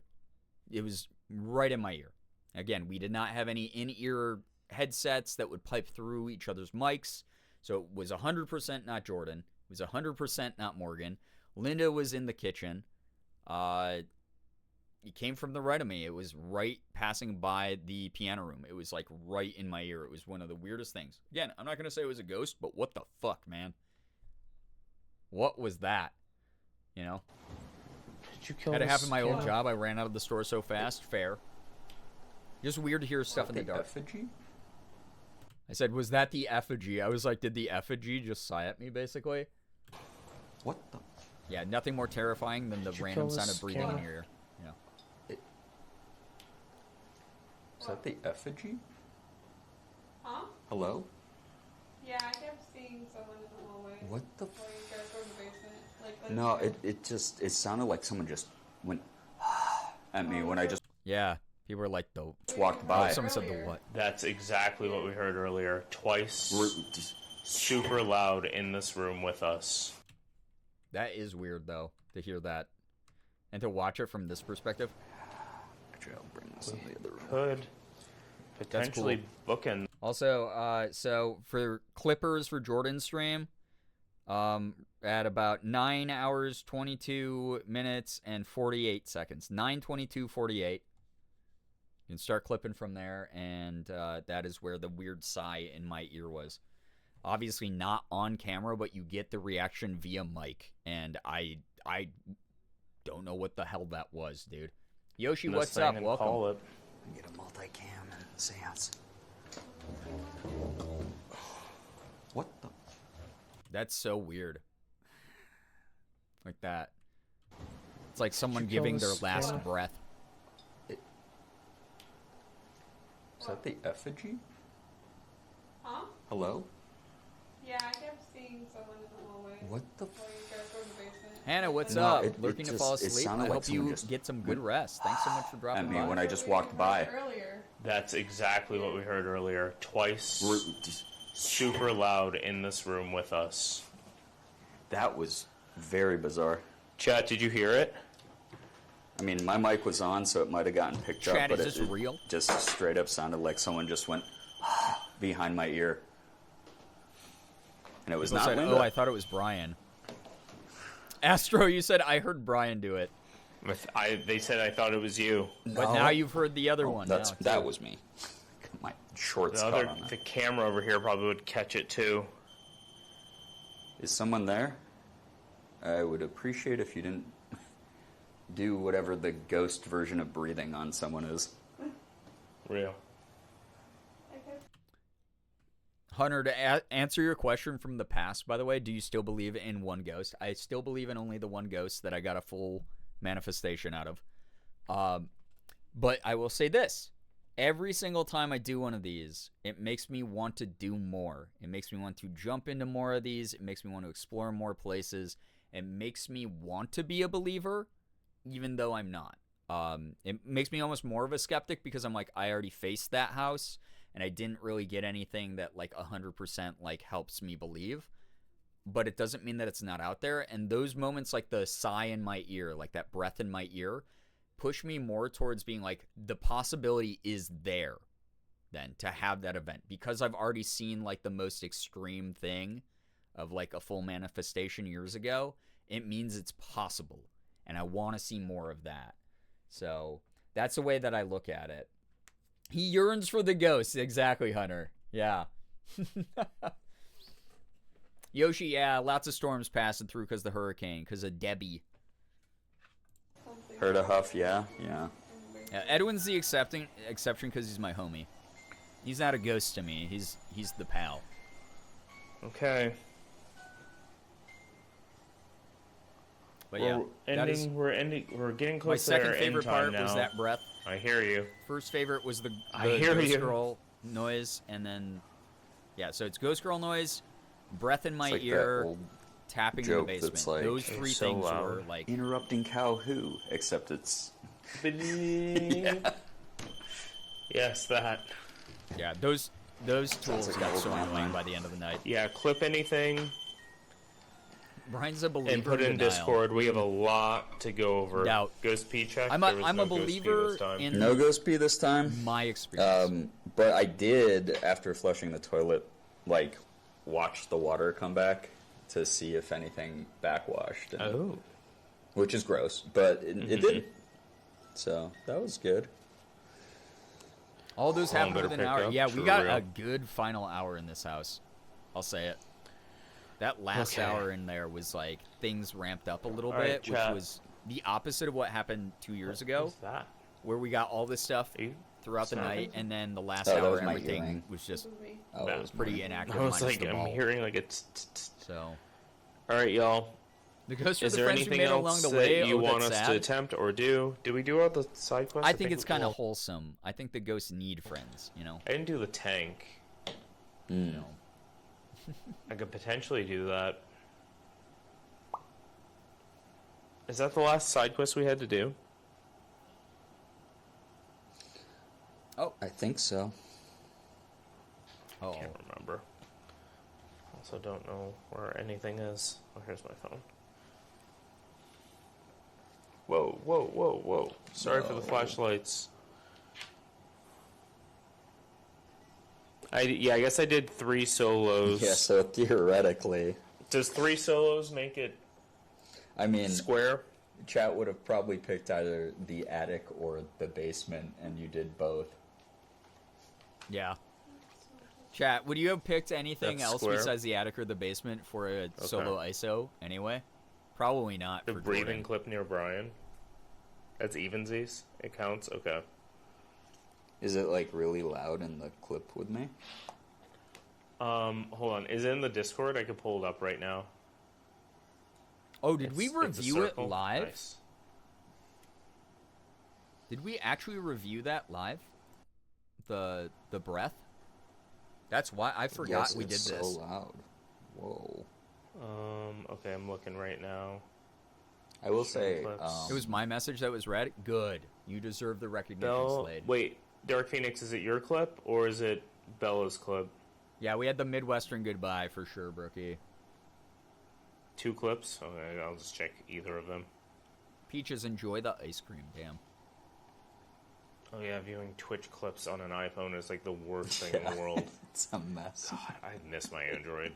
It was right in my ear. Again, we did not have any in-ear headsets that would pipe through each other's mics, so it was 100% not Jordan. It was 100% not Morgan. Linda was in the kitchen. It came from the right of me. It was right passing by the piano room. It was like right in my ear. It was one of the weirdest things. Again, I'm not going to say it was a ghost, but what the fuck, man? What was that? You know? Did you kill Had it this happen in my old kid? job. I ran out of the store so fast. Fair. Just weird to hear stuff in the dark. Effigy? I said, was that the effigy? I was like, did the effigy just sigh at me, basically? What the? Yeah, nothing more terrifying than the Did you random kill sound this of breathing kid? in your ear. You know. Is that the effigy? Huh? Hello? Yeah, I kept seeing someone in the hallway. What the? Before you guys go to the basement. Like, No, it sounded like someone just went at me when I just Yeah, people were like, the walked by. someone said the what? That's exactly what we heard earlier. Twice. Super loud in this room with us. That is weird, though, to hear that. And to watch it from this perspective. Actually, I'll bring this in the other room. Could potentially cool. bookend. Also, so for Clippers for Jordan's stream, at about 9 hours, 22 minutes, and 48 seconds. 9:22:48. You can start clipping from there, and that is where the weird sigh in my ear was. Obviously not on camera, but you get the reaction via mic, and I don't know what the hell that was, dude. Yoshi, what's up? Welcome. Call it. Get a multicam and seance. What the? That's so weird. Like that. It's like someone Did you kill giving their this last kid? breath. Is that the effigy? Huh? Hello? Yeah, I kept seeing someone in the hallway. What the? Before you guys go to the basement. Hannah, what's No, up? it Lurking to just- fall it asleep. sounded I like hope someone you just get some good went rest. Thanks so much for dropping At me by. when I just walked by. Earlier. That's exactly what we heard earlier. Twice. Super loud in this room with us. That was very bizarre. Chat, did you hear it? I mean, my mic was on, so it might have gotten picked up. Chat, But is this it real? just straight up sounded like someone just went behind my ear. And it was People not said, Linda. oh, I thought it was Brian. Astro, you said, I heard Brian do it. They said I thought it was you. But now you've heard the other one. now, That too. was me. My shorts The caught on that. the camera over here probably would catch it too. Is someone there? I would appreciate if you didn't do whatever the ghost version of breathing on someone is. Real. Hunter, to answer your question from the past, by the way, do you still believe in one ghost? I still believe in only the one ghost that I got a full manifestation out of. But I will say this. Every single time I do one of these, it makes me want to do more. It makes me want to jump into more of these. It makes me want to explore more places. It makes me want to be a believer, even though I'm not. It makes me almost more of a skeptic because I'm like, I already faced that house, and I didn't really get anything that like 100% like helps me believe. But it doesn't mean that it's not out there. And those moments, like the sigh in my ear, like that breath in my ear, push me more towards being like, the possibility is there. then to have that event, because I've already seen like the most extreme thing of like a full manifestation years ago. It means it's possible, and I want to see more of that. So that's the way that I look at it. He yearns for the ghosts. Exactly, Hunter. Yeah. Yoshi, yeah, lots of storms passing through because of the hurricane, because of Debbie. Heard a huff, yeah? Yeah. Edwin's the exception because he's my homie. He's not a ghost to me. He's the pal. Okay. But yeah, we're getting close. My second to our favorite end time part was now. that breath. I hear you. First favorite was the hear ghost you. girl noise, and then so it's ghost girl noise, breath in my It's like that ear, old tapping in the joke basement. that's like, Those three so things loud. were like interrupting cow who, except it's... Yes, that. Yeah, those tools like got an so old annoying man. by the end of the night. Yeah, clip anything Brian's a believer and put it in denial. Discord. We have a lot to go over. Doubt. Ghost P check. I'm There was a no Ghost P believer this time. in No ghost pee this time? my experience. But I did, after flushing the toilet, like, watch the water come back to see if anything backwashed. And, Oh. Which is gross, but it didn't. So, that was good. All those happened better within an pick hour. up, Yeah, we for got real. a good final hour in this house. I'll say it. That last Okay. hour in there was like things ramped up a little All right, bit, which chat. was the opposite of what happened 2 years ago, What's that? where we got all this stuff You throughout the snapping? night, and then the last Oh, that hour was my everything earring. was just Oh, That it was pretty inactive. I was minus like, the I'm ball. hearing like it's. So All right, y'all. the ghosts are Is the there friends we anything made along else the that way. you Oh, want that's us to sad. attempt or do? Did we do all the side quests? I think it's kind of well, wholesome. I think the ghosts need friends. You know. I didn't do the tank. You know. I could potentially do that. Is that the last side quest we had to do? I think so. Oh, Can't remember. Also, don't know where anything is. Oh, here's my phone. Whoa, whoa, whoa, whoa. Sorry for the flashlights. I guess I did 3 solos. Yeah, so theoretically, Does 3 solos make it I mean, square? chat would have probably picked either the attic or the basement, and you did both. yeah. Chat, would you have picked anything That's else square. besides the attic or the basement for a solo ISO anyway? Probably not. The for breathing Jordan. clip near Brian? That's evensies? It counts? Okay. Is it, like, really loud in the clip with me? Hold on. Is it in the Discord? I could pull it up right now. Oh, did we It's a review it circle. live? Nice. Did we actually review that live? The breath? That's why I forgot Yes, we did it's this. so loud. Whoa. Okay, I'm looking right now. I will say, clips. It was my message that was read. Good. You deserve the recognition, Bell, Slade. wait, Dark Phoenix, is it your clip or is it Bella's clip? Yeah, we had the Midwestern goodbye for sure, Brookie. 2 clips? Okay, I'll just check either of them. Peaches, enjoy the ice cream. Damn. Oh yeah, viewing Twitch clips on an iPhone is like the worst thing in the world. it's a mess. God, I miss my Android.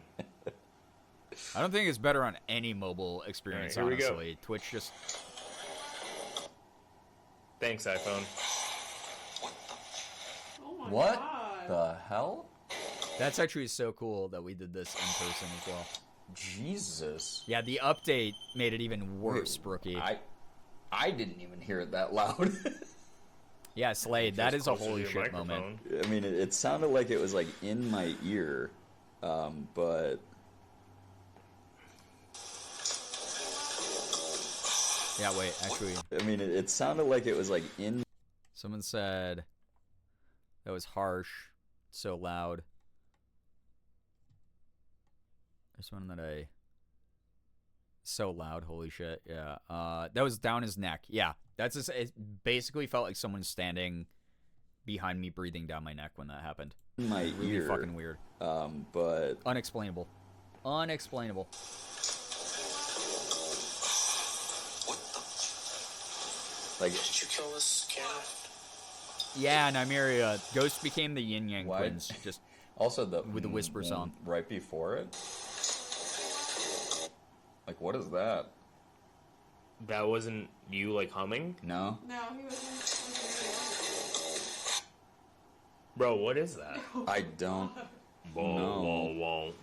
I don't think it's better on any mobile experience, All right, here we go. honestly. Twitch just... Thanks, iPhone. Oh my What god. the hell? That's actually so cool that we did this in person as well. Jesus. Yeah, the update made it even worse, Brookie. I didn't even hear it that loud. Yeah, Slade, that Just is a closer to holy your shit microphone. moment. I mean, it sounded like it was, like, in my ear, but... Yeah, wait, actually... I mean, it sounded like it was, like, in... Someone said that was harsh, so loud. There's one that so loud, holy shit. Yeah. That was down his neck. Yeah. That's just, it basically felt like someone standing behind me breathing down my neck when that happened. in my Really ear. fucking weird. But... Unexplainable. Unexplainable. Like, Did you kill this camera? Yeah, Nymeria. Ghost became the Yin Yang Why? twins. Just Also, with the whisper song. right before it. Like, what is that? That wasn't you, like, humming? No. No, he wasn't. Bro, what is that? I don't Whoa, know. whoa, whoa.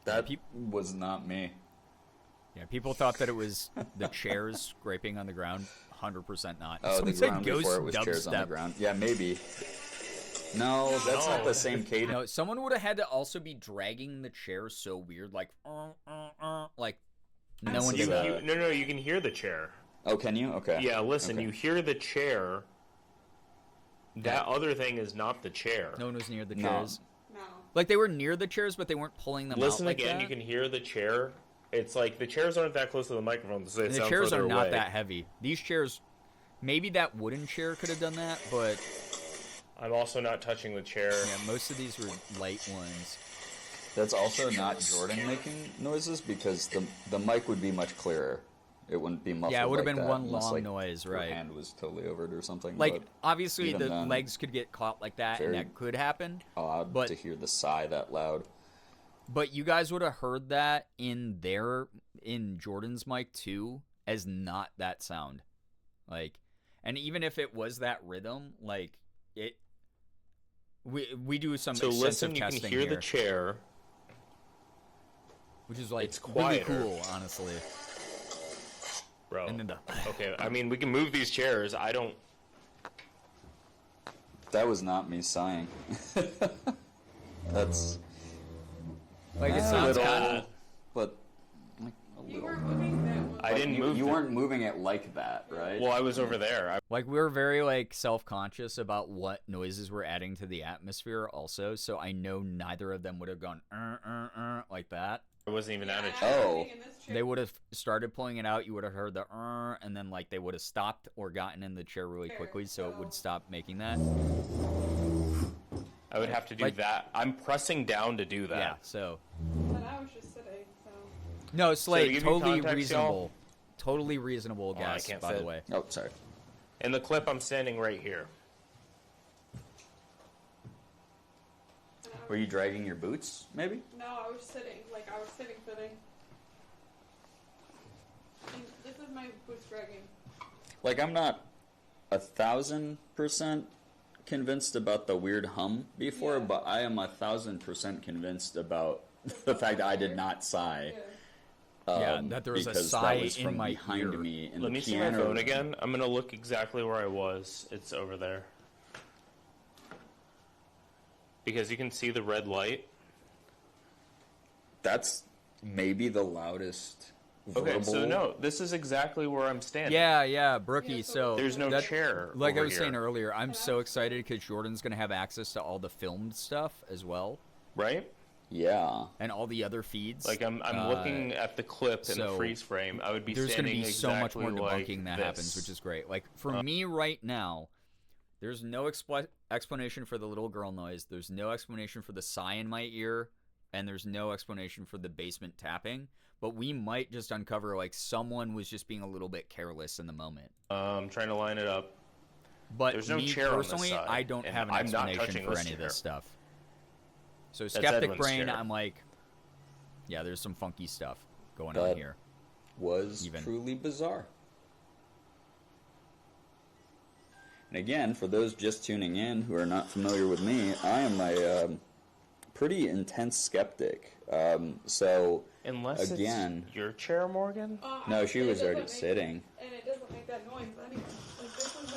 That was not me. Yeah, people thought that it was the chairs scraping on the ground. 100% not. Oh, Someone the said ground ghost before it was chairs on the dubstep. ground. Yeah, maybe. No, that's not the same cadence. No, someone would have had to also be dragging the chair so weird, like no one did that. No, you can hear the chair. Oh, can you? Okay. Yeah, listen, Okay. you hear the chair. That other thing is not the chair. No one was near the No. chairs. No. Like, they were near the chairs, but they weren't pulling them Listen out like again, that. you can hear the chair. It's like the chairs aren't that close to the microphone, so they And the sound chairs further are not away. that heavy. These chairs, maybe that wooden chair could have done that, but I'm also not touching the chair. yeah, most of these were light ones. That's also not Jordan making noises because the mic would be much clearer. It wouldn't be muffled. Yeah, it would have like been that one unless, long like, noise, your right? hand was totally over it or something. Like, but obviously, even the then, legs could get caught like that, and very that could happen. odd but to hear the sigh that loud. But you guys would have heard that in Jordan's mic too, as not that sound. Like, and even if it was that rhythm, like it, we do some So extensive listen, you testing can hear here, the chair. which is like It's really quieter. cool, honestly. Bro. And then the Okay, I mean, we can move these chairs. I don't... That was not me sighing. That's like it a sounds little, kind of. but like a You little. weren't moving that one. I didn't move You the- weren't moving it like that, right? Well, I was over there. Like, we were very, like, self-conscious about what noises we're adding to the atmosphere also, so I know neither of them would have gone, like that. I wasn't even at a Yeah, chair. Oh. sitting in this chair. They would have started pulling it out, you would have heard the, and then, like, they would have stopped or gotten in the chair really quickly, so it would stop making that. I would have to do Like- that. I'm pressing down to do that. Yeah, so. And I was just sitting, so. No, to Slade, give you totally context, reasonable. y'all- Totally reasonable Oh, I guess, can't by the fit. way. Oh, sorry. In the clip, I'm standing right here. Were you dragging your boots? Maybe. No, I was sitting. Like, I was sitting. And this is my boots dragging. Like, I'm not 1,000% convinced about the weird hum before, Yeah. but I am 1,000% convinced about the fact that I did not sigh. Yeah. Yeah, that there was a because sigh that was in from my behind ear. me in Let the me see my piano phone room. again. I'm going to look exactly where I was. It's over there. Because you can see the red light. That's maybe the loudest Okay, verbal. so no, this is exactly where I'm standing. Yeah, Brookie, Yeah, so... There's no that- chair. Like I over was here, saying earlier, I'm so excited because Jordan's going to have access to all the filmed stuff as well, right? Yeah. and all the other feeds. Like I'm looking at the clip in the so freeze frame. I would be There's standing going to be so much exactly more like debunking that this. happens, which is great. Like, for me right now, there's no explanation for the little girl noise. There's no explanation for the sigh in my ear, and there's no explanation for the basement tapping. But we might just uncover, like, someone was just being a little bit careless in the moment. I'm trying to line it up. But There's no me chair on this personally, side, I don't and have an I'm not explanation touching for this any of chair. this stuff. So That's skeptic Edwin's brain, chair. I'm like, yeah, there's some funky stuff going That- on here. Was Even. truly bizarre. And again, for those just tuning in who are not familiar with me, I am a pretty intense skeptic. So Unless again, it's your chair, Morgan. no, she It was doesn't already make- sitting. And it doesn't make that noise anyway. Like, this is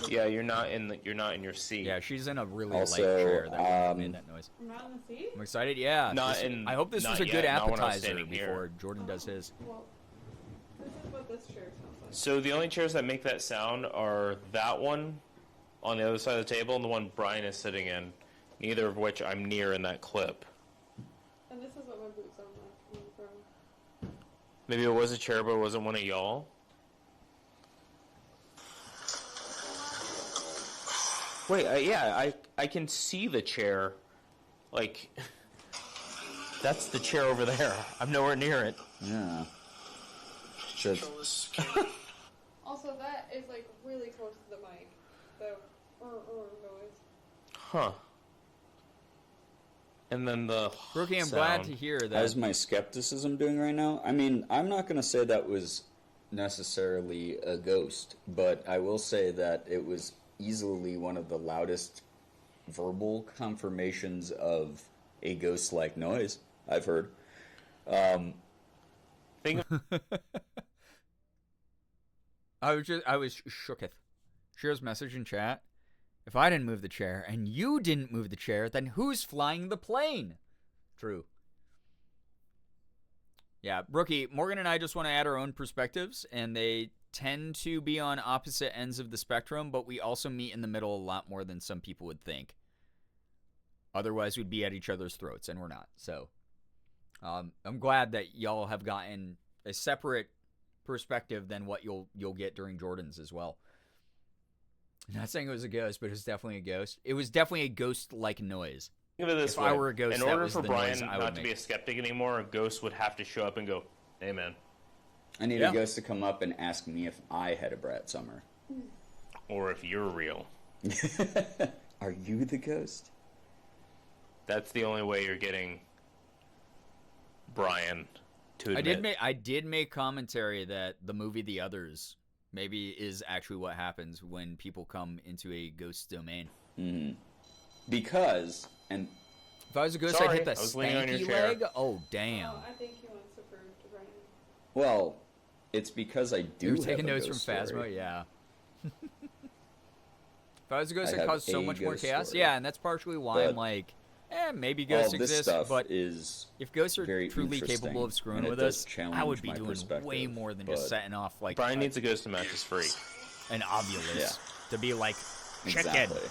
it. Yeah, you're not in your seat. Yeah, she's in a really Also, light chair that wouldn't have made that noise. I'm not in the seat? I'm excited. Yeah, Not this- in- I hope this not was a good yet, not when I was appetizer standing here. before Jordan does his. Well, this is what this chair sounds like. So the only chairs that make that sound are that one on the other side of the table and the one Brian is sitting in, neither of which I'm near in that clip. And this is what my boots sound like. From Maybe it was a chair, but it wasn't one of y'all. Wait, I can see the chair. Like, that's the chair over there. I'm nowhere near it. Yeah. Should. Also, that is like really close to the mic. The noise. Huh. And then the Brookie, I'm sound. glad to hear that. How's my skepticism doing right now? I mean, I'm not going to say that was necessarily a ghost, but I will say that it was easily one of the loudest verbal confirmations of a ghost-like noise I've heard. I was shooketh. Shira's message in chat. If I didn't move the chair and you didn't move the chair, then who's flying the plane? True. Yeah, Brookie, Morgan and I just want to add our own perspectives, and they tend to be on opposite ends of the spectrum, but we also meet in the middle a lot more than some people would think. Otherwise, we'd be at each other's throats, and we're not. So, I'm glad that y'all have gotten a separate perspective than what you'll get during Jordan's as well. I'm not saying it was a ghost, but it was definitely a ghost. It was definitely a ghost-like noise. Think of it this if way. I were a ghost, in that order was for the Brian noise I would not to make. be a skeptic anymore, a ghost would have to show up and go, "Hey, man." I need a ghost to come up and ask me if I had a brat summer. Or if you're real. Are you the ghost? That's the only way you're getting Brian to admit. I did make commentary that the movie The Others maybe is actually what happens when people come into a ghost domain. Mm-hmm. Because, and if I was a ghost, Sorry, I'd hit the I was leaning on your stanky chair. leg. Oh, damn. I think he wants to prove to Brian. well, it's because I do You're have taking a notes from ghost Phasma? story. Yeah. If I was a ghost, I I'd have cause so a much more ghost chaos. story. Yeah, and that's partially why I'm But like, maybe all ghosts this exist, stuff but is if ghosts are very truly interesting, capable of screwing and it with does us, I challenge would be my doing perspective, way more than just but- setting off like Brian needs a ghost to match his free. an ovulus to be like, chicken, Exactly.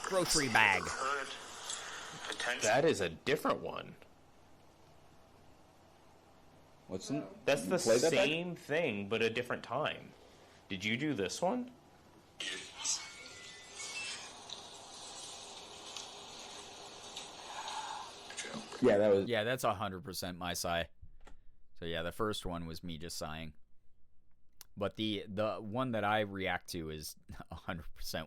grocery bag. That is a different one. What's in? That's the Play that back? same thing, but a different time. Did you do this one? Yeah, that was. Yeah, that's 100% my sigh. So yeah, the first one was me just sighing. But the one that I react to is 100%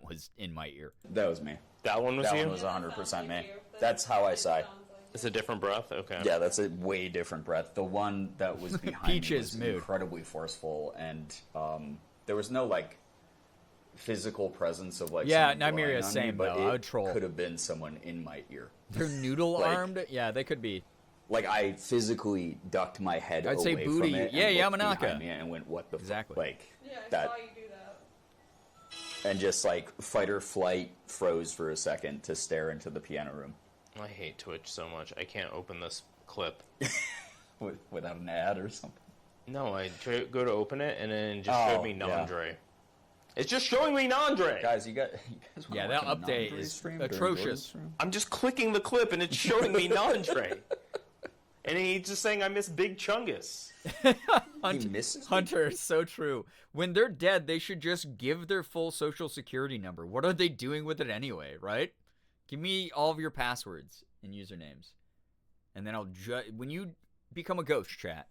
was in my ear. That was me. That one was That you? one was 100% me. That's how I sigh. It's a different breath? Okay. Yeah, that's a way different breath. The one that was behind Peach's me was mood. incredibly forceful, and there was no like physical presence of like Yeah, someone blowing Nymeria's on same, me, but though. I it would troll. could have been someone in my ear. They're noodle Like- armed? Yeah, they could be. Like I physically ducked my head I'd say away booty. from it Yeah, and looked Yamanaka. behind me and went, "What the Exactly. fuck?" Like Yeah, I that, saw you do that. and just like fight or flight froze for a second to stare into the piano room I hate Twitch so much. I can't open this clip. without an ad or something. No, I go to open it, and then it just Oh, showed me yeah. Nandre. It's just showing me Nandre! Guys, you guys Yeah, wanna that watch a update non-Dre is stream during atrocious. Jordan's stream? I'm just clicking the clip, and it's showing me Nandre. And he's just saying I miss Big Chungus. He misses me? Hunter, it's so true. When they're dead, they should just give their full social security number. What are they doing with it anyway, right? Give me all of your passwords and usernames. And then I'll when you become a ghost, chat,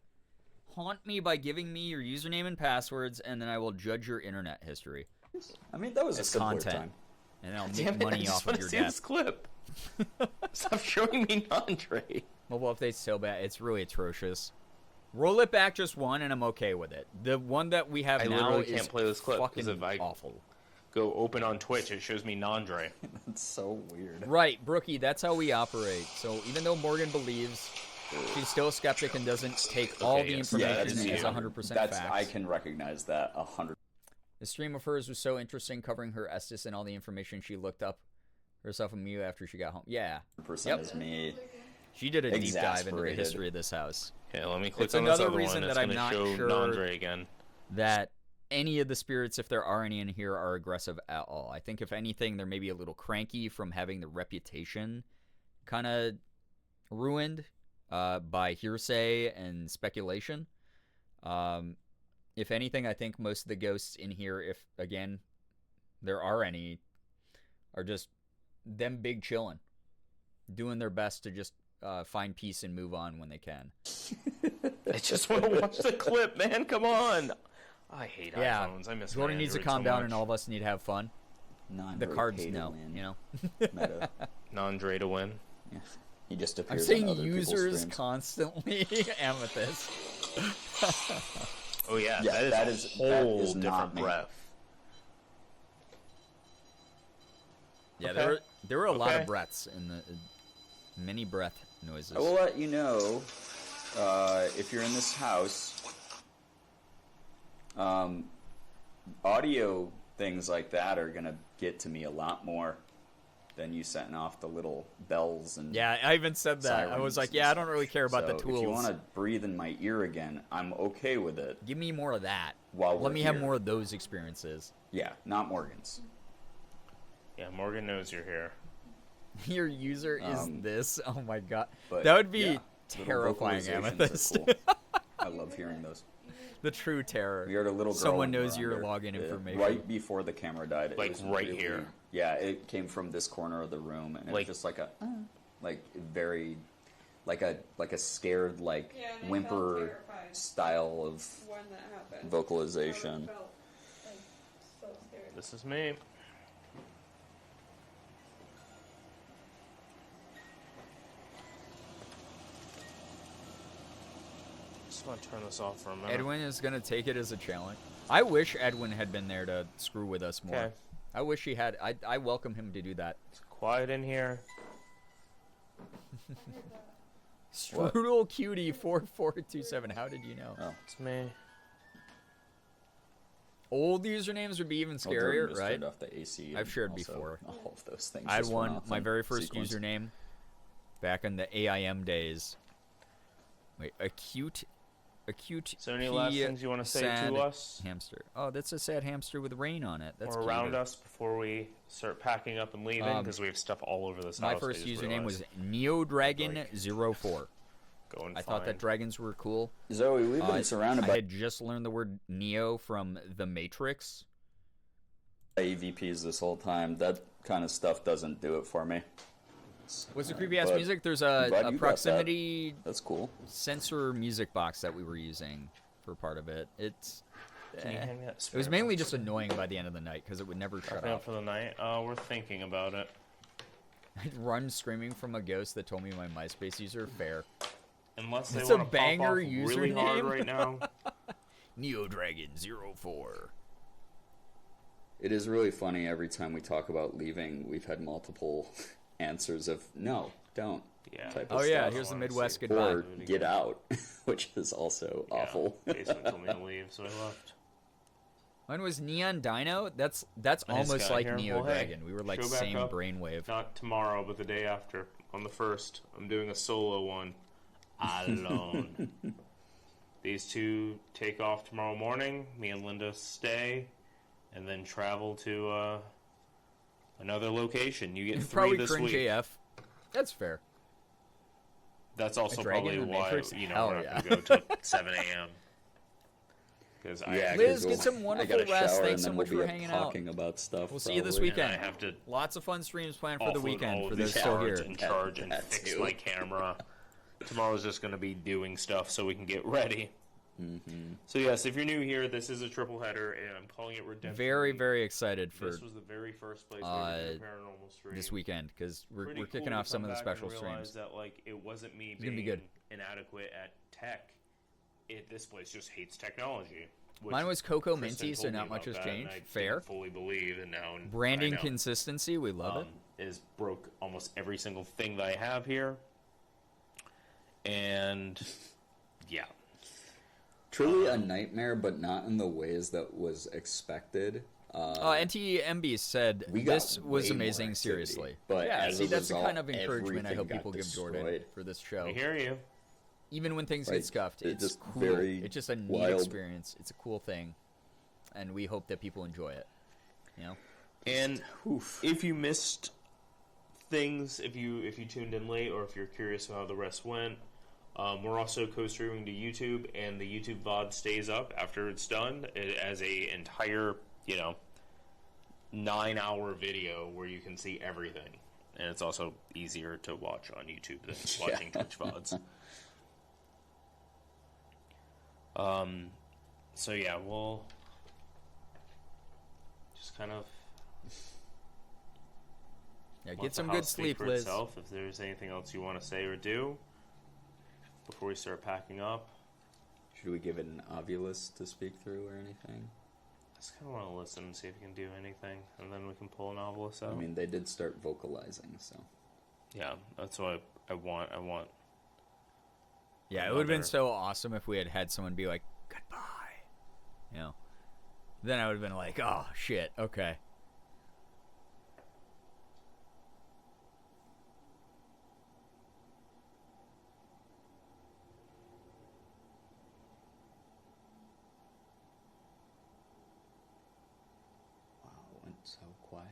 haunt me by giving me your username and passwords, and then I will judge your internet history. I mean, that was a As simpler content. time. And I'll Damn make it, I money just off want of to your see death. this clip. Stop showing me Nandre. Mobile update's so bad. It's really atrocious. Roll it back just one, and I'm okay with it. The one that we have I now literally is can't play this clip because fucking if I awful. go open on Twitch, it shows me Nandre. That's so weird. Right, Brookie, that's how we operate. So even though Morgan believes she's still a skeptic and doesn't take all the yes. information that's me. as 100% That's facts. I can recognize that 100. The stream of hers was so interesting, covering her Estes and all the information she looked up herself and Mew after she got home. Yeah. Percent is me. She did a deep dive into the Exasperated. history of this house. Yeah, let me click It's on this another other reason one. It's that I'm going to not show sure Nandre again. that any of the spirits, if there are any in here, are aggressive at all. I think if anything, they're maybe a little cranky from having the reputation kind of ruined by hearsay and speculation. If anything, I think most of the ghosts in here, if again there are any, are just them big chillin', doing their best to just find peace and move on when they can. I just want to watch the clip, man. Come on. I hate Yeah, iPhones. I miss Jordan my needs to Android calm so down, much. and all of us need to have fun. The cards, no, you know. Meta. Non-Dre to win. Yeah. He just I'm appears saying on other people's users streams. constantly. Amethyst. Oh yeah, Yeah, that is a whole that is not different me. breath. Yeah, Okay. there were a lot Okay. of breaths in the many breath noises. I will let you know if you're in this house. Audio things like that are gonna get to me a lot more than you setting off the little bells and Yeah, I even said that. I was sirens like, and yeah, I stuff. don't really care about the So tools. If you want to breathe in my ear again, I'm okay with it. Give me more of that. While Let we're me have here. more of those experiences. Yeah, not Morgan's. Yeah, Morgan knows you're here. Your user is this. Oh my god, But, that would be yeah, terrifying, little vocalizations are Amethyst. cool. I love hearing those. The true terror. We heard a little girl Someone in knows your Miranda, login information. right before the camera died. It Like, was right really- here. Yeah, it came from this corner of the room, and it Like- was just like a, like very, like a scared like Yeah, and I whimper felt terrified style of when that happened. vocalization. I felt like so scared. This is me. Just want to turn this off for a minute. Edwin is gonna take it as a challenge. I wish Edwin had been there to screw with us more. Okay. I wish he had. I welcome him to do that. It's quiet in here. Strudel Cutie 4427. How did you know? Oh, It's me. Old usernames would be even Jordan scarier, just right? turned off the AC. I've and shared also before. All of those things. I had just went one, off my in very first sequence. username, back in the AIM days. Wait, acute. So any last things you want to say sad to us Hamster. Oh, that's a sad hamster with rain on it. That's or around cuter. us before we start packing up and leaving? Because we have stuff all over this My house. first I just username realized. was NeoDragon04. Going I thought fine. that dragons were cool. Zoe, we've been surrounded I by had just learned the word Neo from The Matrix. EVPs this whole time. That kind of stuff doesn't do it for me. What's the creepy ass But music? There's I'm glad a you got proximity that. That's cool. sensor music box that we were using for part of it. It's Can you hand me that it was spare mainly box? just annoying by the end of the night because it would never shut Wrapping up up. for the night. We're thinking about it. I'd run screaming from a ghost that told me my MySpace user fair. Unless they It's a want to pop banger off really hard username. right now. NeoDragon04. It is really funny every time we talk about leaving. We've had multiple answers of no, don't. Yeah. Type of Oh yeah, stuff. here's the wanna Midwest see- goodbye. Or get out, which is also awful. Yeah, basement told me to leave, so I left. Mine was Neon Dino. That's Nice almost guy like here. Neo Well, hey, Dragon. We were like show back same up. brainwave. Not tomorrow, but the day after. On the 1st, I'm doing a solo one. Alone. These two take off tomorrow morning. Me and Linda stay, and then travel to another location. You get It's 3 probably this cringe week. AF. That's fair. That's also A dragon probably in the why Matrix? we're Hell not yeah. going to go till 7 a.m. Because Yeah, Liz, 'cause get some I wonderful gotta rest. shower, Thanks and so then much we'll for be hanging out. talking about stuff. We'll see you this probably. weekend. And I have to Lots of fun streams planned for the offload weekend all for of those these still cards here. and charge and That fix too. my camera. Tomorrow's just going to be doing stuff so we can get ready. Mm-hmm. So yes, if you're new here, this is a triple header, and I'm calling it Redemption. Very, Week. very excited for This was the very first place we did a paranormal stream. this weekend because we're Pretty kicking cool off to some come of the back special and realize streams. that like it wasn't me It's gonna be being good. inadequate at tech. This place just hates technology. which Mine was Cocoa Kristen Minty, so told me not much about has that, and changed. I Fair. didn't fully believe, and now Branding I know. consistency, we love it. Is broke almost every single thing that I have here, and yeah, Truly a nightmare, but not in the ways that was expected. NTMB said we got this was way more amazing. activity, Seriously, but yeah. as See, a that's the result, kind of encouragement I everything hope got people give Jordan destroyed. for this show. I hear you. Even when things Like, get scuffed, it's it's just cool. very It's just a neat wild. experience. It's a cool thing, and we hope that people enjoy it. You know. And if you missed things, if you tuned in late, or if you're curious about how the rest went, we're also co-streaming to YouTube, and the YouTube VOD stays up after it's done as a entire 9-hour video where you can see everything. and it's also easier to watch on YouTube than watching Twitch VODs. So yeah, we'll just kind of get some good sleep, Liz. If there's anything else you want to say or do before we start packing up. Should we give it an Ovulus to speak through or anything? I just kind of want to listen and see if we can do anything, and then we can pull an Ovulus out. I mean, they did start vocalizing, so. Yeah, that's what I want. Yeah, it would have been so awesome if we had had someone be like, goodbye. You know? Then I would have been like, oh, shit, okay. Wow, it went so quiet.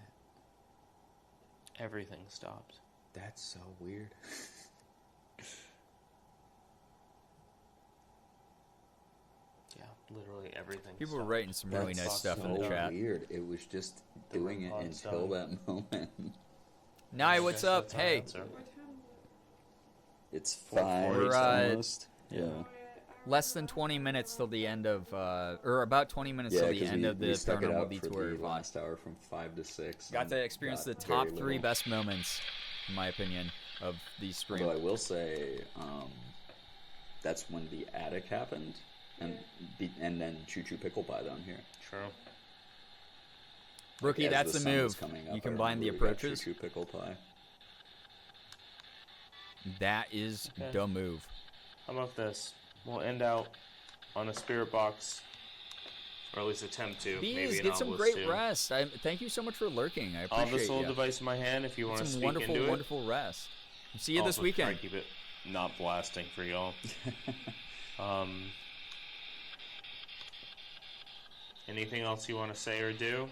Everything stopped. That's so weird. Yeah, literally everything. People were writing some really nice stuff in the chat. That's so weird. It was just doing it until that moment. Nye, what's up? Hey. It's 5 We're, almost. Yeah. Less than 20 minutes till the end of, or about 20 minutes till the end of the stuck it Paranormal out Detour. for the last hour from 5 to 6. Got to experience the top 3 best moments, in my opinion, of these streams. Although I will say, that's when the attic happened, and then Choo Choo Pickle Pie down here. True. Rookie, As that's the the sun was move. coming up, You I combine the remember we got approaches. Choo Choo Pickle Pie. That is Okay. the move. How about this? We'll end out on a spirit box, or at least attempt to. Bees, maybe an get some Obelisk great too. rest. Thank you so much for lurking. I I'll have appreciate this little you. device in my hand if you want to Some speak wonderful, into it. wonderful rest. See you this Also, weekend. Try to keep it not blasting for y'all. Anything else you want to say or do?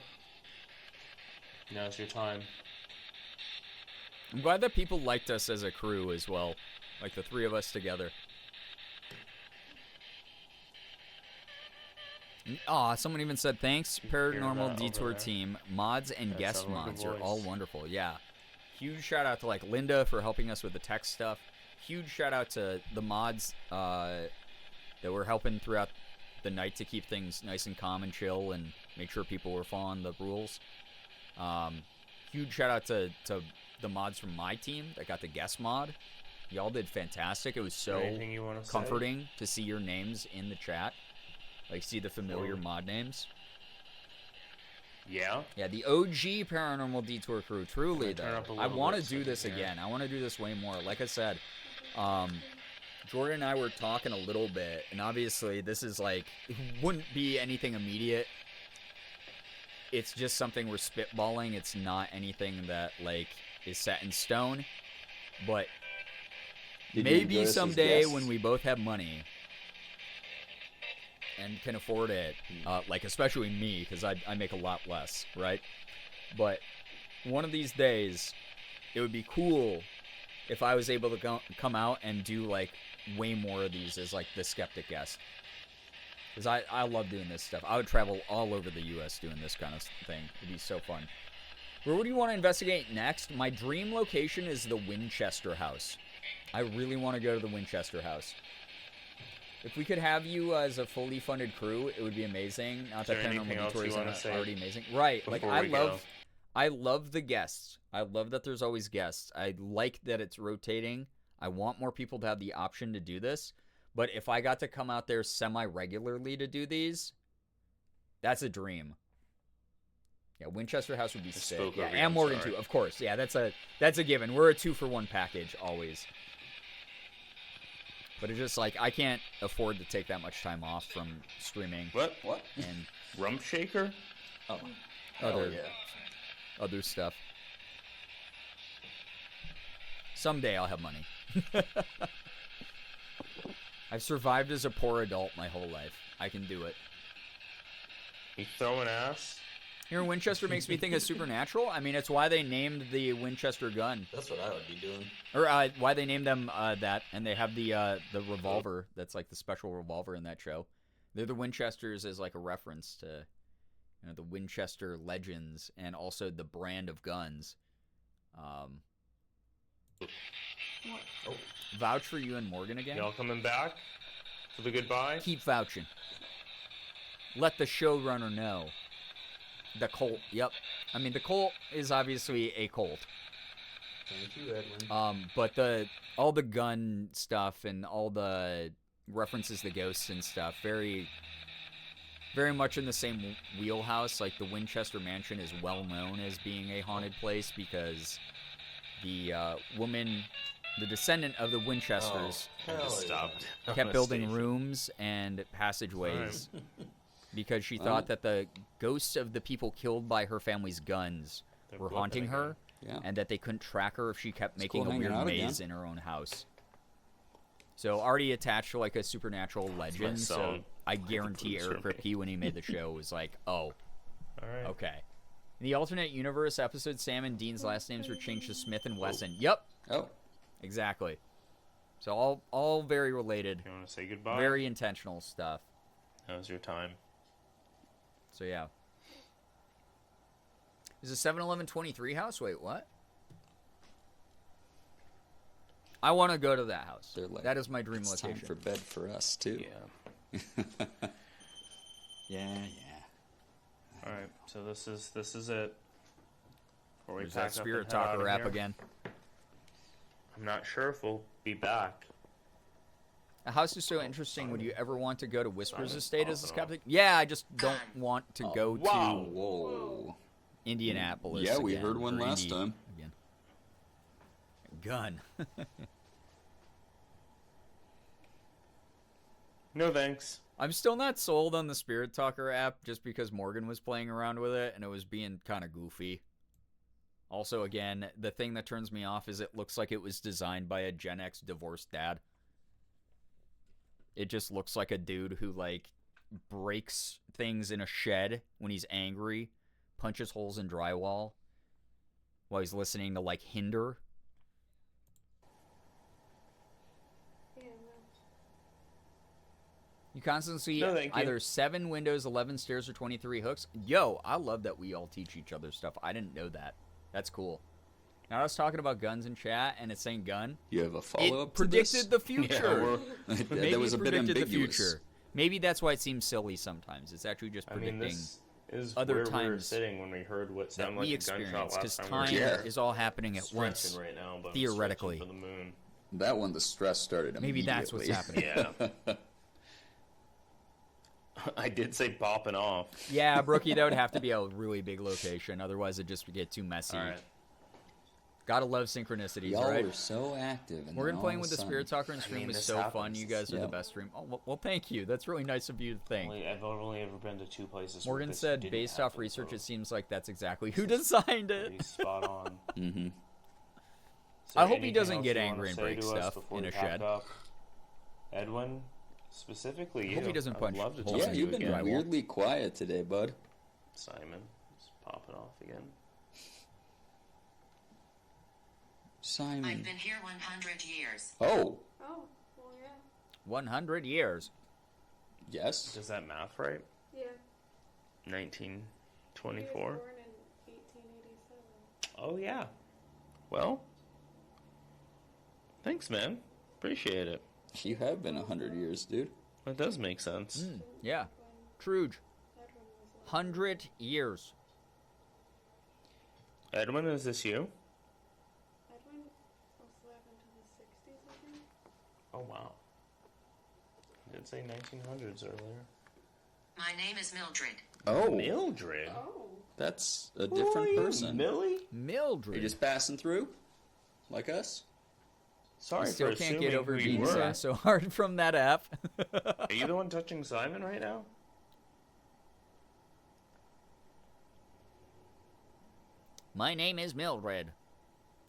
Now's your time. I'm glad that people liked us as a crew as well. Like the 3 of us together. Aw, someone even said thanks, Paranormal Detour team. Mods and That's guest a wonderful mods are voice. all wonderful. Yeah. Huge shout out to like Linda for helping us with the tech stuff. Huge shout out to the mods that were helping throughout the night to keep things nice and calm and chill and make sure people were following the rules. Huge shout out to the mods from my team that got the guest mod. Y'all did fantastic. It was so Anything you wanna say? comforting to see your names in the chat. Like, see the familiar mod names. Yeah? Yeah, the OG Paranormal Detour crew. Truly, Turn though. up a I little want to bit do so this you can hear. again. I want to do this way more. Like I said, Jordan and I were talking a little bit, and obviously this is like, it wouldn't be anything immediate. It's just something we're spitballing. It's not anything that, like, is set in stone. But Did you enjoy maybe us as someday guests? when we both have money and can afford it, like especially me, because I make a lot less, right? But one of these days, it would be cool if I was able to come out and do like way more of these as like the skeptic guest. Because I love doing this stuff. I would travel all over the U.S. doing this kind of thing. It'd be so fun. Where would you want to investigate next? My dream location is the Winchester house. I really want to go to the Winchester house. If we could have you as a fully funded crew, it would be amazing. Not that Is there anything Paranormal else Detour you wanna isn't say already amazing. Right. Like, before I we go? love the guests. I love that there's always guests. I like that it's rotating. I want more people to have the option to do this. But if I got to come out there semi-regularly to do these, that's a dream. Yeah, Winchester House would be sick. spoke Yeah, over you, and I'm Morgan sorry. too, of course. Yeah, that's a given. We're a 2-for-1 package always. But it's just like I can't afford to take that much time off from streaming. What? And Rump shaker? Oh, other yeah. other stuff. Someday I'll have money. I've survived as a poor adult my whole life. I can do it. You throwing ass? Here in Winchester makes me think of Supernatural. I mean, it's why they named the Winchester gun. That's what I would be doing. Or why they named them that, and they have the revolver that's like the special revolver in that show. They're the Winchesters as like a reference to, you know, the Winchester legends and also the brand of guns. Vouch for you and Morgan again. Y'all coming back for the goodbye? Keep vouching. Let the showrunner know. The cult. Yep. I mean, the cult is obviously a cult. Thank you, Edwin. But all the gun stuff and all the references to ghosts and stuff, very, very much in the same wheelhouse. Like the Winchester Mansion is well known as being a haunted place because the woman, the descendant of the Winchesters, kept building rooms and passageways because she thought that the ghosts of the people killed by her family's guns were haunting her. Yeah. And that they couldn't track her if she kept making cool a weird hanging out maze again. in her own house. So already attached to like a supernatural legend. So I guarantee Eric Kripke, when he made the show, was like, "Oh, Alright. okay." In the alternate universe episode, Sam and Dean's last names were changed to Smith and Wesson. Yep. Oh, exactly. So all very related. You want to say goodbye? Very intentional stuff. That was your time. So yeah. Is a 7-Eleven-23 house? Wait, what? I want to go to that house. Like, that is my dream it's location. time for bed for us too. Yeah. Yeah. All right. So this is it. Before we There's pack that up Spirit and head out Talker of rap here. again. I'm not sure if we'll be back. A house is so interesting. Would you ever want to go to Whispers Simon, Estate as a awesome. skeptic? Yeah, I just don't want to go Wow. to Whoa. Indianapolis. Yeah, we again, heard one or last Indy time. Again. Gun. No thanks. I'm still not sold on the Spirit Talker app just because Morgan was playing around with it and it was being kind of goofy. Also, again, the thing that turns me off is it looks like it was designed by a Gen X divorced dad. It just looks like a dude who, like, breaks things in a shed when he's angry, punches holes in drywall while he's listening to, like, Hinder. You constantly see No, thank you. either 7 windows, 11 stairs, or 23 hooks. Yo, I love that we all teach each other stuff. I didn't know that. That's cool. Now I was talking about guns in chat, and it's saying gun. You have a follow-up It to this? predicted the future. Maybe That was a it bit predicted the ambiguous. future. Maybe that's why it seems silly sometimes. It's actually just I predicting mean, this is other where we were times sitting when we heard what that sounded we like a gunshot experience, last because time. time we were here. is all happening at once, Stretching right now, but I'm theoretically. stretching for the moon. That one, the stress started Maybe that's what's immediately. happening. Yeah. I did say popping off. Yeah, Brookie, that would have to be a really big location. Otherwise, it'd just get too messy. All right. Gotta love synchronicities, Y'all right? were so active. And Morgan then playing all with of the a Spirit sudden- Talker and stream was this so fun. happens. You guys are the Yeah. best stream. Oh, well, thank you. That's really nice of you to think. I've only ever been to 2 places. where Morgan this said, didn't based off happen, research, so it seems like that's exactly who designed it. pretty spot on. Mhm. Is there I hope he anything doesn't else get you wanna angry and say break to us stuff before in we a pack shed. up? Edwin, specifically I you. hope he doesn't I'd punch love to holes talk Yeah, to you've you been again. weirdly quiet today, bud. Simon, just popping off again. Simon. I've been here 100 years. Oh, Oh, well, yeah. 100 years. yes. Does that math right? Yeah. 1924? He was born in 1887. Oh, yeah. Well, thanks, man. Appreciate it. You have been 100 years, dude. That does make sense. Yeah. Truge. 100 years. Edwin, is this you? Edwin was alive into the 60s, I think. Oh, wow. You did say 1900s earlier. My name is Mildred. Oh, Mildred? Oh. that's a Who are different you, person. Millie? Mildred. You're just passing through, like us. Sorry I still for can't assuming get over who you being were. sassed so hard from that app. Are you the one touching Simon right now? My name is Mildred.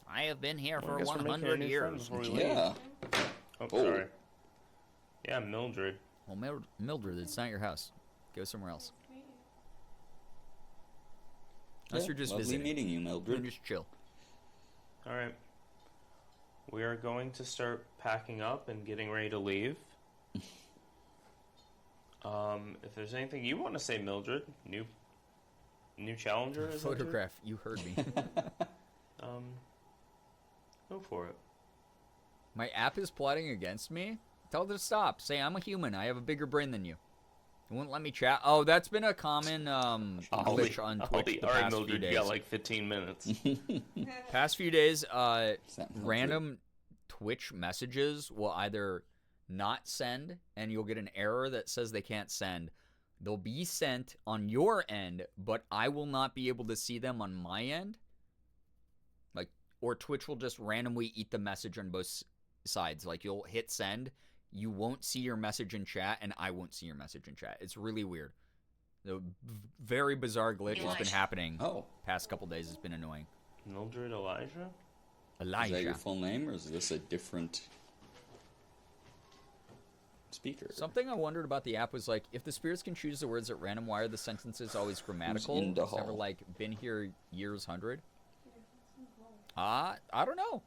I have been here Well, I for guess we're making a 100 new friend years. before we leave. Yeah. Oh, Oh. sorry. Yeah, Mildred. Well, Mildred, it's not your house. Go somewhere else. Unless Yeah, you're just lovely visiting. meeting you, Then Mildred. just chill. All right. We are going to start packing up and getting ready to leave. If there's anything you want to say, Mildred, new challenger is entered. Photograph, you heard me. Go for it. My app is plotting against me? Tell it to stop. Say, I'm a human. I have a bigger brain than you. It won't let me chat. Oh, that's been a common glitch on Twitch the past few days. You got like 15 minutes. Past few days, random Twitch messages will either not send, and you'll get an error that says they can't send. They'll be sent on your end, but I will not be able to see them on my end. Like, or Twitch will just randomly eat the message on both sides. Like, you'll hit send, you won't see your message in chat, and I won't see your message in chat. It's really weird. The very bizarre glitch has been happening. Past couple days has been annoying. Mildred Elijah? Elijah. Is that your full name, or is this a different speaker? Something I wondered about the app was like, if the spirits can choose the words at random, why are the sentences always grammatical? in the It's never hall? like been here years 100. I don't know.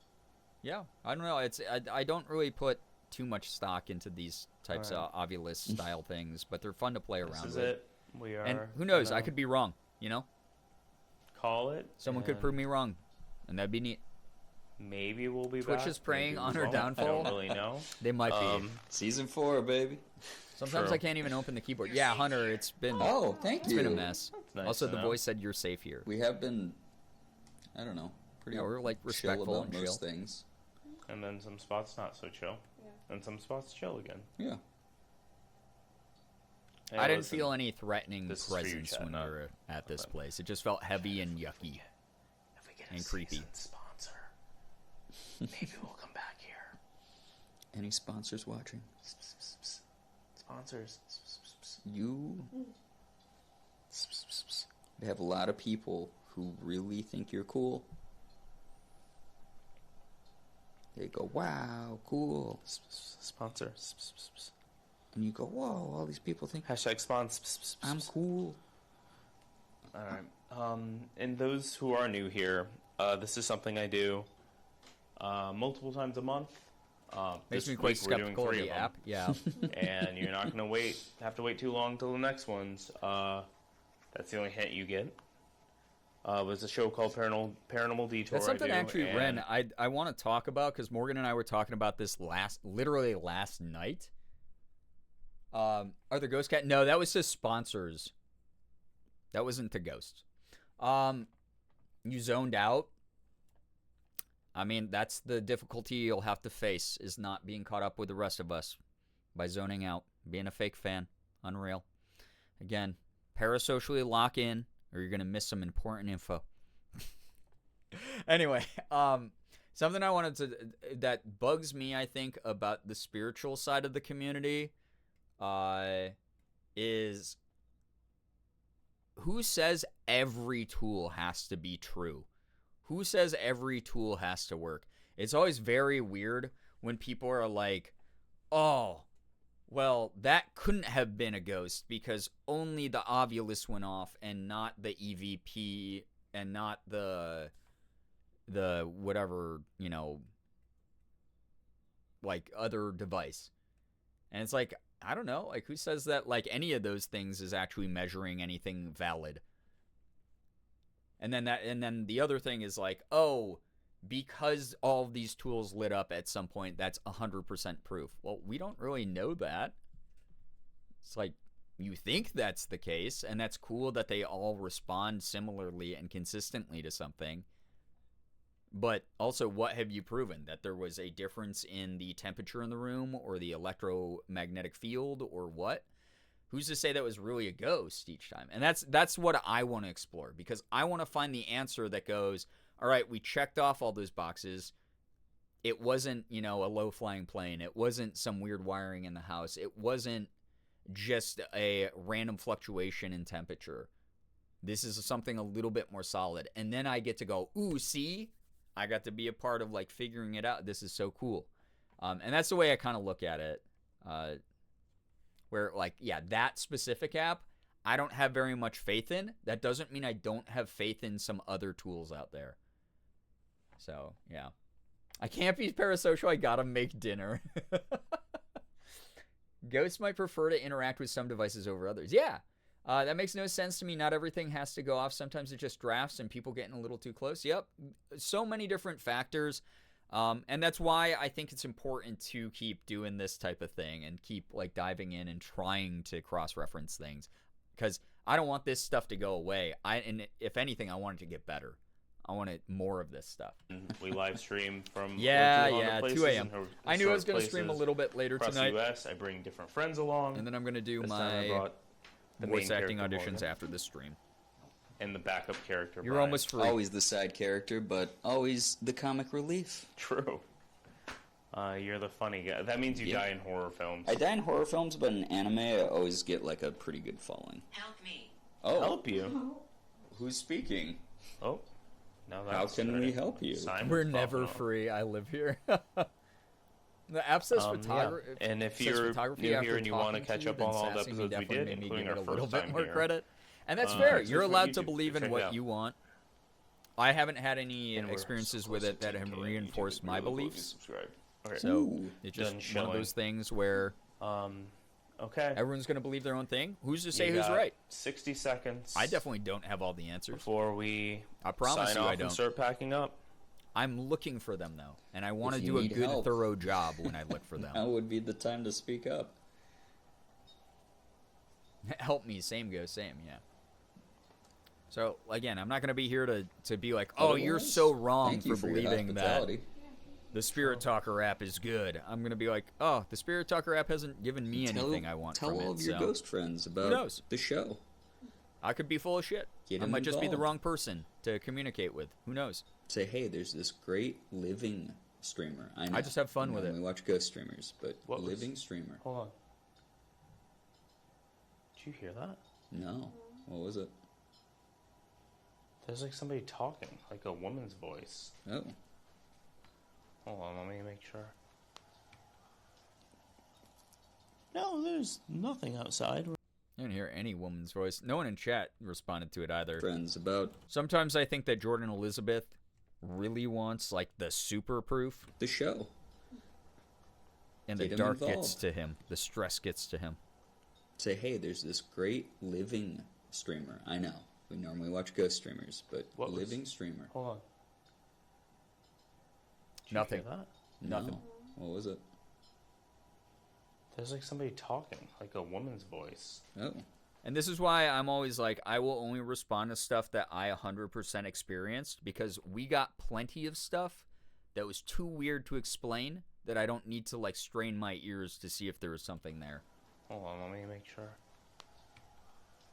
Yeah, I don't know. I don't really put too much stock into these types of Ovilus style things, but they're fun to play around This is with. it. We are. And who knows? I could be wrong. You know. Call it. Someone could prove me wrong, and that'd be neat. Maybe we'll be Twitch back. is preying Maybe on we her won't. downfall. I don't really know. They might be. Season 4, baby. Sometimes True. I can't even open the keyboard. Yeah, Hunter, it's been. Oh, thank It's you. been a mess. nice Also, to the know. voice said you're safe here. We have been, I don't know, pretty Yeah, we're like chill respectful about and chill. most things. And then some spots not so chill. And some spots chill again. Yeah. Hey, I didn't listen, feel any threatening this is for you, presence chat, when not- we were at this place. It just felt heavy and yucky If we get and a creepy. season sponsor, maybe we'll come back here. Any sponsors watching? Sponsors. You have a lot of people who really think you're cool. They go, wow, cool. Sponsor. And you go, whoa, all these people think Hashtag spons. I'm cool. Alright. And those who are new here, this is something I do multiple times a month. Makes This me quite week we're doing skeptical of 3 the them. app. Yeah. And you're not going to have to wait too long till the next ones. That's the only hint you get. Was a show called Paranormal Detour. That's something I do, actually, and Ren, I want to talk about because Morgan and I were talking about this literally last night. Are the Ghost Cat? No, that was just sponsors. That wasn't the ghosts. You zoned out. I mean, that's the difficulty you'll have to face, is not being caught up with the rest of us by zoning out, being a fake fan. Unreal. Again, parasocially lock in, or you're going to miss some important info. Anyway, something I wanted to, that bugs me, I think, about the spiritual side of the community is who says every tool has to be true? Who says every tool has to work? It's always very weird when people are like, oh, well, that couldn't have been a ghost because only the Ovilus went off and not the EVP and not the whatever, like other device. And it's like, I don't know, like who says that like any of those things is actually measuring anything valid? And then the other thing is like, oh, because all of these tools lit up at some point, that's 100% proof. Well, we don't really know that. It's like, you think that's the case, and that's cool that they all respond similarly and consistently to something. But also, what have you proven? That there was a difference in the temperature in the room or the electromagnetic field or what? Who's to say that was really a ghost each time? And that's what I want to explore, because I want to find the answer that goes, all right, we checked off all those boxes. It wasn't, a low-flying plane. It wasn't some weird wiring in the house. It wasn't just a random fluctuation in temperature. This is something a little bit more solid. And then I get to go, ooh, see? I got to be a part of, like, figuring it out. This is so cool. And that's the way I kind of look at it. Where, like, yeah, that specific app, I don't have very much faith in. That doesn't mean I don't have faith in some other tools out there. So, yeah. I can't be parasocial. I gotta make dinner. Ghosts might prefer to interact with some devices over others. Yeah. That makes no sense to me. Not everything has to go off. Sometimes it just drafts and people getting a little too close. Yep. So many different factors. And that's why I think it's important to keep doing this type of thing and keep like diving in and trying to cross-reference things, because I don't want this stuff to go away. And if anything, I want it to get better. I wanted more of this stuff. We live stream from 2 a.m. I knew I was going to stream a little bit later across tonight. The US. I bring different friends along, and then I'm going to do This time I my brought the voice main acting character, auditions Morgan, after this stream. and the backup character. You're Brian. almost free. Always the side character, but always the comic relief. True. You're the funny guy. That means you die in horror films. I die in horror films, but in anime, I always get like a pretty good following. Help me. Oh, Help you? who's speaking? Oh, now How that's can we help you? Simon's We're popping never up. free. I live here. The app says photography. Yeah. And if you're new here and you want to catch up on all the episodes we did, including our a little first bit time more here, credit. And that's fair. it's You're just allowed YouTube. to believe Check in it what out. you want. I haven't had any And we're experiences so with close it to that have 10K on YouTube. reinforced If you my really believe beliefs. you subscribe. Okay. So it's Done just one of showing. those things where Okay. everyone's going to believe their own thing. Who's to say You who's got right? 60 seconds. I definitely don't have all the answers. Before we I promise sign you off I don't. and start packing up. I'm looking for them, though. And I want to If you do a need good, help. thorough job when I look for them. Now would be the time to speak up. Help me, same goes same, yeah. So again, I'm not going to be here to be like, oh, you're Otherwise, so wrong thank for you for your believing that hospitality. the Spirit Talker app is good. I'm going to be like, oh, the Spirit Talker app hasn't given me anything I want Tell from all it. of your so ghost friends about knows? the show. I could be full of shit. Get I 'em might just be the involved. wrong person to communicate with. Who knows? Say, hey, there's this great living streamer. I know. I just have fun with it. We watch ghost streamers, but What was- living streamer. Hold on. Did you hear that? No. What was it? There's like somebody talking, like a woman's voice. Oh. Hold on, let me make sure. No, there's nothing outside. I didn't hear any woman's voice. No one in chat responded to it either. Friends about Sometimes I think that Jordan Elizabeth really wants like the super proof, the show. and the Get 'em dark gets involved. to him. The stress gets to him. Say, hey, there's this great living streamer. I know. We normally watch ghost streamers, but What was- living streamer. Hold on. Did you Nothing. hear that? Nothing. No. What was it? There's like somebody talking, like a woman's voice. Oh. And this is why I'm always like, I will only respond to stuff that I 100% experienced, because we got plenty of stuff that was too weird to explain that I don't need to like strain my ears to see if there was something there. Hold on, let me make sure.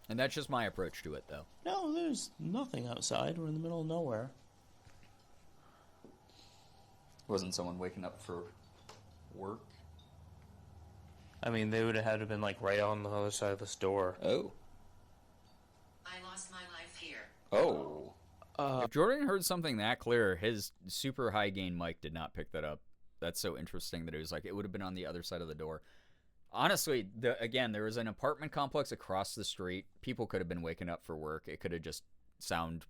And that's just my approach to it, though. No, there's nothing outside. We're in the middle of nowhere. Wasn't someone waking up for work? I mean, they would have had to been like right on the other side of this door. Oh. I lost my life here. Oh. If Jordan heard something that clear, his super high gain mic did not pick that up. That's so interesting that it was like it would have been on the other side of the door. Honestly, again, there was an apartment complex across the street. People could have been waking up for work. It could have just sound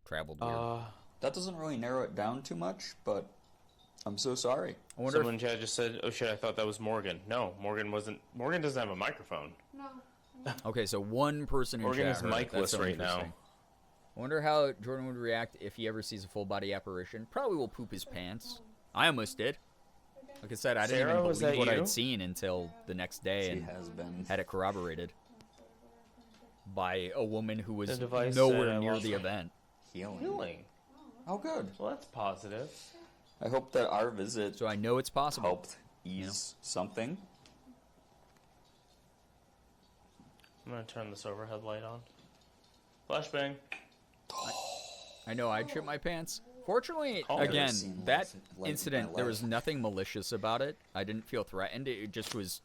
traveled weird. That doesn't really narrow it down too much, but I'm so sorry. I wonder Someone in chat just said, "Oh shit, I thought that was Morgan." No, Morgan wasn't. Morgan doesn't have a microphone. No. Okay, so one person in Morgan chat is heard it. That's micless so right now. interesting. I wonder how Jordan would react if he ever sees a full body apparition. Probably will poop his pants. I almost did. Like I said, I didn't Sarah, even was believe that what you? I'd seen until the next day She and has been. had it corroborated by a woman who was The device nowhere said I near lost the my- event. Healing. Oh, good. Well, that's positive. I hope that our visit So I know it's possible. helped ease something. I'm gonna turn this overhead light on. Flashbang. I know I'd shit my pants. Fortunately, Oh, again, I've seen that life in my incident, there was life. nothing malicious about it. I didn't feel threatened. It just was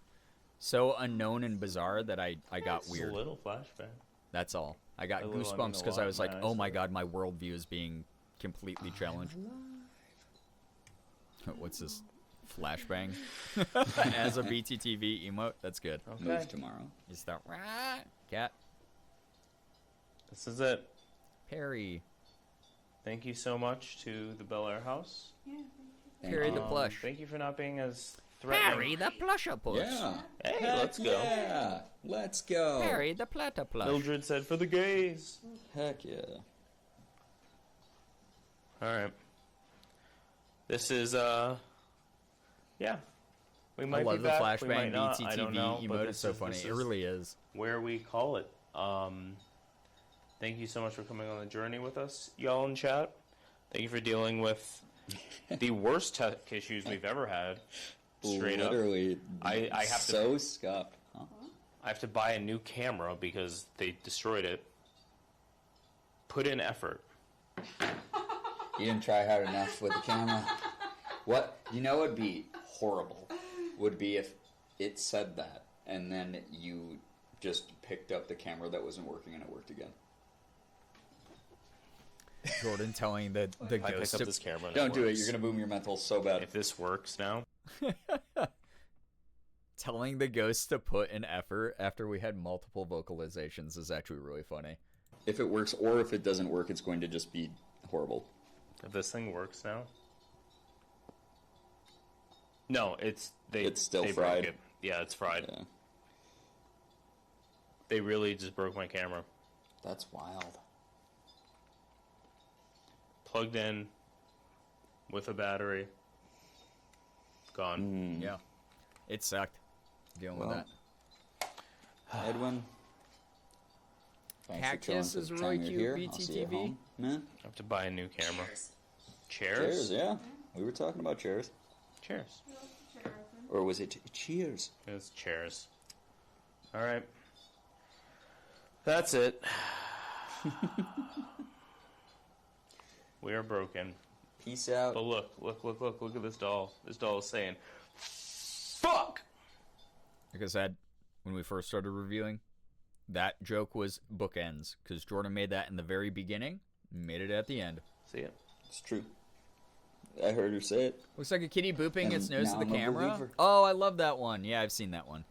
so unknown and bizarre that I got Just weird. a little flashbang. That's all. I got A little, I mean, goosebumps a because I lot, was like, man, I oh my swear. god, my worldview is being completely challenged. What's this? Flashbang? As a BTTV emote? That's good. Okay. Move tomorrow. Is that cat? This is it. Perry. Thank you so much to the Bellaire House. Perry the plush. Thank you for not being as threatening. Perry the plusher push. Yeah. Hey, Heck let's go. Yeah. Let's go. Perry the platter plush. Mildred said for the gays. Heck yeah. All right. This is yeah. We might I love be the back, we flashbang might not, I don't know, BTTV but emote. this It's so is- funny. this It is really is. Where we call it. Thank you so much for coming on the journey with us, y'all in chat. Thank you for dealing with the worst tech issues we've ever had. Straight Literally, up. I have so to. scuffed. Huh? I have to buy a new camera because they destroyed it. Put in effort. You didn't try hard enough with the camera. What? You know what would be horrible? Would be if it said that, and then you just picked up the camera that wasn't working and it worked again. Jordan telling the I picked ghost up to... this camera and Don't do it. works. You're going to boom your mental so bad. If this works now. Telling the ghost to put in effort after we had multiple vocalizations is actually really funny. If it works or if it doesn't work, it's going to just be horrible. If this thing works now. No, it's still they fried. broke it. Yeah, it's fried. Yeah. They really just broke my camera. That's wild. Plugged in with a battery. Gone. Yeah. It sucked dealing with Well, that. Edwin. Thanks for chilling Cactus for is the really time cute, you're here. I'll see you at BTTV. home, man. I have to buy a new camera. Chairs? Cheers, yeah. We were talking about chairs. Cheers. Or was it cheers? It's chairs. All right. That's it. We are broken. Peace out. But look at this doll. This doll is saying, "Fuck!" Like I said, when we first started reviewing, that joke was bookends, because Jordan made that in the very beginning, and made it at the end. See it? It's true. I heard her say it. Looks like a kitty booping And its nose now to the I'm a camera. believer. Oh, I love that one. Yeah, I've seen that one.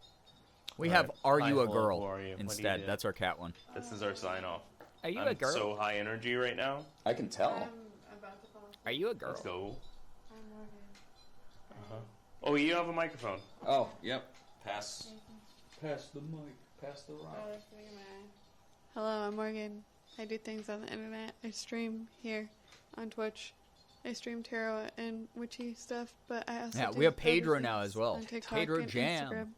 We All have right. Are Hi, You a hello, Girl who are you? What do you instead. do? That's our cat one. This is our sign off. Are you I'm a girl? so high energy right now. I can tell. I'm about to fall asleep. Are you a girl? Let's go. I'm Morgan. Oh, you have a microphone. Oh, yep. Pass the mic. Pass the rock. Oh, there's something in my eye. Hello, I'm Morgan. I do things on the internet. I stream here on Twitch. I stream tarot and witchy stuff, but I also Yeah, do we have other Pedro things now as well. on TikTok Pedro and Jam. Instagram.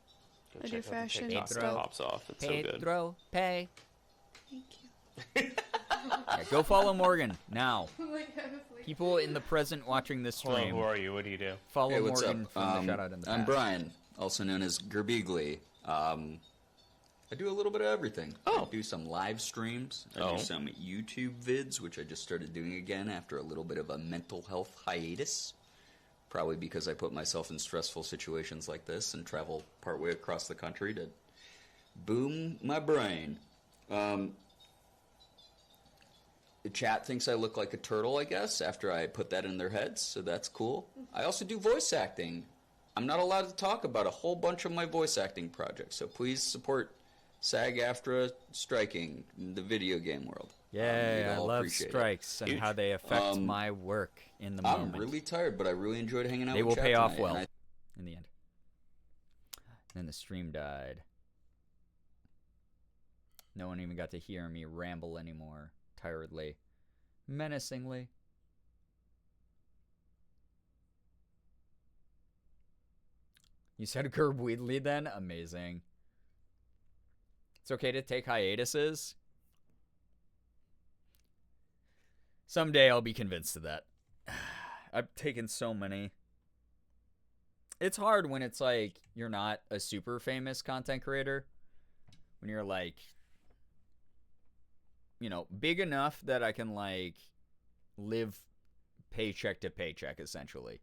Go I do check out the fashion TikTok stuff. that pops off. It's so good. Pedro, pay. Thank you. Yeah, go follow Morgan now. I'm like, honestly. People in the present watching this Hello, stream, who are you? What do you do? follow Hey, what's Morgan up? from the shout out in the I'm past. Brian, also known as Girbeagly. I do a little bit of everything. I do some live streams. I do some YouTube vids, which I just started doing again after a little bit of a mental health hiatus. Probably because I put myself in stressful situations like this and travel partway across the country to boom my brain. The chat thinks I look like a turtle, I guess, after I put that in their heads, so that's cool. I also do voice acting. I'm not allowed to talk about a whole bunch of my voice acting projects, so please support SAG-AFTRA striking in the video game world. Yeah, We'd I all love appreciate it. strikes and Huge. how they affect my work in the I'm moment. really tired, but I really enjoyed hanging out They with will chat pay off tonight, well and in the end. Then the stream died. No one even got to hear me ramble anymore. Tiredly. Menacingly. You said Girbeagly then? Amazing. It's okay to take hiatuses. Someday I'll be convinced of that. I've taken so many. It's hard when it's like you're not a super famous content creator. When you're like, you know, big enough that I can like live paycheck to paycheck essentially.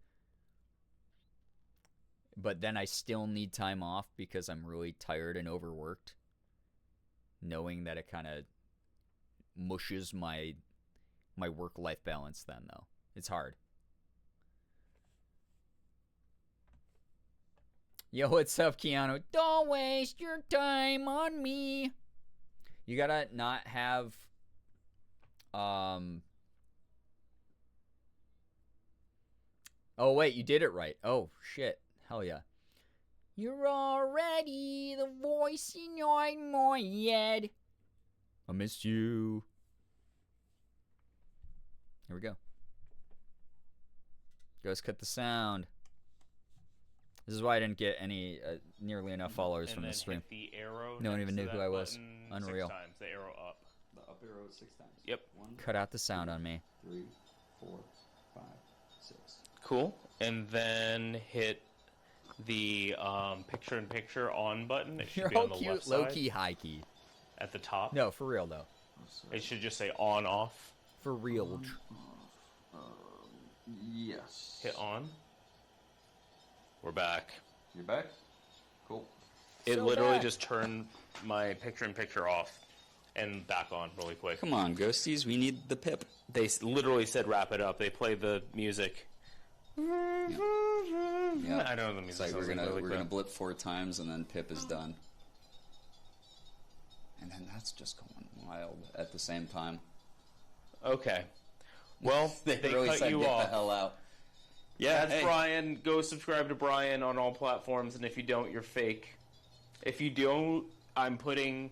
But then I still need time off because I'm really tired and overworked. Knowing that it kind of mushes my work-life balance then, though. It's hard. Yo, what's up, Keanu? Don't waste your time on me. You gotta not have... Oh, wait, you did it right. Oh, shit. Hell yeah. You're already the voice in my head. I missed you. Here we go. Ghost cut the sound. This is why I didn't get any nearly enough followers And from then the stream. hit the arrow No one next even to knew who that I was. button Unreal. 6 times, the arrow up. The up arrow 6 times. Yep. 1, Cut out the sound on me. 3, 4, 5, 6. Cool. And then hit the picture-in-picture on button. It should You're be all on the cute, left low side. key, high key. At the top. No, for real though. It should just say on, off. For real. Yes. Hit on. We're back. You're back? Cool. It So literally back. just turned my picture-in-picture off and back on really quick. Come on, ghosties, we need the pip. They literally said wrap it up. They played the music. Yeah. I know the music. It's like sounds we're really gonna quick. blip 4 times and then pip is done. And then that's just going wild at the same time. Okay. Well, they really cut said you get off. the hell out. Yeah, That's hey. Brian. Go subscribe to Brian on all platforms, and if you don't, you're fake. If you don't, I'm putting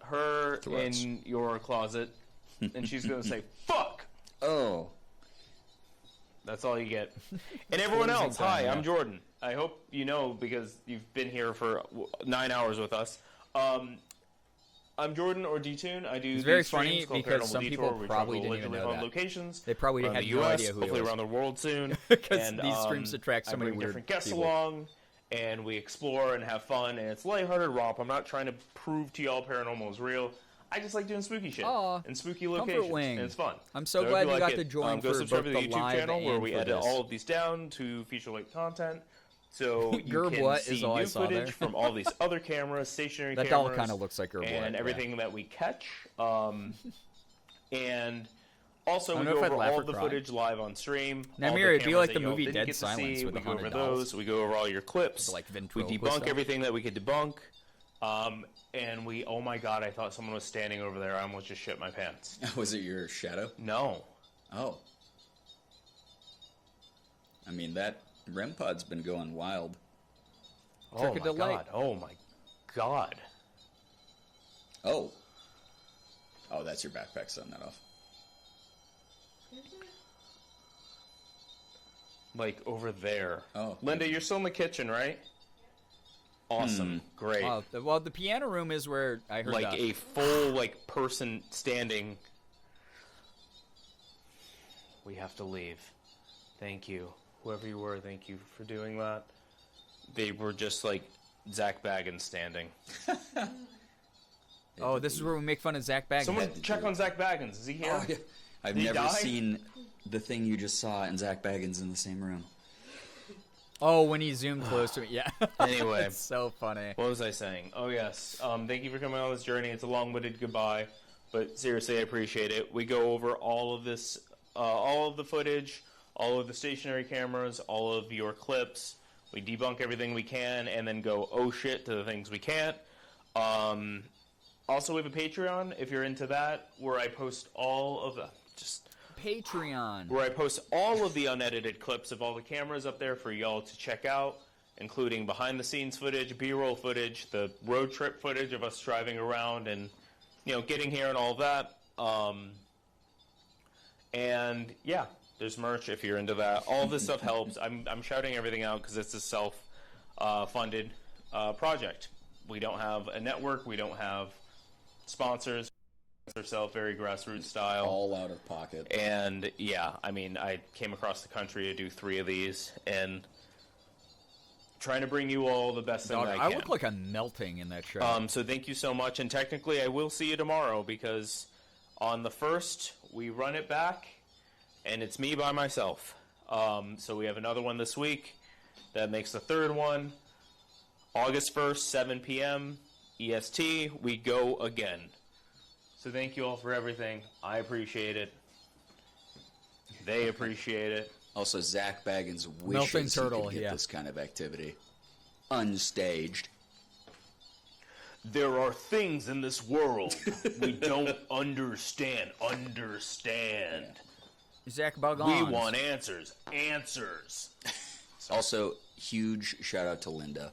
her Threats. in your closet, and she's gonna say "fuck." Oh. That's all you get. And everyone Closing else, time, hi, yeah. I'm Jordan. I hope you know because you've been here for 9 hours with us. I'm Jordan or D-Tune. I do It's these very streams funny called because Paranormal some Detour, people where we probably travel didn't even allegedly know on that. locations. They probably around had the no US, idea who he hopefully was. around the world soon. Because And, these streams attract so I many bring weird different guests people. along, and we explore and have fun, and it's lighthearted romp. I'm not trying to prove to y'all paranormal is real. I just like doing spooky shit Aw, and spooky comfort locations, wing. and it's fun. I'm so if glad you you like got to it, join go for subscribe both to the the YouTube live channel where and we for edit this. all of these down to feature-length content. So you Gerb can what see is all I new saw there. footage from all these other cameras, stationary That cameras. doll kinda looks like Gerb what, and yeah. everything that we catch. And also I we don't go know if over I'd laugh all or of the cry. footage live on stream. Now, all the Mira, it'd be cameras like that the y'all movie didn't Dead get to Silence see. with We the go over haunted dolls. those. We go over all your clips. Like We ventriloquist debunk stuff. everything that we could debunk. And we, oh my god, I thought someone was standing over there. I almost just shit my pants. Was it your shadow? No. Oh. I mean, that REM pod's been going wild. Oh Trick my of delight. god. Oh my god. Oh. Oh, that's your backpack setting that off. Like over there. Oh. Linda, you're still in the kitchen, right? Awesome. Great. Well, the piano room is where I heard Like that. a full person standing. We have to leave. Thank you. Whoever you were, thank you for doing that. They were just like Zach Baggins standing. Oh, this is where we make fun of Zach Baggins. Someone check on Zach Baggins. Is he here? Oh, yeah. I've Did he never die? seen the thing you just saw and Zach Baggins in the same room. Oh, when he zoomed close to me. Yeah. Anyway. It's so funny. What was I saying? Oh, yes. Thank you for coming on this journey. It's a long-winded goodbye, but seriously, I appreciate it. We go over all of this, all of the footage, all of the stationary cameras, all of your clips. We debunk everything we can and then go, oh shit, to the things we can't. Also, we have a Patreon, if you're into that, where I post all of the... Patreon. Where I post all of the unedited clips of all the cameras up there for y'all to check out, including behind-the-scenes footage, B-roll footage, the road trip footage of us driving around and, getting here and all that. And, yeah, there's merch if you're into that. All this stuff helps. I'm shouting everything out because it's a self-funded project. We don't have a network. We don't have sponsors. Ourselves very grassroots style, all out of pocket. And yeah, I mean, I came across the country to do 3 of these, and trying to bring you all the best thing Dog, I I can. look like I'm melting in that show. So thank you so much, and technically I will see you tomorrow because on the 1st we run it back, and it's me by myself. So we have another one this week that makes the 3rd one. August 1st, 7 p.m. EST. We go again. So thank you all for everything. I appreciate it. They appreciate it. Also, Zach Baggins Melting wishes turtle, he could get yeah. this kind of activity. Unstaged. There are things in this world we don't understand. Understand. Zach Baggins. We want answers. Answers. Also, huge shout out to Linda.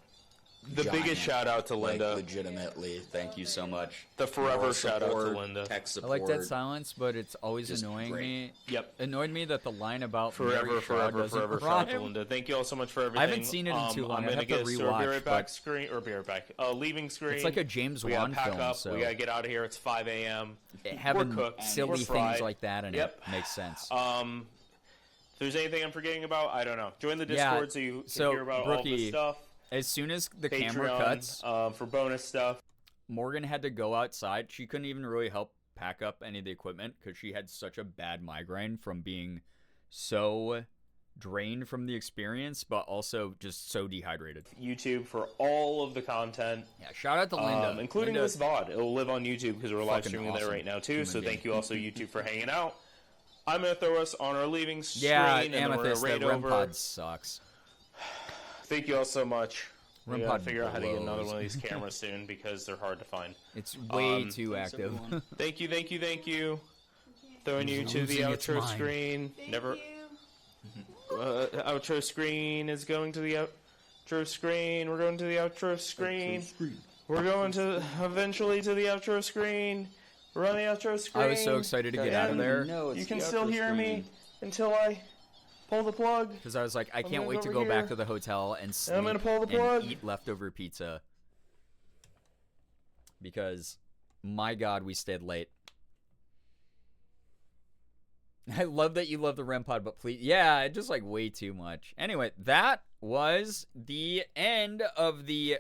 The giant, biggest shout out to Linda. Legitimately, thank you so much. The forever Moral shout out to support, Linda. Tech I support. like that silence, but it's always Just annoying great. me. Yep. Annoyed me that the line about Forever, Mary Shaw doesn't shout out to rhyme. Linda. Thank you all so much for everything. I haven't seen it in too long. I'm I gonna have to get to rewatch, be right back but- screen or be right back. Leaving screen. It's like a James we gotta Wan pack film, up. so We gotta get out of here. It's 5 a.m. having We're cooked. silly We're things fried. like that in Yep. it makes sense. If there's anything I'm forgetting about, I don't know. Join the Yeah, Discord so you can so, hear about all Brookie, this stuff. As soon as the Patreon, camera cuts, for bonus stuff. Morgan had to go outside. She couldn't even really help pack up any of the equipment because she had such a bad migraine from being so drained from the experience, but also just so dehydrated. YouTube for all of the content. Yeah, shout out to Linda. Including Linda, this VOD. It will live on YouTube because we're live fucking streaming there awesome right now too. human So being. thank you also YouTube for hanging out. I'm going to throw us on our leaving screen. Yeah, and then we're Amethyst, going that to raid REM over. pod sucks. Thank you all so much. We REM gotta pod figure out how to get another blows. one of these cameras soon because they're hard to find. It's way too Thanks, active. everyone. Thank you, thank you, thank you. Throwing you to the Losing its outro mind. screen. Never. Outro screen is going to the outro screen. We're going to the outro screen. We're going to eventually to the outro screen. We're on the outro screen. I was so excited to get out of there No, it's You can the still outro hear me screen. until I pull the plug. because I was like, I can't gonna wait go to over go back here. to the hotel and sleep I'm gonna pull the plug. and eat leftover pizza. Because, my God, we stayed late. I love that you love the REM pod, but please, yeah, just like way too much. Anyway, that was the end of the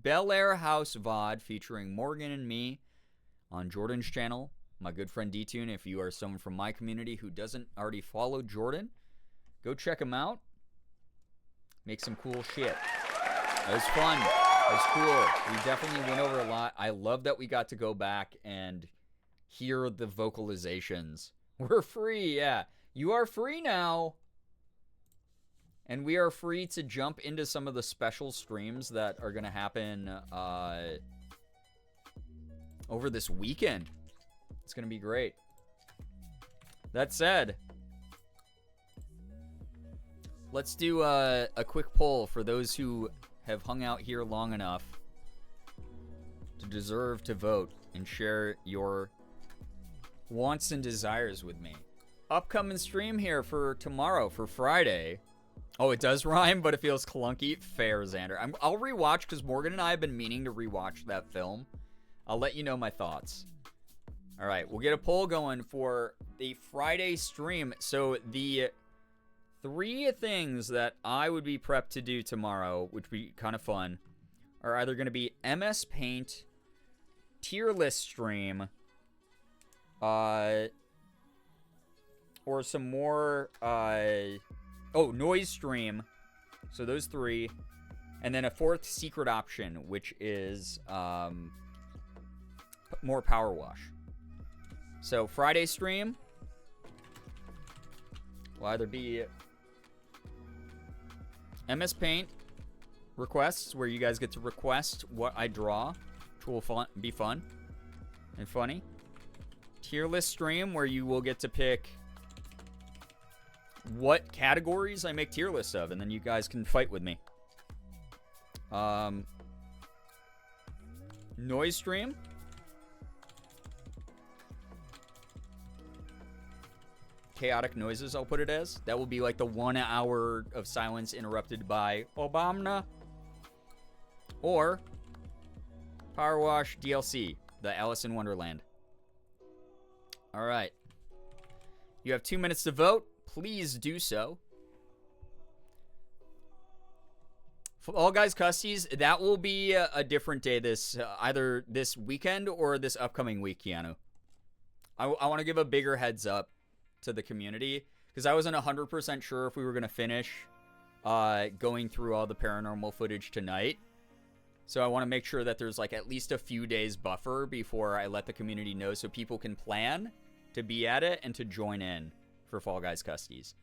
Bellaire House VOD featuring Morgan and me on Jordan's channel. My good friend D-Tune, if you are someone from my community who doesn't already follow Jordan, go check him out. Make some cool shit. It was fun. It was cool. We definitely went over a lot. I love that we got to go back and hear the vocalizations. We're free, yeah. You are free now. And we are free to jump into some of the special streams that are going to happen over this weekend. It's going to be great. That said, let's do a quick poll for those who have hung out here long enough to deserve to vote and share your wants and desires with me. Upcoming stream here for tomorrow, for Friday. Oh, it does rhyme, but it feels clunky. Fair, Xander. I'll rewatch because Morgan and I have been meaning to rewatch that film. I'll let you know my thoughts. All right, we'll get a poll going for the Friday stream. So the 3 things that I would be prepped to do tomorrow, which would be kind of fun, are either going to be MS Paint, tier list stream, or some more, noise stream. So those 3. And then a 4th secret option, which is more power wash. So Friday stream will either be MS Paint requests, where you guys get to request what I draw, which will be fun and funny. Tier list stream, where you will get to pick what categories I make tier lists of, and then you guys can fight with me. Noise stream. Chaotic noises, I'll put it as. That will be like the 1 hour of silence interrupted by Obama. Or Power Wash DLC, the Alice in Wonderland. All right. You have 2 minutes to vote. Please do so. For All Guys Custies, that will be a different day this either this weekend or this upcoming week, Keanu. I want to give a bigger heads up to the community because I wasn't 100% sure if we were going to finish going through all the paranormal footage tonight. So I want to make sure that there's like at least a few days buffer before I let the community know so people can plan to be at it and to join in for Fall Guys Custies.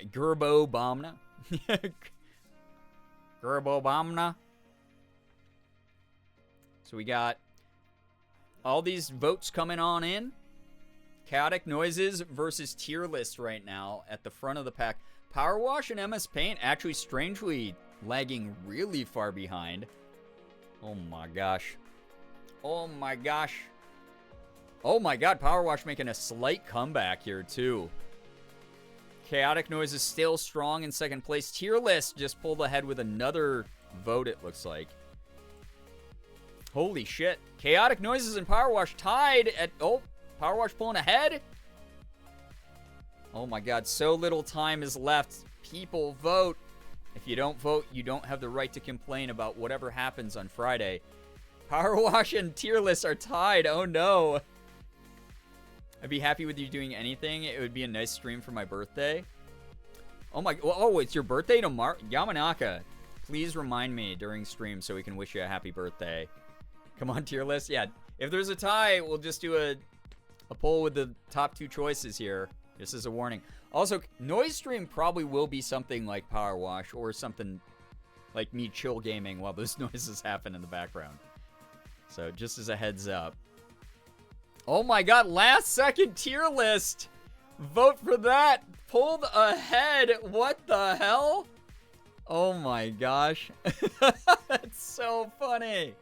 Gerbo Bomna. Gerbo Bomna. So we got all these votes coming on in. Chaotic Noises versus tier list right now at the front of the pack. Power Wash and MS Paint actually strangely lagging really far behind. Oh my gosh. Oh my gosh. Oh my god, Power Wash making a slight comeback here too. Chaotic Noise is still strong in second place. Tier List just pulled ahead with another vote, it looks like. Holy shit. Chaotic Noises and Power Wash tied at... Oh, Power Wash pulling ahead. Oh my god, so little time is left. People, vote. If you don't vote, you don't have the right to complain about whatever happens on Friday. Power Wash and Tier List are tied. Oh no. I'd be happy with you doing anything. It would be a nice stream for my birthday. Oh my... Oh, it's your birthday tomorrow? Yamanaka, please remind me during stream so we can wish you a happy birthday. Come on, Tier List. Yeah, if there's a tie, we'll just do a poll with the top 2 choices here. This is a warning. Also, Noise Stream probably will be something like Power Wash or something like me chill gaming while those noises happen in the background. So, just as a heads up. Oh my god, last second Tier List. Vote for that. Pulled ahead. What the hell? Oh my gosh. That's so funny.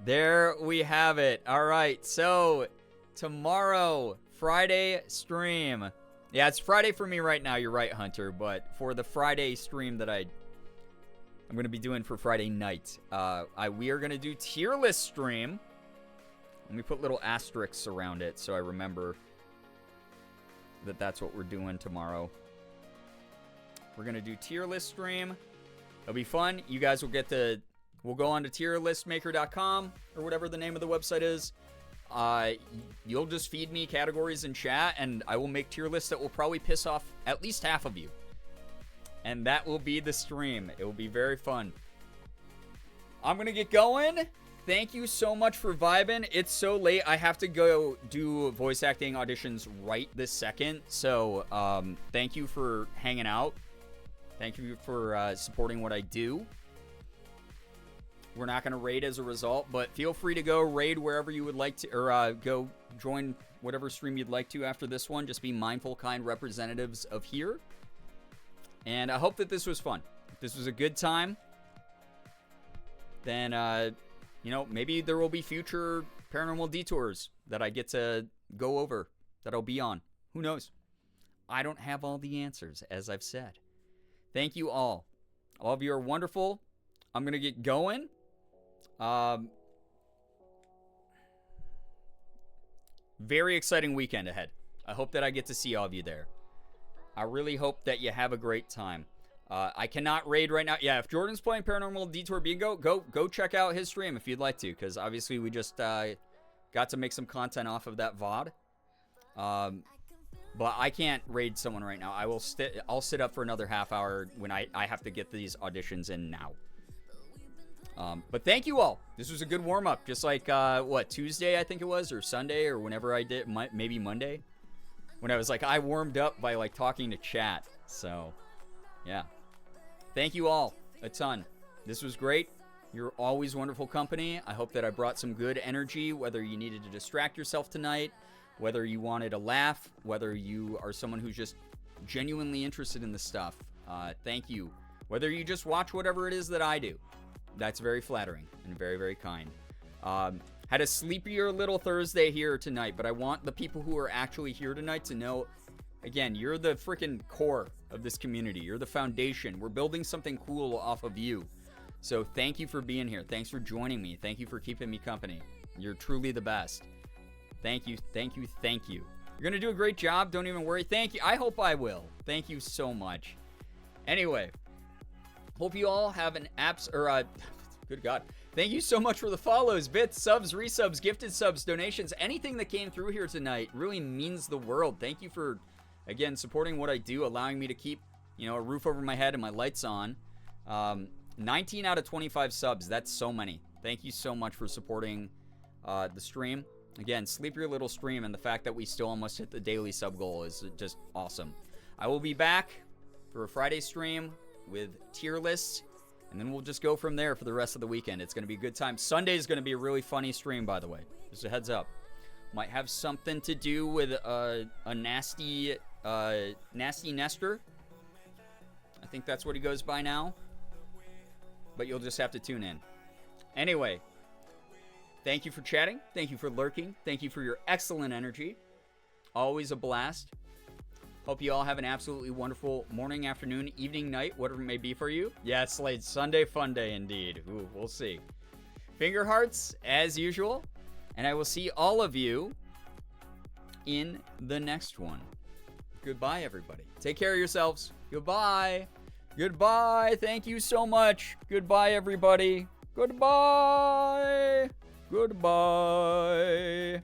There we have it. All right, so tomorrow, Friday stream. Yeah, it's Friday for me right now. You're right, Hunter. But for the Friday stream that I'm going to be doing for Friday night, we are going to do Tier List stream. Let me put little asterisks around it so I remember that that's what we're doing tomorrow. We're going to do Tier List stream. It'll be fun. You guys will get to... We'll go on to tierlistmaker.com or whatever the name of the website is. You'll just feed me categories in chat, and I will make tier lists that will probably piss off at least half of you. And that will be the stream. It will be very fun. I'm going to get going. Thank you so much for vibing. It's so late. I have to go do voice acting auditions right this second. So thank you for hanging out. Thank you for supporting what I do. We're not going to raid as a result, but feel free to go raid wherever you would like to, or go join whatever stream you'd like to after this one. Just be mindful, kind representatives of here. And I hope that this was fun. If this was a good time, then, you know, maybe there will be future paranormal detours that I get to go over, that I'll be on. Who knows? I don't have all the answers, as I've said. Thank you all. All of you are wonderful. I'm going to get going. Very exciting weekend ahead. I hope that I get to see all of you there. I really hope that you have a great time. I cannot raid right now. Yeah, if Jordan's playing Paranormal Detour Bingo, go check out his stream if you'd like to, because obviously we just got to make some content off of that VOD. But I can't raid someone right now. I'll sit up for another half hour when I have to get these auditions in now. But thank you all. This was a good warm-up. Just like, Tuesday I think it was, or Sunday, or whenever I did, maybe Monday. When I was like, I warmed up by like talking to chat. So, yeah. Thank you all a ton. This was great. You're always wonderful company. I hope that I brought some good energy, whether you needed to distract yourself tonight, whether you wanted a laugh, whether you are someone who's just genuinely interested in this stuff. Thank you. Whether you just watch whatever it is that I do. That's very flattering and very, very kind. Had a sleepier little Thursday here tonight, but I want the people who are actually here tonight to know, again, you're the freaking core of this community. You're the foundation. We're building something cool off of you. So thank you for being here. Thanks for joining me. Thank you for keeping me company. You're truly the best. Thank you, thank you, thank you. You're going to do a great job. Don't even worry. Thank you. I hope I will. Thank you so much. Anyway, hope you all have an good God. Thank you so much for the follows, bits, subs, resubs, gifted subs, donations. Anything that came through here tonight really means the world. Thank you for, again, supporting what I do, allowing me to keep, a roof over my head and my lights on. 19 out of 25 subs. That's so many. Thank you so much for supporting the stream. Again, sleep your little stream, and the fact that we still almost hit the daily sub goal is just awesome. I will be back for a Friday stream with tier lists, and then we'll just go from there for the rest of the weekend. It's going to be a good time. Sunday is going to be a really funny stream, by the way. Just a heads up. Might have something to do with a nasty Nestor. I think that's what he goes by now. but you'll just have to tune in. Anyway, thank you for chatting. Thank you for lurking. Thank you for your excellent energy. Always a blast. Hope you all have an absolutely wonderful morning, afternoon, evening, night, whatever it may be for you. Yeah, Slade, Sunday fun day indeed. Ooh, we'll see. Finger hearts, as usual. And I will see all of you in the next one. Goodbye, everybody. Take care of yourselves. Goodbye. Goodbye. Thank you so much. Goodbye, everybody. Goodbye. Goodbye.